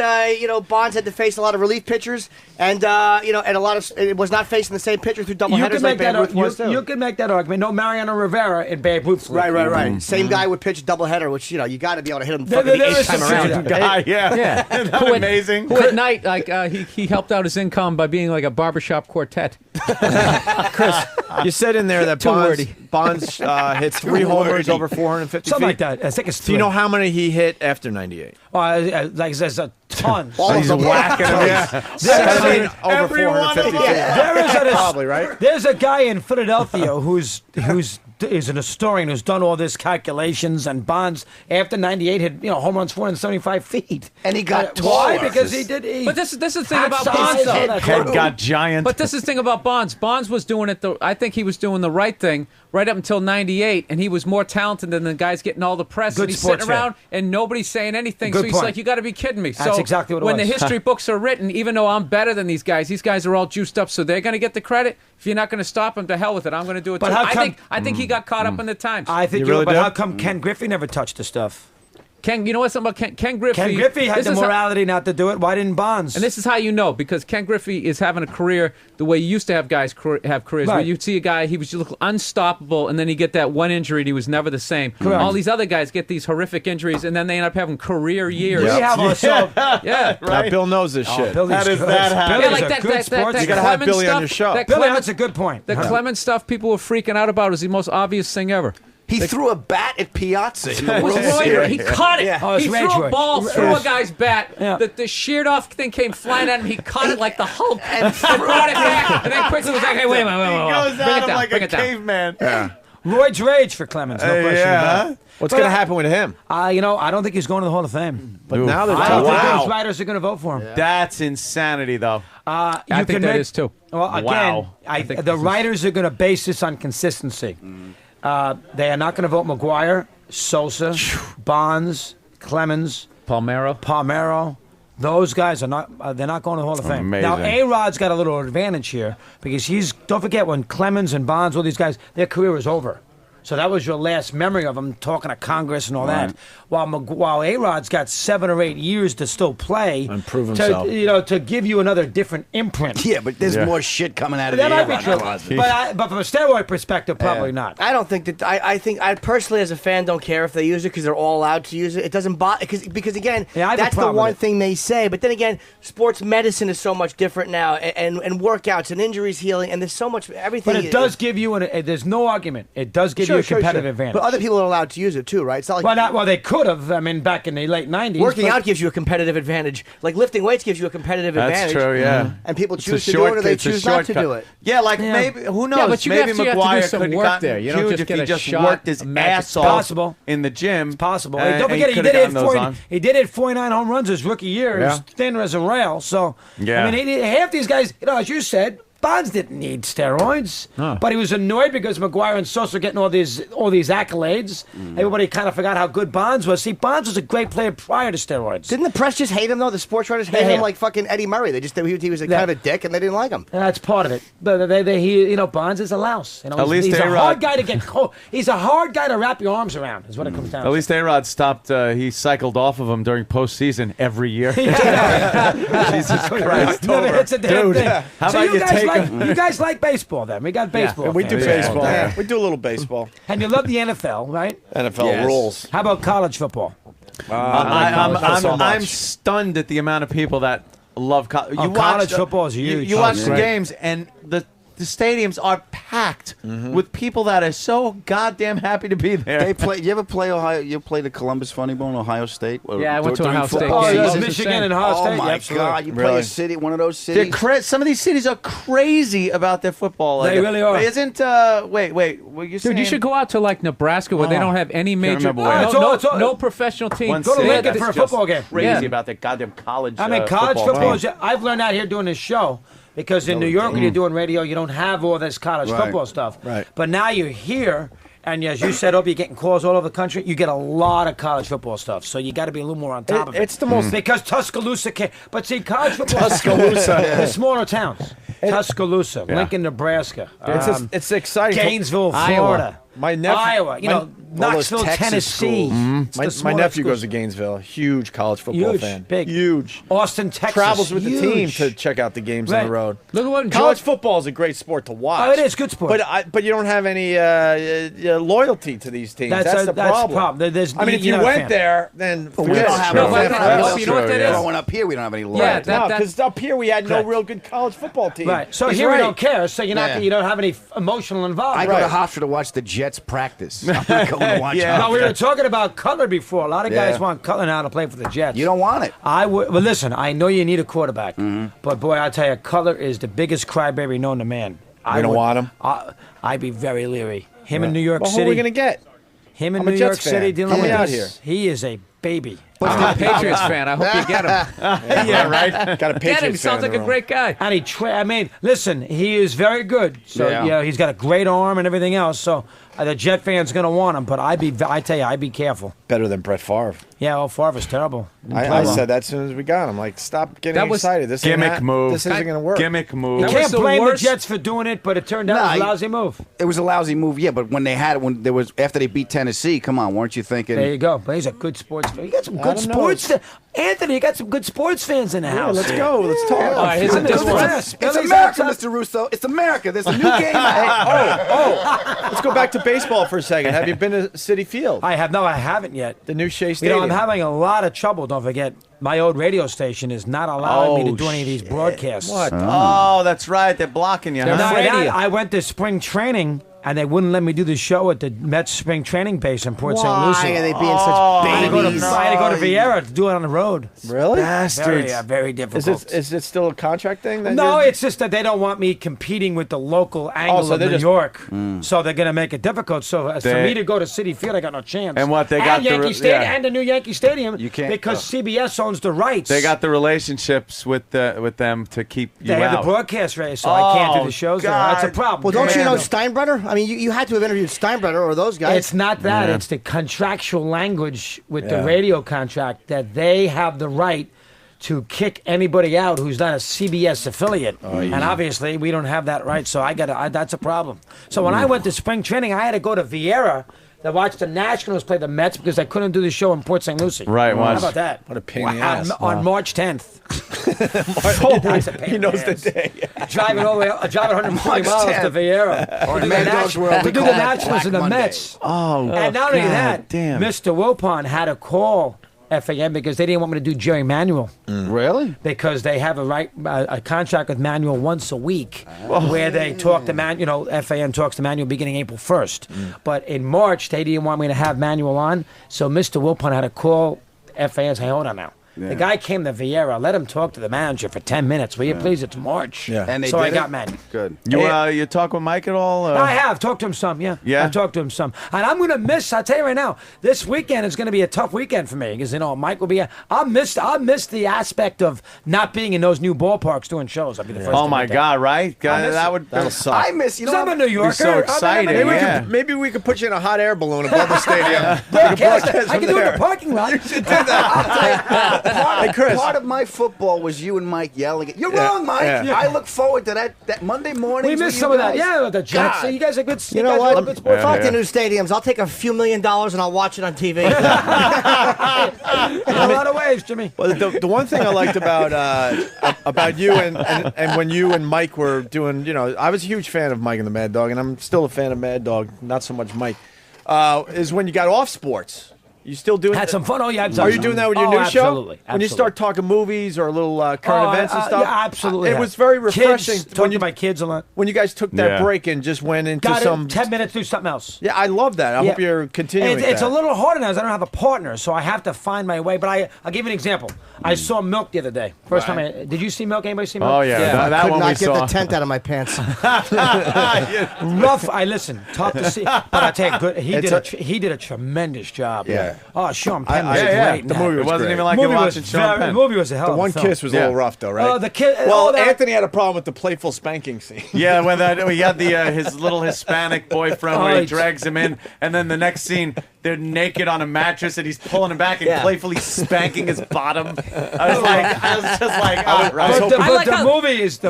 Bonds had to face a lot of relief pitchers, and and a lot of it was not facing the same pitcher through You doubleheaders can like make Babe that. Ruth was too. You can make that argument. No, Mariano Rivera in Babe Ruth's league. Right. Same guy would pitch a doubleheader, which you got to be able to hit him There- fucking the there 8th is time some around. truth to Guy, yeah. Yeah. Isn't that Who at- amazing? Who at night, like he helped out his income by being like a barbershop quartet. Chris, you said in there that Too wordy. Bonds hits 3 homers over 450 Something feet. like that. I think it's 3. Do you know how many he hit after 98? Like there's a ton. He's whacking them. There is 17 a- over 450 feet. There is a, Probably, right? There's a guy in Philadelphia who's is an historian who's done all this calculations, and Bonds after '98 hit home runs 475 feet, And he got why? taller. Because he did. But this is the thing about outside Bonds, though. head Head crew. got giant. But this is the thing about Bonds. Bonds was doing it. I think he was doing the right thing right up until '98, and he was more talented than the guys getting all the press. Good and he's sports sitting around, and nobody's saying anything. Good so he's point. like, "You got to be kidding me." That's so exactly what it when was. the history books are written, even though I'm better than these guys are all juiced up, so they're going to get the credit. If you're not going to stop them, to hell with it. I'm going to do it But too. how come- I think he got caught up in the times. I think You really but do? how come Ken Griffey never touched the stuff? Ken, you know what's something about Ken Griffey? Ken Griffey had this the is how- morality not to do it. Why didn't Bonds? And this is how you know, because Ken Griffey is having a career the way you used to have guys have careers, where Right. you'd see a guy, he was just unstoppable, and then he get that one injury, and he was never the same. Correct. All these other guys get these horrific injuries, and then they end up having career years. We have ourselves. Yeah, Now, Bill knows this shit. Billy's How does good. that happen? Yeah, Billy's like a that, good that, that, sports that You gotta have Clemens Billy on stuff, your show. That Billy, Clemens, that's a good point. The Clemens stuff people were freaking out about is the most obvious thing ever. He threw a bat at Piazza in the It was World Roy- Series. he caught it. Yeah. Oh, it's he rage threw a Roy. ball through Yes. a guy's bat. Yeah. The sheared off thing came flying at him. He caught it like the Hulk and brought it back. And then quickly was like, hey, wait a minute. He goes Bring at it him down. like Bring a it down. caveman. Royd's rage for Clemens, no question about it. What's But going to happen with him? You know, I don't think he's going to the Hall of Fame. But now they're I don't talking think about those writers are going to vote for him. That's insanity, though. I think that is too. Well, again, Wow. the writers are going to base this on consistency. They are not going to vote McGuire, Sosa, Bonds, Clemens, Palmeiro. Those guys are not. They're not going to the Hall of Fame. Amazing. Now, A-Rod's got a little advantage here because don't forget when Clemens and Bonds, all these guys, their career is over. So that was your last memory of him talking to Congress and all that. While A-Rod's got 7 or 8 years to still play And prove himself. to give you another different imprint. Yeah, but there's more shit coming out of That the might be A-Rod true, closet. but from a steroid perspective, probably not. I don't think that. I think I personally, as a fan, don't care if they use it because they're all allowed to use it. It doesn't bother because again, Yeah, I have a that's the problem one with it. thing they say. But then again, sports medicine is so much different now, and workouts and injuries healing, and there's so much everything. But it does give you there's no argument. It does give you a competitive advantage. But other people are allowed to use it too, right? It's not like Well, they could have. I mean, back in the late '90s, working but- out gives you a competitive advantage. Like lifting weights gives you a competitive That's advantage. true, yeah. And people It's a choose to do it or they it's a choose not to shortcut. do it. Yeah, maybe, who knows? Yeah, but you maybe have to do McGuire some could have work gotten there. You don't huge just if get he a just shot, worked his a magic ass spot. off Possible. in the gym. Possible. and Don't forget, he coulda did hit gotten those on. He did hit 49 home runs his rookie year. He was Yeah. thin as a rail. So Yeah. I mean, half these guys, as you said, Bonds didn't need steroids, but he was annoyed because McGuire and Sosa were getting all these accolades. Everybody kind of forgot how good Bonds was. See, Bonds was a great player prior to steroids. Didn't the press just hate him though? The sports writers hate They hate him him. like fucking Eddie Murray. They just he was kind of a dick and they didn't like him. And that's part of it. But Bonds is a louse. At He's, least he's a A-Rod- hard guy to get. He's a hard guy to wrap your arms around. Is what it comes down At to. least A-Rod stopped. He cycled off of him during postseason every year. Jesus Christ. Never hits a damn thing. How So about you take him? you guys like baseball then? We got baseball. We do fans. baseball. Yeah. We do a little baseball. And you love the NFL, right? NFL Yes. rules. How about college football? I'm stunned at the amount of people that love college. College football is huge. You watch the Right. games, and the stadiums are packed with people that are so goddamn happy to be there. They play. You ever play Ohio? You played at Columbus Funny Bone, Ohio State? Yeah, I went to During Ohio State. football Oh, yeah, season? Michigan and Ohio Oh State. my Yeah, absolutely. God! You play Really? a city, one of those They're cities. some of these cities are crazy about their football. They really are. Isn't wait? Were you saying? Dude, you should go out to like Nebraska where they Oh. don't have any major, remember where. no professional team. One Go to city Lincoln that's for a just football game. Crazy Yeah. about their goddamn college. I mean, college football team. is. I've learned out here doing this show because in New York, when you're doing radio, you don't have all this college Right. football stuff. Right. But now you're here, and as you said, you're getting calls all over the country. You get a lot of college football stuff, so you got to be a little more on top of it. It's the most. Because Tuscaloosa can. But see, college football. Tuscaloosa. The smaller towns. Tuscaloosa, Lincoln, Nebraska. It's exciting. Gainesville, Iowa. Florida. My nephew, Iowa, all those Knoxville, Texas Tennessee. schools. It's the My smaller nephew schools. goes to Gainesville. Huge college football Huge, fan. big. Huge. Austin, Texas. Travels with the team huge. to check out the games on Right. the road. Look at what College football is a great sport to watch. Oh, it is good sport. But you don't have any loyalty to these teams. That's the problem. There's, I mean, if you you're not a went fan. there, then We forget don't it. have No, any but fan- that's- you know what that Yeah. is? When up here, we don't have any Yeah, loyalty. No, that- because up here we had no Correct. real good college football team. Right. So He's here we right. don't care. So you're not. Yeah. You don't have any emotional I involvement. go to Right. Hofstra to watch the Jets practice. I'm not going to watch Yeah. No, we Hofstra. were talking about Cutler before. A lot of guys Yeah. want Cutler now to play for the Jets. You don't want it. I would. Well, listen. I know you need a quarterback, but boy, I tell you, Cutler is the biggest crybaby known to man. You don't want him? I'd be very leery. Him in New York Well, who City. are we going to get? Him in I'm a New York Jets fan. City dealing Help with me out this. here. He is a baby. I'm a Patriots fan. I hope you get him. Yeah, right. Got a Get him. Patriots He sounds fan like in a the great guy. And I mean, listen, he is very good. So Yeah. he's got a great arm and everything else. So the Jet fan's going to want him. But I tell you, I'd be careful. Better than Brett Favre. Yeah, well, Favre's terrible. I said that as soon as we got him. Like, stop getting That was excited. This ain't Gimmick ha- move. This isn't going to work. Gimmick move. You That can't was the blame worst. the Jets for doing it, but it turned out it was a lousy move. It was a lousy move, yeah. But when they had it, when there was after they beat Tennessee, come on, weren't you thinking? There you go. But he's a good sports fan. You got some good don't know. sports. Anthony, you got some good sports fans in the house. let's go. Let's talk. All right, here's a This different is It's America, Mr. Russo. It's America. There's a new game. Let's go back to baseball for a second. Have you been to Citi Field? I haven't yet. The new Shea You Stadium. know, I'm having a lot of trouble. Don't forget, my old radio station is not allowing me to do any of these broadcasts. What? Oh, that's right. They're blocking you. Not Huh? only that, I went to spring training, and they wouldn't let me do the show at the Mets spring training base in Port St. Lucie. Why are they being I such had to go to- babies? I had to go to Vieira to do it on the road. Really? Very, very difficult. Is it still a contract thing? That No, you're- it's just that they don't want me competing with the local angle so of they're New just- York. So they're going to make it difficult. So as for They- me to go to Citi Field, I got no chance. And what, they got the Yankee re- Stadium yeah. and the new Yankee Stadium You can't- because CBS owns the rights. They got the relationships with them to keep you They have out. the broadcast race, so I can't do the shows there. That's a problem. Well, don't you know Yeah. Steinbrenner? I mean, you had to have interviewed Steinbrenner or those guys. It's not that. Yeah. It's the contractual language with the Yeah. radio contract that they have the right to kick anybody out who's not a CBS affiliate. And obviously, we don't have that right, so that's a problem. So when I went to spring training, I had to go to Vieira to watch the Nationals play the Mets because I couldn't do the show in Port St. Lucie. Right, How watch. about that? What a pain in the ass. On March 10th. He knows the day. Driving all the way, driving 140 March miles 10th. to Vieira Or to do Mad the Dog's World, we to do call the it Nationals Black and the Monday. Mets. Oh, And not only God that, damn. Mr. Wilpon had to call FAM because they didn't want me to do Jerry Manuel Really? because they have a contract with Manuel once a week where they talk to FAM talks to Manuel beginning April 1st. But in March, they didn't want me to have Manuel on, so Mr. Wilpon had to call FAM and say, hold on now. The guy came to Vieira, let him talk to the manager for 10 minutes. Will you please? It's March. Yeah. And they so did I got it? mad. Good. You talk with Mike at all? I have talked to him some, yeah. Yeah? I've talked to him some. And I'm going to miss, I'll tell you right now, this weekend is going to be a tough weekend for me because, Mike will be, I'll miss the aspect of not being in those new ballparks doing shows. I'll be the first Oh to my admit that. God! Right? God, miss that it. would That'll suck. I miss. You know, I'm a New Yorker. so I'm exciting, a- yeah. Maybe we could put you in a hot air balloon above the stadium. Broadcast. I from can do it in there. the parking lot. Hey, Chris. Part of my football was you and Mike yelling. You're Yeah, wrong, Mike. yeah. I look forward to that Monday morning. We missed some of that. Yeah, the Jets. God. You guys are good. You know guys what? are good sports. Fuck the new stadiums. I'll take a few $1 million and I'll watch it on TV. In a lot of ways, Jimmy. Well, the one thing I liked about you and when you and Mike were doing, I was a huge fan of Mike and the Mad Dog, and I'm still a fan of Mad Dog, not so much Mike, is when you got off sports. You still doing Had some fun. Oh, yeah. I've done Are you some. doing that with your Oh, new absolutely, show? When you start talking movies or little current events and stuff? Yeah, absolutely. It was very refreshing. Kids, talking to my kids a lot. When you guys took that Yeah. break and just went into Got some... it. 10 minutes, do something else. Yeah, I love that. I Yeah. hope you're continuing It's that. a little harder now because I don't have a partner, so I have to find my way. But I'll give you an example. I saw Milk the other day. First time did you see Milk? Anybody see Milk? Oh yeah, I that could one not we get saw. the tent out of my pants. Rough. Tough to see. But I tell you, good. He did a tremendous job. Yeah. Oh, Sean Penn was yeah. great. in The that. movie It was wasn't great. even like movie you're was watching Sean very- Penn. The movie was a hell The of a one film. kiss was a little rough, though, right? Oh, the kid. Well, oh, that- Anthony had a problem with the playful spanking scene. Yeah, when we had his little Hispanic boyfriend where Oh, he drags him in, and then the next scene they're naked on a mattress and he's pulling him back and Yeah. playfully spanking his bottom. I was just like, I right. was But the, hoping- I like but the how- movie is I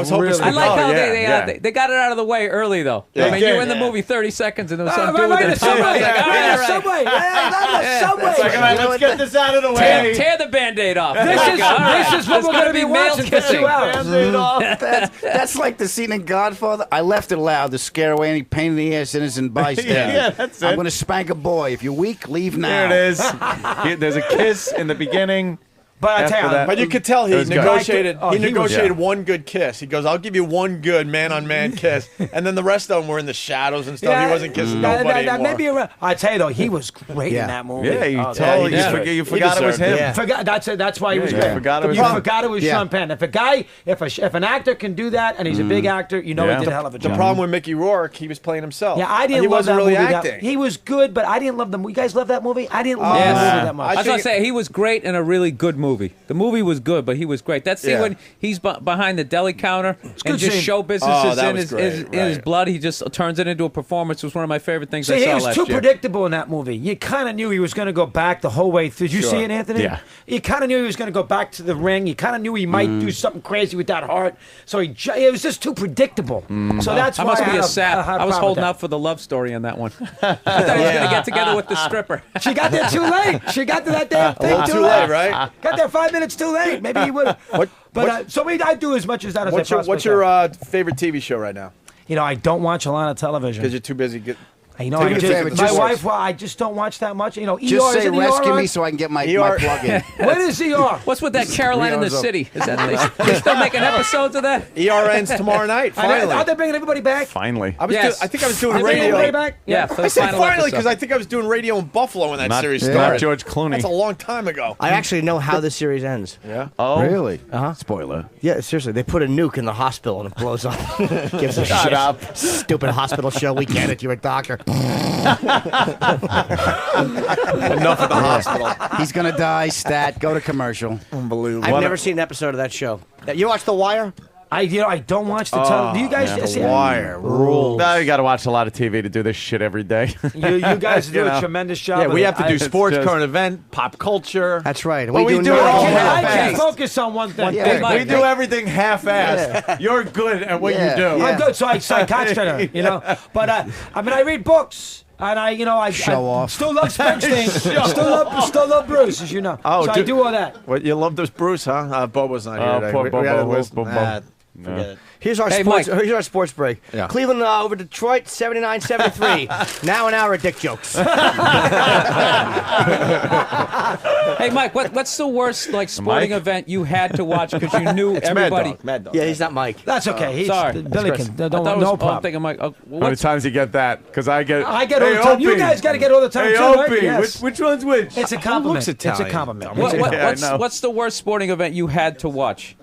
was hoping really. I like Oh, how yeah, they got it out of the way early, though. Yeah. I mean, you were in the Yeah. movie 30 seconds, and there was Oh, something to do right, with the it. subway. I was like, all right, all right. Subway. Hey, that's a subway. It's like, all right, let's get this out of the way. Tear the Band-Aid off. This There you is go. All right. this is what It's we're gonna going to be male watching for kissing. 2 hours. Band-Aid off. That's like the scene in Godfather. I left it loud to scare away any pain in the ass innocent bystander. Yeah, that's it. I'm going to spank a boy. If you're weak, leave now. There it is. There's a kiss in the beginning. But I tell you, but you could tell he It was good. negotiated. Oh, he he was- negotiated Yeah. one good kiss. He goes, "I'll give you one good man-on-man kiss," and then the rest of them were in the shadows and stuff. He wasn't kissing nobody anymore. Maybe I tell you though, he was great in that movie. Yeah, you Oh, totally he deserved you it. forgot it was him. Yeah. Forgot, that's why he was you great. forgot it was you him. forgot it was Yeah. Sean Penn. If an actor can do that and he's a big actor, you know he did a hell of a The job. problem with Mickey Rourke, he was playing himself. Yeah, I didn't He love wasn't that really movie. acting. He was good, but I didn't love the movie. You guys love that movie? I didn't love Yes. the movie that much. I was going to say, he was great in a really good movie. The movie was good, but he was great. That scene Yeah. when he's behind the deli counter and good just scene. show business Oh, is that in was his, great, in his blood. He just turns it into a performance. It was one of my favorite things I See, saw he was last too year. predictable in that movie. You kind of knew he was going to go back the whole way through. Did you Sure. see it, Anthony? Yeah. You kind of knew he was going to go back to the ring. You kind of knew he might do something crazy with that heart. So it was just too predictable. So that's I why must I be had a sap. had I was problem holding with that. out for the love story on that one. I thought he was going to get together with the stripper. She got there too late. She got to that damn thing little too late, right? Got there 5 minutes too late. Maybe he would. But so I do as much as that as What's I your possibly What's your favorite TV show right now? You know, I don't watch a lot of television. Because you're too busy. You know, Do I me a favor, just, my just- wife. Well, I just don't watch that much. You know, Just ER, say isn't ER rescue on? me so I can get my ER. plug in. When is ER? What's with that Caroline in the 3 hours up. City? Is that they still making episodes of that? ER ends tomorrow night. I know, Finally. are they bringing everybody back? Finally. I think I was doing They bring radio. everybody back? Yeah, for the I said final finally episode. because I think I was doing radio in Buffalo when that Not- series not started. George Clooney. That's a long time ago. I actually know how this series ends. Yeah. Oh, Really? Uh-huh. Spoiler. Yeah, seriously. They put a nuke in the hospital and it blows up. Gives a Shut shit. up. Stupid hospital show. We get it. You're a doctor. Enough of the hospital. He's gonna die. Stat. Go to commercial. Unbelievable. I've never seen an episode of that show. You watch The Wire? I don't watch the television. Do you guys see The Wire rules. Now you got to watch a lot of TV to do this shit every day. You guys do You a know. tremendous job. Yeah, of we it. have to do it's sports, just- current event, pop culture. That's right. Well, we do it I all can't, I half-assed. can't focus on one thing. Yeah. We Mike, do everything half-assed. You're good at what Yeah. you do. Yeah. I'm good, so I concentrate, you know. But I mean, I read books. And I Show off. Still love Springsteen. still love Bruce, as you know. Oh, so I dude. do all that. What, you love this Bruce, huh? Bobo's not here Oh, today. poor We gotta Bobo. listen. Bobo. Nah, No. forget it. Here's our Hey, sports. Mike. Here's our sports break. Yeah. Cleveland over Detroit, 79-73. Now an hour of dick jokes. Hey, Mike, what's the worst sporting Mike? event you had to watch because you knew everybody? Mad Dog. Yeah, he's not Mike. That's okay. He's, Sorry. Billy Chris. can. I Don't, thought it was- no I'm problem. thinking, Mike, How many times you get that? Because I get. I get all Hey, the time. You Opie. guys got to get all the time Hey, too, Opie. right? Yes. Which one's which? It's a compliment. It's a Italian? compliment. What's, I know. what's the worst sporting event you had to watch?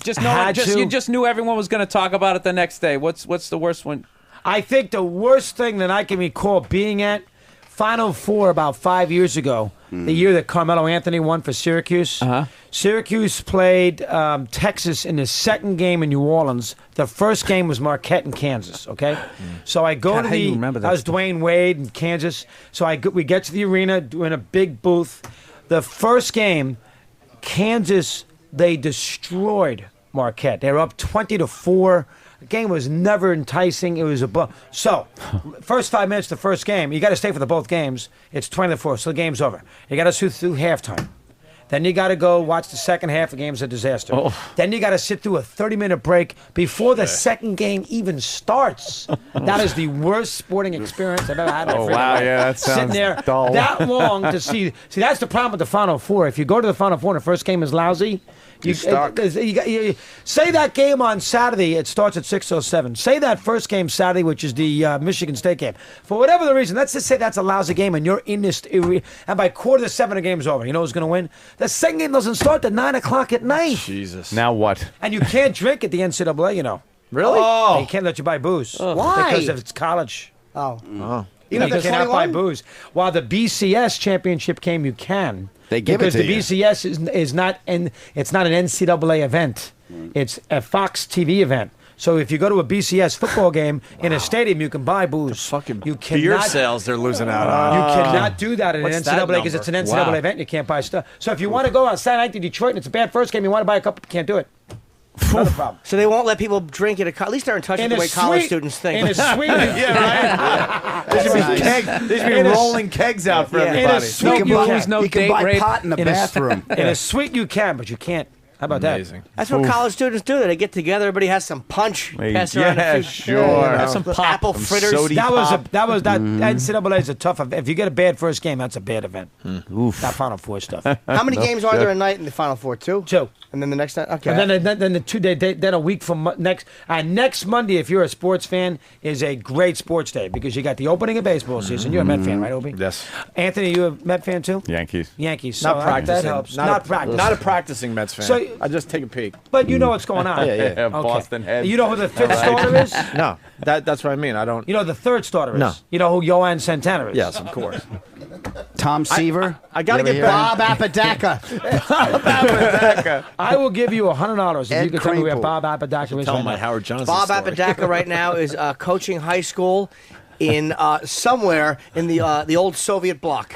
Just no, Had to? you just knew everyone was going to talk about it the next day. What's the worst one? I think the worst thing that I can recall being at Final Four about 5 years ago, the year that Carmelo Anthony won for Syracuse. Syracuse played Texas in the second game in New Orleans. The first game was Marquette in Kansas. Okay, so I go God, to how do you the. remember that I was stuff? Dwayne Wade in Kansas. So we get to the arena, in a big booth. The first game, Kansas, they destroyed Marquette. They were up 20-4. The game was never enticing. It was so, first 5 minutes, the first game, you got to stay for both games. It's 20-4, so the game's over. You got to sit through halftime. Then you got to go watch the second half. The game's a disaster. Then you got to sit through a 30-minute break before the second game even starts. That is the worst sporting experience I've ever had. in my Oh, freaking wow, life. yeah, that Sitting sounds there dull. that long to see. See, that's the problem with the Final Four. If you go to the Final Four and the first game is lousy, You're stuck. Say that game on Saturday, it starts at 6:07. Say that first game Saturday, which is the Michigan State game. For whatever the reason, let's just say that's a lousy game, and you're in this, and by 6:45 the game's over. You know who's going to win? The second game doesn't start till 9 o'clock at night. Jesus. Now what? And you can't drink at the NCAA, you know. Really? They can't let you buy booze. Why? Because if it's college. Oh. Even if you if they're cannot buy 21? booze. While the BCS championship game, you can. They give it because to the you. BCS is not it's not an NCAA event. It's a Fox TV event. So if you go to a BCS football game in a stadium, you can buy booze. Fucking you beer cannot, sales they're losing out on. You cannot do that in an What's that NCAA because it's an number? NCAA Wow. event. You can't buy stuff. So if you want to go on Saturday night to Detroit and it's a bad first game, you want to buy a couple, you can't do it. Another problem. So they won't let people drink at a college. At least they're in touch with the way college students think. In a suite. There should be there should be rolling kegs out for In a everybody. suite, No booze, no you can date buy rape. pot in the bathroom. In a suite, you can, but you can't How about Amazing. that? That's what college students do. They get together. Everybody has some punch. Pass around a few, Some little apple fritters. That NCAA is a tough event. If you get a bad first game, that's a bad event. That Final Four stuff. How many games are there a night in the Final Four? Two. And then the next night. Okay. And then the 2 day. Then a week from next Monday, if you're a sports fan, is a great sports day because you got the opening of baseball season. You're a Met fan, right, Obi? Yes. Anthony, you a Met fan too? Yankees. Yankees. Not So practicing. that helps. Not practicing. Not a practicing Mets fan. So- I just take a peek. But you know what's going on. Yeah. Okay. Boston head. You know who the fifth starter is? No, that's what I mean. I don't. You know who the third starter is? No. You know who Yohan Santana is? Yes, of course. Tom Seaver. I got to You ever get hear back. Bob Apodaca. I will give you $100 if Ed you can tell me where Kraepel. Bob Apodaca is Tell right my now. Howard Johnson Bob story. Apodaca right now is coaching high school in somewhere in the old Soviet bloc.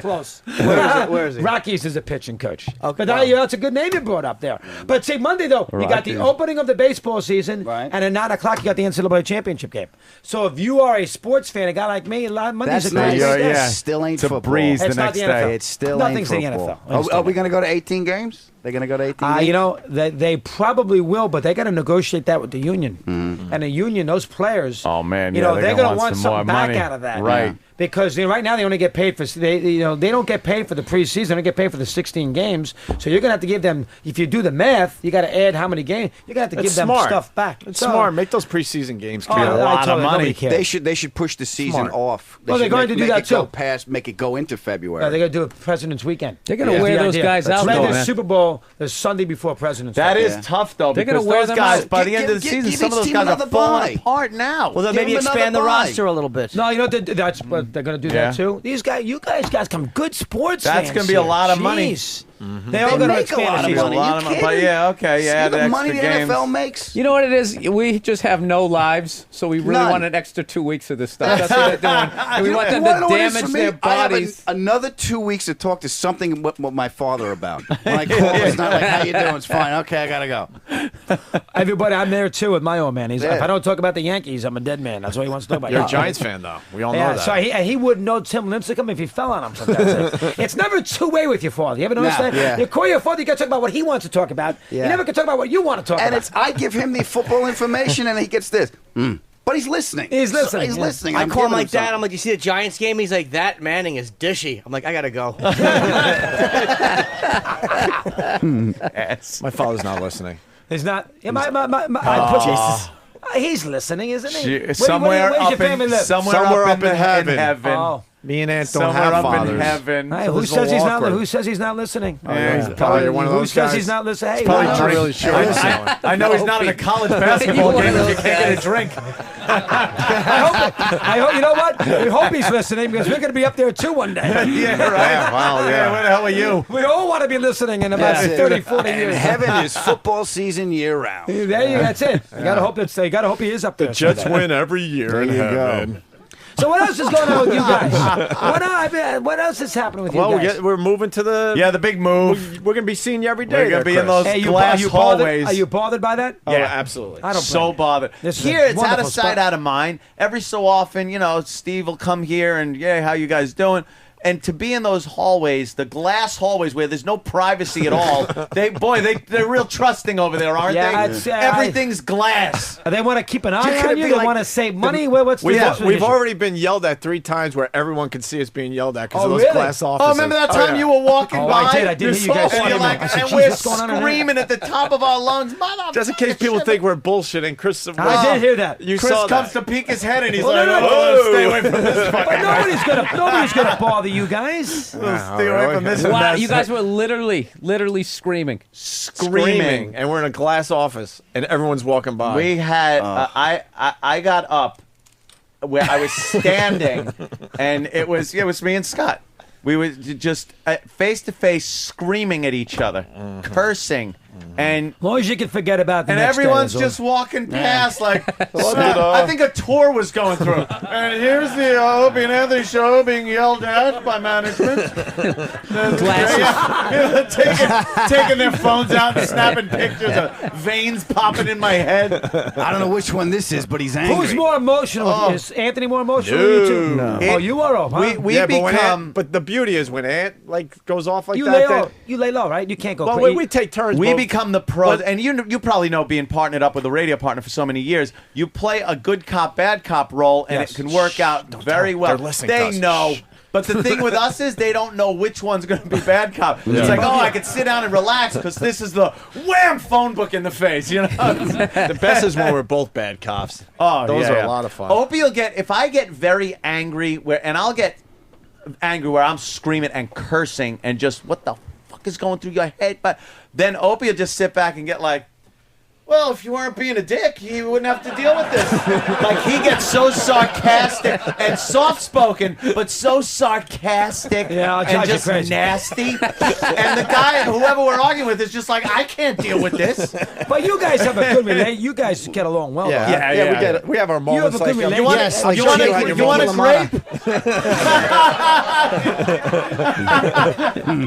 Close. Where is he? Rockies is a pitching coach. Okay. But that's a good name you brought up there. But see, Monday, though, you got the Rockies. opening of the baseball season, Right. and at 9 o'clock, you got the NCAA championship game. So if you are a sports fan, a guy like me, Monday's That's a great nice. day. yeah. Still ain't It's a football. breeze It's the not next the day. NFL. It still Nothing's ain't the football. NFL. Are we going to go to 18 games? They're going to go to 18 games? You know, they probably will, but they got to negotiate that with the union. Mm-hmm. And the union, those players, Oh, man, you yeah, know, they're they're gonna going to want want some more something back money. out of that, Right. Because right now they only get paid for they don't get paid for the preseason. They don't get paid for the 16 games. So you're going to have to give them. If you do the math, you got to add how many games. You're going to have to It's give them smart. stuff back. It's So- smart. Make those preseason games Oh, count. I a lot told of you, nobody money. cares. They should push the season Smart. off. Well, they're should going to do make that it go too. make it go into February. Yeah, they're going to do it President's Weekend. They're gonna Yeah. wear The those idea. guys out, Play though, the man. Super Bowl the Sunday before President's That Day. is tough, though, They're because gonna wear those them guys, out. by the end of the season, give some of each those team guys are another falling bye. apart now. Well, they'll Give maybe them another expand the bye. roster a little bit. No, you know that's what they're going to do Yeah. that too. These guys, you guys come good sports. That's fans going to be a here. lot of money. Jeez. They are They going to make a expand lot the of season. money. A lot You of money. kidding? But yeah, okay, yeah, See the the money the extra games. NFL makes? You know what it is? We just have no lives, so we really None. want an extra 2 weeks of this stuff. That's what they're doing. And we want them wanna to know what it is damage for me? their I have bodies. another 2 weeks to talk to something with my father about. When I call, it's not like, how you doing? It's fine. Okay, I got to go. Everybody, I'm there too with my old man. Yeah. If I don't talk about the Yankees, I'm a dead man. That's what he wants to talk about. You're Yeah. a Giants fan, though. We all know Yeah, that. so he wouldn't know Tim Lincecum if he fell on him sometimes. It's never two-way with your father. You ever notice No, that? yeah. You call your father, you got to talk about what he wants to talk about. Yeah. You never can talk about what you want to talk And about. I give him the football information, and he gets this. But he's listening. He's listening, He's yeah. listening. I I'm call him giving like that. something. I'm like, you see the Giants game? He's like, that Manning is dishy. I'm like, I gotta go. My father's not listening. He's not. Yeah, I put he's listening, isn't he? Somewhere where's up your family in live? somewhere up in heaven. Oh. Me and Aunt don't Somewhere have up fathers. in heaven. Hey, So who this is says a he's little not? awkward. Who says he's not listening? Yeah, Probably you're one of Who those says guys. he's not listening? Hey, Probably why not not? really sure. I know he's not at a college basketball game if you can't get a drink. I hope you know what? We hope he's listening because we're going to be up there too one day. Yeah, right. Wow, Yeah, where the hell are you? We all want to be listening in about That's it. 30, 40 And years. heaven is football season year round. There you, that's it. You got to hope that's. You got to hope he is up there. Jets someday. win every year in you go. heaven. So what else is going on with you guys? What else is happening with you Well, guys? we're moving to the. Yeah, the big move. We're going to be seeing you every day. We're gonna there, be in Chris. those Hey, glass hallways. Are you bothered by that? Oh, absolutely. I don't So blame you. bothered. This is Here, a it's out of wonderful sight, spot. out of mind. Every so often, Steve will come here and, yeah, how you guys doing? And to be in those hallways, the glass hallways where there's no privacy at all, they're real trusting over there, aren't Yeah, they? I'd say Everything's glass. They want to keep an eye could on be you. They like want to save money. What's the We've issue? already been yelled at 3 times where everyone can see us being yelled at because Oh, of those really? glass offices. Oh, remember that time yeah. you were walking Oh, by? I did hear you guys And you're screaming. like, I said, and "Geez, we're what's going on in there?" screaming at the top of our lungs, mother. Just in case people think we're bullshitting, Chris. I did hear that. You Chris saw comes that. to peek his head and he's Well, like, no, oh, stay away from this fucking But nobody's gonna bother you guys. Stay away from this Wow, mess. you guys were literally screaming. Screaming, and we're in a glass office, and everyone's walking by. We had I got up where I was standing, and it was me and Scott. We were just face to face screaming at each other, cursing And as long as you can forget about the and next day, everyone's that's all. just walking past like Look I think a tour was going through. And here's the Opie and Anthony show being yelled at by management. Taking their phones out and snapping pictures of veins popping in my head. I don't know which one this is, but he's angry. Who's more emotional? Is Anthony more emotional than you two? No. Oh, you are off, huh? But the beauty is when Ant goes off like you that. lay then- low. You lay low, right? You can't go Well, crazy. we take turns. We both. become the pros, and you probably know, being partnered up with a radio partner for so many years, you play a good cop, bad cop role, and Yes. it can work out very well. They're listening to They us. know. But the thing with us is they don't know which one's going to be bad cop. Yeah. It's like, I could sit down and relax because this is the wham phone book in the face. You know, The best is when we're both bad cops. Oh, those yeah, are yeah. a lot of fun. Opie will get, if I get very angry, I'll get angry where I'm screaming and cursing and just, what the fuck is going through your head? But then Opie will just sit back and get like, well, if you weren't being a dick, you wouldn't have to deal with this. Like, he gets so sarcastic and soft-spoken, but so sarcastic I'll and drive you just crazy. nasty. And the guy, whoever we're arguing with, is just like, I can't deal with this. But you guys have a good relationship. You guys get along well. Yeah, we have our You have moments. a good like, relationship. You want a grape?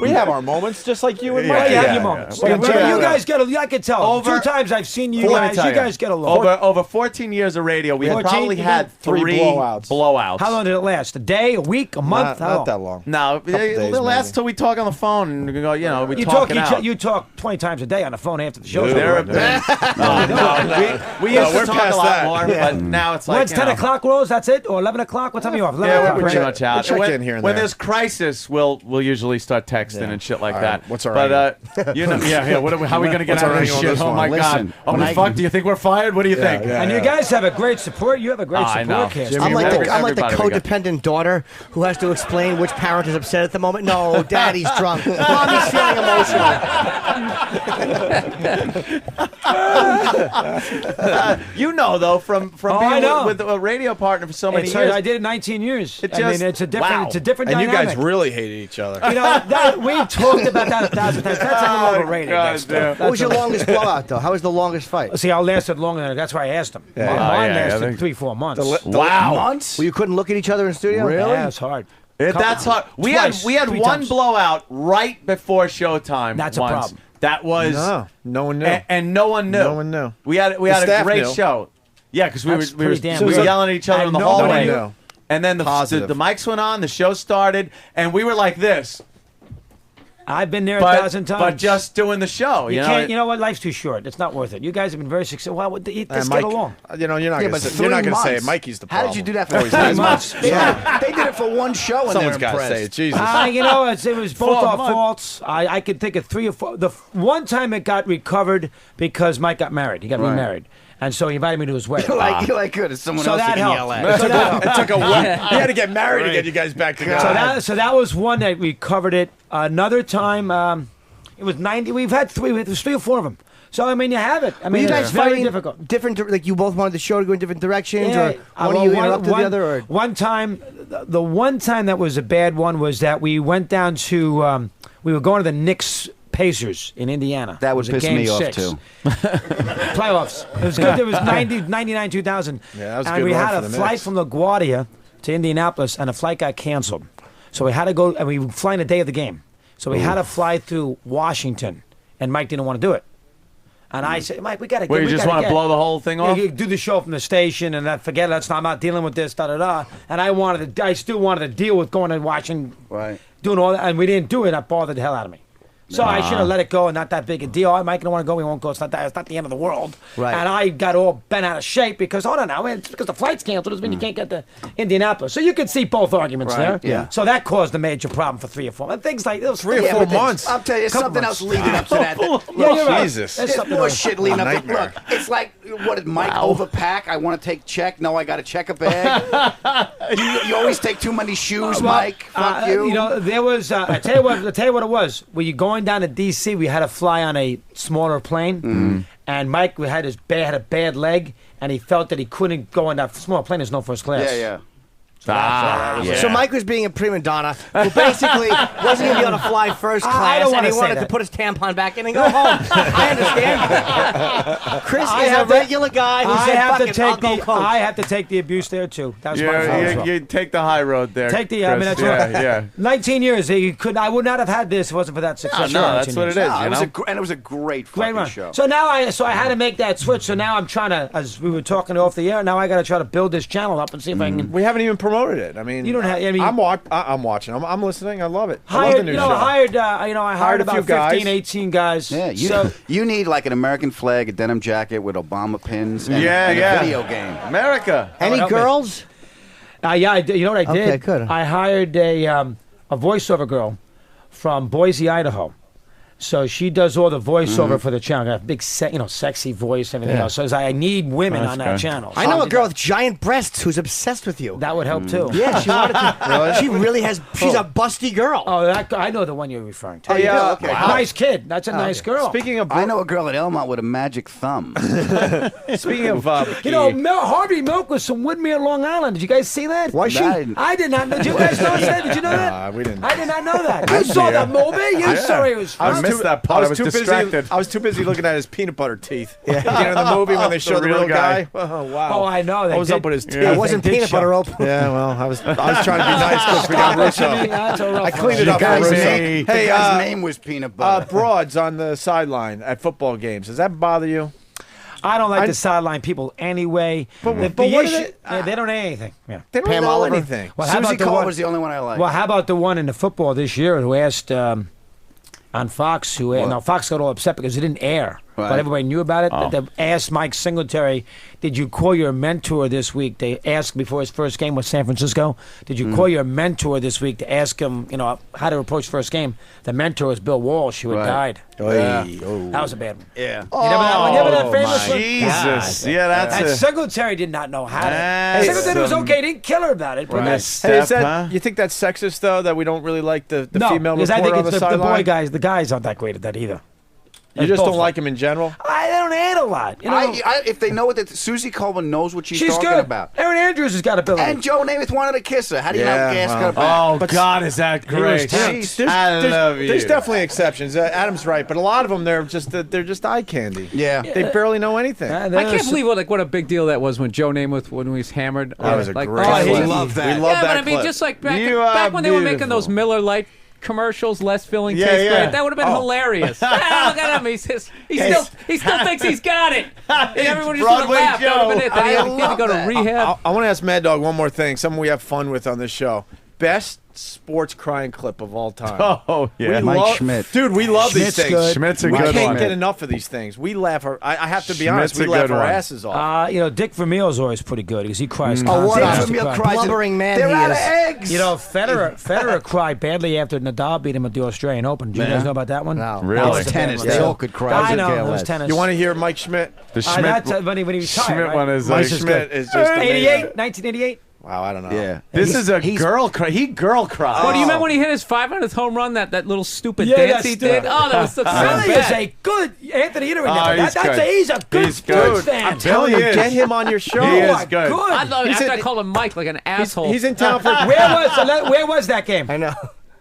we have our moments just like you and Well, Mike. you have your moments. Well, But you guys get along. I can tell. 2 times I've seen you Let me guys. tell You guys get along. Over 14 years of radio, we have 14? probably had three blowouts. How long did it last? A day? A week? A month? How Not that long. No, it'll last till we talk on the phone and we go, we You talk talk, it out. you talk 20 times a day on the phone after the show. There have been. We used to talk a lot more, but now it's like, Once 10 o'clock rolls, that's it? Or 11 o'clock? What time are you off? 11 Yeah, o'clock, we're pretty right? much out. check when in here and when there. there's crisis, we'll usually start texting and shit like All that. right, what's our But angle? How are we gonna get What's out our of this angle on shit? this Oh one? my Listen, god! Oh the fuck! Do you think we're fired? What do you think? And you guys have a great support. You have a great I know. support cast. Jimmy, I'm like the everybody we got. codependent daughter who has to explain which parent is upset at the moment. No, daddy's drunk. Mommy's feeling emotional. You know, though, from Oh, I being know. with a radio partner for so many It's, years. I did it 19 years. It I mean, just- it's a different, wow. it's a different And you dynamic. guys really hated each other. You know, we've talked about that 1,000 times. That's a little overrated. God that stuff. What was your That's a- longest blowout, though? How was the longest fight? See, I lasted longer than that's why I asked him. Yeah. Mine Oh, yeah, I lasted think- 3-4 months. Wow. Months? Well, you couldn't look at each other in studio? Yeah, it's hard. That's hard. We Twice, had 3 one times. blowout right before showtime. That's a once. problem. That was No one knew. and no one knew. No one knew. We had The a staff great knew. show. Yeah, because we were That's pretty damn we were good. yelling at each other in the And no one hallway. knew. And then the Positive. mics went on, the show started, and we were like this, I've been there but, 1,000 times. but just doing the show. you You know, can't. You know what? Life's too short. It's not worth it. You guys have been very successful. Well, let's And get Mike, along. you're not Yeah, going but to 3 say it. months. Mikey's the How problem. did you do that for Always 3 is. months? They did it for one show and Someone's they're got to impressed. say it. Jesus. You know, it was both 4 our months. faults. I could think of 3 or 4. The one time it got recovered because Mike got married. He got remarried. And so he invited me to his wedding. You're like good. It's someone So else you that can helped. yell It at. took a- It took a while. You had to get married to get you guys back together. So that was one that we covered it. Another time, it was 90. We've had 3. There's 3 or 4 of them. So I mean, you have it. I Were mean, you guys it's very fighting difficult. different? Like you both wanted the show to go in different directions, or one well, of you interrupted the other? Or One time, the one time that was a bad one was that we went down to, we were going to the Knicks Pacers in Indiana. That It would was a piss game me off, 6. too. Playoffs. It was good. It was 99, 2000. Yeah, that was a and good we run had for a the flight Knicks. from LaGuardia to Indianapolis, and the flight got canceled. So we had to go, and we were flying the day of the game. So we had to fly through Washington, and Mike didn't want to do it. And I said, Mike, we got to get. Where you just want to blow the whole thing off? You do the show from the station, and forget it. I'm not dealing with this, da da da. And I still wanted to deal with going to Washington, doing all that, and we didn't do it. That bothered the hell out of me. So I should have let it go, and not that big a deal. Oh, Mike don't want to go. We won't go. It's not the end of the world. Right. And I got all bent out of shape because hold on now, it's because the flight's canceled. Doesn't mean you can't get to Indianapolis. So you could see both arguments there. yeah. So that caused a major problem for 3 or 4 months. Things like those 3 or 4 months. I'll tell you, there's Couple something months. else leading up to that. Yeah, you're right. Jesus. There's There's something more else. shit leading up to Nightmare. Look, it's like, what did Mike overpack? I want to take check. No, I got to check a bag. you always take too many shoes, Mike. Fuck you. You know, there was. I tell you what it was. When you're going down to D.C., we had to fly on a smaller plane, and Mike had a bad leg, and he felt that he couldn't go on that small plane. There's no first class. Yeah, yeah. So Mike was being a prima donna who basically wasn't going to be able to fly first I class, don't and he wanna say wanted to that. put his tampon back in and go home. I understand. Chris is a regular guy who said, "Fuck it, I'll go coach." I have to take the abuse there too. That's my fault. You take the high road there. Take the. I mean, Chris. that's yeah, yeah. 19 years. I would not have had this if it wasn't for that success. No, that's what it is. No, you it was know? and it was a great Great fucking run. show. So now I had to make that switch. So now I'm trying to, as we were talking off the air, now I got to try to build this channel up and see if I can. We haven't even promoted it. I mean, You don't have- I mean- I'm watching. I'm listening. I love it. I love Hired, the new you know, show. I hired a few about guys. 15, 18 guys. Yeah, you, So you need like an American flag, a denim jacket with Obama pins, and, Yeah, and yeah. a video game. America. Any help me. girls? yeah, you know what I did? Okay, good. I hired a voiceover girl from Boise, Idaho. So she does all the voiceover for the channel. Got a big, sexy voice and everything else. So I need women on that channel. I know a girl with giant breasts who's obsessed with you. That would help too. Yeah, she wanted to. She really has. She's a busty girl. Oh, I know the one you're referring to. Oh, yeah, okay. Wow. Nice kid. That's a nice girl. Speaking of, I know a girl at Elmont with a magic thumb. speaking of, Harvey Milk was from Woodmere, Long Island. Did you guys see that? Was she? I did not know. Did you guys know that? Did you know that? Nah, we didn't. I did not know that. You saw that movie? You saw it was I missed that part. I was too distracted. busy. I was too busy looking at his peanut butter teeth. At the end of the movie when they showed the real guy. Oh wow. Oh, I know. What was up with his teeth? It wasn't They did peanut show- butter open. Yeah, well, I was trying to be nice because we got Russo. That's a rough I cleaned one. it up for guy's Russo. name, Hey, the guy's name was Peanut Butter. broads on the sideline at football games. Does that bother you? I don't like the sideline people anyway. But the what issue, is it? they don't know anything. Yeah. They don't Pam know Oliver? anything. Well, how Susie about the Cole one? was the only one I liked. Well, how about the one in the football this year who asked on Fox? Fox got all upset because it didn't air, Right. but everybody knew about it. Oh. They asked Mike Singletary, "Did you call your mentor this week?" They asked before his first game with San Francisco. Did you call your mentor this week to ask him, how to approach first game? The mentor was Bill Walsh, who had Right. died. Yeah. That was a bad one. Yeah. You remember that one? You remember that famous one? Jesus. God. Yeah, that's And a Singletary did not know how to. That's Singletary was some- okay. He didn't kill her about it. But Right. that's, Hey, is Step, that, huh? you think that's sexist though? That we don't really like the no, female because I reporter think on it's the the boy sideline? guys. The guys aren't that great at that either. You just don't like him in general. They don't add a lot. If they know what Susie Coleman knows what she's talking good. about. Aaron Andrews has got ability. And Joe Namath wanted to kiss her. How do you not gas her back? Oh, God, is that great? There's, I love you. There's definitely exceptions. Adam's right, but a lot of them they're just eye candy. Yeah. They barely know anything. I can't believe what a big deal that was when Joe Namath when he was hammered. That was a great oh, clip. he- love that. We love yeah, that but I mean, clip. just like back, You back are when they were making those beautiful. Miller Lite commercials, less filling Yeah, tastes yeah. great. That would have been hilarious. Look at him. He still thinks he's got it. And everyone just would have Broadway laughed. That would have been it. Then he I had to love go to that. rehab. I want to ask Mad Dog one more thing. Something we have fun with on this show. Best sports crying clip of all time. Oh, yeah. We Mike love- Schmidt. Dude, we love Schmidt's these things. good. Schmidt's a We good can't one. get enough of these things. We laugh our. I have to be honest. Schmidt's We a laugh good our one. asses off. Dick Vermeil's always pretty good because he cries. Oh, what constantly. a He Vermeil cries. cries. blubbering man They're he out is. of eggs. Federer cried badly after Nadal beat him at the Australian Open. Do you guys know about that one? No. Really? That was It's a bad tennis. one. They all could cry. I know. It It was tennis. You want to hear Mike Schmidt? The Schmidt, That's when he retired. Schmidt right? one is Mike like Schmidt is just 88, 1988. Wow, I don't know. Yeah. This is a girl cry. He girl cried. Oh, do you remember when he hit his 500th home run? That little stupid Yeah, dance that's he stupid. did. Oh, that was so Billy is bad. a good Anthony Eder. he's good. He's a good He's sports good. fan. I'm telling you, He is. get him on your show. He is Oh, good. good. I love it. He's After in- I called him Mike like an asshole. He's in town for. Where was that game? I know.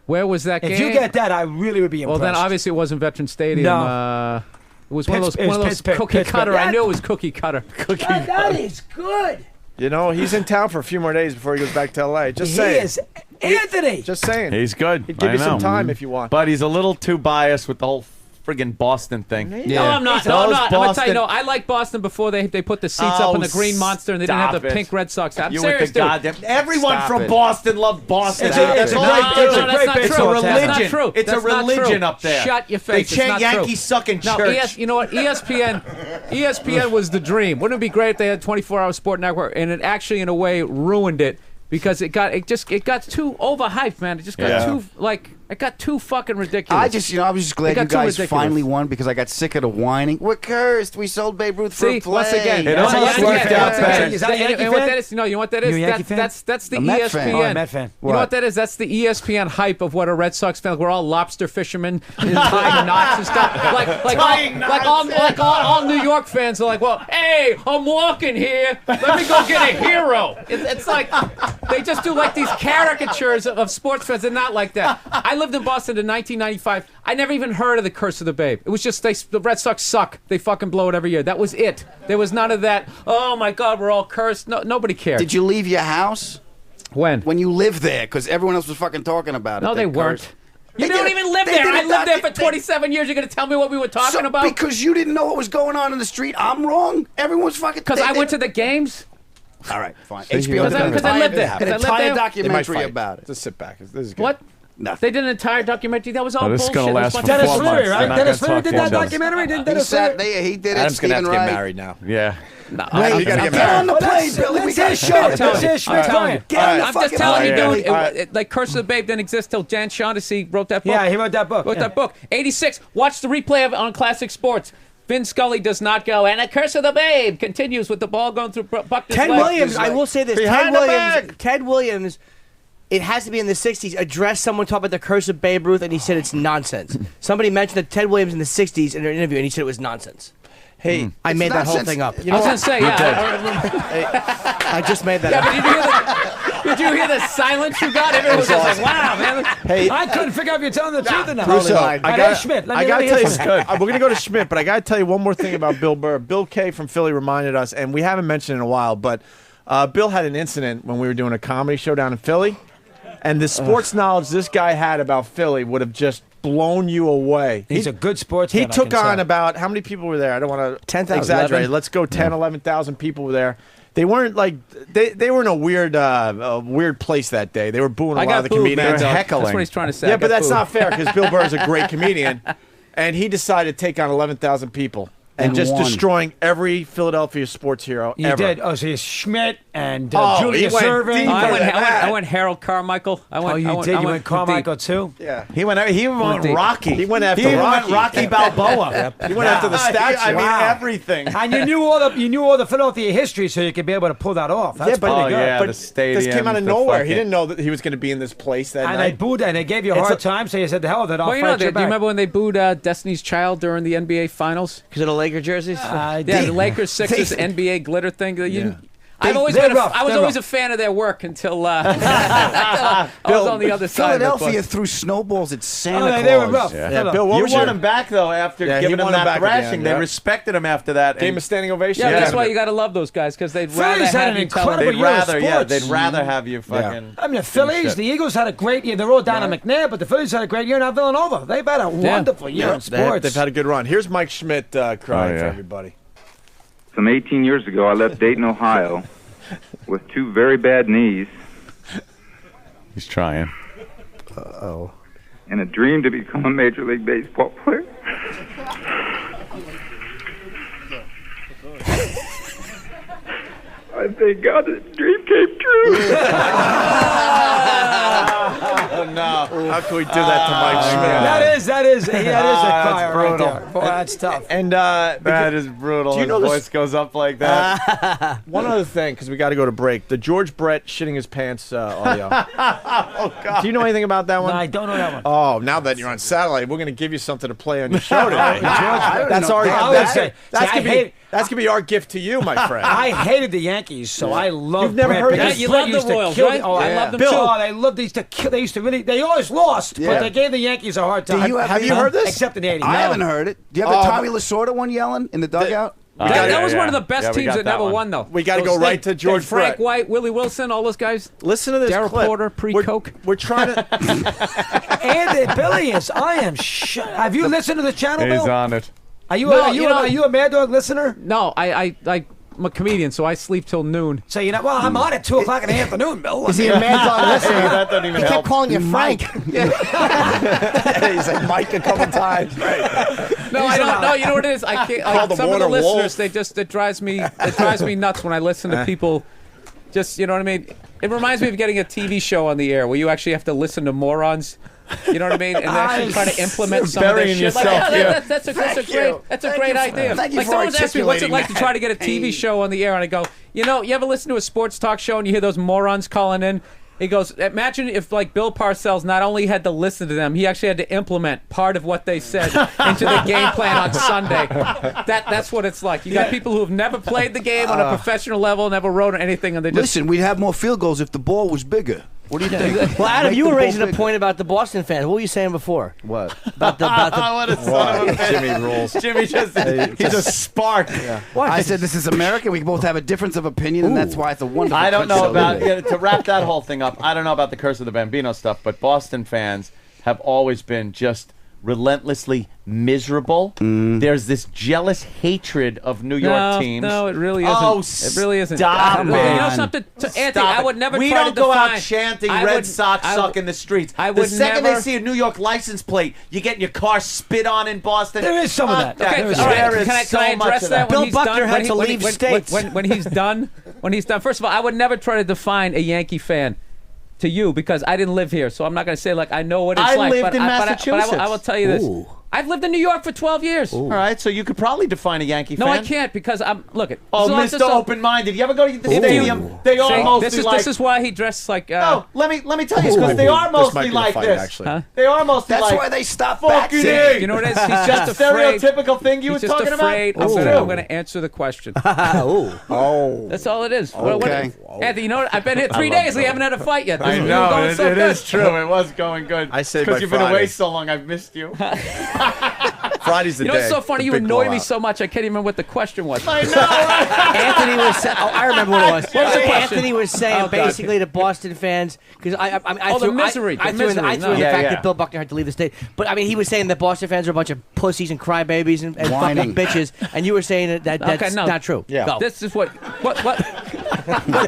Where was that game? If you get that, I really would be well, impressed. then obviously it wasn't Veteran Stadium. No. It was one of those Pittsburgh, cookie Pittsburgh. cutter. Yeah. I knew it was cookie cutter. That is good. You know, he's in town for a few more days before he goes back to L.A. Just He saying. is Anthony. Just saying. He's good. He'd give I you some know. time if you want. But he's a little too biased with the whole friggin' Boston thing. No, I'm not. No, I'm Those not. I'm gonna tell you. Boston- No, I like Boston before they put the seats up in the Green Monster and they didn't have stop the it. pink Red Sox. I'm You serious, with the dude. goddamn. Everyone Stop from it. Boston loved Boston. It's a great- That's it's a all great- they do. it's a that's great not big true. It's a sports religion. That's not true. It's That's a not religion true. up there. Shut your They face. It's chant not true. Yankee sucking No, church. you know what? ESPN was the dream. Wouldn't it be great if they had 24-hour sport network and it actually in a way ruined it because it got too overhyped, man. It just got it got too fucking ridiculous. I was just glad It got you too guys ridiculous. finally won because I got sick of the whining. We're cursed. We sold Babe Ruth for See, a play. once again, It that's almost a Yankee worked fan. out better. Is that a Yankee And what fan? that is? No, you know what that is? You a Yankee fan? That's the A Met ESPN. fan. Oh, a Met fan. You know what that is? That's the ESPN hype of what a Red Sox fan. We're all lobster fishermen, tying knots and stuff. Like all New York fans are like, well, hey, I'm walking here. Let me go get a hero. It's like They just do like these caricatures of sports fans. They're not like that. I lived in Boston in 1995. I never even heard of the Curse of the Babe. It was just the Red Sox suck. They fucking blow it every year. That was it. There was none of that. Oh my God, we're all cursed. No, nobody cared. Did you leave your house? When? When you lived there, because everyone else was fucking talking about it. No, they weren't. You don't even live there. I lived there for 27 years. You're going to tell me what we were talking about? Because you didn't know what was going on in the street. I'm wrong. Everyone's fucking. Because I went to the games. All right, fine. HBO because I lived there. An entire documentary fight. about it. Just sit back. This is good. What? Nothing. They did an entire documentary. That was all this is bullshit. gonna last for Dennis 4 Leary, months. right? They're not Dennis gonna Leary talk did to that each other. documentary. Didn't He Dennis sat Leary? there. He did it. Adam's gonna have to Stephen get Wright. married now. Yeah. No, You gotta get Get on married. the plane, Billy. We got a show. Let's hear Schmidt. I'm just telling you, dude. All right. Like Curse of the Babe didn't exist till Jan Shaughnessy wrote that book. Yeah, he wrote that book. Wrote that book. 86. Watch the replay of it on Classic Sports. Vin Scully does not go, and the Curse of the Babe continues with the ball going through Buckner's Ted leg. Williams, I will say this. Behind the bag. Ted Williams, it has to be in the 60s, addressed someone talking about the Curse of Babe Ruth, and he said it's nonsense. Somebody mentioned that Ted Williams in the 60s in an interview, and he said it was nonsense. Hey, I made that whole thing up. I was going to say, yeah. I just made that Yeah, up. but did you hear the silence you got? Everyone was just like, wow, man. Hey, I couldn't figure out if you're telling the truth or not. Russo, All right, hey, Schmidt, let me gotta hear tell you, something. we're gonna go to Schmidt, but I gotta tell you one more thing about Bill Burr. Bill Kay from Philly reminded us, and we haven't mentioned it in a while, but Bill had an incident when we were doing a comedy show down in Philly, and the sports knowledge this guy had about Philly would have just blown you away. He's a good sports He fan, I took can on tell. about, how many people were there? I don't want to 10,000. exaggerate. 11? Let's go 10, 11,000 people were there. They weren't like they were in a weird place that day. They were booing a I lot got of the booed, comedians. man. They're heckling. That's what he's trying to say. Yeah, I but got that's booed. not fair because Bill Burr is a great comedian, and he decided to take on 11,000 people and just won. destroying every Philadelphia sports hero You ever. did. Oh, so you're Schmidt and Oh, he Julius went Erving. deep. I went Harold Carmichael. I went, Oh, you I went, did. I You went went Carmichael too. Yeah, He went deep. Rocky. he went after He Rocky. went Rocky Balboa. He went after the statue. I mean, Wow. everything. And you knew all the Philadelphia history, so you could be able to pull that off. That's yeah, but, pretty good. yeah, but the stadium, this came out of the nowhere. He fucking- didn't know that he was going to be in this place that And they night. booed and they gave you a It's hard a- time, so you said, "The hell with it, I'll Well, you fight know, you do you back." remember when they booed Destiny's Child during the NBA Finals? Because of the Laker jerseys? Yeah, the Lakers Sixers NBA glitter thing. I've always they're been. rough, I was they're always rough. a fan of their work until I was on the other side. Philadelphia Of it, threw snowballs at Santa Oh, Claus. they were rough. Yeah, Bill, what You was won your him back though after Yeah, he giving him won him that back at the thrashing. end, They yeah. respected him after that. game and of standing ovation? yeah, Yeah. that's why you got to love those guys because they'd rather Phillies had have an you tell them. incredible They'd year of rather, yeah, sports. they'd rather have you fucking. I mean, the Phillies, shit. the Eagles had a great year. They're all down in McNair, but the Phillies had a great year. Now Villanova, they've had a wonderful year in sports. They've had a good run. Here's Mike Schmidt crying Oh, yeah. for everybody. Some 18 years ago, I left Dayton, Ohio, with two very bad knees He's trying. and a dream to become a Major League Baseball player. I thank God that dream came true. Oh no! How can we do that to Mike Schmidt? That is a crier right brutal. there. Boy, that's tough. And That is brutal. Do you His know this- voice goes up like that. one other thing, because we got to go to break. The George Brett shitting his pants audio. Oh God! Do you know anything about that one? No, I don't know that one. Oh, now that you're on satellite, we're going to give you something to play on your show today. Brett. That's our. I would say- That's see, I gonna hate- be. That's gonna be our gift to you, my friend. I hated the Yankees, so I love. You've never Brett heard because that? You Brett love the used to Royals, kill right? Oh, I Yeah. love them Bill. too. Oh, they loved. They used to kill. They used to really. They always lost, Yeah. but they gave the Yankees a hard time. Have you heard this? Except in the '80s. I No. haven't heard it. Do you have the Tommy Lasorda one yelling in the dugout? That was one of the best Yeah, we teams got that that never one. won, though. We gotta Those go right things. to George Frank Brett. White, Willie Wilson, all those guys. Listen to this Darryl clip. Porter, pre-Coke. We're trying to. And Billy is. I am. Have you listened to the channel? He's Bill? on it. Are you? No, are you? you know- Are you a Mad Dog listener? No, I'm a comedian, so I sleep till noon. So you know. Well, I'm on at 2:00 in the afternoon, Bill. Is he a Mad Dog listener? That doesn't even He help. kept calling you Frank. He's like Mike a couple times. Right. No, I don't. No, you know what it is? I can't. Call the Some of the Warner listeners, Wolf. it drives me nuts when I listen to people. Just you know what I mean. It reminds me of getting a TV show on the air where you actually have to listen to morons. You know what I mean? And actually try to implement some of their burying shit. Like, yourself, yeah, yeah. that's a great Thank you idea. thank you Like for someone's asked me, what's it articulating like to try to get a that. TV show on the air? And I go, you know, you ever listen to a sports talk show and you hear those morons calling in? He goes, imagine if like Bill Parcells not only had to listen to them, he actually had to implement part of what they said into the game plan on Sunday. That's what it's like. You got people who have never played the game on a professional level, never wrote anything, and they just Listen, we'd have more field goals if the ball was bigger. What do you think? Well, Adam, Make you the were ball raising a bigger. point about the Boston fans. What were you saying before? What? About the What a son of a bitch. Jimmy rules. Jimmy just he's a spark. What? I said this is America. We both have a difference of opinion, and that's why it's a wonderful. I don't know show. about to wrap that whole thing up. I don't know about the Curse of the Bambino stuff, but Boston fans have always been just relentlessly miserable. There's this jealous hatred of New York teams. No, it really isn't. Oh, it really isn't. stop You know it. something, Anthony? Stop I would it. never. We try don't to go out define- chanting I Red would- Sox I suck would- in the streets. I The would second never- they see a New York license plate, you get your car spit on in Boston. There is some of that. Okay, There is all right. There is Can I so much address of that? Bill When he's Buckner done, had when he- to when leave he- states. when he's done. When he's done. First of all, I would never try to define a Yankee fan to you because I didn't live here, so I'm not going to say like I know what it's I like. lived but in but Massachusetts. I will tell you this. Ooh. I've lived in New York for 12 years. All right, so you could probably define a Yankee No, fan. I can't because I'm look at. Oh, so Mr. Open-minded. You ever go to the stadium? They are See, mostly this is like. this is why he dressed like. No, let me tell you, because they are mostly like this. Huh? They are mostly That's like. why they stopped Fucking bats. A. You know what it is? He's That just afraid. stereotypical thing you He's were just talking afraid. about. I'm going to answer the question. Oh. That's all it is. Okay. Anthony, you know what? I've been here 3 days. We haven't had a fight yet. I We were know, going it so good. is true. It was going good. I say because by you've been Friday. away so long, I've missed you. Friday's the You know day. what's so funny? The You big annoy me blowout. so much. I can't even remember what the question was. I know. Right? Anthony was. I remember what it was. What was the question? Anthony was saying Oh, God. basically to Boston fans because I Oh, the threw, misery, I the threw in the, misery, I threw no. in the Yeah, fact yeah. that Bill Buckner had to leave the state. But I mean, he was saying that Boston fans are a bunch of pussies and crybabies and fucking Whining. bitches, and you were saying that's Okay, no. not true. Yeah. Go. This is what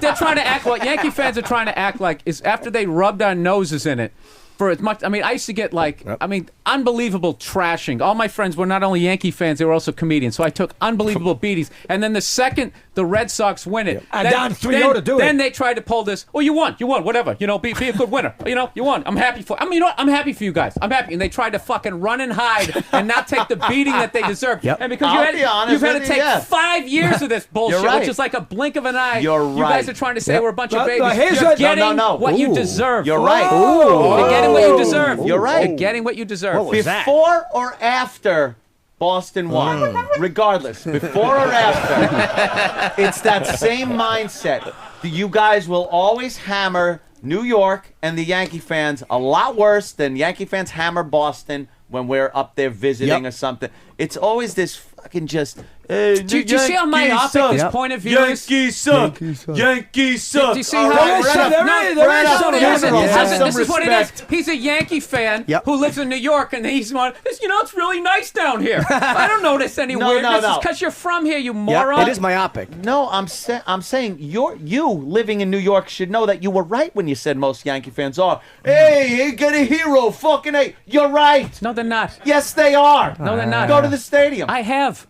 they're trying to act. What Yankee fans are trying to act like is after they rubbed our noses in it. For as much, I mean, I used to get like, I mean, unbelievable trashing. All my friends were not only Yankee fans; they were also comedians. So I took unbelievable beatings. And then the second the Red Sox win it, And down 3-0 to do it. Then they tried to pull this. Oh, you won, whatever. You know, be a good winner. You know, you won. I'm happy for. I mean, you know what? I'm happy for you guys. I'm happy. And they tried to fucking run and hide and not take the beating that they deserve. Yep. And because I'll be honest you've had to with you, take yeah. 5 years of this bullshit, right. which is like a blink of an eye. You're You guys right. are trying to say Yep. we're a bunch No, of no, babies. here's You're what- getting No. what you Ooh. deserve. You're right. You're getting what you deserve. You're right. You're getting what you deserve. Before or after Boston won, regardless, before or after, it's that same mindset. You guys will always hammer New York and the Yankee fans a lot worse than Yankee fans hammer Boston when we're up there visiting or something. It's always this fucking just. Do you see how myopic this point of view is? Yankees suck. Yankees suck. Do you see All how right, this is what it is? Respect. He's a Yankee fan who lives in New York, and he's going, you know, it's really nice down here. I don't notice any weirdness. It's because you're from here, you moron. It is myopic. No, I'm saying you living in New York should know that you were right when you said most Yankee fans are. Hey, get a hero, fucking A. You're right. No, they're not. Yes, they are. No, they're not. Go to the stadium. I have.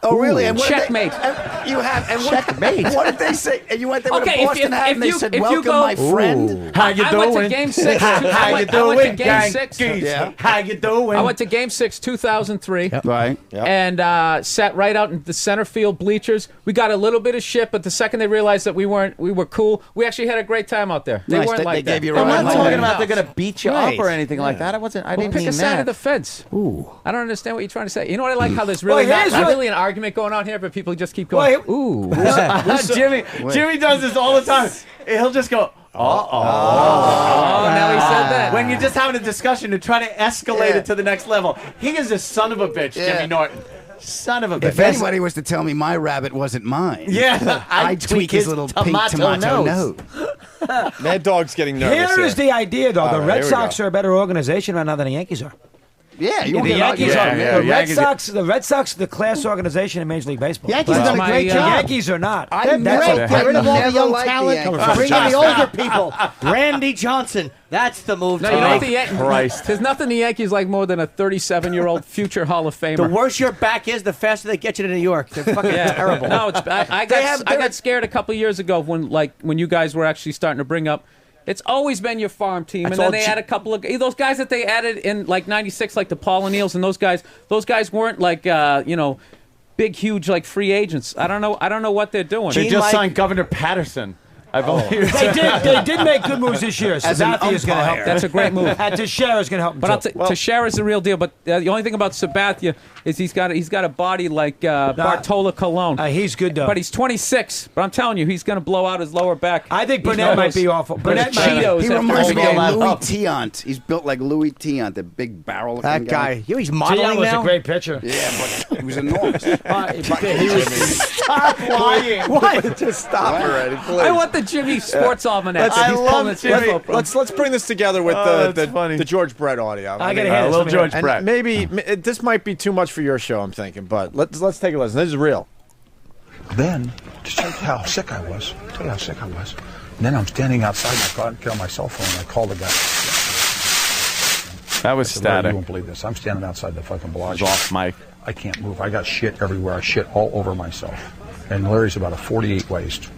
Oh, really? And what did they- Checkmate. and you have. And what, Checkmate. What did they say? And you went there with Okay, a Boston hat, and they said, "Welcome, my friend." How you I doing? went to Game 6. How you I went doing, to Game 6. Yeah. How you doing? I went to Game 6, 2003. Right. And sat right out in the center field bleachers. We got a little bit of shit, but the second they realized that we were cool, we actually had a great time out there. They Nice. weren't They like gave that. you a I'm ride. not Like talking that. about they're gonna beat you Right. up or anything like that. I Well, didn't pick mean a side that. of the fence. I don't understand what you're trying to say. You know what I like? How there's really Well, not here's what- really an argument going on here, but people just keep going. Well, Ooh. Jimmy does this all the time. He'll just go, Oh, now he said that. when you're just having a discussion to try to escalate Yeah. it to the next level. He is a son of a bitch, Yeah. Jimmy Norton. Son of a bitch. If anybody was to tell me my rabbit wasn't mine, Yeah, I'd tweak his little pink tomato nose. Mad Dog's getting nervous. Here is the idea, though. All The right, Red here we Sox go. are a better organization right now than the Yankees are. Yeah, you The won't get Yankees argued. are. Yeah, The Red Yankees- Sox. The Red Sox are the class organization in Major League Baseball. Yankees Well, have done a great my, The job. Yankees are not. They're That's great. what- Get rid of all the never young liked the talent. Yankees. Bring in the older people. Randy Johnson. That's the move No, to you know what make. the Yankees? Christ. There's nothing the Yankees like more than a 37-year-old future Hall of Famer. The worse your back is, the faster they get you to New York. They're fucking terrible. No, it's, I got scared a couple of years ago when you guys were actually starting to bring up. It's always been your farm team, and then they had a couple of those guys that they added in like '96, like the Paul O'Neills, and those guys weren't like big, huge like free agents. I don't know what they're doing. They just signed Governor Patterson. I've only They did make good moves this year. As an Sabathia is going to help. umpire. That's a great move. And Teixeira is going to help him. But too. Teixeira's the real deal. But the only thing about Sabathia is he's got a body like Bartola Colon. He's good though. But he's 26. But I'm telling you, he's going to blow out his lower back. I think Burnett might be awful. Burnett Cheetos. He after reminds every me game. of Louis Tiant. He's built like Louis Tiant, the big barrel. That guy. You know, he's modeling Tiant was now. a great pitcher. Yeah, but he was enormous. Stop lying. What? Just stop already, please. I want the Jimmy Sports Almanac. I He's love pulling his Jimmy. info from. Let's bring this together with the George Brett audio. I gotta mean, hear this. little George and Brett. maybe this might be too much for your show. I'm thinking, but let's take a listen. This is real. Then, to tell you how sick I was, and then I'm standing outside my car and get on my cell phone and I call the guy. That was I said, "Larry, static. you won't believe this. I'm standing outside the fucking It was Bellagio. off mic. I can't move. I got shit everywhere. I shit all over myself. And Larry's about a 48 waist.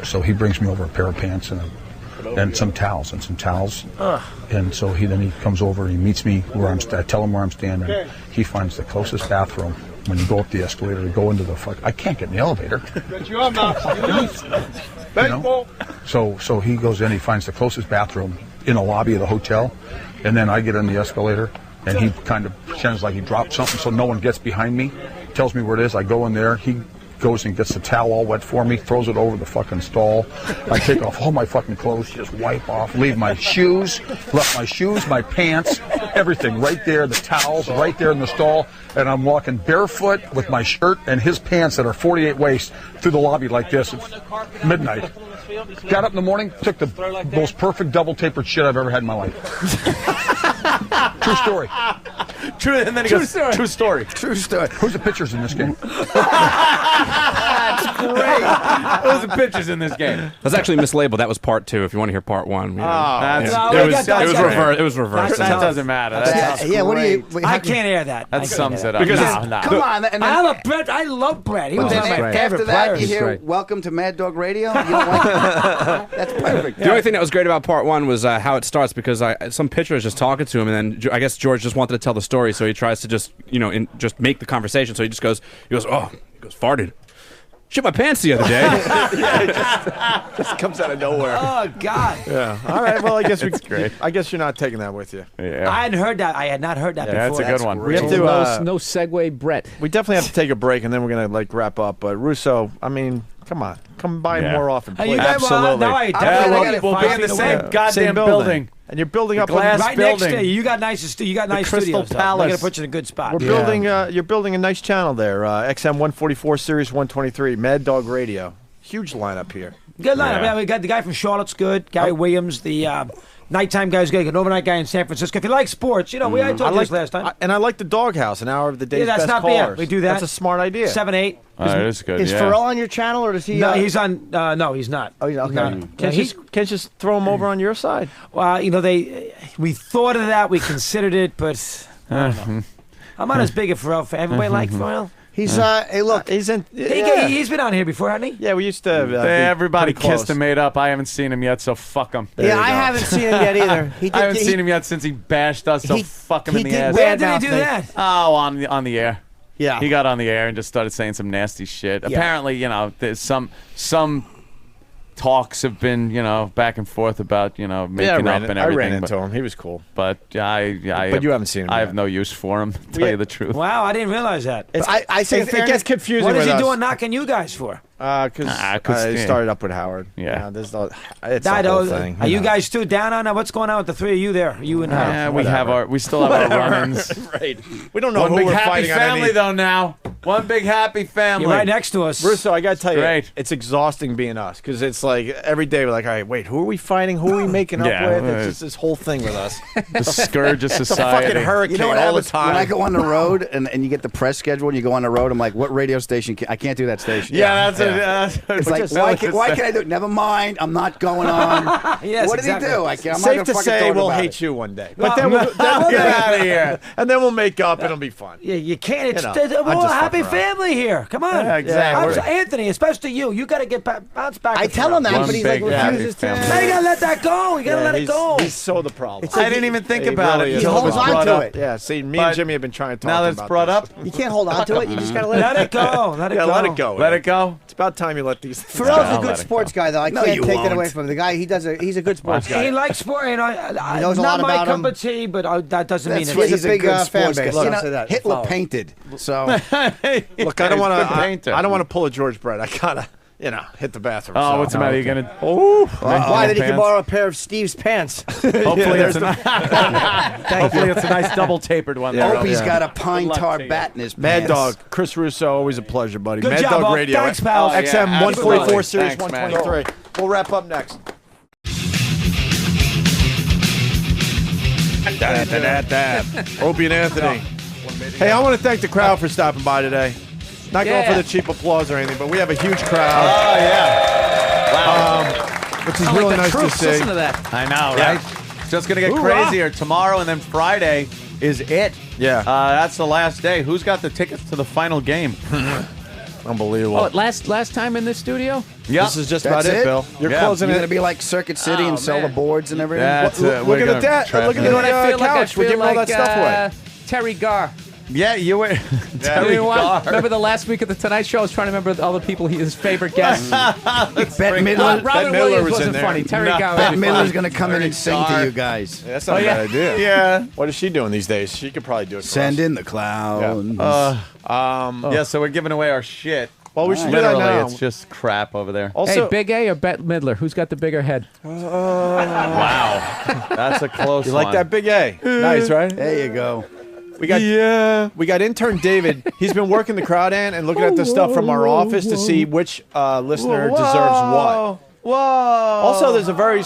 So he brings me over a pair of pants and some towels. And so he comes over and he meets me where I tell him where I'm standing. He finds the closest bathroom. When you go up the escalator to go into the I can't get in the elevator. You know? So he goes in, he finds the closest bathroom in the lobby of the hotel, and then I get in the escalator, and he kind of pretends like he dropped something so no one gets behind me, tells me where it is. I go in there, he goes and gets the towel all wet for me, throws it over the fucking stall. I take off all my fucking clothes, just wipe off, leave my shoes, my pants, everything right there, the towels right there in the stall, and I'm walking barefoot with my shirt and his pants that are 48 waist through the lobby like this at midnight. Got up in the morning, took the most perfect double tapered shit I've ever had in my life. True story. True, and then he goes, true story. True story. Who's the pitchers in this game? That's great. Those are pitchers in this game. That's actually mislabeled. That was part 2. If you want to hear part 1, That's- it was reversed. It was reversed. That doesn't matter. Yeah, what do you? I can't air that. That sums it up. Because Come on. And then, I love Brett. I love Brett. He was then one of my after favorite that, players. you hear "Welcome to Mad Dog Radio." You don't like That's perfect. The only thing that was great about part 1 was how it starts, because some pitcher is just talking to him, and then I guess George just wanted to tell the story, so he tries to just just make the conversation. So he goes, farted. Shit my pants the other day. Yeah, it just comes out of nowhere. Oh God. Yeah. All right. Well, I guess great. I guess you're not taking that with you. Yeah. I hadn't heard that. I had not heard that Yeah, before. that's a good one. We have to. no segue, Brett. We definitely have to take a break, and then we're gonna wrap up. But Russo, I mean, come on, come by Yeah. more often, Hey, you please. guys, well, now I we'll be in the same goddamn building. And you're building up glass right building. next to you. You got nice Crystal studios. Though. Palace. They're gonna put you in a good spot. We're building. You're building a nice channel there. XM 144, Series 123, Mad Dog Radio. Huge lineup here. Good lineup. Yeah, we got the guy from Charlotte's good. Gary Williams, the nighttime guy's good. An overnight guy in San Francisco. If you like sports, we I talked this last time. And I like the Doghouse, an hour of the day's that's best not callers. bad. We do that. That's a smart idea. 7-8. That is good. Is Pharrell on your channel, or does he? No, he's on. No, he's not. Oh, he's okay. No. Can't you just throw him over on your side? Well, we thought of that. We considered it, but I don't know. I'm not as big a Pharrell fan. Everybody like Pharrell? He's hey, look, he's in. He's been on here before, hasn't he? Yeah, we used to. Everybody be pretty kissed and made up. I haven't seen him yet, so fuck him. Yeah, I haven't seen him yet either. I haven't seen him yet since he bashed us, so fuck him in the ass. Where did he do that? Oh, on the air. Yeah, he got on the air and just started saying some nasty shit. Yeah. Apparently, there's some talks have been, back and forth about, making up and everything. I ran into him. He was cool. But But you haven't seen him I yet. have no use for him, to tell you the truth. Wow, I didn't realize that. I say it gets confusing. What is with he us. doing knocking you guys for? Because he started up with Howard. Yeah. It's the whole thing. Are you guys too down on that? What's going on with the three of you there? You and Yeah, we still have our run-ins. Right. We don't know One who big we're happy fighting family, on any... though, now. One big happy family. You're right next to us. Russo, I got to tell you, Great. it's exhausting being us because it's like every day we're like, all right, wait, who are we fighting? Who are we making up Yeah, with? It's just this whole thing with us. The scourge of It's a society. fucking hurricane You know what all the happens time. when I go on the road and you get the press schedule and you go on the road? I'm like, what radio station? I can't do that station. Yeah, that's It's like, why can I do it? Never mind, I'm not going on. Yes, what did exactly. he do? I'm not Safe gonna to fucking say talk we'll about hate it. you one day. Well, But then we'll get out of here. And then we'll make up and it'll be fun. Yeah, you can't. It's I'm we're just a happy fucking around. family here. Come on. Yeah, exactly. Anthony, especially you. You got to get bounced back. I with tell Pharrell. him that, One but he's like big happy refuses to. family. Now you got to let that go. You got to let it go. He's so the problem. I didn't even think He about really it is. until He it was holds on brought to up. it. Yeah, see, me But and Jimmy have been trying to talk Now that about it's brought this. up, You can't hold on to it. You just gotta let Let it go. Let it Yeah, go. let it go. let it go. It's about time you let these. Pharrell's a good sports guy, though. I No, can't you take that won't. away from him. The guy, he's a good sports guy. He likes sport, and He knows a not lot my about cup him. of tea, but that doesn't mean That's it's right. He's a big fan base. You I'll know, say that. Hitler Follow. painted. So Look, I don't He's a want good painter. to. I don't want to pull a George Brett. I gotta, hit the bathroom. Oh, so. what's the matter? You gonna? Oh, Why? Then he can borrow a pair of Steve's pants. Hopefully, it's hopefully it's a nice double tapered one. I there. hope he's got a Good pine luck tar to you. bat in his Mad pants. Dog, Chris Russo, always a pleasure, buddy. Good Mad job, Dog Bob. Radio, Thanks, pal. XM Yeah, 144 absolutely. Series Thanks, man. 123. We'll wrap up next. Opie and Anthony. Hey, I want to thank the crowd for stopping by today. Not going Yeah. for the cheap applause or anything, but we have a huge crowd. Oh yeah. Wow. Which is Sound really like the nice to troops. see. Listen to that. I know, Yeah. right? It's just gonna get Hoorah. crazier tomorrow, and then Friday is it. Yeah. That's the last day. Who's got the tickets to the final game? Unbelievable. Oh, last time in this studio? Yeah. This is just That's about it, it? Bill. You're Yeah. closing You're it. gonna be like Circuit City Oh, and sell the man. boards and everything. That's Look we're at gonna that. trap Look at it. You know what I feel like? couch. I We're feel giving all like that stuff away. Terry Garr. Yeah, you were. Terry You know what? Garr. Remember the last week of the Tonight Show? I was trying to remember all the people, his favorite guests. Bette Robin Midler. Williams was in wasn't there. funny. Terry No. Garr Bette was Midler's funny. gonna come in and sing to you guys. Yeah, that's not Oh, a yeah. bad idea. Yeah. What is she doing these days? She could probably do it for Send us. in the clown. Yeah, so we're giving away our shit. Well, we should do that Literally, now. it's just crap over there. Also, Hey, Big A or Bette Midler? Who's got the bigger head? Wow. That's a close you one. like that, Big A? Nice, right? There you go. We got intern David. He's been working the crowd in and looking at the stuff from our office to see which listener deserves what. Whoa. Also, there's a very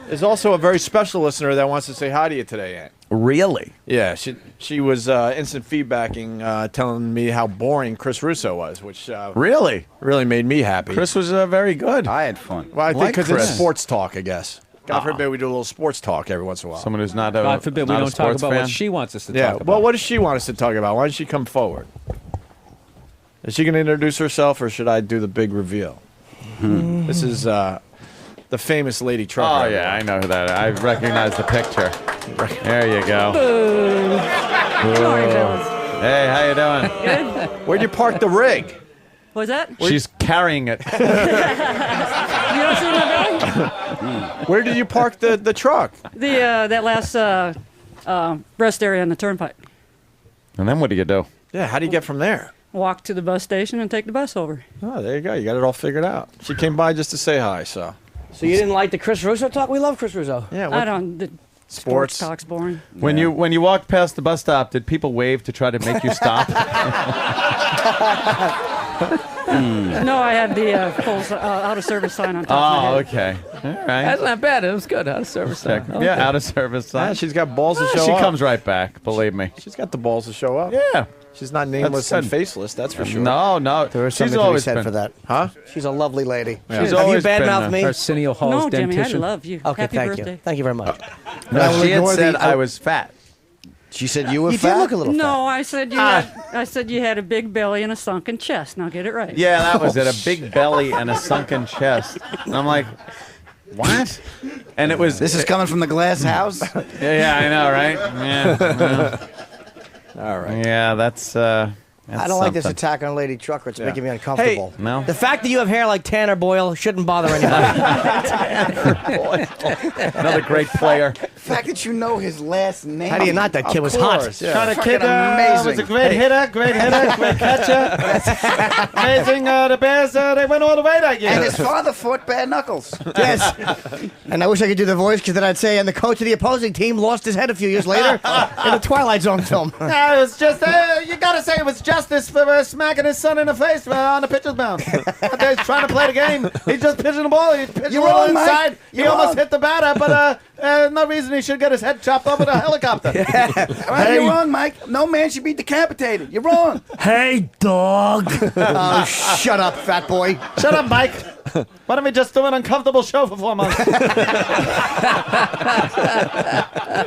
there's also a very special listener that wants to say hi to you today, Ant. Really? Yeah, she was instant feedbacking, telling me how boring Chris Russo was, which Really? really made me happy. Chris was very good. I had fun. well, I think like because it's Chris. sports talk, I guess. God forbid we do a little sports talk every once in a while. Someone who's not a God forbid we not a don't talk sports about fan. what she wants us to Yeah. talk about. Well, what does she want us to talk about? Why don't she come forward? Is she going to introduce herself, or should I do the big reveal? This is the famous Lady Trucker. Oh yeah, I know who that is. I recognize the picture. There you go. Hey, how you doing? Good. Where'd you park the rig? What's that? She's carrying it. You don't see my belly? Where did you park the truck? That last rest area on the turnpike. And then what do you do? Yeah, how do you get from there? Walk to the bus station and take the bus over. Oh, there you go. You got it all figured out. She came by just to say hi, so. So you didn't like the Chris Russo talk? We love Chris Russo. Yeah, I don't. The sports talk's boring. When you walked past the bus stop, did people wave to try to make you stop? No, I had the full out of service sign on top of my Oh, head. okay. All right. That's not bad. It was good. Out of service. Check. sign. I like Yeah, that. out of service sign. Yeah, she's got balls to show She up. comes right back, believe me. She's got the balls to show up. Yeah. She's not nameless and good. faceless, that's for sure. No. There is She's something to be always said been for that. Huh? She's a lovely lady. Yeah. Have She's you always been badmouthed me? Arsenio Hall's No, Jimmy, I dentition. love you. Okay, Happy thank birthday. you. Thank you very much. No, she had ignore said the- I was fat. She said you were You fat. did look a little No, fat. I said you had. I said you had a big belly and a sunken chest. Now get it right. Yeah, that was it. A big belly and a sunken chest. And I'm like, what? And it was. This is coming from the glass house. Yeah, I know, right? Yeah. All right. Yeah, that's. I don't like this something. attack on Lady Trucker. It's Yeah. making me uncomfortable. Hey, no. The fact that you have hair like Tanner Boyle shouldn't bother anybody. Another great player. The fact that you know his last name. How do you not? That kid Of was hot. course, Yeah. Kind of Kid amazing. was a great hitter, great catcher. Amazing. The Bears, they went all the way that year. And his father fought Bad Knuckles. Yes. And I wish I could do the voice because then I'd say, and the coach of the opposing team lost his head a few years later in the Twilight Zone film. No, it was just, you gotta say it was justice for smacking his son in the face on the pitcher's mound. Out there, he's trying to play the game. He's just pitching the ball. He's pitching You're a little wrong, Mike. inside. He You're almost wrong. hit the batter, but no reason he should get his head chopped off with a helicopter. Well, you're wrong, Mike. No man should be decapitated. You're wrong. Hey, dog. Oh, shut up, fat boy. Shut up, Mike. Why don't we just do an uncomfortable show for 4 months?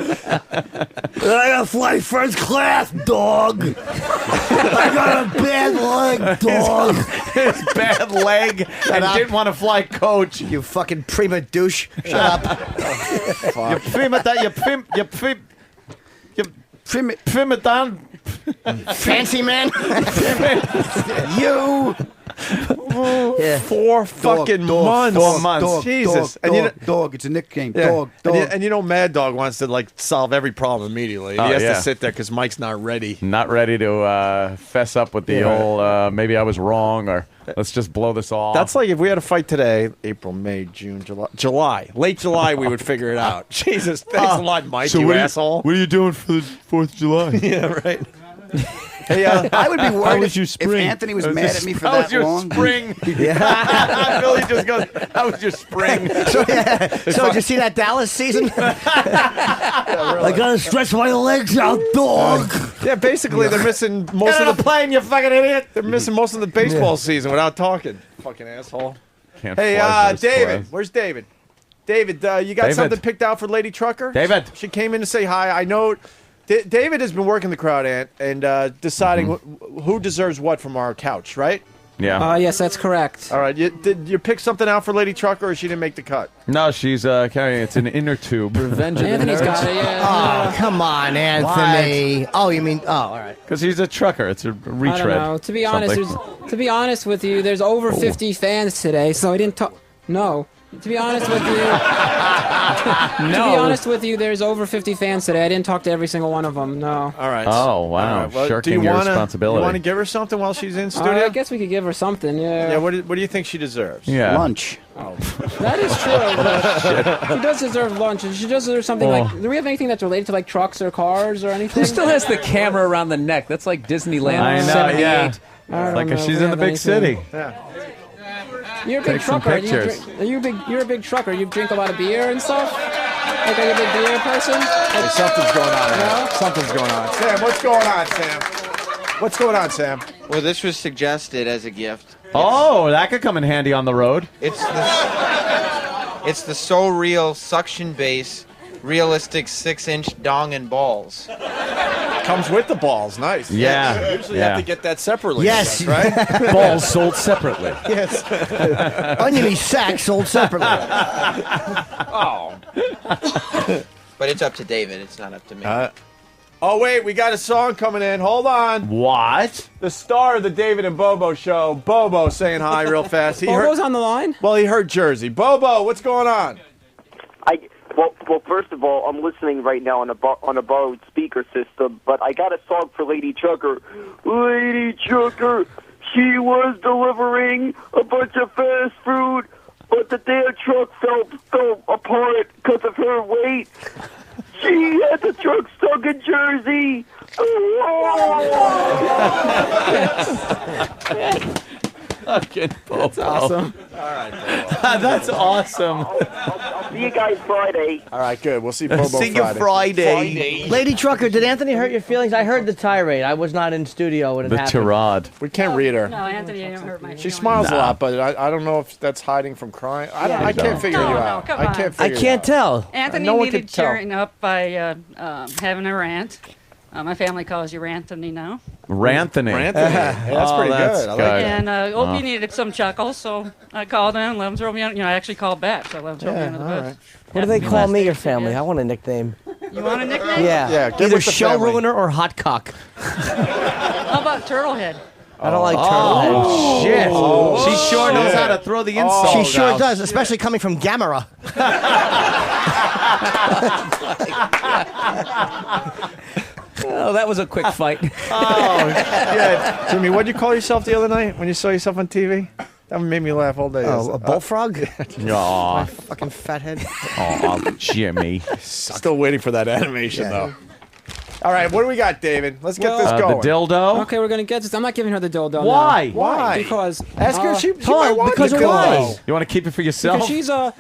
I gotta fly first class, dog. I got a bad leg, dog. His bad leg and up. didn't want to fly coach. You fucking prima douche. Shut up. You prima down. Fancy man. You. Yeah. 4 fucking months. 4 months. Dog, Jesus. Dog, and dog. It's a nickname. Yeah. Dog. And you know, Mad Dog wants to like solve every problem immediately. Oh, He has yeah. to sit there because Mike's not ready. Not ready to fess up with the Yeah. old, maybe I was wrong, or let's just blow this off. That's like if we had a fight today, April, May, June, July. Late July, we would figure it out. Jesus, thanks a lot, Mike, you asshole. What are you doing for the 4th of July? Yeah, right. Hey, I would be How worried was your if spring? Anthony was mad at me for How that was your long. spring? Yeah. Billy just goes, how was your spring? So did you see that Dallas season? I gotta stretch my legs out, dog. Yeah, basically they're missing most of the plane, you fucking idiot. They're missing most of the baseball season without talking. Fucking asshole. Can't Hey, fly this David, way. where's David? David, you got David. something picked out for Lady Trucker? David. She came in to say hi. I know David has been working the crowd, Ant, and deciding who deserves what from our couch, right? Yeah. Yes, that's correct. All right. Did you pick something out for Lady Trucker, or she didn't make the cut? No, she's carrying it's an inner tube. Revenge of the Anthony's Nerds. got it, yeah. Oh, come on, Anthony. Oh, you mean? Oh, all right. Because he's a trucker. It's a I retread. don't know. To be honest, to be honest with you, there's over 50 fans today, so I didn't talk. No. To be honest with you, to be honest with you, there's over 50 fans today. I didn't talk to every single one of them. No. All right. Oh, wow. All right. Well, Shirking do you your wanna, responsibility. You want to give her something while she's in studio? I guess we could give her something. Yeah. Yeah. What do you think she deserves? Yeah. Lunch. That is true. But she does deserve lunch, and she does deserve something like. Do we have anything that's related to like trucks or cars or anything? Who still has the camera around the neck? That's like Disneyland. I know, 78. yeah. I don't Like know if if she's we in the have big anything. city. Yeah. You're a big Take some trucker. pictures. You're a big trucker. You drink a lot of beer and stuff. Like, are you a big beer person? Hey, something's going on. No? Something's going on. Sam, what's going on, Sam? What's going on, Sam? Well, this was suggested as a gift. Oh, that could come in handy on the road. It's the So Real suction base, realistic 6-inch dong and balls. Comes with the balls. Nice. Yeah. Usually you have to get that separately. Yes. I guess, right? Balls sold separately. Yes. Oniony sack sold separately. Oh. But it's up to David. It's not up to me. Oh, wait. We got a song coming in. Hold on. What? The star of the David and Bobo show, Bobo, saying hi real fast. Bobo's on the line? Well, he heard Jersey. Bobo, what's going on? Well, first of all, I'm listening right now on a borrowed speaker system, but I got a song for Lady Trucker. Lady Trucker, she was delivering a bunch of fast food, but the damn truck fell apart because of her weight. She had the truck stuck in Jersey. Fucking Bobo. That's awesome. All right, That's awesome. I'll see you guys Friday. All right, good. We'll see Bobo See you Friday. Lady Trucker, did Anthony hurt your feelings? I heard the tirade. I was not in studio when it The happened. tirade. We can't read her. No, Anthony didn't hurt my She smiles a lot, but I don't know if that's hiding from crying. I can't figure you out. come I on. can't I figure can't you out. tell. Anthony No one needed could tell. cheering up by having a rant. My family calls you Ranthony now. Ranthony. Ranthony. That's pretty good. I like it. And Opie needed some chuckles, so I called in, let him throw me on. I actually called back, so I let him throw me under the bus. What do they call me, your family? I want a nickname. You want a nickname? Yeah. get Either with the show family. ruiner or hot cock. How about Turtlehead? I don't like Oh, turtlehead. shit. She sure knows how to throw the insult. She sure out. does, especially coming from Gamera. Oh, that was a quick fight. Oh, yeah. Jimmy, what'd you call yourself the other night when you saw yourself on TV? That made me laugh all day. Oh, a bullfrog? Aw. Fucking fathead. Oh, Jimmy. Still waiting for that animation, though. All right, what do we got, David? Let's get this The going. dildo. Okay, we're gonna get this. I'm not giving her the dildo. Why? now. Why? Because Ask her if she Hold might on, want because the of dildo. why? You want to keep it for yourself? Because she drives a.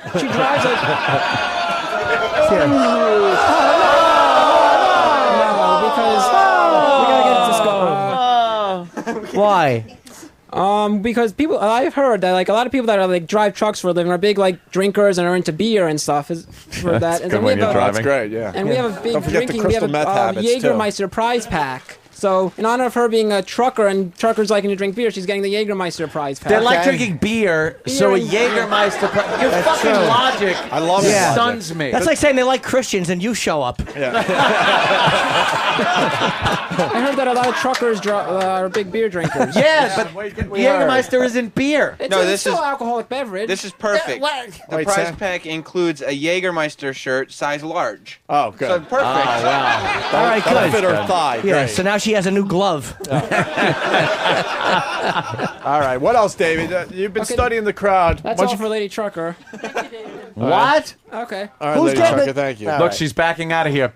No, because we gotta get this going. Why? Because people, I've heard that like a lot of people that are like drive trucks for a living are big like drinkers and are into beer and stuff. Is for that. And good then when you're we have driving. That's great, yeah. and we have a big Don't forget the drinking. We have crystal meth a habits, too. Jägermeister prize pack. So, in honor of her being a trucker and truckers liking to drink beer, she's getting the Jägermeister prize pack. They like drinking beer, so a and- Jägermeister. Your fucking true. logic stuns me. That's like saying they like Christians and you show up. I heard that a lot of truckers are big beer drinkers. Yeah, but Jägermeister isn't beer. It's, No, it's this still is- alcoholic beverage. This is perfect. The Wait, prize Sam. pack includes a Jägermeister shirt, size large. Oh, good. So perfect. Oh, wow. All right, That'll good. fit her thigh. Yeah, Great. so now she has a new glove. All right. What else, David? You've been studying the crowd. That's Why all don't for Lady Trucker. What? Okay. All right, Who's Lady getting Trucker, it? thank you. Look, she's backing out of here.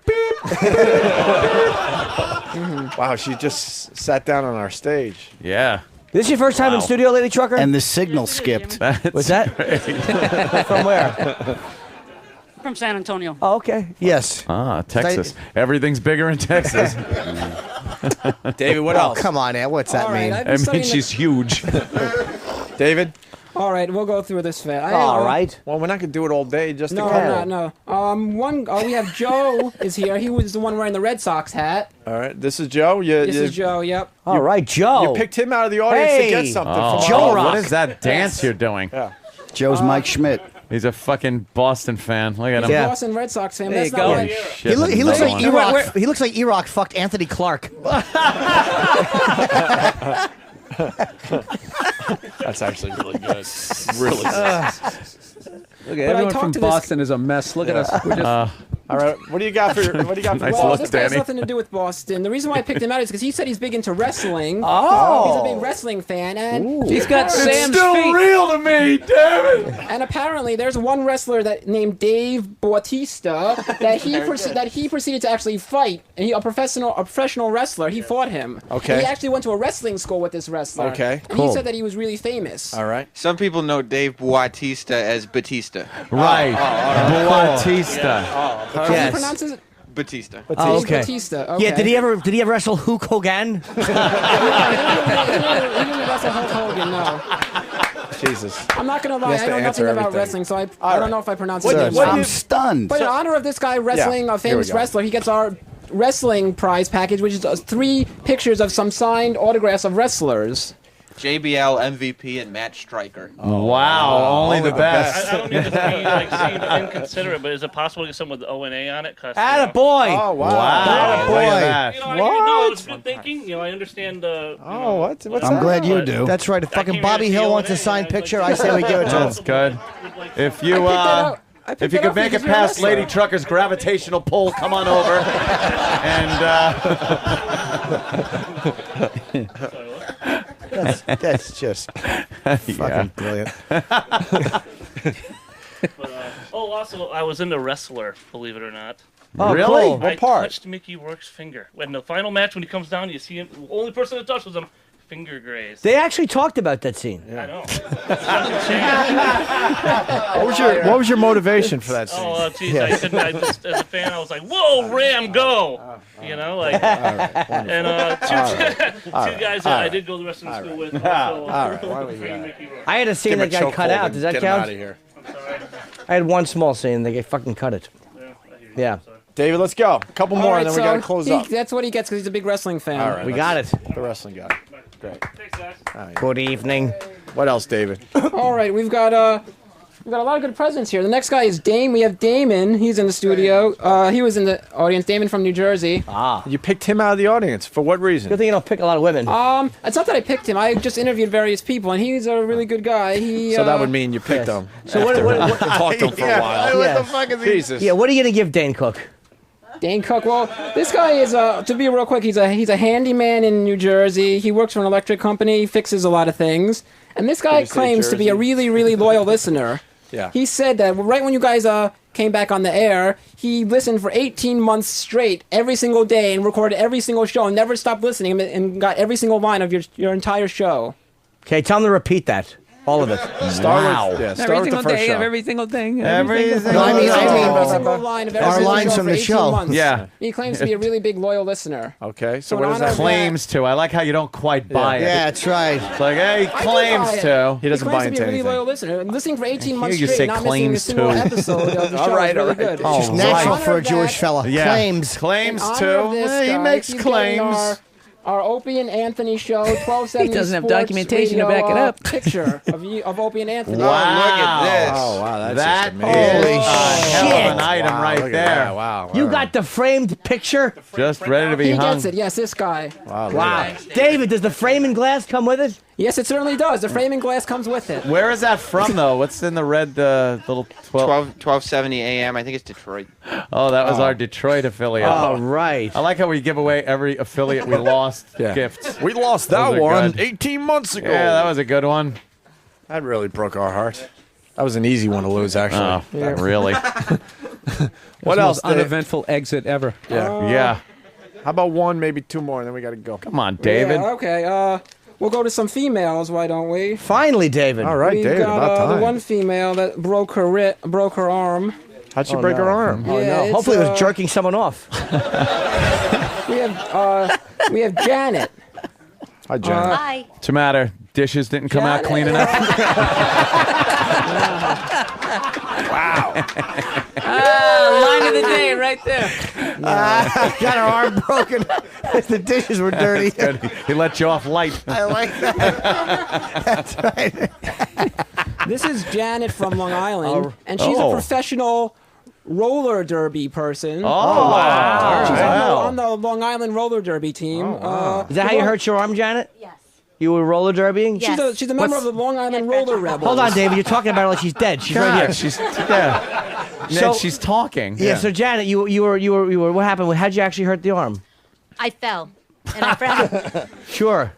Wow, she just sat down on our stage. Yeah. This is your first time in studio, Lady Trucker? And the signal skipped. What's that? From where? From San Antonio. Oh, okay. Yes. Ah, Texas. Everything's bigger in Texas. David, what Oh, else? come on, Ed. What's that All right, mean? I've been studying she's huge. David? All right, we'll go through this fast. All right. Well, we're not going to do it all day just No, to I'm not. No. We have Joe is here. He was the one wearing the Red Sox hat. All right, this is Joe. This is Joe. Yep. All right, Joe. You picked him out of the audience to get Hey. something Oh, from Joe us. Rock. what is that dance you're doing? Yeah. Joe's Mike Schmidt. He's a fucking Boston fan. Look at him. Yeah. Boston Red Sox fan. There That's you not go. right. Shit, He looks like no one. E-Rock. He looks like E-Rock fucked Anthony Clark. That's actually really good. Really good. Look, everyone talked from to this- Boston is a mess. Look at us. We're just, All right, what do you got for Nice Well, look, this guy has Danny. nothing to do with Boston. The reason why I picked him out is because he said he's big into wrestling. Oh. He's a big wrestling fan, and he's got Sam's Still feet. real to me, damn it. And apparently, there's one wrestler that named Dave Bautista that he proceeded to actually fight. And a professional wrestler. He fought him. Okay. And he actually went to a wrestling school with this wrestler. Okay, And cool. he said that he was really famous. All right. Some people know Dave Bautista as Batista. Right. Bautista. How do you pronounce it? Batista. Oh, okay. Bautista. Okay. Yeah, did he ever wrestle Hulk Hogan? He didn't wrestle Hulk Hogan, no. Jesus. I'm not gonna lie, has I to know answer nothing about everything. wrestling, so I right. don't know if I pronounce What it do- right. I'm stunned. But in honor of this guy wrestling, Yeah, a famous here we go. wrestler, he gets our wrestling prize package, which is 3 pictures of some signed autographs of wrestlers. JBL MVP and Matt Stryker. Wow, only the best. I don't mean to be like seem inconsiderate, but is it possible to get someone with O&A on it? 'Cause, Atta boy. Oh, wow. Wow, look at that. you know, no, it's good thinking. You know, I understand the. Oh, what's I'm that? glad you do. That's right. If fucking can't Bobby really Hill feel wants it, a signed I'd like picture, to- I say we give it to him. That's good. If you I picked if you it could up make it because you're a past wrestler. Lady Trucker's gravitational pull, come on over. And That's just fucking brilliant. Also, I was into wrestler, believe it or not. Oh, Really? cool. I What part? touched Mickey Rourke's finger. When the final match, when he comes down, you see him. The only person that touched was him. Finger grazed. They actually talked about that scene. I know. What was your motivation for that scene? Oh, geez, I couldn't. I just, as a fan, I was like, "Whoa, Ram, go!" You know, like. And two guys that I did go to wrestling school with. Also, All right, why don't we trained Mickey Rourke. I had a scene that got cut out. Does that Get him count? out of here. I had one small scene. They fucking cut it. Yeah. David, let's go. A couple more, and then we got to close up. That's what he gets because he's a big wrestling fan. All right, We got it. The wrestling guy. Great. Thanks, guys. Good evening. What else, David? All right, we've got a lot of good presidents here. The next guy is Dame. We have Damon. He's in the studio. He was in the audience. Damon from New Jersey. You picked him out of the audience. For what reason? Good thing you don't pick a lot of women. It's not that I picked him. I just interviewed various people, and he's a really good guy. So that would mean you picked him. So what? Talked to him for a while. Yeah. What the fuck is he? Jesus. Yeah. What are you gonna give Dane Cook? Dane Cook. Well, this guy is to be real quick. He's a handyman in New Jersey. He works for an electric company. He fixes a lot of things. And this guy you say claims to be a Jersey? really, really loyal listener. Yeah. He said that right when you guys came back on the air, he listened for 18 months straight, every single day, and recorded every single show, and never stopped listening, and got every single line of your entire show. Okay, tell him to repeat that. All of it. Start with every the single first day show. of every single thing. Every No, single I mean, Every single line of every our single lines show from for the 18 show. months. Yeah. He claims to be a really big loyal listener. Okay, so So what in is honor that? of claims to. I like how you don't quite buy it. Yeah, that's right. It's like, hey, he I do claims buy it. to. He doesn't claims buy to be into a really anything. loyal listener. And listening for 18 months you straight, say not missing a claims single to. episode of the show. All right, is really all right. good. It's just Oh, natural right. for a Jewish fella. Yeah. Claims. Claims In honor to. of this He guy, makes he's getting claims. Our Opie and Anthony show, 1270 He doesn't have Sports documentation to Radio, back it up. Picture of Opie and Anthony. Wow. Look at this. Oh, wow. That's That just amazing. is a hell of an item Wow, right look at there. that. Wow. You got the framed picture? Just ready to be He hung. gets it. Yes, this guy. Wow. David, does the frame and glass come with it? Yes, it certainly does. The framing glass comes with it. Where is that from, though? What's in the red little 1270 AM. I think it's Detroit. Oh, that was our Detroit affiliate. Oh, right. I like how we give away every affiliate we lost gifts. We lost Those that are one good. 18 months ago. Yeah, that was a good one. That really broke our heart. That was an easy one to lose, actually. Oh, really? What the else? most uneventful exit ever. Yeah. Yeah. How about one, maybe two more, and then we got to go. Come on, David. Yeah, okay. We'll go to some females. Why don't we? Finally, David. All right, We've David, got about time. the one female that broke her arm. How'd she break her arm? Oh, Yeah, no. it's, Hopefully it was jerking someone off. We have Janet. Hi, Janet. Hi. What's the matter? Dishes didn't come out clean enough? Wow. Line of the day right there. Got her arm broken. The dishes were dirty. Good. He let you off light. I like that. That's right. This is Janet from Long Island, and she's a professional roller derby person. Oh, wow. She's Wow. on the Long Island roller derby team. Is that how you hurt your arm, Janet? Yes. You were roller derbying? Yes. She's a member of the Long Island Roller Rebels. Hold on, David. You're talking about her like she's dead. She's right here. She's yeah. So- she's talking. Yeah. So Janet, you were. What happened? How'd you actually hurt the arm? I fell. And I Sure.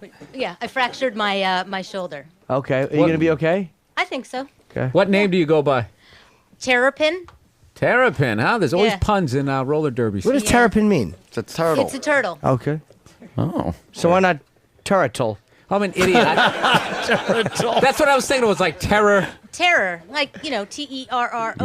I fractured my my shoulder. Okay. Are you gonna be okay? I think so. Okay. What name do you go by? Terrapin. Terrapin, huh? There's always Yeah. puns in roller derbies. What does terrapin mean? It's a turtle. It's a turtle. Okay. Oh. So why not turtle? I'm an idiot. That's what I was thinking. It was like terror. Terror, like Terror.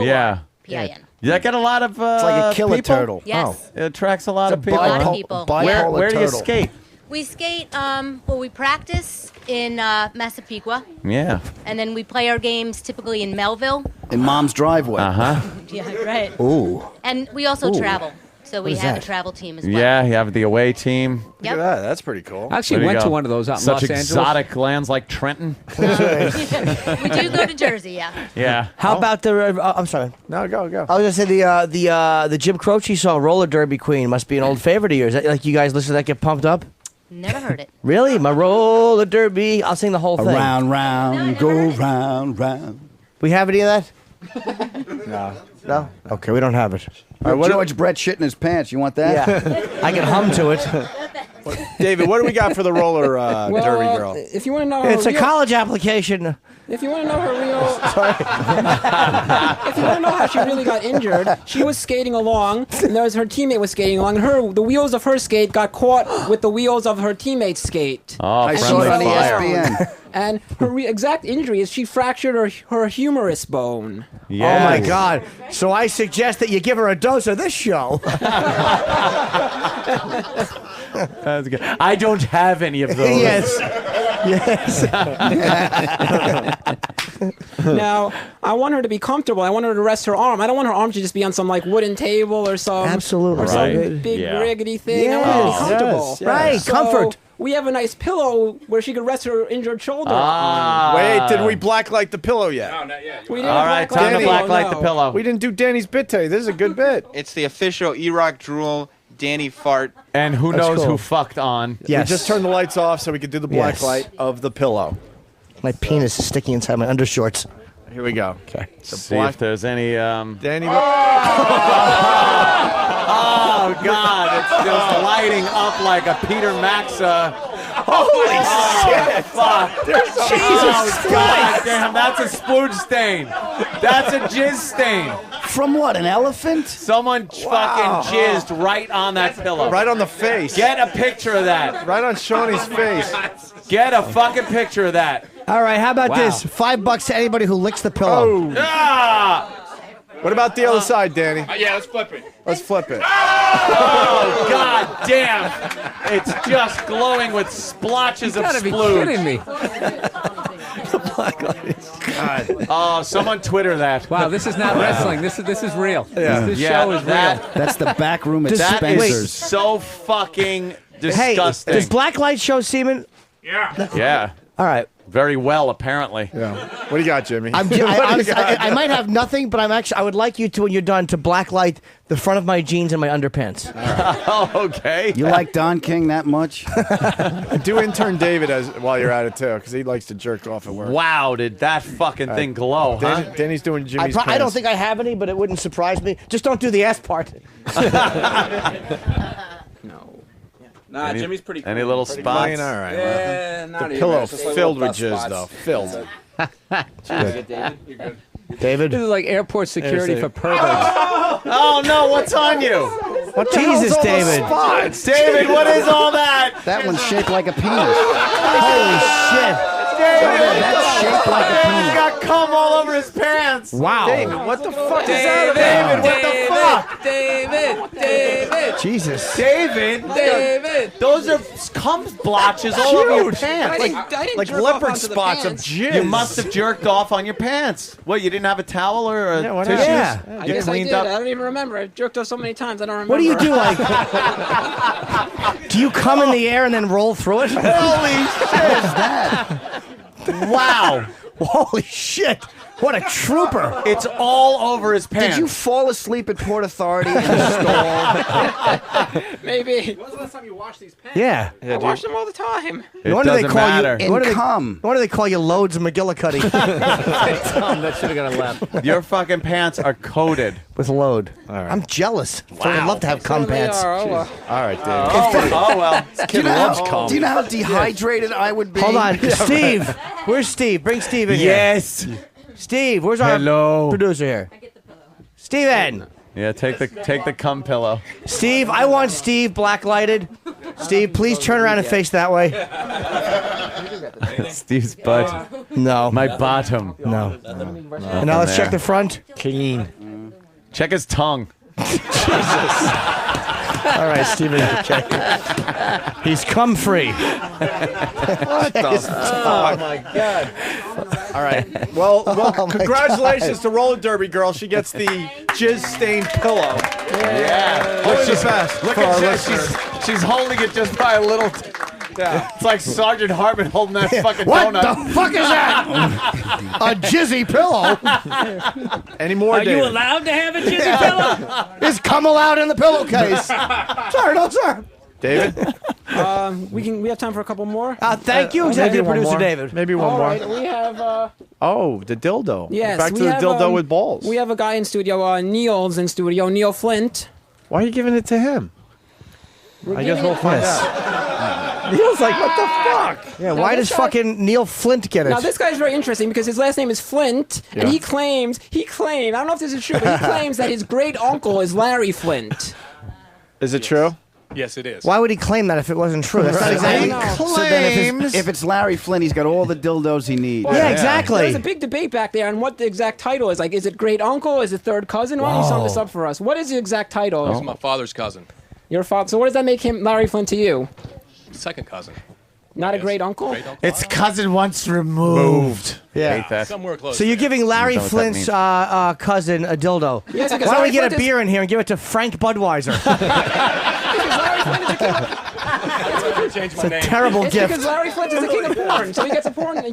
Yeah. P-I-N. Does that get a lot of It's like a killer people? turtle. Yes. It attracts a lot It's of a people. A lot of people. Where do you turtle. skate? We skate. Well, we practice in Massapequa, Yeah. and then we play our games typically in Melville. In Mom's driveway. Uh-huh. Yeah, right. Ooh. And we also Ooh. travel, so we is have that? a travel team as well. Yeah, you have the away team. Yep. Look at that. That's pretty cool. I actually There you went go. to one of those out in Such Los Angeles. exotic lands like Trenton. We do go to Jersey, yeah. Yeah. How about the? I'm sorry. No, go. I was gonna say the Jim Croce song "Roller Derby Queen" must be an old favorite of yours. Like you guys listen to that, get pumped up. Never heard it. Really, my roller derby. I'll sing the whole thing. Around, round, go round, round. We have any of that? No. No. Okay, we don't have it. All right, George Brett shit in his pants. You want that? Yeah, I can hum to it. David, what do we got for the roller derby girl? If you want to know, her It's a real- college application. If you want to know her real, if you want to know how she really got injured, she was skating along, and there was her teammate was skating along, and the wheels of her skate got caught with the wheels of her teammate's skate. Oh, I friendly saw it on the fire. ESPN. And her exact injury is she fractured her humerus bone. Yes. Oh my God! So I suggest that you give her a dose of this show. That's good. I don't have any of those. Yes. Yes. Now, I want her to be comfortable. I want her to rest her arm. I don't want her arm to just be on some like wooden table or some Absolutely. or some Right. big Yeah. riggedy thing. I want her to be Yes. comfortable. Yes, yes. Right, So comfort. We have a nice pillow where she could rest her injured shoulder. Ah. Wait, did we blacklight the pillow yet? on. We didn't All right, blacklight time to the blacklight pillow, the no. pillow. We didn't do Danny's bit today. This is a good bit. It's the official E-Rock Drool Danny Fart. And who That's knows cool. who fucked on? Yes. We just turned the lights off so we could do the black Yes. light of the pillow. My penis is sticking inside my undershorts. Here we go. Okay. See if there's any. Danny. Oh God! It's just lighting up like a Peter Maxa. Holy shit! Fuck! Jesus God damn! That's a splooge stain. That's a jizz stain. From what? An elephant? Someone fucking jizzed right on that pillow. Right on the face. Get a picture of that. Right on Shawnee's face. Get a fucking picture of that. All right, how about Wow. this? $5 to anybody who licks the pillow. Oh. Ah! What about the other side, Danny? Yeah, let's flip it. Let's flip it. Oh God damn! It's just glowing with splotches You of gotta be splooge. kidding me. God. Oh, someone Twitter that. Wow, this is not wrestling. This is real. Yeah. This Yeah, show is that- real. That's the back room at That Spencer's. is so fucking Disgusting. Hey, does black light show semen? Yeah. All right. Very well, apparently. Yeah. What do you got, Jimmy? I might have nothing, but I would like you to, when you're done, to blacklight the front of my jeans and my underpants. Oh, okay. You like Don King that much? Do intern David while you're at it too, because he likes to jerk off at work. Wow, did that fucking thing glow, huh? Danny's doing Jimmy's I don't pants. think I have any, but it wouldn't surprise me. Just don't do the ass part. Nah, Jimmy's pretty. Any little Pretty spots? clean, all right. Yeah, not the even. pillow It's just like filled little with dust jizz, spots. though. Filled. David, you're good. David? This is like airport security for perverts. Oh no, what's on you? What the Jesus, hell's all those David. spots? David, what is all that? That one's shaped like a penis. Holy shit. That's shaped like a David's penis. got cum all over his pants. Wow. David, what the fuck is David, that about? David, what the fuck? David. Jesus. David, those are cum blotches all over your pants. I didn't Like jerk off leopard onto the spots of pants. jizz. You must have jerked off on your pants. What, you didn't have a towel or a Yeah, what tissue? happened? Yeah. I You guess I cleaned did. up? I don't even remember. I've jerked off so many times. I don't remember. What do you do? Like, do you come in the air and then roll through it? Holy shit! Wow! Holy shit. What a trooper. It's all over his pants. Did you fall asleep at Port Authority in the stall? Maybe. When was the last time you washed these pants? Yeah. I wash them all the time. It What do they doesn't call matter. you? What do they, Cum. what do they call you? Loads of McGillicuddy That should have got a laugh. Your fucking pants are coated. with load. right. I'm jealous. I'd love to have cum Certainly pants. are. Oh, well. All right, David. Oh well. Do you, know how, do you know how dehydrated I would be? Hold on, Steve. Where's Steve? Bring Steve in here. Yes. Steve, where's our Hello. producer here? Steven. Yeah, take the cum pillow. Steve, I want Steve blacklighted. Steve, please turn around and face that way. Steve's butt. No. My bottom. No. And now let's check the front. Clean. Check his tongue. All right, Steven, check. He's cum free. What the Oh my God. All right. Well, Oh, my congratulations to Roller Derby girl. She gets the jizz-stained pillow. Yeah. All the best Look for our at listeners. she's holding it just by a little. Yeah. It's like Sergeant Hartman holding that fucking What donut. the fuck is that? A jizzy pillow? Any more, Are David? you allowed to have a jizzy pillow? Is cum allowed in the pillowcase? Sorry, no, sir. David? We have time for a couple more. Thank you, Maybe executive one producer more. David. Maybe one All more. right, we have. Oh, the dildo. Yes, Back to we the have, dildo with balls. We have a guy in studio. Neil's in studio. Neil Flint. Why are you giving it to him? I guess we'll find out. Neil's like, what the fuck? Yeah, why does fucking Neil Flint get it? Now this guy's very interesting because his last name is Flint, and Yeah. he claimed, I don't know if this is true, but he claims that his great uncle is Larry Flint. Is it true? Yes, it is. Why would he claim that if it wasn't true? That's not exactly. So then if it's Larry Flynn, he's got all the dildos he needs. Yeah, exactly. There's a big debate back there on what the exact title is. Like, is it great uncle? Is it third cousin? Why don't you sum this up for us? What is the exact title? He's my father's cousin. Your father. So what does that make him, Larry Flint, to you? Second cousin. Not a great uncle? Great uncle. It's cousin once removed. Yeah. Hate that. Somewhere close. So you're giving Larry I don't know what that Flint's cousin a dildo. Yes, Why because don't we Larry get Flint a is- beer in here and give it to Frank Budweiser? Change It's a terrible It's gift. because Larry Flint is the king of porn, so he gets a porn lady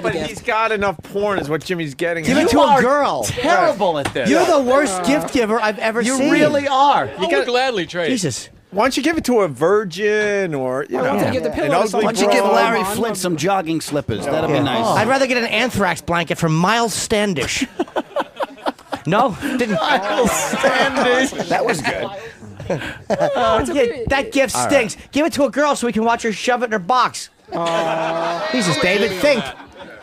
But gift. he's got enough porn is what Jimmy's getting. Give at. it to a girl. Terrible at this. You're the worst gift giver I've ever You seen. really are. I would gladly trade. Jesus. Why don't you give it to a virgin or, you know, don't you give the pillow an to ugly someone? Why don't you give broad? Larry Flint some jogging slippers? That'd be nice. I'd rather get an anthrax blanket from Miles Standish. No? Didn't. Michael Standish. That was good. Yeah, that gift stinks. Give it to a girl so we can watch her shove it in her box. Jesus, David, think.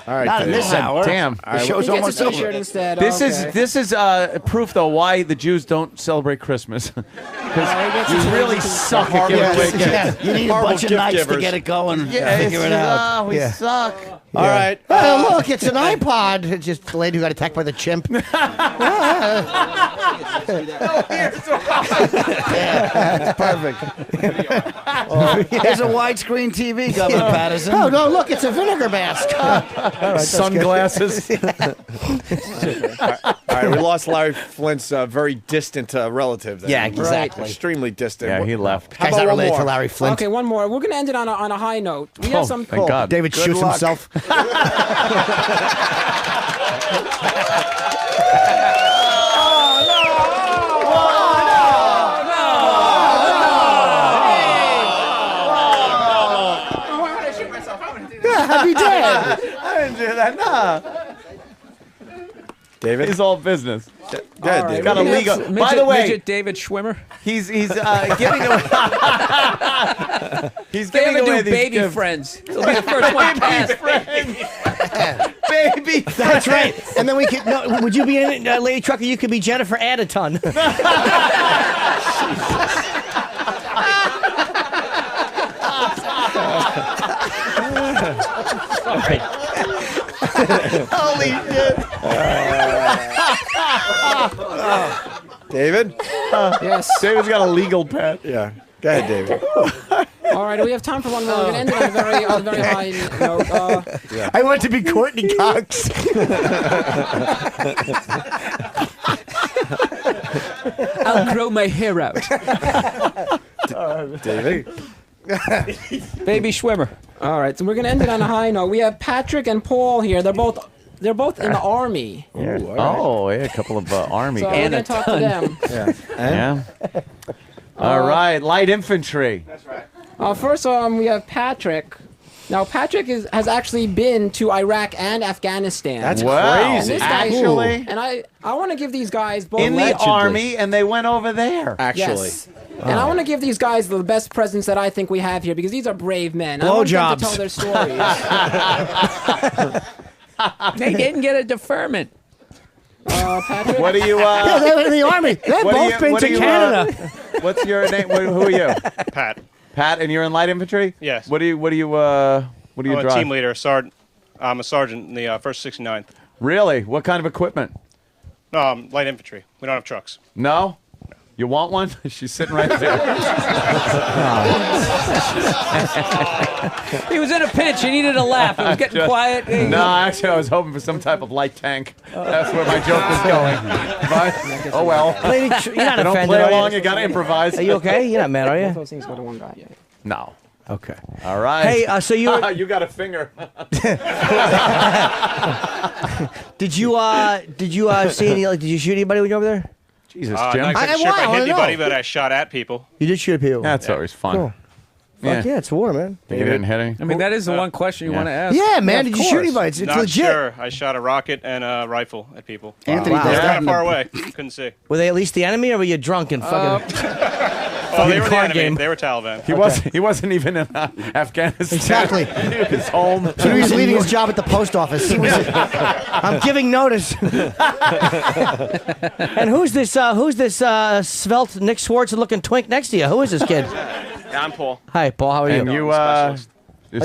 All right, Not in David. this hour. Damn. The show's He almost gets a t-shirt over. instead. This Okay. is proof though why the Jews don't celebrate Christmas because you really suck at giving away gifts. Yeah. You need a Horrible bunch of gift nights to givers. get it going. Yeah, Figure it out. we Yeah. suck. All right. Oh, look, it's an iPod. It's just the lady who got attacked by the chimp. There's a widescreen TV, Governor Patterson. Oh, no, look, it's a vinegar mask. Sunglasses. All right, we lost Larry Flint's very distant relative. Then. Yeah, exactly. Extremely distant. Yeah, he left. How Guy's about not one related more? to Larry Flint. Okay, one more. We're gonna end it on a high note. We Oh, have some. thank God. David Good shoots luck. himself. I'd be dead. I didn't do that. Nah. David? It's all business. Go ahead, David. Got a legal. Midget, By the way, midget David Schwimmer. he's giving away. He's They giving ever away do these baby gifts. friends. He'll be the first one passed. Baby. That's right. And then we could. No, would you be in Lady Trucker? You could be Jennifer Addison. Holy shit. David? Yes. David's got a legal pet. Yeah. Go ahead, David. All right, we have time for one more. We're gonna end it on a very high note. I want to be Courtney Cox. I'll grow my hair out. David? Baby Schwimmer. All right, so we're gonna end it on a high note. We have Patrick and Paul here. They're both in the army. Oh, yeah, a couple of army So we're guys. gonna talk to them. Yeah. All right, light infantry. That's right. First, we have Patrick. Now, Patrick has actually been to Iraq and Afghanistan. That's wow. And this guy, Actually? and I want to give these guys both In the army, and they went over there. Yes. And I want to give these guys the best presents that I think we have here because these are brave men. I want them to tell their stories. They didn't get a deferment. Patrick? What are you? Yeah, they were in the army. They've both been to Canada. What's your name? Who are you? Pat. Pat, and you're in light infantry. Yes. What do you I'm drive? a team leader. I'm a sergeant in the 1st 69th. Really? What kind of equipment? No, light infantry. We don't have trucks. No. You want one? She's sitting right there. He was in a pinch. He needed a laugh. It was getting quiet. No, actually, I was hoping for some type of light tank. That's where my joke was going. But, oh well. Lady, you're not They don't offended, play are you? along. You got to improvise. Are you okay? You're not mad, are Both you? those things go to one guy. Yeah. No. Okay. All right. Hey, so you were, you got a finger. did you see any? Like, did you shoot anybody when you were over there? Jesus, I Jim. didn't I hit wanna anybody, know. but I shot at people. You did shoot at people. That's always fun. Cool. Fuck yeah, it's war, man. You didn't hit any? I mean, that is the one question you want to ask. Yeah, man. Of Did you shoot course. anybody? It's Not legit. sure. I shot a rocket and a rifle at people. Anthony Wow. does They were that kind in of far the- away. Couldn't see. Were they at least the enemy, or were you drunk and fucking? Oh, they were the card enemy. game. They were Taliban. He wasn't even in Afghanistan. Exactly. He was home. So he was leaving his job at the post office. He was, I'm giving notice. And who's this svelte Nick Swartz looking twink next to you? Who is this kid? Yeah, I'm Paul. Hi, Paul. How are And you? you, you're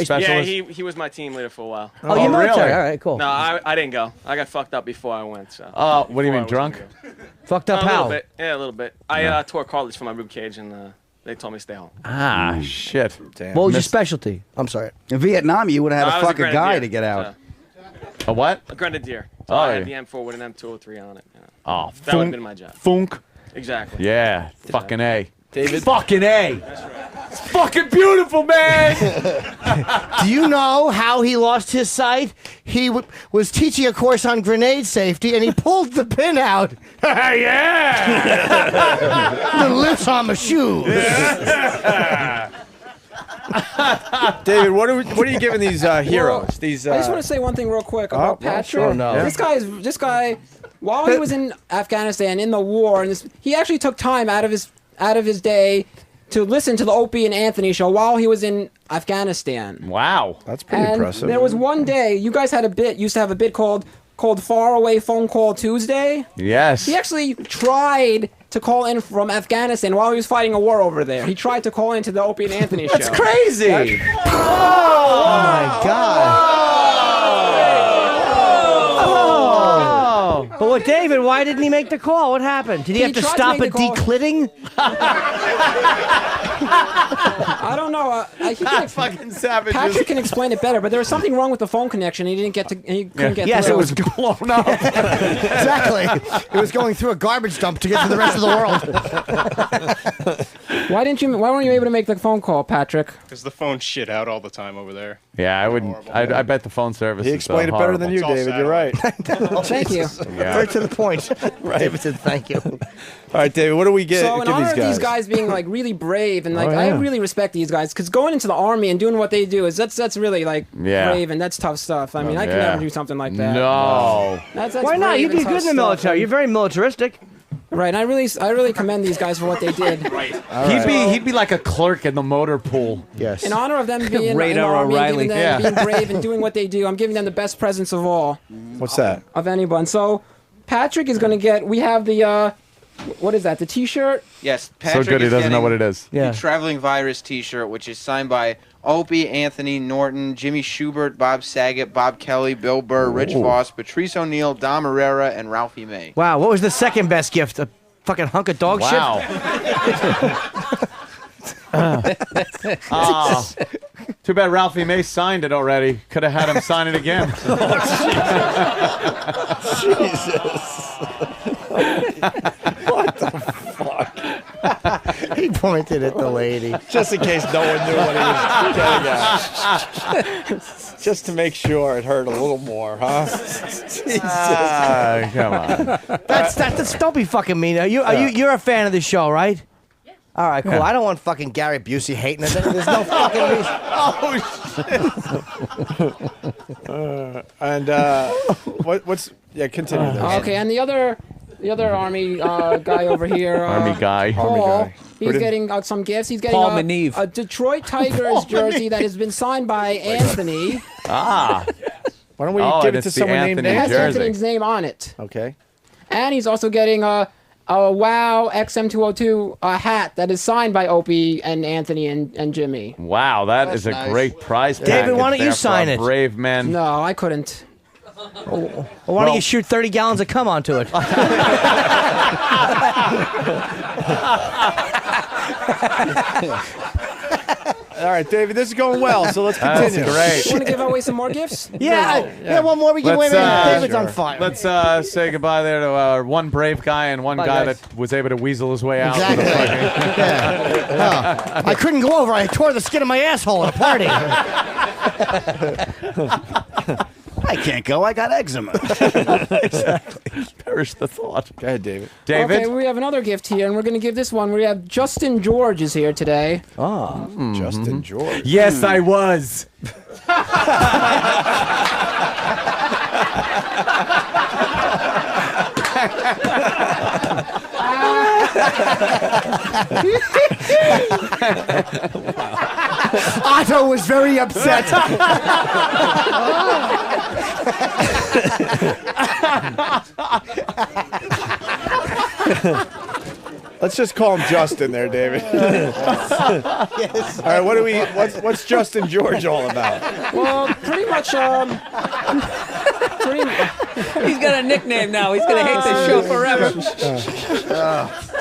specialist? Yeah, he was my team leader for a while. Oh, you're military. really? All right, cool. No, I didn't go. I got fucked up before I went. So. Oh, what do you Before I mean, was drunk? gonna go. Fucked up A little how? bit. Yeah, a little bit. I tore cartilage from my rib cage, and they told me to stay home. Ah, shit. What was your specialty? I'm sorry. In Vietnam, you would have No, had I to was fuck a guy grenadier, to get out. A what? A grenadier. So Oh, I had yeah. the M4 with an M203 on it. Yeah. Oh, That would have been my job. Funk. Exactly. Yeah, fucking A. David? Fucking A. It's fucking beautiful, man. Do you know how he lost his sight? He was teaching a course on grenade safety, and he pulled the pin out. Yeah! The lips on my shoe. David, what are you giving these heroes? These. I just want to say one thing real quick about well, Patrick. sure. No. This guy, while he was in Afghanistan in the war, and he actually took time out of his day to listen to the Opie and Anthony show while he was in Afghanistan. Wow, that's pretty And impressive. there was one day you guys used to have a bit called Far Away Phone Call Tuesday. Yes. He actually tried to call in from Afghanistan while he was fighting a war over there. He tried to call into the Opie and Anthony show. That's crazy. Oh, my God. But what, David? Why didn't he make the call? What happened? Did he have to tried to stop make at the call. declitting? I don't know. He can, fucking savages. Patrick can explain it better, but there was something wrong with the phone connection. He didn't get to. He couldn't get. Yes, through. it was blown up. Exactly. It was going through a garbage dump to get to the rest of the world. Why didn't you? Why weren't you able to make the phone call, Patrick? Because the phone shit out all the time over there. Yeah, I wouldn't. I bet the phone service. He is, explained it better than you, It's all David. You're right. Thank you. Yeah. Right to the point. David said thank you. All right, David. What do we get? So in give honor these of these guys being like really brave and like I really respect these guys because going into the army and doing what they do is that's really like Yeah. brave and that's tough stuff. I mean, I could Yeah. never do something like that. No. That's Why not? brave You'd and be tough good in the stuff, military. and- You're very militaristic. Right, and I really commend these guys for what they did. Right. He'd be like a clerk in the motor pool. Yes. In honor of them being in the Radar army, and O'Reilly. giving them, being brave and doing what they do, I'm giving them the best presents of all, What's that? of anyone. So, Patrick is going to get. We have the. What is that? The T-shirt. Yes, Patrick So good he is doesn't know getting what it is. Yeah. The Traveling Virus T-shirt, which is signed by Opie, Anthony, Norton, Jimmy Schubert, Bob Saget, Bob Kelly, Bill Burr, Rich Voss, Patrice O'Neill, Dom Herrera, and Ralphie May. Wow. What was the second best gift? A fucking hunk of dog Wow. Oh, too bad Ralphie May signed it already. Could have had him sign it again. What the fuck? He pointed at the lady. Just in case no one knew what he was getting at. Just to make sure it hurt a little more, huh? Jesus. Come on. That's don't be fucking mean. You're a fan of the show, right? Yeah. All right, cool. Yeah. I don't want fucking Gary Busey hating us. There's no fucking reason. Oh, shit. And what's... Yeah, continue. there. Okay, and the other army guy over here. Army guy. Paul. He's Who did- getting some gifts. He's getting Paul Maneve. a Detroit Tigers jersey that has been signed by Anthony. Ah. Why don't we Oh, give and it to it's the someone named Anthony It has jersey. Anthony's name on it. Okay. And he's also getting a WOW XM202 hat that is signed by Opie and Anthony and Jimmy. Wow, that is a nice. great prize. David, why don't package you there for sign a it? Brave men. No, I couldn't. Well, why don't you shoot 30 gallons of cum onto it? All right, David, this is going well, so let's continue. That's You want great. to give away some more gifts? Yeah, one more. We give away. David's on fire. Let's say goodbye there to one brave guy and one Bye, guy guys. that was able to weasel his way out. Exactly. With a fucking- Yeah. I couldn't go over. I tore the skin of my asshole at a party. I can't go. I got eczema. Exactly. Perish the thought. Go ahead, David. David? Okay, we have another gift here, and we're going to give this one. We have Justin George is here today. Oh. Justin George. Yes, I was. Otto was very upset. Let's just call him Justin there, David. Yes. All right, what's Justin George all about? Well, pretty much, He's got a nickname now. He's going to hate this show forever.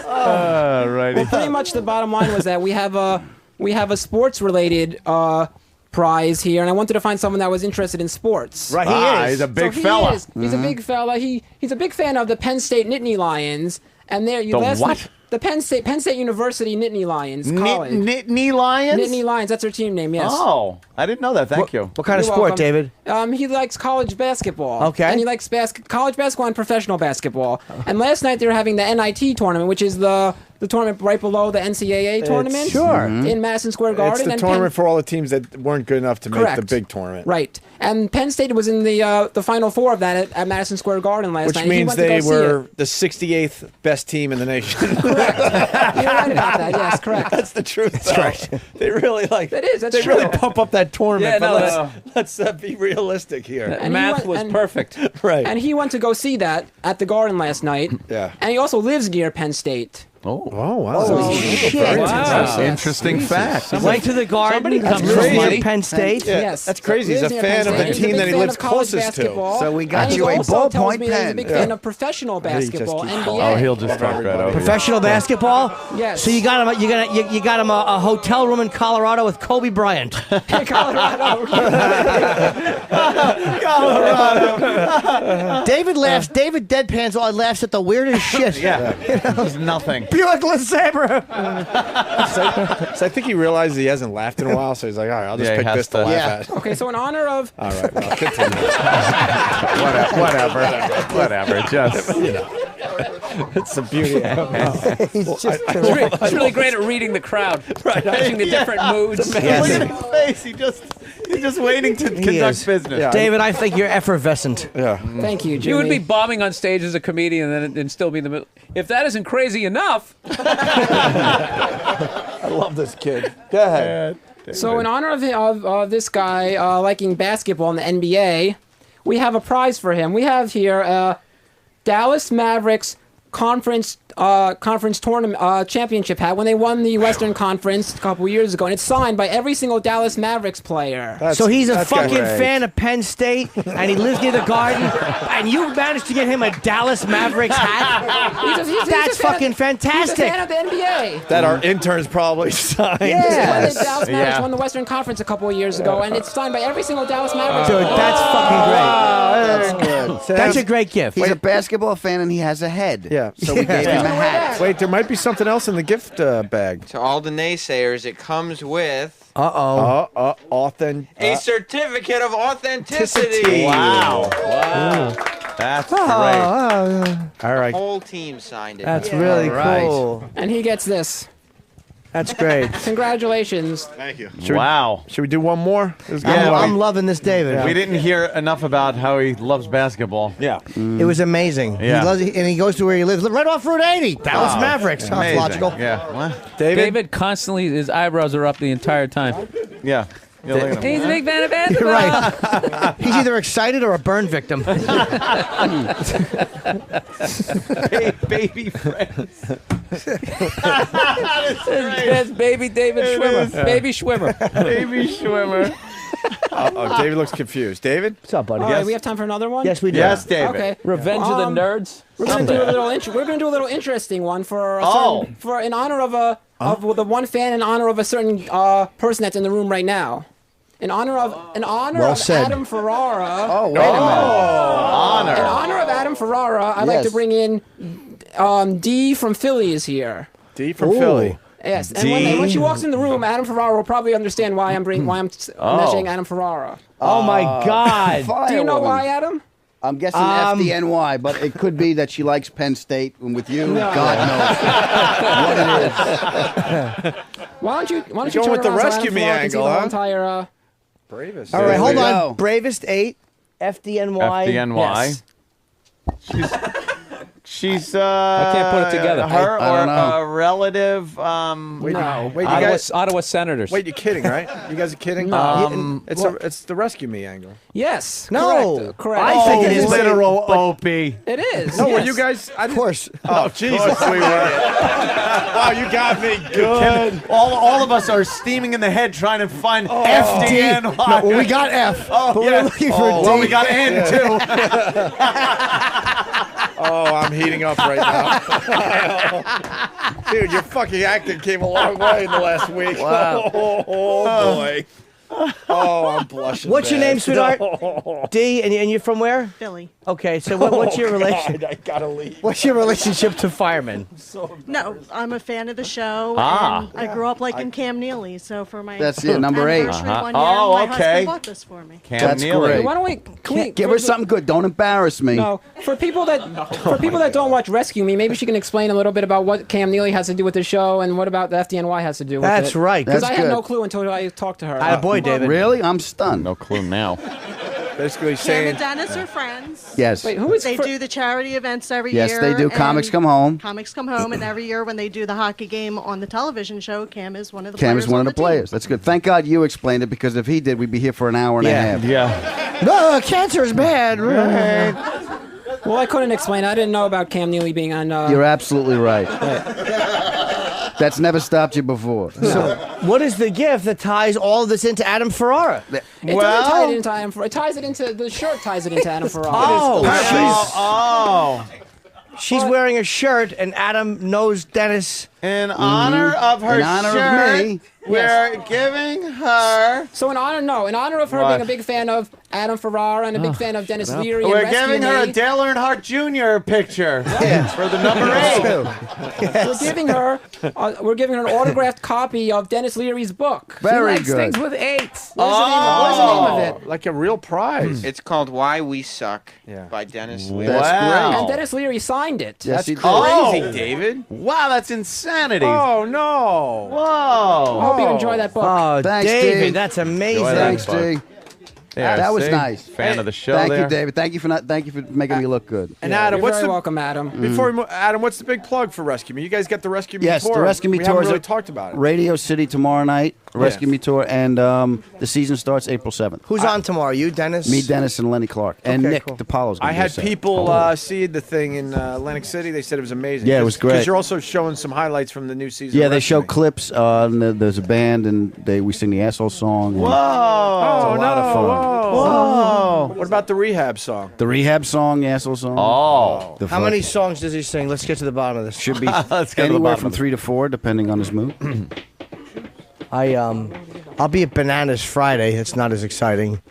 Righty. well, pretty much the bottom line was that we have a sports related prize here, and I wanted to find someone that was interested in sports. Right, he is. He's a big So he fella. is. He's a big fella. He's a big fan of the Penn State Nittany Lions, and there you The last what? The Penn State University Nittany Lions College. Nittany Lions? Nittany Lions, that's their team name. Yes. Oh, I didn't know that. Thank you. What kind of You're sport, welcome. David? He likes college basketball. Okay. And he likes college basketball and professional basketball. And last night they were having the NIT tournament, which is the tournament right below the NCAA tournament. Sure. In Madison Square Garden. It's the and tournament for all the teams that weren't good enough to make the Correct. big tournament. Right. And Penn State was in the Final Four of that at Madison Square Garden last Which night. and he means went to they go see were the 68th best team in the nation. You're right about that. Yes, correct. That's the truth. That's right. They really like. That is. That's They true. really pump up that tournament. Yeah, but no, let's be realistic here. And he Math went- was and- perfect. Right. And he went to go see that at the Garden last night. Yeah. And he also lives near Penn State. Oh, wow. Holy shit. Wow. Interesting fact. Went to the Garden. That's lives crazy. near Penn State. Yeah, Yes. that's crazy. He's a Lives near fan Penn of the State. He's a team big that he fan lives of college closest to. basketball. So we got And he you a also tells ballpoint me that he's a pen. big Yeah. fan of professional basketball, NBA. Oh, he'll just talk right over you. Professional basketball? Yes. So you got him you got him a hotel room in Colorado with Kobe Bryant. Colorado. David laughs. David deadpans all laughs at the weirdest shit. Yeah. He's nothing. Buick LeSabre. So I think he realizes he hasn't laughed in a while, so he's like, all right, I'll just Yeah, he pick has this to to- laugh at. Okay, so in honor of All right, well, continue. Whatever. Just, you know. It's the beauty of it. It's really great at reading the crowd, judging the different moods. Look at his face. He's just waiting to conduct business. Yeah. David, I think you're effervescent. Yeah. Thank you, Jimmy. You would be bombing on stage as a comedian and still be in the middle. If that isn't crazy enough. I love this kid. Go ahead. So in honor of this guy liking basketball in the NBA, we have a prize for him. We have here Dallas Mavericks conference tournament championship hat when they won the Western Conference a couple years ago, and it's signed by every single Dallas Mavericks player. So he's a fucking fan of Penn State, and he lives near the Garden, and you managed to get him a Dallas Mavericks hat? That's fucking fantastic. He's a fan of the NBA. That our interns probably signed. Yeah. The Dallas Mavericks won the Western Conference a couple of years ago, and it's signed by every single Dallas Mavericks Dude, player. that's fucking great. That's good. That's a great gift. He's a basketball fan and he has a head. Yeah. So we gave him a hat. Wait, there might be something else in the gift bag. To all the naysayers, it comes with a certificate of authenticity. Wow. That's great. All right. The whole team signed it. That's really cool. And he gets this. That's great. Congratulations. Thank you. Wow. Should we do one more? I'm loving this, David. We didn't hear enough about how he loves basketball. Yeah. It was amazing. Yeah. He loves it, and he goes to where he lives, right off Route 80. Dallas Mavericks. Sounds Amazing. logical. Yeah. What? David constantly, his eyebrows are up the entire time. Yeah. Look at him. He's a big fan of basketball. You're right. He's either excited or a burn victim. Baby friends. That's baby David Schwimmer. Baby Schwimmer. Baby Schwimmer. David looks confused. David? What's up, buddy? All right, we have time for another one? Yes, we do. Yes, David. Okay. Revenge of the Nerds. We're gonna do a little. We're gonna do a little interesting one for in honor of the one fan, in honor of a certain person that's in the room right now. In honor of Adam Ferrara. Oh, wait a minute. In honor of Adam Ferrara, I'd like to bring in Dee from Philly is here. D from Philly. Yes, and when she walks in the room, Adam Ferrara will probably understand why I'm mentioning Adam Ferrara. Oh, my God. Do you know why, Adam? I'm guessing FDNY, but it could be that she likes Penn State, and with you, God knows what it is. Why don't you going turn with the around so rescue Adam me Ferrara can see angle, the whole huh? entire Bravest. All right, hold we on. go. Bravest 8, FDNY. FDNY. Yes. She's I can't put it together. Her I don't or know. a relative. Wait, No. wait, you guys. Ottawa Senators. Wait, you're kidding, right? You guys are kidding? It's the rescue me angle. Yes. No. Correct. I think it is. Literal Opie. It is. No, were yes. you guys? Of course. Oh, Jesus, we were. Wow, you got me good. All of us are steaming in the head trying to find FDNY. No, well, we got F. Oh, but yeah. we're looking for D. Well, we got N, too. Oh, I'm heating up right now. Dude, your fucking acting came a long way in the last week. Wow. Oh boy. Oh, I'm blushing. What's your bad. name, sweetheart? D, and you're from where? Philly. Okay, so what's your relation? God, I gotta leave. What's your relationship to firemen? No, I'm a fan of the show. Ah. And I grew up liking Cam Neely, so for my That's it, number 8. anniversary one year, Oh, my okay. husband bought this for me. Cam That's Neely. great. Why don't we? Can we Give her something good. Don't embarrass me. No, for people that don't watch Rescue Me, maybe she can explain a little bit about what Cam Neely has to do with the show and what about the FDNY has to do with it. That's right. Because I That's had good. no clue until I talked to her. Attaboy, David. Really? I'm stunned. No clue now. Basically Cam saying. and Dennis are friends. Yes. Wait, who is They do the charity events every Yes, year. they do. and Comics Come Home. Comics Come Home, and every year when they do the hockey game on the television show, Cam is one of the Cam players. is one of on the players. That's good. Thank God you explained it, because if he did, we'd be here for an hour and a half. Yeah. No, cancer is bad. Well, I couldn't explain. I didn't know about Cam Neely being on. You're absolutely right. That's never stopped you before. So, what is the gift that ties all of this into Adam Ferrara? It doesn't tie it into Adam Ferrara. It ties it into the shirt. Ties it into Adam Ferrara. She's wearing a shirt, and Adam knows Dennis. In honor of her shirt, we're giving her. So in honor of her What? being a big fan of Adam Ferrara and a big fan of Dennis Leary. and We're Rescue giving her a Me. Dale Earnhardt Jr. picture for the number 8. We're giving her an autographed copy of Dennis Leary's book. Very Likes good. things with 8s. What is the name of it? Like a real prize. It's called Why We Suck by Dennis Leary. And Dennis Leary signed it. Yes, he did. Crazy, David. Wow, that's insanity. Oh no! Whoa! I hope you enjoy that book. Oh, Thanks, David, D. that's amazing. Thanks, D. Yeah, that was see? nice. Fan of the show Thank there. you, David. Thank you for making me look good. And Adam, You're what's very the welcome, Adam. before we move, Adam? What's the big plug for Rescue Me? You guys got the Rescue Me Yes, tour. the Rescue Me we tour haven't is really at talked about it. Radio City tomorrow night. Rescue Me tour, and the season starts April 7th. Who's on tomorrow? You, Dennis? Me, Dennis, and Lenny Clark, and Okay, Nick cool. DiPaolo's gonna I be had there. people see the thing in Atlantic City. They said it was amazing. Yeah, it was great. Because you're also showing some highlights from the new season. Yeah, of they Rescue show Me. clips. And there's a band, and we sing the asshole song. and Whoa! It's a lot of fun. Whoa! What about the Rehab song? The Rehab song, the asshole song. Oh. The How many songs does he sing? Let's get to the bottom of this. should be Let's get to the anywhere bottom from of it. 3 to 4, depending on his mood. I'll be at Bananas Friday. It's not as exciting.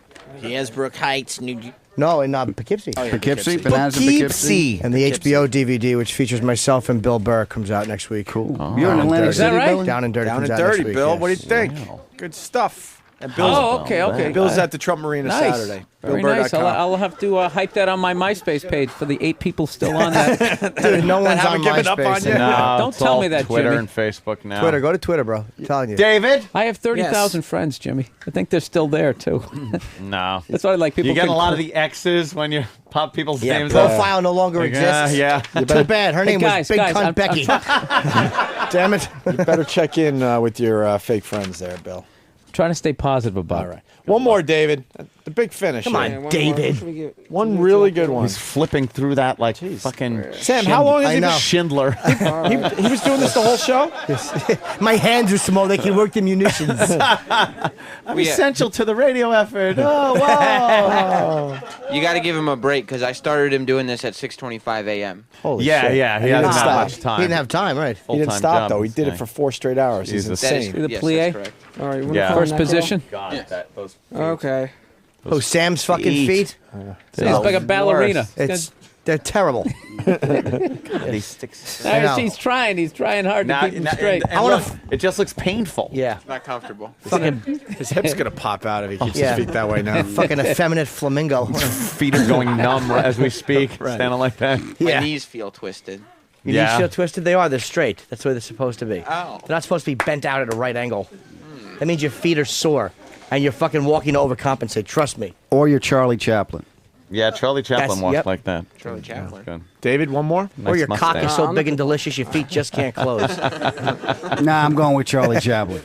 Hasbrook Heights, New. No, in Poughkeepsie. Poughkeepsie, Bananas in Poughkeepsie. And the HBO DVD, which features myself and Bill Burr, comes out next week. Cool. You're in Atlantic Is that City, right? Billy? Down and Dirty Down comes and out Dirty, next week, Bill. yes. What do you think? Good stuff. And Bill's, Oh, okay. Bill's at the Trump Marina Nice. Saturday. Very nice. I'll have to hype that on my MySpace page for the 8 people still on that. Dude, no one's on haven't given up MySpace. on you? No, Don't it's tell all me that, Twitter Jimmy. and Facebook now. Twitter, go to Twitter, bro. I'm telling you. David? I have 30,000 friends, Jimmy. I think they're still there, too. No. That's why I like people. You get a can lot cl- of the X's when you pop people's Yeah, names up. profile no longer Like, exists. yeah. Too bad. Her name guys, was Big guys, Cunt I'm- Becky. Damn it. You better check in with your fake friends there, Bill. Trying to stay positive about All right. One more, David. The big finish. Come on, here. David. One really good one. He's flipping through that like fucking Sam, how long has he been? Schindler. He was doing this the whole show? My hands are small. They can work the munitions. I'm essential to the radio effort. Oh, wow. You got to give him a break because I started him doing this at 6:25 a.m. Holy Yeah, shit. yeah. He didn't doesn't have stop. much time. He didn't have time, right? He didn't Full-time stop, job though. He this did it day. for 4 straight hours. He's Jesus. That is, insane. The yes, plie? that's correct. All right, you wanna Yeah. phone First that girl? position. God, those Okay. Oh, Sam's fucking feet? He's like a ballerina. They're terrible. these sticks. I know. He's trying. He's trying hard to keep them straight. And look, it just looks painful. Yeah. Not comfortable. His hip's going to pop out if he keeps Yeah. his feet that way now. Fucking effeminate flamingo. Feet are going numb as we speak. Standing like that. Yeah. My knees feel twisted. Your knees feel twisted? They are. They're straight. That's the way they're supposed to be. Oh. They're not supposed to be bent out at a right angle. That means your feet are sore. And you're fucking walking to overcompensate. Trust me. Or you're Charlie Chaplin. Yeah, Charlie Chaplin That's- walked yep. like that. Charlie Chaplin. Good. David, one more? Nice Or your cock mustache. is so big and delicious your feet just can't close. Nah, I'm going with Charlie Chaplin.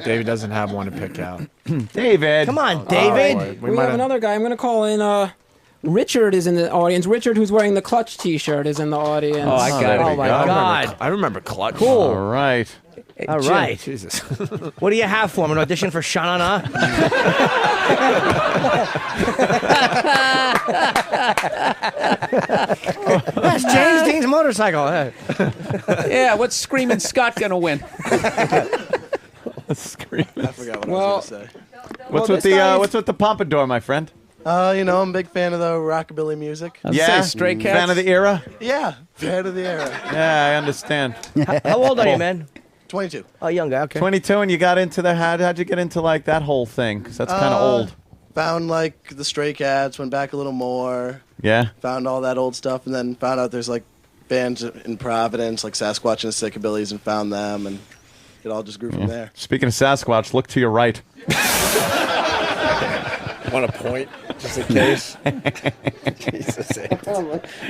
David doesn't have one to pick out. David. Come on, David. We have another guy. I'm going to call in. Richard is in the audience. Richard, who's wearing the Clutch T-shirt, is in the audience. Oh, I got it. Oh, my God. I remember Clutch. Cool. All right. All right. Jesus. What do you have for him? An audition for Sha-Na-Na? That's James Dean's motorcycle. Yeah, what's Screaming Scott gonna win? Screaming. I forgot what I Well, was going to say. What's Well, with this the guy's- what's with the pompadour, my friend? You know, I'm a big fan of the rockabilly music. I was gonna say Stray Cats. Fan of the era? Yeah, fan of the era. Yeah, I understand. How old are you, man? 22. Oh, young guy. Okay. 22, and you got into the how'd you get into like that whole thing? Because that's kind of old. Found like the Stray Cats, went back a little more. Yeah. Found all that old stuff, and then found out there's like bands in Providence, like Sasquatch and the Sickabillies, and found them, and it all just grew from there. Speaking of Sasquatch, look to your right. Want a point, just in case? Jesus.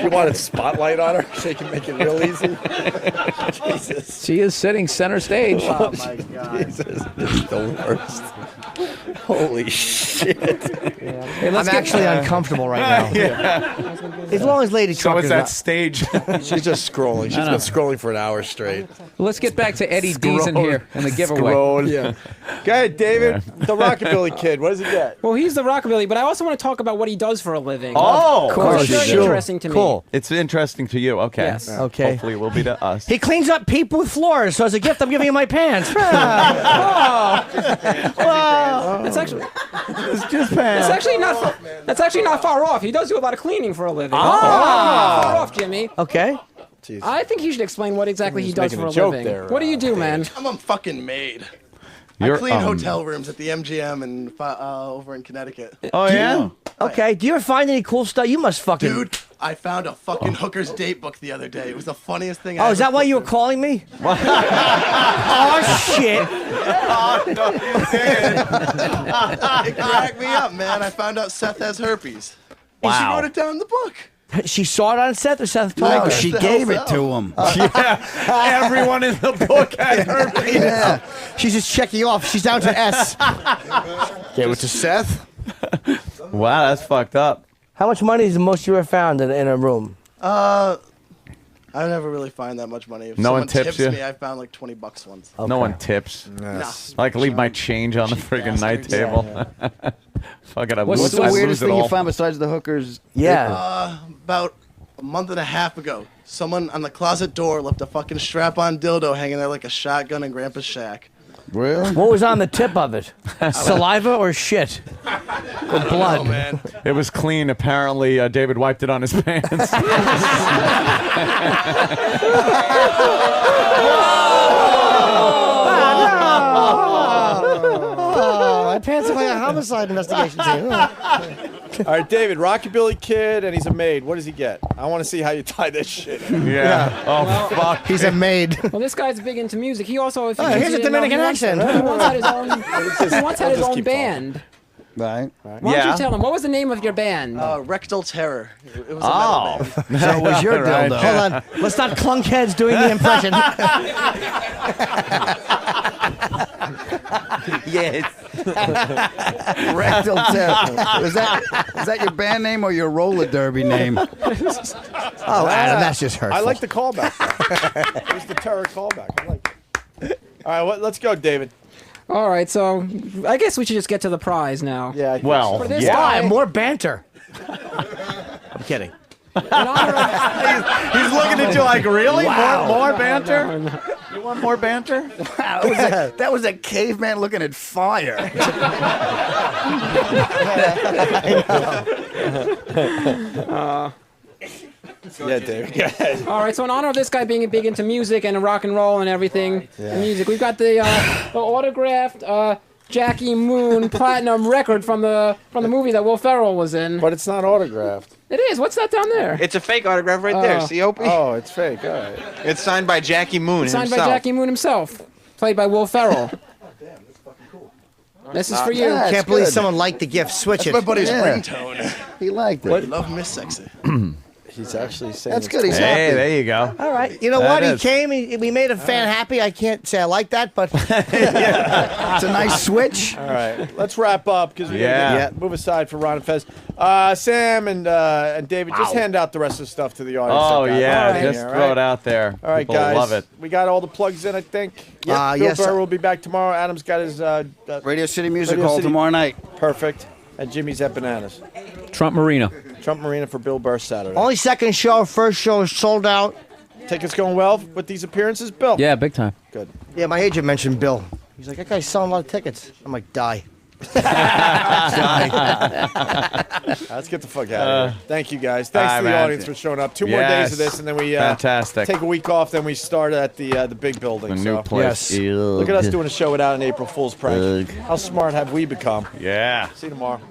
You wanted spotlight on her so you can make it real easy? Jesus. She is sitting center stage. Oh, my God. Jesus. This is the worst. Holy shit. Hey, I'm actually uncomfortable right now. As long as Lady So Trucker's is that not- stage? She's just scrolling. She's I been know. scrolling for an hour straight. Let's get back to Eddie D's in here and the giveaway. Scroll. Yeah. Go ahead, David. The Rockabilly Kid. What does he get? Well, he's the rockabilly, but I also want to talk about what he does for a living. Oh, of course. It's very interesting to me. Cool. It's interesting to you. Okay. Yes. Okay. Hopefully it will be to us. He cleans up people with floors, so as a gift, I'm giving you my pants. That's actually It's just pants. that's actually not far off. He does do a lot of cleaning for a living. Ah. Far off, Jimmy. Okay. I think he should explain what exactly he He's does making for a a joke living. there, What do you do, man? I'm a fucking maid. You're, I clean hotel rooms at the MGM and over in Connecticut. Oh yeah. Okay. Do you ever find any cool stuff? You must fucking. Dude, I found a fucking hooker's date book the other day. It was the funniest thing. Oh, is that why you were calling me? Oh shit! It cracked me up, man. I found out Seth has herpes. And she Wow. wrote it down in the book. She saw it on Seth, or Seth told No, her? she the gave hell it to him. Everyone in the book had herpes. Yeah. She's just checking you off. She's down to S. Gave it to Seth. Wow, that's fucked up. How much money is the most you ever found in a room? I never really find that much money. If No one someone tips tips you? me, I found like $20 once. No one tips. Yes. I like leave my change on the friggin' night table. Fuck it, I What's lose, the I weirdest lose it thing you all. found besides the hookers? Yeah. About a month and a half ago, someone on the closet door left a fucking strap-on dildo hanging there like a shotgun in Grandpa's shack. Really? What was on the tip of it? Saliva or shit? Or blood? Oh man. It was clean. Apparently, David wiped it on his pants. Oh, my pants look like a homicide investigation team. All right, David, Rockabilly Kid, and he's a maid. What does he get? I want to see how you tie this shit. Yeah. Oh, fuck. He's a maid. Well, this guy's big into music. He also, if you Oh, here's a didn't know, Dominican he once- accent. He once had his own, he once had his Just own keep band. Right. Why don't Yeah. you tell him what was the name of your band? Rectal Terror. It was a Oh. metal band. So it was your Right. dildo. Hold on. Let's not clunk heads doing the impression. Yes. Rectal terror. Is that your band name or your roller derby name? Oh, Adam, that's just hurtful. I like the callback. It was the terror callback. I like it. All right, let's go, David. All right, so I guess we should just get to the prize now. Yeah. I think Well, For this yeah. guy, More banter. I'm kidding. in honor of, He's looking at you like, really? More banter? You want more banter? Wow, that was a caveman looking at fire. Yeah, David. Go ahead. all right, so in honor of this guy being big into music and rock and roll and everything, and music, we've got the autographed Jackie Moon platinum record from the movie that Will Ferrell was in. But it's not autographed. It is. What's that down there? It's a fake autograph right there. See, Opie? Oh, it's fake. All right. It's signed by Jackie Moon It's signed by himself. Jackie Moon himself, played by Will Ferrell. This is for you. Yeah, Can't it's believe good. someone liked the gift. Switch it. My buddy's Yeah. ringtone. He liked it. Love Miss Sexy. He's actually saying That's it's good. He's cool. Hey, happy. there you go. All right. You know That what? He is. came. We made a fan happy. I can't say I like that, but It's a nice switch. All right, let's wrap up because we Yeah. gotta move aside for Ron and Fez. Sam and David, just hand out the rest of the stuff to the audience. Oh, that got yeah. it. Just All throw right? it out there. All right, People guys. love it. We got all the plugs in, I think. Bill yes, Burr will be back tomorrow. Adam's got his Radio City Music Radio Hall City- tomorrow night. perfect, and Jimmy's at Bananas. Trump Marina. Trump Marina for Bill Burr Saturday. only second show. First show is sold out. Tickets going well with these appearances, Bill? Yeah, big time. Good. Yeah, my agent mentioned Bill. He's like, that guy's selling a lot of tickets. I'm like, die. Let's get the fuck out of here. Thank you, guys. Thanks All to the right, audience man. for showing up. 2 more days of Yes. this, and then we Fantastic. take a week off. Then we start at the big building. The so. new place. Yes. Look at us doing a show without an April Fool's prank. How smart have we become? Yeah. See you tomorrow.